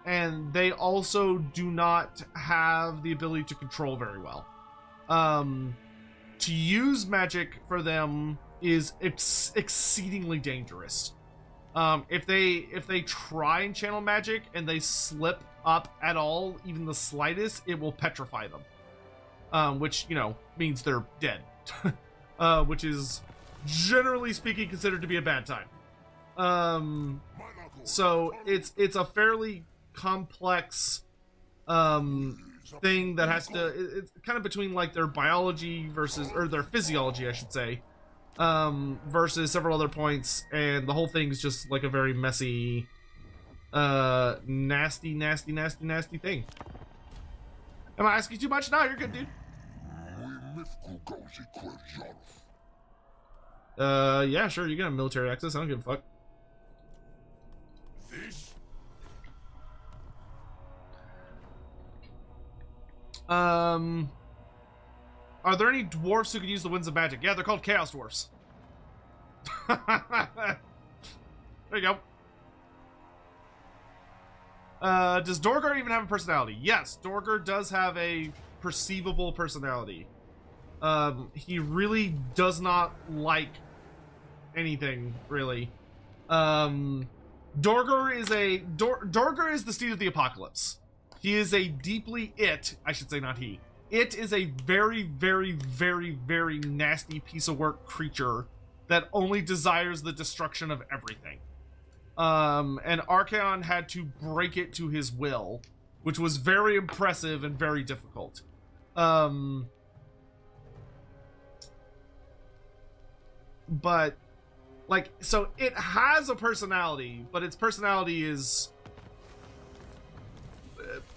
And they also do not have the ability to control very well. To use magic for them is exceedingly dangerous. If they try and channel magic and they slip up at all, even the slightest, it will petrify them. Which, you know, means they're dead. Which is, generally speaking, considered to be a bad time. So it's a fairly complex thing that has to, it's kind of between like their biology versus, or their physiology, I should say, versus several other points, and the whole thing's just like a very messy, nasty thing. Am I asking too much? No, you're good, dude. Yeah, sure, you got a military access, I don't give a fuck. This? Are there any dwarfs who can use the winds of magic? Yeah, they're called chaos dwarfs. There you go. Does Dorgar even have a personality? Yes, Dorgar does have a perceivable personality. He really does not like anything, really. Dorgar is Dorgar is the steed of the apocalypse. He is a deeply I should say not he. It is a very nasty piece of work creature that only desires the destruction of everything. And Archaon had to break it to his will, which was very impressive and very difficult. But, like, so it has a personality, but its personality is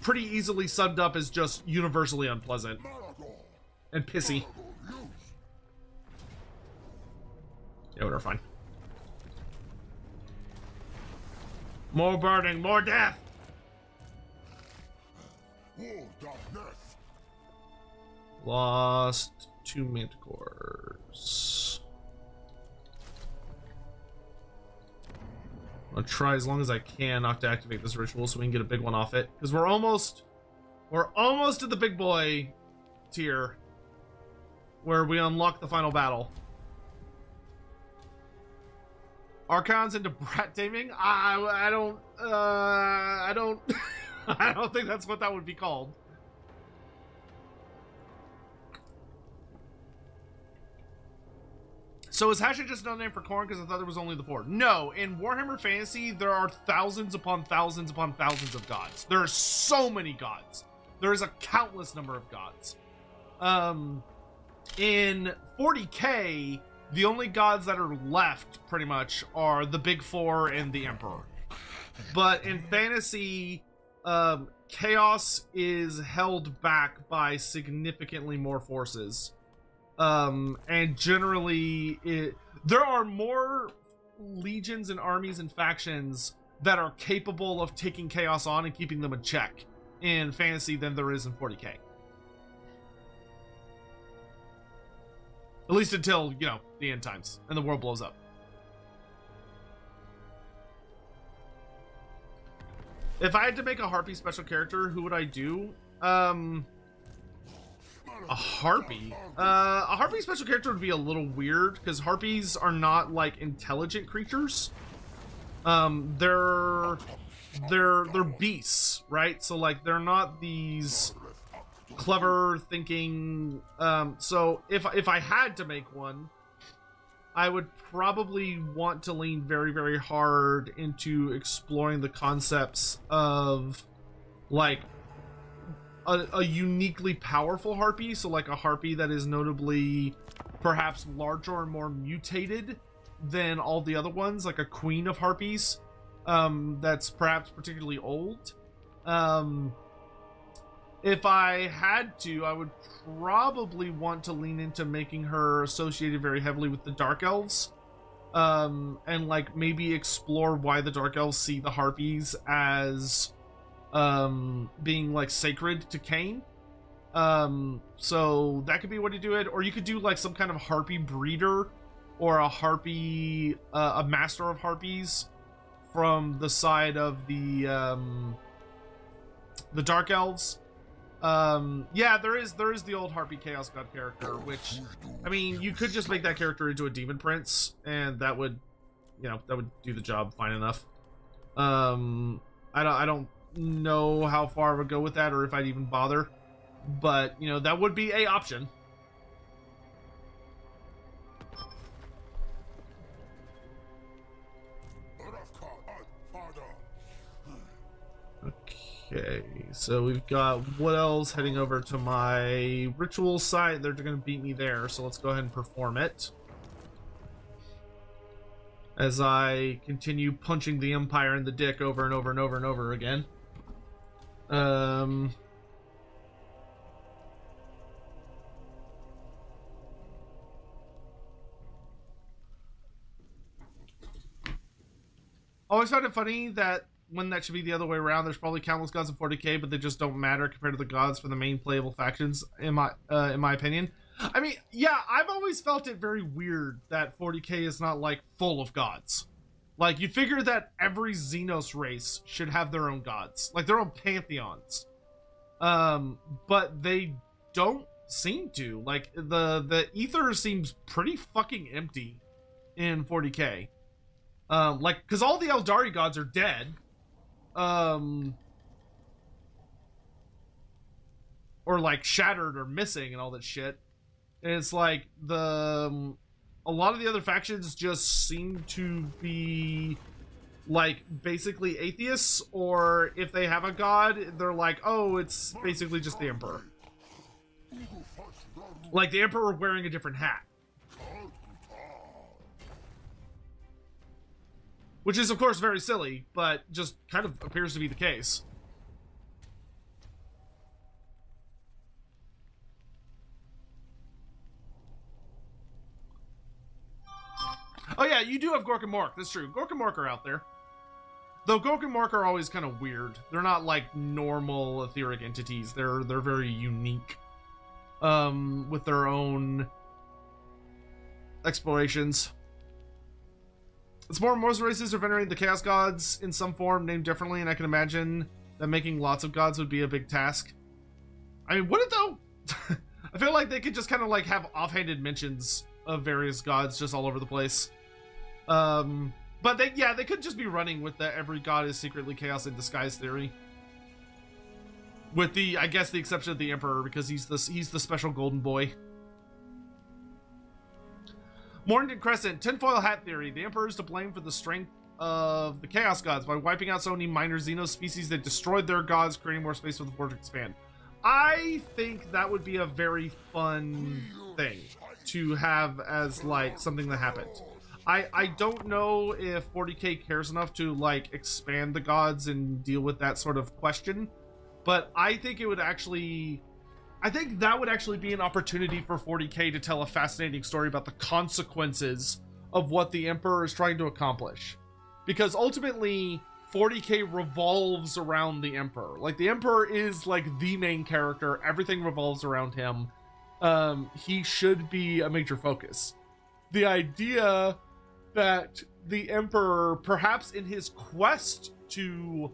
pretty easily summed up as just universally unpleasant and pissy. Yeah, we're fine. More burning, more death! Lost 2 manticores. I'll try as long as I can not to activate this ritual so we can get a big one off it. Because we're almost at the big boy tier where we unlock the final battle. Archon's into brat taming? I don't I don't think that's what that would be called. So is Hasha just another name for corn because I thought there was only the 4? No, in Warhammer Fantasy, there are thousands upon thousands upon thousands of gods. There are so many gods. There is a countless number of gods. In 40k, the only gods that are left, pretty much, are the Big Four and the Emperor. But in Fantasy, Chaos is held back by significantly more forces. And generally, there are more legions and armies and factions that are capable of taking Chaos on and keeping them in check in Fantasy than there is in 40k. At least until, you know, the end times and the world blows up. If I had to make a Harpy special character, who would I do? A Harpy? A Harpy special character would be a little weird because Harpies are not like intelligent creatures. They're beasts, right? So like they're not these clever thinking. So if I had to make one, I would probably want to lean very hard into exploring the concepts of like a uniquely powerful Harpy. So like a Harpy that is notably perhaps larger and more mutated than all the other ones, like a queen of Harpies that's perhaps particularly old. If I had to, I would probably want to lean into making her associated very heavily with the Dark Elves, and like maybe explore why the Dark Elves see the Harpies as being like sacred to Cain. So that could be a way to do it, or you could do like some kind of Harpy breeder or a Harpy, a master of Harpies from the side of the Dark Elves. Yeah, there is the old Harpy Chaos God character, which, I mean, you could just make that character into a Demon Prince, and that would, you know, that would do the job fine enough. I don't know how far I would go with that, or if I'd even bother, but, you know, that would be a option. Okay, so we've got what else heading over to my ritual site. They're going to beat me there, so let's go ahead and perform it. As I continue punching the Empire in the dick over and over and over and over again. Always found it funny that when that should be the other way around, there's probably countless gods in 40k, but they just don't matter compared to the gods for the main playable factions, in my opinion. I mean, yeah, I've always felt it very weird that 40k is not, like, full of gods. Like, you figure that every Xenos race should have their own gods, like their own pantheons. But they don't seem to. Like, the ether seems pretty fucking empty in 40k. Like, because all the Eldari gods are dead. Or like shattered or missing and all that shit. And it's like a lot of the other factions just seem to be like basically atheists, or if they have a god, they're like, oh, it's basically just the Emperor. Like the Emperor wearing a different hat. Which is, of course, very silly, but just kind of appears to be the case. Oh yeah, you do have Gork and Mork. That's true. Gork and Mork are out there. Though Gork and Mork are always kind of weird. They're not like normal etheric entities. They're very unique. With their own explorations. It's more most races are venerating the chaos gods in some form, named differently, and I can imagine that making lots of gods would be a big task. I mean, would it though? I feel like they could just kind of like have offhanded mentions of various gods just all over the place. But they could just be running with the every god is secretly chaos in disguise theory. With the, I guess, the exception of the Emperor, because he's the special golden boy. Morghur Crescent, tinfoil hat theory. The Emperor is to blame for the strength of the Chaos Gods by wiping out so many minor Xenos species that destroyed their gods, creating more space for the Forge to expand. I think that would be a very fun thing to have as, like, something that happened. I don't know if 40k cares enough to, like, expand the gods and deal with that sort of question, but I think it would actually... I think that would actually be an opportunity for 40k to tell a fascinating story about the consequences of what the Emperor is trying to accomplish. Because ultimately, 40k revolves around the Emperor. Like, the Emperor is, like, the main character. Everything revolves around him. He should be a major focus. The idea that the Emperor, perhaps in his quest to,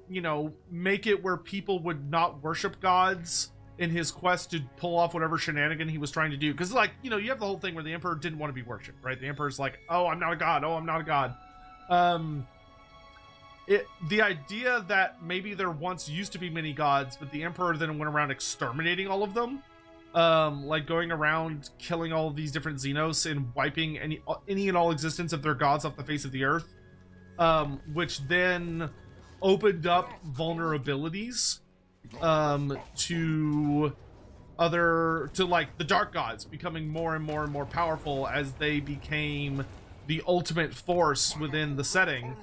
you know, make it where people would not worship gods, in his quest to pull off whatever shenanigan he was trying to do. Because, like, you know, you have the whole thing where the Emperor didn't want to be worshipped, right? The Emperor's like, oh, I'm not a god. Oh, I'm not a god. The idea that maybe there once used to be many gods, but the Emperor then went around exterminating all of them. Like going around killing all of these different Xenos and wiping any and all existence of their gods off the face of the earth. Which then opened up vulnerabilities to like the dark gods becoming more and more and more powerful as they became the ultimate force within the setting,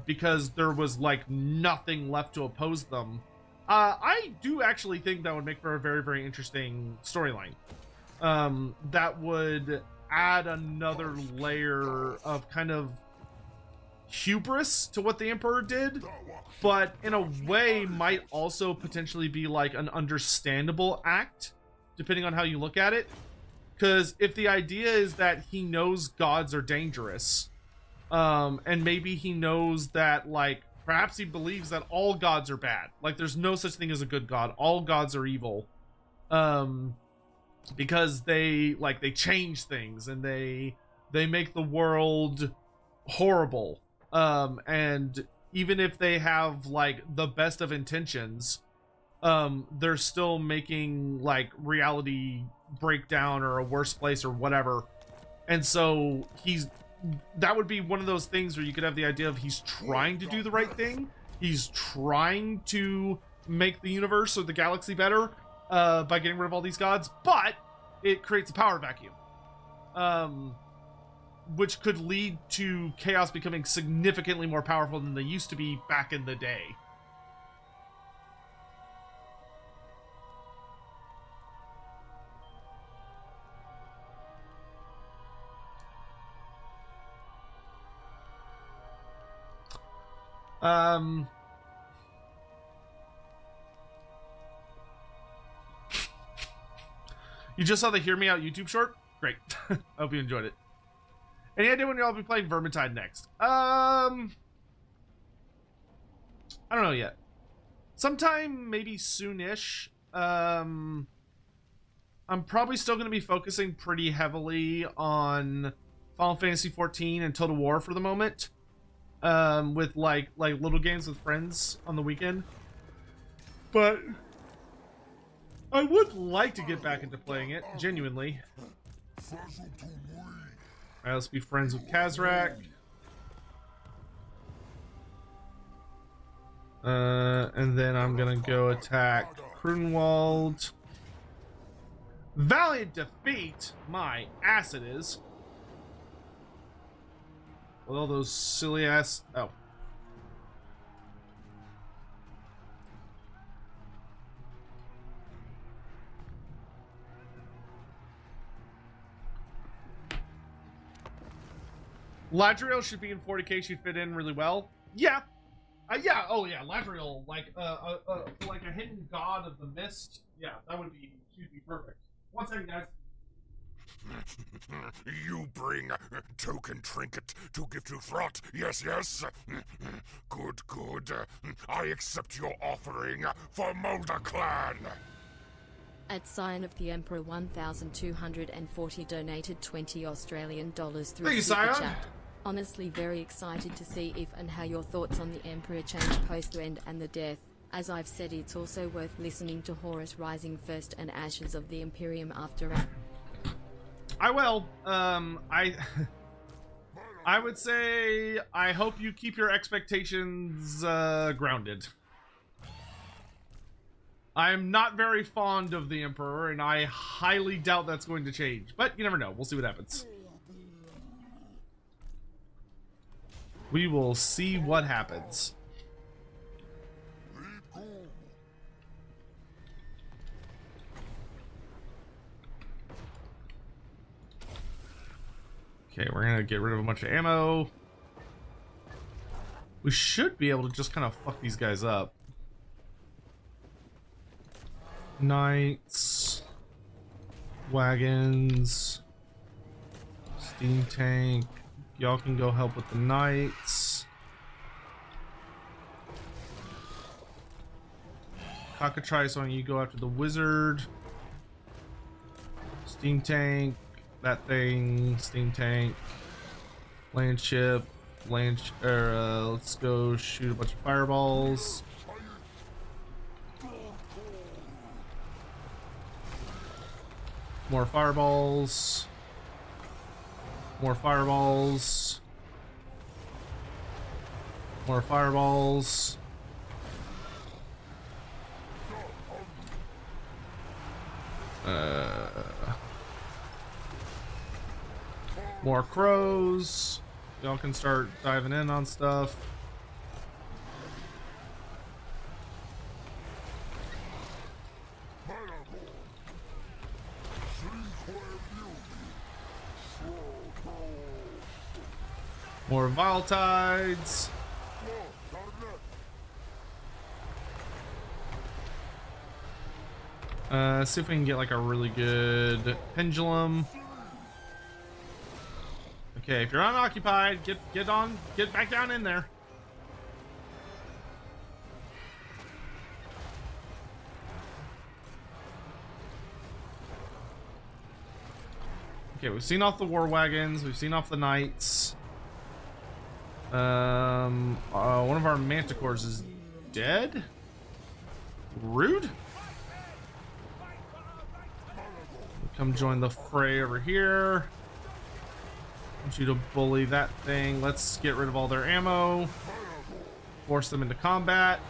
because there was like nothing left to oppose them. I do actually think that would make for a very, very interesting storyline. That would add another layer of kind of hubris to what the Emperor did, but in a way might also potentially be like an understandable act, depending on how you look at it. Because if the idea is that he knows gods are dangerous, and maybe he knows that, like, perhaps he believes that all gods are bad, like there's no such thing as a good god, all gods are evil, because they change things and they make the world horrible. And even if they have like the best of intentions, they're still making like reality break down or a worse place or whatever. And so that would be one of those things where you could have the idea of he's trying to do the right thing, He's trying to make the universe or the galaxy better by getting rid of all these gods, but it creates a power vacuum, which could lead to chaos becoming significantly more powerful than they used to be back in the day. You just saw the Hear Me Out YouTube short? Great. I hope you enjoyed it. Any idea when y'all be playing Vermintide next? I don't know yet. Sometime maybe soonish. I'm probably still going to be focusing pretty heavily on Final Fantasy XIV and Total War for the moment. With like little games with friends on the weekend. But I would like to get back into playing it, genuinely. Alright, let's be friends with Kazrak. And then I'm gonna go attack Krunwald. Valiant defeat! My ass it is. With all those silly ass... Oh. Ladriel should be in 40k. She'd fit in really well. Yeah. Yeah. Oh, yeah. Ladriel, like a hidden god of the mist. Yeah, that would be... She'd be perfect. One second, guys. You bring token trinket to give to Throt. Yes, yes. Good, good. I accept your offering for Mulder Clan. At Sign of the Emperor 1240 donated 20 Australian dollars through Thank Super you, Chat. Honestly very excited to see if and how your thoughts on the Emperor change post the end and the death. As I've said, it's also worth listening to Horus Rising first and Ashes of the Imperium after. I will. I would say I hope you keep your expectations grounded. I'm not very fond of the Emperor, and I highly doubt that's going to change. But you never know. We'll see what happens. We will see what happens. Okay, we're gonna get rid of a bunch of ammo. We should be able to just kind of fuck these guys up. Knights, wagons, steam tank. Y'all can go help with the knights. Cockatrice, why don't you go after the wizard? Steam tank, that thing, steam tank, land ship, let's go shoot a bunch of fireballs. More fireballs. More fireballs. More fireballs. More crows. Y'all can start diving in on stuff. More Volatides. See if we can get like a really good pendulum. Okay, if you're unoccupied, get back down in there. Okay, we've seen off the war wagons, we've seen off the knights. One of our manticores is dead. Rude. Come join the fray over here. I want you to bully that thing. Let's get rid of all their ammo. force them into combat.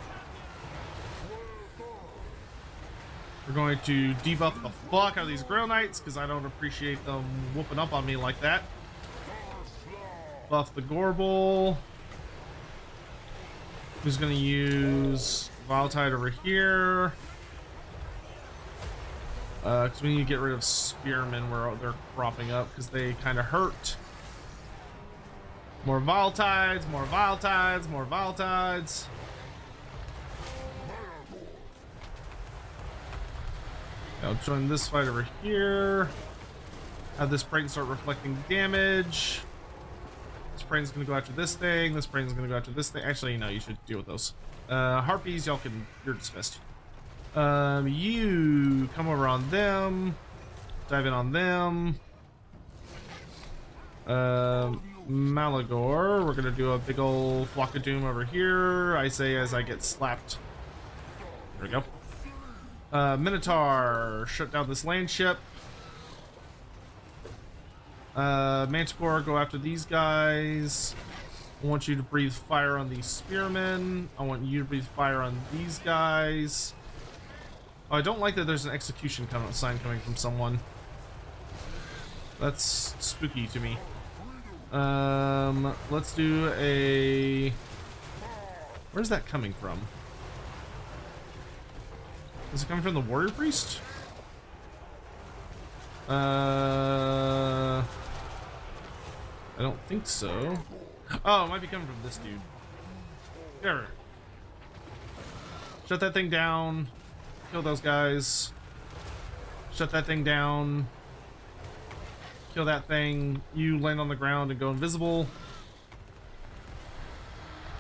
We're going to debuff the fuck out of these Grail Knights because I don't appreciate them whooping up on me like that. Buff the Gorbel. Who's going to use Viletide over here? Because we need to get rid of Spearmen where they're cropping up because they kind of hurt. More Viletides, more Viletides, more Viletides. I'll join this fight over here. Have this Praeton start reflecting damage. This Praeton's gonna go after this thing. This Praeton's gonna go after this thing. Actually, no, you should deal with those. Harpies, you're dismissed. You come over on them. Dive in on them. Malagor, we're gonna do a big old flock of doom over here. I say as I get slapped. There we go. Minotaur, shut down this land ship. Manticore, go after these guys. I want you to breathe fire on these spearmen. I want you to breathe fire on these guys. Oh, I don't like that there's an execution sign coming from someone. That's spooky to me. Let's do a... Where's that coming from? Is it coming from the warrior priest? I don't think so. Oh, it might be coming from this dude. There. Shut that thing down. Kill those guys. Shut that thing down. Kill that thing. You land on the ground and go invisible.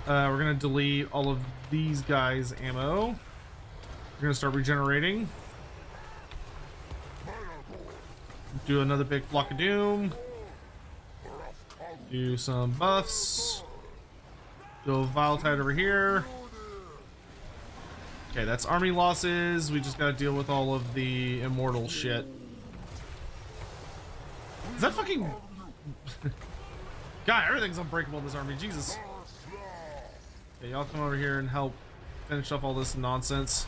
We're gonna delete all of these guys' ammo. We're gonna start regenerating. Do another big block of doom. Do some buffs. Go Viletide over here. Okay, that's army losses. We just gotta deal with all of the immortal shit. Is that fucking... God, everything's unbreakable in this army, Jesus. Okay, y'all come over here and help finish up all this nonsense.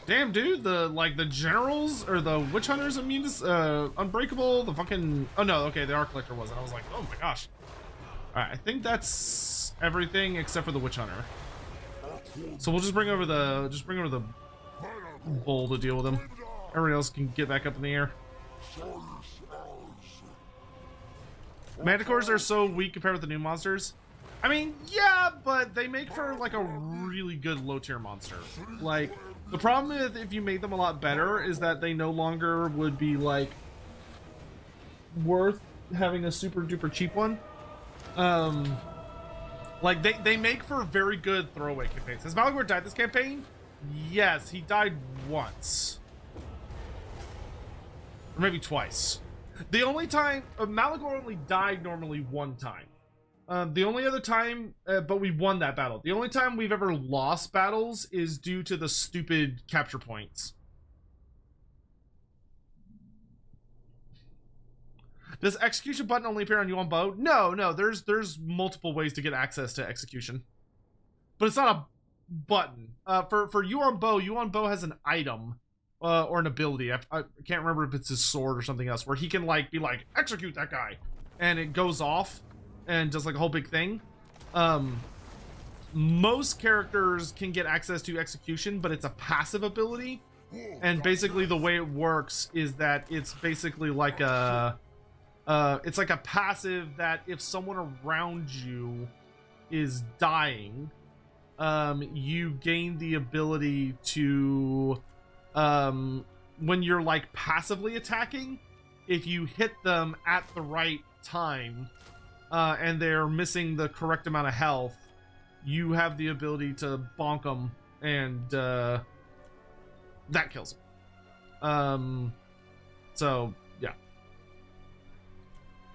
Damn, dude, the generals or the witch hunters immune to unbreakable. The fucking okay, the arc collector wasn't. I was like, oh my gosh. All right, I think that's everything except for the witch hunter. So we'll just bring over the bull to deal with him. Everybody else can get back up in the air. Manticores are so weak compared with the new monsters. I mean, yeah, but they make for like a really good low tier monster. Like, the problem is if you made them a lot better is that they no longer would be like worth having a super duper cheap one. Like they make for very good throwaway campaigns. Has Malagor died this campaign? Yes, he died once. Or maybe twice. The only time Malagor only died normally one time. The only other time, but we won that battle. The only time we've ever lost battles is due to the stupid capture points. Does execution button only appear on you on bow? No, there's multiple ways to get access to execution. But it's not a button. For you on bow has an item or an ability. I can't remember if it's his sword or something else, where he can like be like, execute that guy, and it goes off and does like a whole big thing. Most characters can get access to execution, but it's a passive ability. And basically the way it works is that it's basically like a it's like a passive that if someone around you is dying, you gain the ability to when you're like passively attacking, if you hit them at the right time and they're missing the correct amount of health, you have the ability to bonk them, and that kills them. So yeah,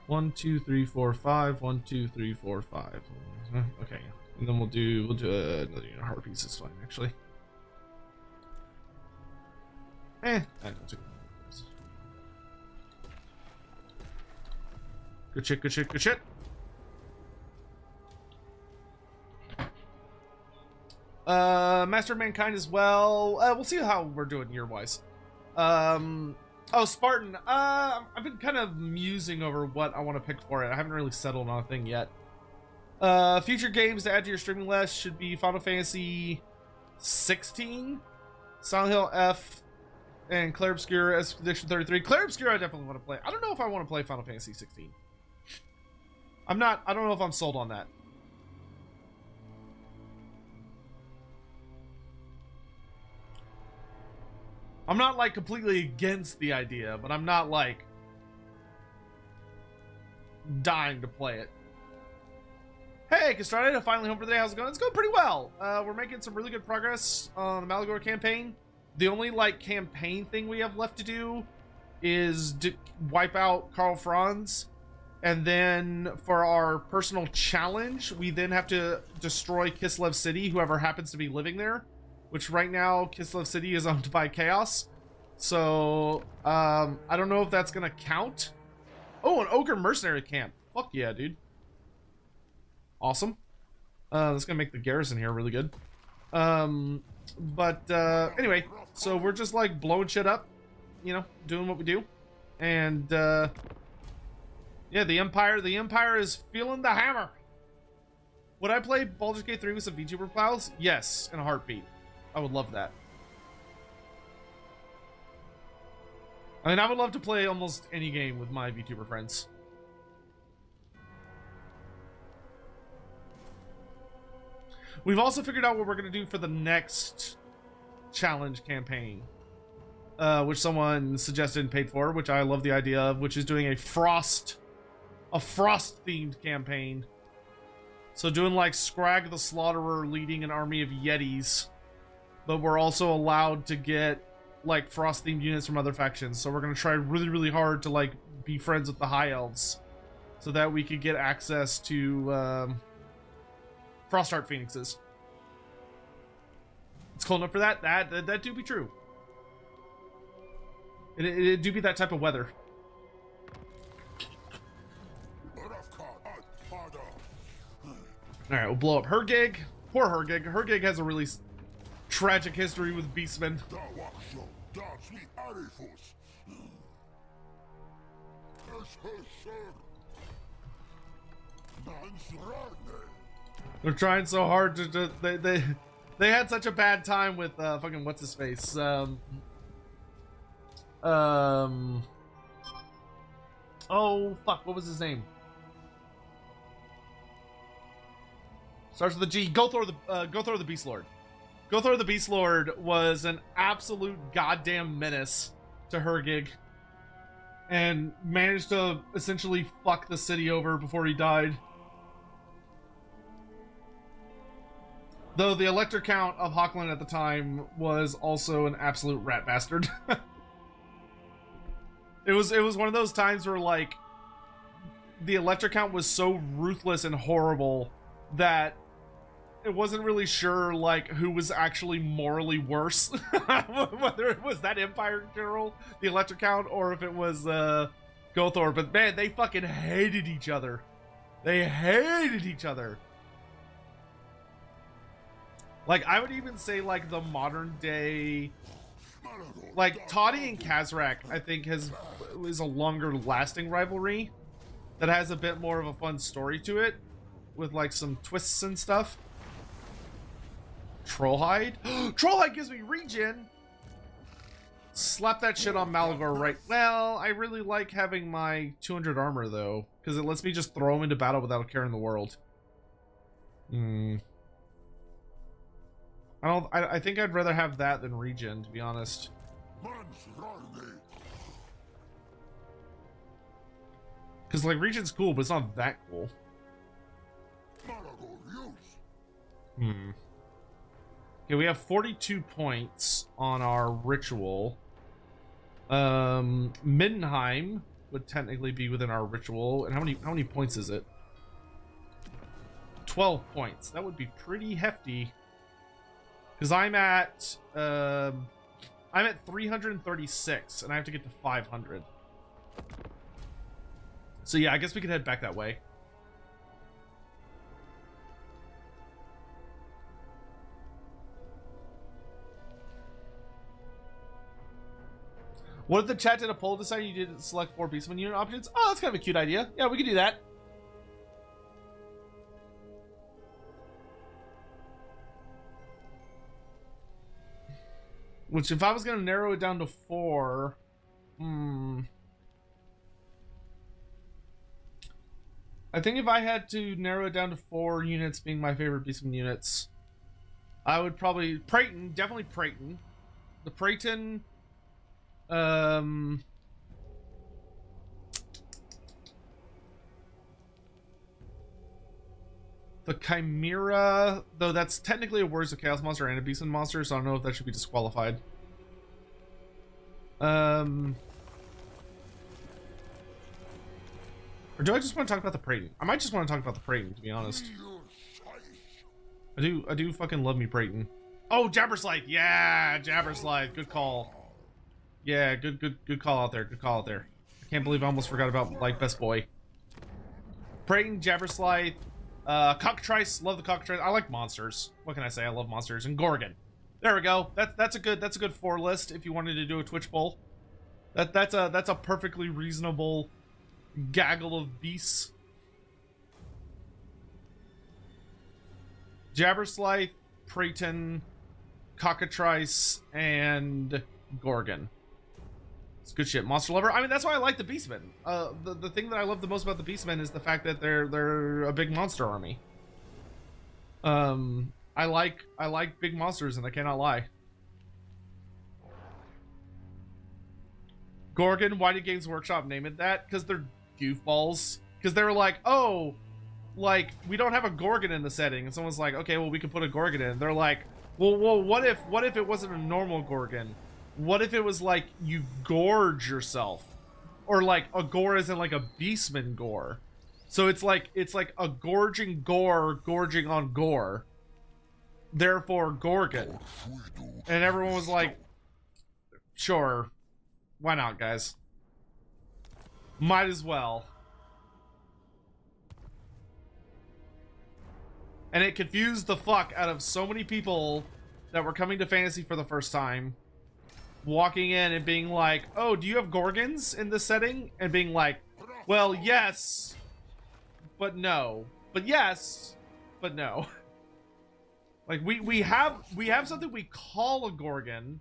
1 2 3 4 5 1 2 3 4 5. Okay, and then we'll do another harpies is fine actually. I don't think Good shit, good shit, good shit. Master of Mankind as well. We'll see how we're doing year-wise. Oh, Spartan. I've been kind of musing over what I want to pick for it. I haven't really settled on a thing yet. Future games to add to your streaming list should be Final Fantasy 16, Silent Hill F, and Clair Obscur Expedition 33. Clair Obscur I definitely want to play. I don't know if I want to play Final Fantasy 16. I don't know if I'm sold on that. I'm not like completely against the idea, but I'm not like dying to play it. Hey, Castrade, finally home for the day. How's it going? It's going pretty well. We're making some really good progress on the Malagor campaign. The only like campaign thing we have left to do is wipe out Karl Franz, and then for our personal challenge, we then have to destroy Kislev City, whoever happens to be living there. Which right now, Kislev City is owned by Chaos. So, I don't know if that's gonna count. Oh, an Ogre Mercenary Camp. Fuck yeah, dude. Awesome. That's gonna make the garrison here really good. Anyway, so we're just like blowing shit up, you know, doing what we do. And, yeah, the Empire is feeling the hammer. Would I play Baldur's Gate 3 with some VTuber pals? Yes, in a heartbeat. I would love that. I mean, I would love to play almost any game with my VTuber friends. We've also figured out what we're going to do for the next challenge campaign. Which someone suggested and paid for, which I love the idea of, which is doing a frost-themed campaign. So doing like Scrag the Slaughterer leading an army of Yetis. But we're also allowed to get like frost-themed units from other factions. So we're gonna try really, really hard to like be friends with the High Elves, so that we could get access to Frostheart Phoenixes. It's cold enough for that. That do be true. It do be that type of weather. All right, we'll blow up Hergig. Poor Hergig. Hergig has a really tragic history with Beastmen. They're trying so hard to they had such a bad time with fucking what's his face. Oh fuck, what was his name? Starts with a G. Gothor the Beast Lord. Gothor the Beast Lord was an absolute goddamn menace to Hergig, and managed to essentially fuck the city over before he died. Though the Elector Count of Hockland at the time was also an absolute rat bastard. It was one of those times where like the Elector Count was so ruthless and horrible that it wasn't really sure like who was actually morally worse. Whether it was that Empire General, the Elector Count, or if it was Gothor. But man, they fucking hated each other. They hated each other. Like, I would even say, like, the modern day... Like, Toddy and Kazrak, I think, is a longer lasting rivalry that has a bit more of a fun story to it, with, like, some twists and stuff. Trollhide? Trollhide gives me regen! Slap that shit on Malagor right... Well, I really like having my 200 armor, though, because it lets me just throw him into battle without a care in the world. I think I'd rather have that than regen, to be honest. Because, like, regen's cool, but it's not that cool. Okay, we have 42 points on our ritual. Middenheim would technically be within our ritual. And how many points is it? 12 points. That would be pretty hefty. Because I'm at 336, and I have to get to 500. So yeah, I guess we could head back that way. What if the chat did a poll decided you didn't select 4 Beastmen unit options? Oh, that's kind of a cute idea. Yeah, we could do that. Which, if I was going to narrow it down to 4... I think if I had to narrow it down to 4 units being my favorite Beastmen units, I would probably... Praeton, definitely Praeton. The Praeton... The Chimera, though that's technically a Warriors of Chaos monster and a Beastman monster, so I don't know if that should be disqualified. Or do I just want to talk about the Praeton? I might just want to talk about the Praeton, to be honest. I do fucking love me Praeton. Oh, Jabberslythe! Yeah, Jabberslythe. Good call. Yeah, good call out there. Good call out there. I can't believe I almost forgot about, like, Best Boy. Praeton, Jabberslythe, Cockatrice. Love the Cockatrice. I like monsters. What can I say? I love monsters. And Gorgon. There we go. That's a good 4 list if you wanted to do a Twitch poll. That's a perfectly reasonable gaggle of beasts. Jabberslythe, Praeton, Cockatrice, and Gorgon. It's good shit. Monster lover. I mean, that's why I like the Beastmen. The thing that I love the most about the Beastmen is the fact that they're a big monster army. I like big monsters, and I cannot lie. Gorgon. Why did Games Workshop name it that? Because they're goofballs. Because they were like, oh, like, we don't have a Gorgon in the setting, and someone's like, okay, well, we can put a Gorgon in. They're like, well, what if it wasn't a normal Gorgon? What if it was like you gorge yourself, or like a gore isn't like a Beastman gore, so it's like a gorging gore gorging on gore, therefore Gorgon. And everyone was like, sure, why not, guys? Might as well. And it confused the fuck out of so many people that were coming to Fantasy for the first time, walking in and being like, oh, do you have Gorgons in this setting? And being like, well, yes, but no. But yes, but no. Like, we have something we call a Gorgon,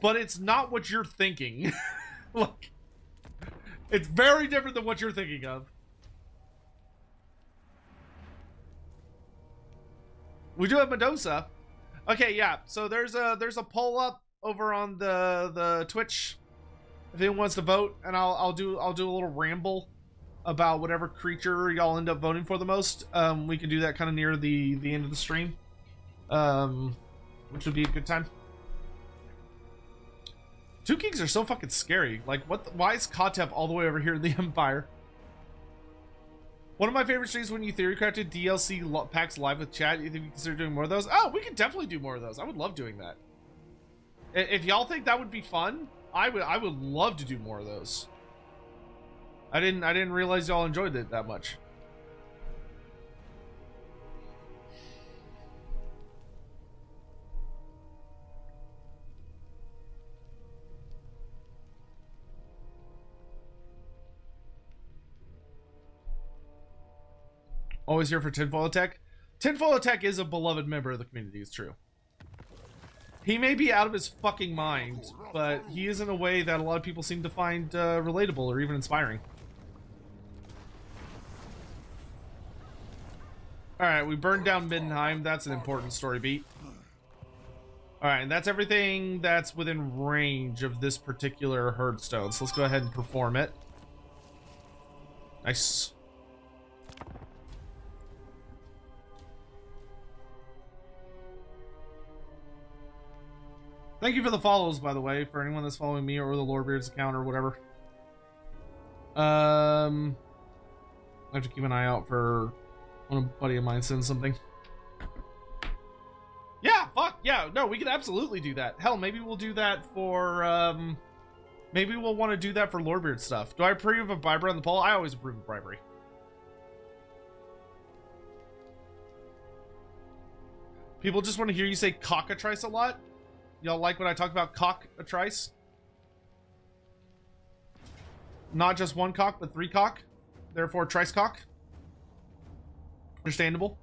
but it's not what you're thinking. Like, it's very different than what you're thinking of. We do have Medusa. Okay, yeah. So there's a poll up over on the Twitch. If anyone wants to vote, and I'll do a little ramble about whatever creature y'all end up voting for the most. We can do that kind of near the end of the stream, which would be a good time. 2 Kings are so fucking scary. Like, why is Katev all the way over here in the Empire? One of my favorite streams when you theory crafted DLC packs live with chat. You think we consider doing more of those? Oh, we could definitely do more of those. I would love doing that. If y'all think that would be fun, I would love to do more of those. I didn't realize y'all enjoyed it that much. Always here for Tinfoil Attack. Tinfoil Attack is a beloved member of the community, it's true. He may be out of his fucking mind, but he is in a way that a lot of people seem to find relatable or even inspiring. Alright, we burned down Middenheim. That's an important story beat. Alright, and that's everything that's within range of this particular herdstone. So let's go ahead and perform it. Nice. Thank you for the follows, by the way, for anyone that's following me or the Lorebeards account or whatever. I have to keep an eye out for when a buddy of mine sends something. Yeah, fuck, yeah, no, we can absolutely do that. Hell, maybe we'll do that for, Maybe we'll want to do that for Lorebeard stuff. Do I approve of bribery on the poll? I always approve of bribery. People just want to hear you say cockatrice a lot. Y'all like when I talk about cockatrice? Not just one cock, but 3 cock. Therefore, trice cock. Understandable.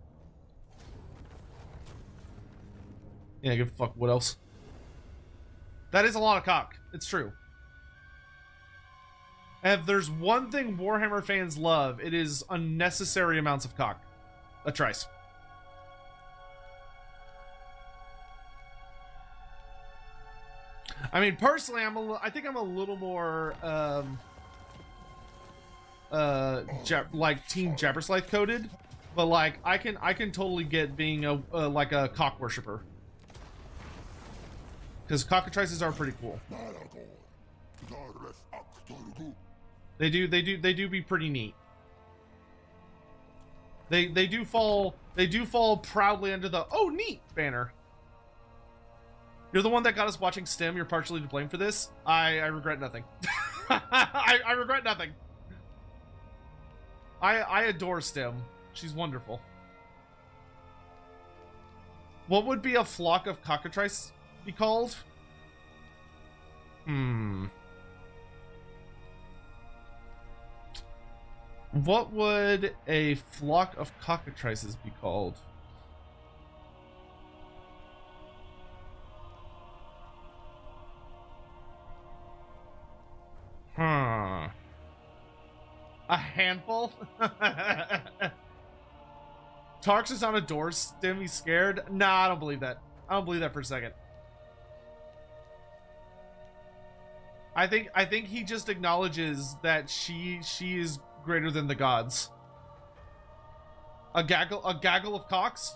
Yeah, give a fuck. What else? That is a lot of cock. It's true. And if there's one thing Warhammer fans love, it is unnecessary amounts of cock. A trice. I mean, personally, I think I'm a little more, like Team Jabberslythe coded, but like I can totally get being like a cock worshiper, because cockatrices are pretty cool. They do be pretty neat. They do fall proudly under the "oh neat" banner. You're the one that got us watching Stim. You're partially to blame for this. I regret nothing. I regret nothing. I adore Stim. She's wonderful. What would be a flock of cockatrice be called? What would a flock of cockatrices be called? A handful? Tarks is on a door, Stim, he's scared? Nah, I don't believe that. I don't believe that for a second. I think he just acknowledges that she is greater than the gods. A gaggle of cocks?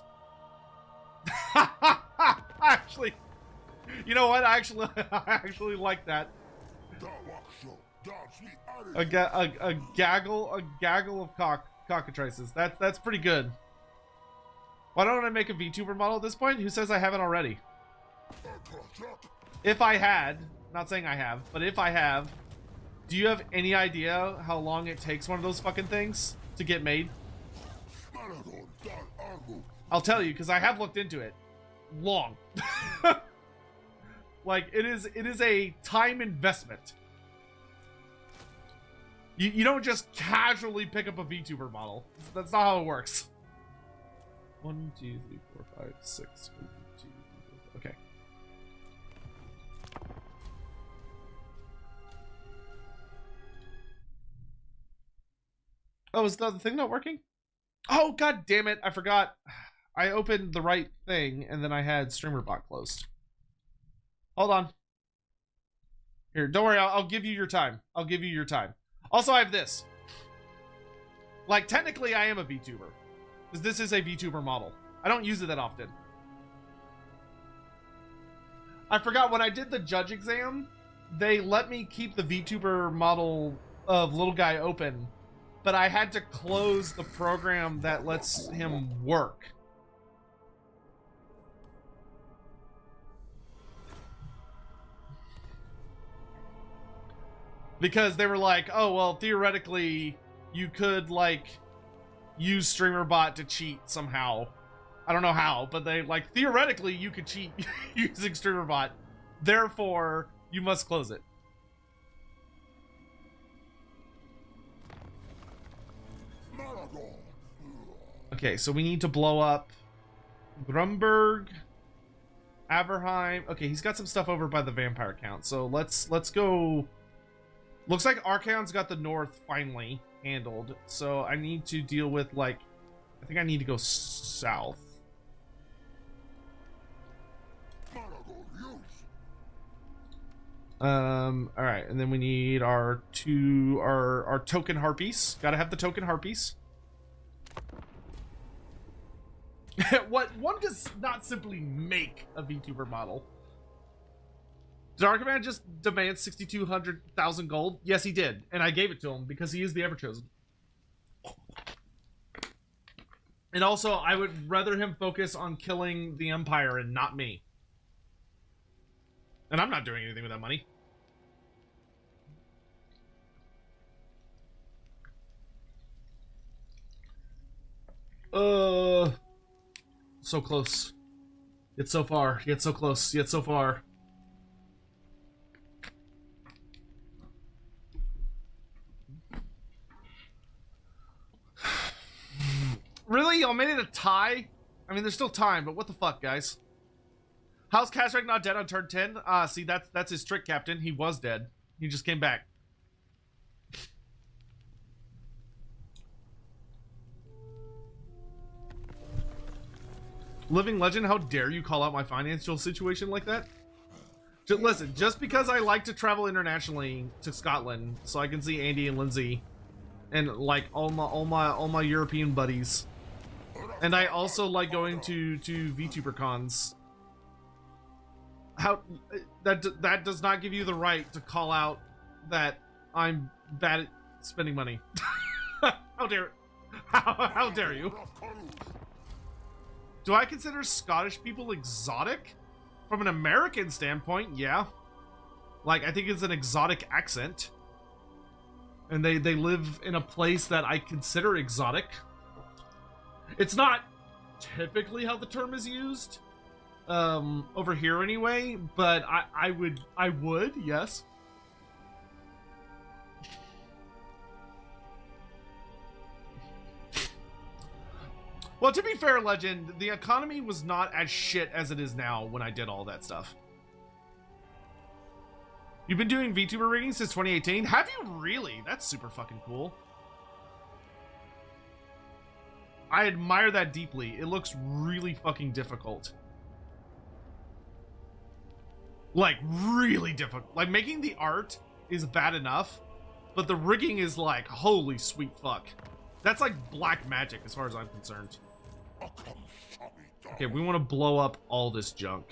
Actually, you know what? I actually like that. A gaggle of cockatrices. That's pretty good. Why don't I make a VTuber model at this point? Who says I haven't already? If I had, not saying I have, but if I have, do you have any idea how long it takes one of those fucking things to get made? I'll tell you, because I have looked into it. Long. Like, it is a time investment. You don't just casually pick up a VTuber model. That's not how it works. 1, 2, 3, 4, 5, 6. 1, 2, 3, 4, okay. Oh, is the thing not working? Oh, god damn it. I forgot. I opened the right thing and then I had StreamerBot closed. Hold on. Here, don't worry. I'll give you your time. I'll give you your time. Also, I have this. Like, technically, I am a VTuber. Because this is a VTuber model. I don't use it that often. I forgot, when I did the judge exam, they let me keep the VTuber model of little guy open, but I had to close the program that lets him work. Because they were like, oh, well, theoretically, you could, like, use StreamerBot to cheat somehow. I don't know how, but they, like, theoretically, you could cheat using StreamerBot. Therefore, you must close it. Okay, so we need to blow up Grumberg, Averheim. Okay, he's got some stuff over by the vampire count, so let's go. Looks like Archaon's got the north finally handled, so I need to deal with, like, I think I need to go south. All right, and then we need our token harpies. Gotta have the token harpies. What, one does not simply make a VTuber model. Did Archaman just demand 6,200,000 gold? Yes, he did, and I gave it to him because he is the Everchosen. And also, I would rather him focus on killing the Empire and not me. And I'm not doing anything with that money. So close. Yet so far. Yet so close. Yet so far. Really? Y'all made it a tie? I mean, there's still time, but what the fuck, guys? How's Kazrak not dead on turn 10? See, that's his trick, Captain. He was dead. He just came back. Living legend, how dare you call out my financial situation like that? Listen, just because I like to travel internationally to Scotland so I can see Andy and Lindsay and like all my European buddies, and I also like going to VTuber cons. How that does not give you the right to call out that I'm bad at spending money. How dare you? Do I consider Scottish people exotic? From an American standpoint, yeah. Like, I think it's an exotic accent. And they live in a place that I consider exotic. It's not typically how the term is used. Over here anyway, but I would, yes. Well, to be fair, Legend, the economy was not as shit as it is now when I did all that stuff. You've been doing VTuber rigging since 2018? Have you really? That's super fucking cool. I admire that deeply. It looks really fucking difficult. Like, really difficult. Like, making the art is bad enough, but the rigging is like, holy sweet fuck. That's like black magic as far as I'm concerned. Okay, we want to blow up all this junk.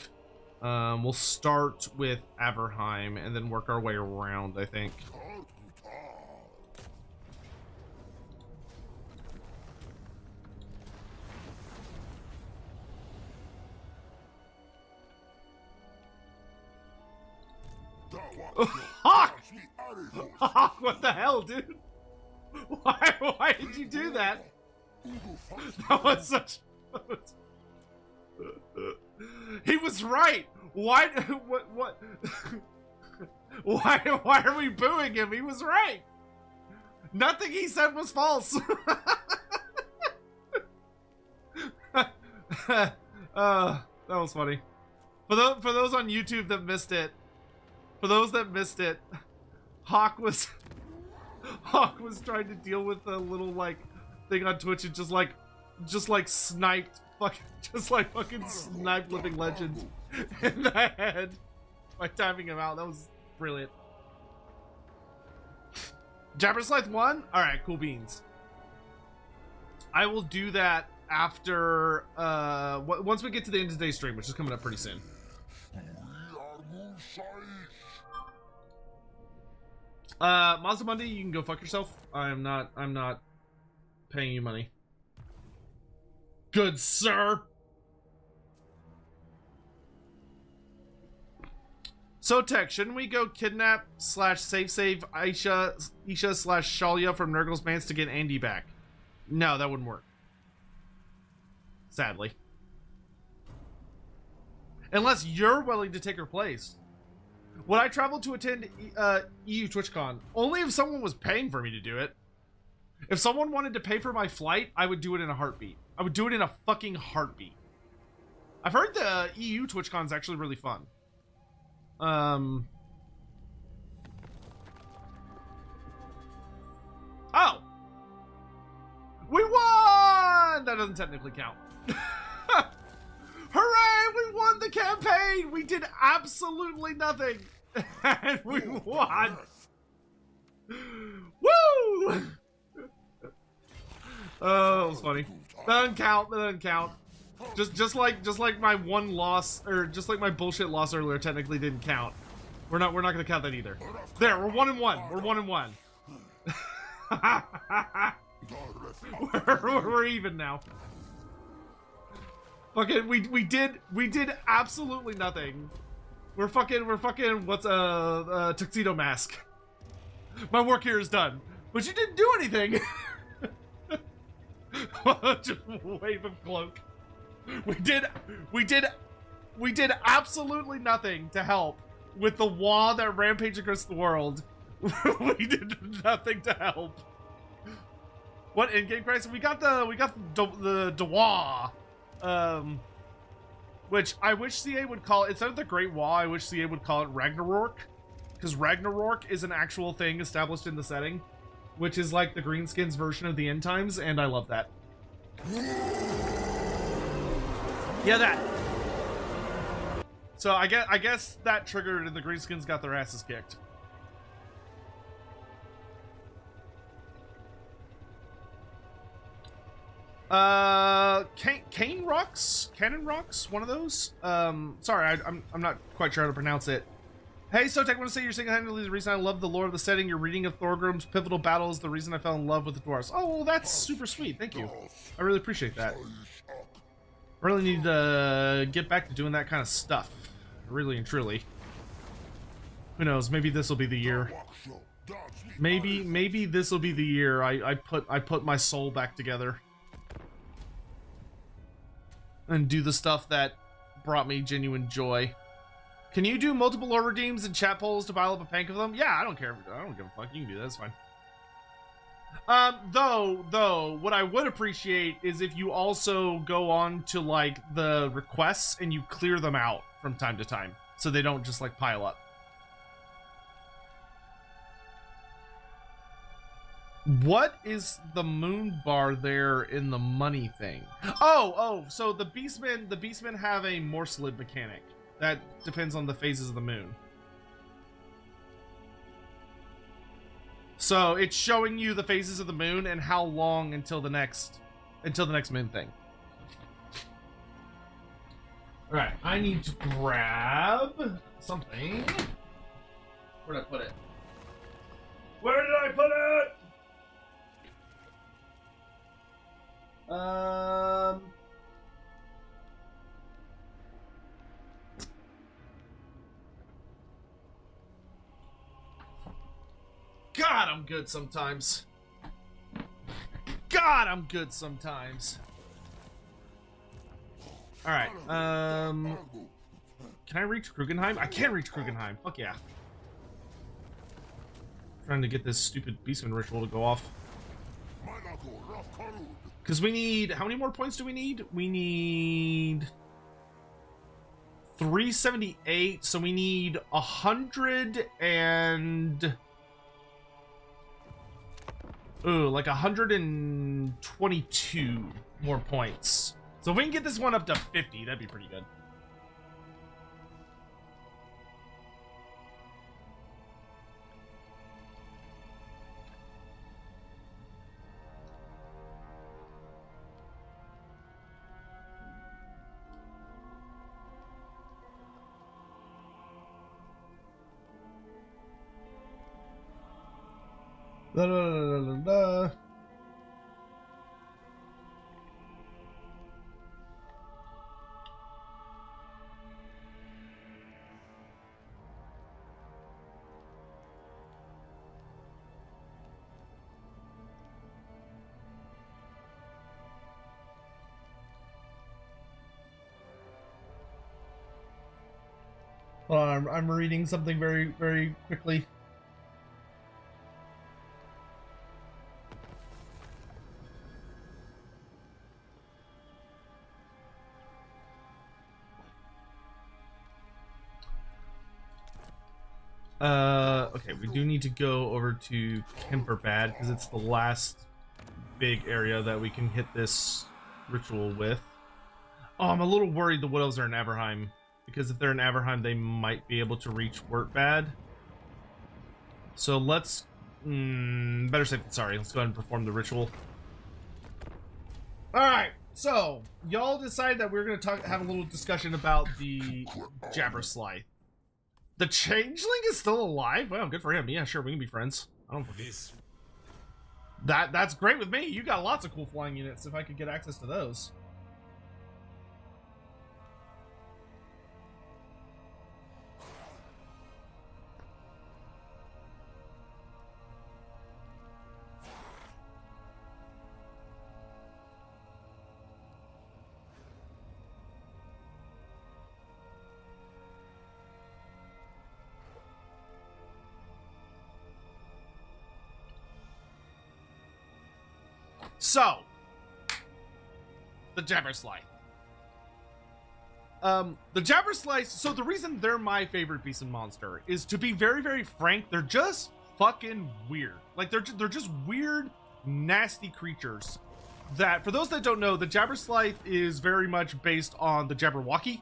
We'll start with Averheim and then work our way around, I think. Hawk! Hawk, what the hell, dude? Why did you do that? That was such... He was right! Why... What? Why are we booing him? He was right! Nothing he said was false! That was funny. For those on YouTube that missed it, Hawk was trying to deal with a little like thing on Twitch and just like sniped fucking sniped Living Legend in the head by timing him out. That was brilliant. Jabberslythe won? Alright, cool beans. I will do that after once we get to the end of today's stream, which is coming up pretty soon. Mazda Monday, you can go fuck yourself. I'm not paying you money. Good sir. Sotek, shouldn't we go kidnap / save Isha / Shalia from Nurgle's Mance to get Andy back? No, that wouldn't work. Sadly. Unless you're willing to take her place. Would I travel to attend EU TwitchCon? Only if someone was paying for me to do it. If someone wanted to pay for my flight, I would do it in a heartbeat. I would do it in a fucking heartbeat. I've heard the EU TwitchCon is actually really fun. Oh! We won! That doesn't technically count. Hooray! We won the campaign! We did absolutely nothing! And we won! Woo! Oh, that was funny. That doesn't count. That doesn't count. Just like my one loss, or just like my bullshit loss earlier technically didn't count. We're not gonna count that either. There, we're 1-1. We're 1-1. We're even now. Fucking, we did absolutely nothing. We're fucking what's a tuxedo mask. My work here is done, but you didn't do anything. Just wave of cloak. We did absolutely nothing to help with the wall that rampaged across the world. We did nothing to help. What in-game price? We got the Dwa. Which I wish CA would call it, instead of the Great Wall, I wish CA would call it Ragnarok. Because Ragnarok is an actual thing established in the setting, which is like the Greenskins version of the end times, and I love that. Yeah, that. So I guess that triggered and the Greenskins got their asses kicked. Cannon rocks, one of those. Sorry, I'm not quite sure how to pronounce it. Hey, Sotek, I want to say you're single-handedly the reason I love the lore of the setting. Your reading of Thorgrim's pivotal battle is the reason I fell in love with the dwarves. Oh, well, that's super sweet. Thank you. I really appreciate that. I really need to get back to doing that kind of stuff. Really and truly. Who knows? Maybe this will be the year. Maybe this will be the year I put my soul back together. And do the stuff that brought me genuine joy. Can you do multiple lore redeems and chat polls to pile up a pank of them? Yeah, I don't care. I don't give a fuck. You can do that. That's fine. Though, what I would appreciate is if you also go on to, like, the requests and you clear them out from time to time. So they don't just, like, pile up. What is the moon bar there in the money thing? Oh, so the Beastmen have a Morselid mechanic. That depends on the phases of the moon. So it's showing you the phases of the moon and how long until the next moon thing. All right, I need to grab something. Where did I put it? Where did I put it? God, I'm good sometimes. God, I'm good sometimes. All right. Can I reach Krugenheim? I can reach Krugenheim. Fuck yeah. Trying to get this stupid Beastman ritual to go off. Because we need... How many more points do we need? We need... 378. So we need 100 and... Ooh, like 122 more points. So if we can get this one up to 50, that'd be pretty good. La, la, la, la, la, la. Hold on, I'm reading something very, very quickly. Okay, we do need to go over to Kemperbad because it's the last big area that we can hit this ritual with. Oh, I'm a little worried the Wood Elves are in Averheim, because if they're in Averheim, they might be able to reach Wurtbad. So let's... better safe than sorry. Let's go ahead and perform the ritual. Alright, so, y'all decide that we're going to have a little discussion about the Jabberslythe. The Changeling is still alive? Well, good for him. Yeah, sure, we can be friends. I don't forget. That's great with me. You got lots of cool flying units if I could get access to those. So, the Jabberslice. The Jabberslice, so the reason they're my favorite Beastmen monster is, to be very, very frank, they're just fucking weird. Like, they're just weird, nasty creatures that, for those that don't know, the Jabberslice is very much based on the Jabberwocky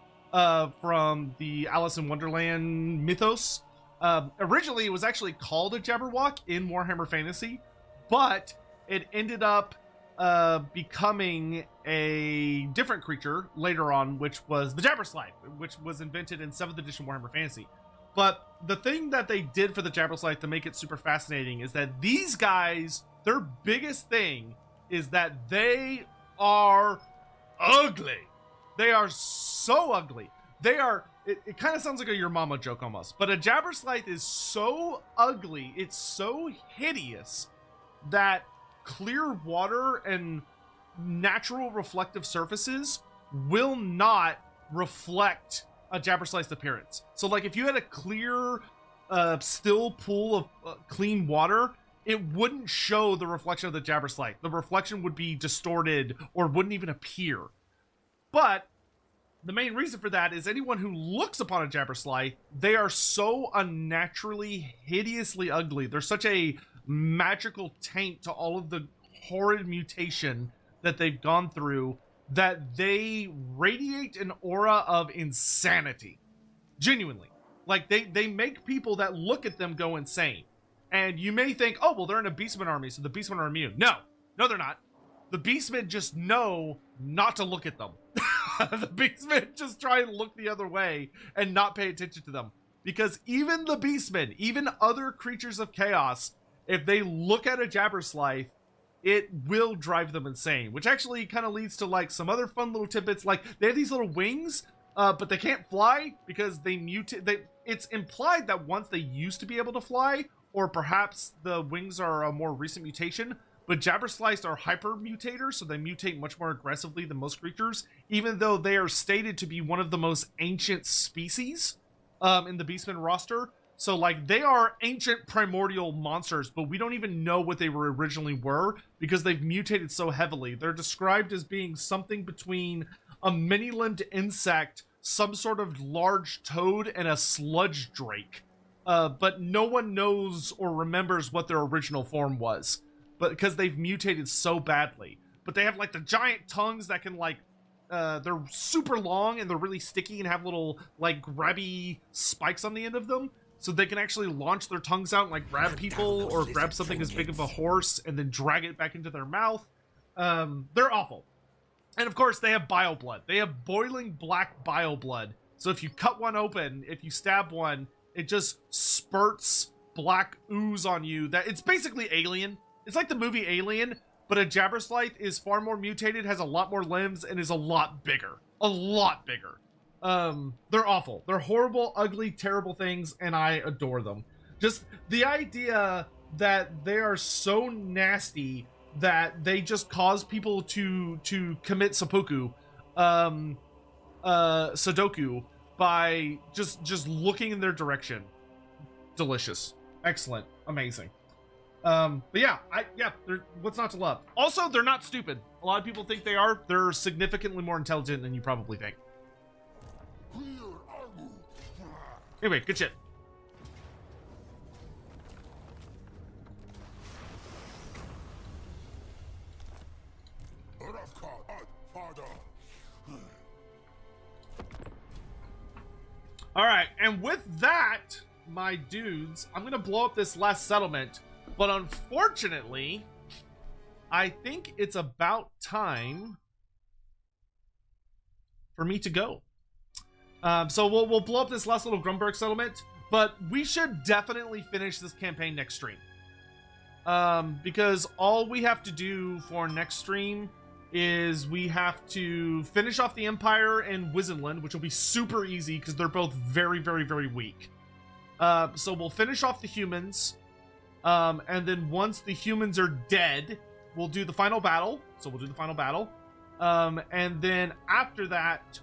from the Alice in Wonderland mythos. Originally, it was actually called a Jabberwock in Warhammer Fantasy, but it ended up becoming a different creature later on, which was the Jabberslice, which was invented in 7th edition Warhammer Fantasy. But the thing that they did for the Jabberslice to make it super fascinating is that these guys, their biggest thing is that they are ugly. They are so ugly. They are, it kind of sounds like a your mama joke almost, but a Jabberslice is so ugly, it's so hideous, that clear water and natural reflective surfaces will not reflect a Jabberslice appearance. So like if you had a clear still pool of clean water, it wouldn't show the reflection of the Jabberslice. The reflection would be distorted or wouldn't even appear. But the main reason for that is anyone who looks upon a Jabberslice, they are so unnaturally, hideously ugly. They're such a magical taint to all of the horrid mutation that they've gone through that they radiate an aura of insanity. Genuinely. Like, they make people that look at them go insane. And you may think, oh, well, they're in a Beastman army, so the Beastmen are immune. No, they're not. The Beastmen just know not to look at them. The Beastmen just try and look the other way and not pay attention to them. Because even the Beastmen, even other creatures of chaos, if they look at a Jabberslice, it will drive them insane. Which actually kind of leads to like some other fun little tidbits. Like, they have these little wings, but they can't fly because they mutate. It's implied that once they used to be able to fly, or perhaps the wings are a more recent mutation, but Jabberslice are hyper mutators, so they mutate much more aggressively than most creatures, even though they are stated to be one of the most ancient species in the Beastmen roster. So like, they are ancient primordial monsters, but we don't even know what they were originally were because they've mutated so heavily. They're described as being something between a many-limbed insect, some sort of large toad, and a sludge drake. But no one knows or remembers what their original form was, but because they've mutated so badly. But they have like the giant tongues that can like, they're super long and they're really sticky and have little like grabby spikes on the end of them. So they can actually launch their tongues out and like grab people or grab something as big of a horse and then drag it back into their mouth. They're awful. And of course they have bile blood. They have boiling black bile blood. So if you cut one open, if you stab one, it just spurts black ooze on you. That it's basically Alien. It's like the movie Alien, but a Jabberslice is far more mutated, has a lot more limbs, and is a lot bigger. A lot bigger. They're awful. They're horrible, ugly, terrible things, and I adore them. Just the idea that they are so nasty that they just cause people to commit seppuku, Sudoku, by just looking in their direction. Delicious. Excellent. Amazing. But yeah, what's not to love? Also, they're not stupid. A lot of people think they are. They're significantly more intelligent than you probably think. Anyway, good shit. All right, and with that, my dudes, I'm gonna blow up this last settlement, but unfortunately, I think it's about time for me to go. So we'll blow up this last little Grunberg settlement, but we should definitely finish this campaign next stream. Because all we have to do for next stream is we have to finish off the Empire and Wizenland, which will be super easy because they're both very, very, very weak. So we'll finish off the humans, and then once the humans are dead, we'll do the final battle. So we'll do the final battle. And then after that,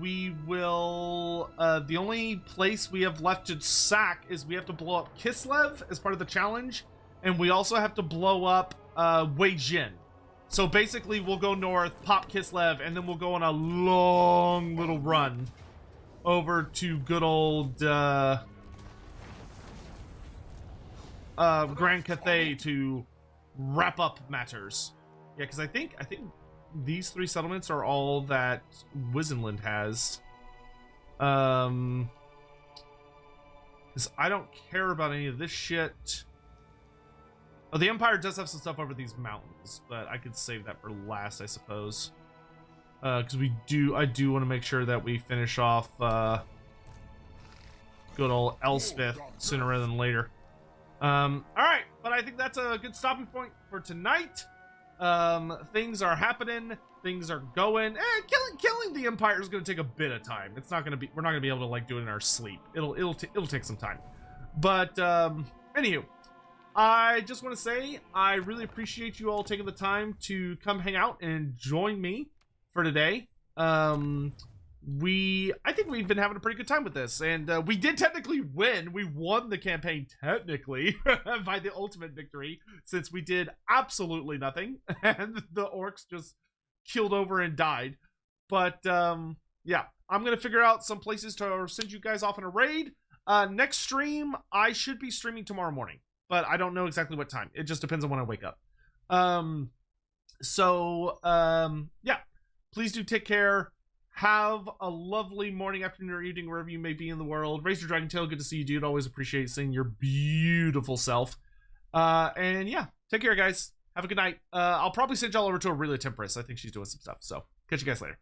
we will, the only place we have left to sack is we have to blow up Kislev as part of the challenge, and we also have to blow up Wei Jin. So basically, we'll go north, pop Kislev, and then we'll go on a long little run over to good old Grand Cathay to wrap up matters. Yeah, because I think these 3 settlements are all that Wizenland has. Because I don't care about any of this shit. Oh, the Empire does have some stuff over these mountains, but I could save that for last, I suppose. Because I do want to make sure that we finish off good old Elspeth sooner rather than later. Alright, but I think that's a good stopping point for tonight. Things are happening, things are going. Killing the Empire is going to take a bit of time. It's not going to be, we're not going to be able to like do it in our sleep. It'll take some time. But anywho, I just want to say I really appreciate you all taking the time to come hang out and join me for today. I think we've been having a pretty good time with this, and we did technically win. We won the campaign technically by the ultimate victory, since we did absolutely nothing and the orcs just killed over and died. But yeah, I'm gonna figure out some places to send you guys off in a raid. Next stream, I should be streaming tomorrow morning, but I don't know exactly what time. It just depends on when I wake up. Yeah, please do take care. Have a lovely morning, afternoon, or evening, wherever you may be in the world. Razor Dragon Tail, good to see you, dude. Always appreciate seeing your beautiful self. And yeah, take care, guys. Have a good night. I'll probably send y'all over to Aurelia Temperance. I think she's doing some stuff. So catch you guys later.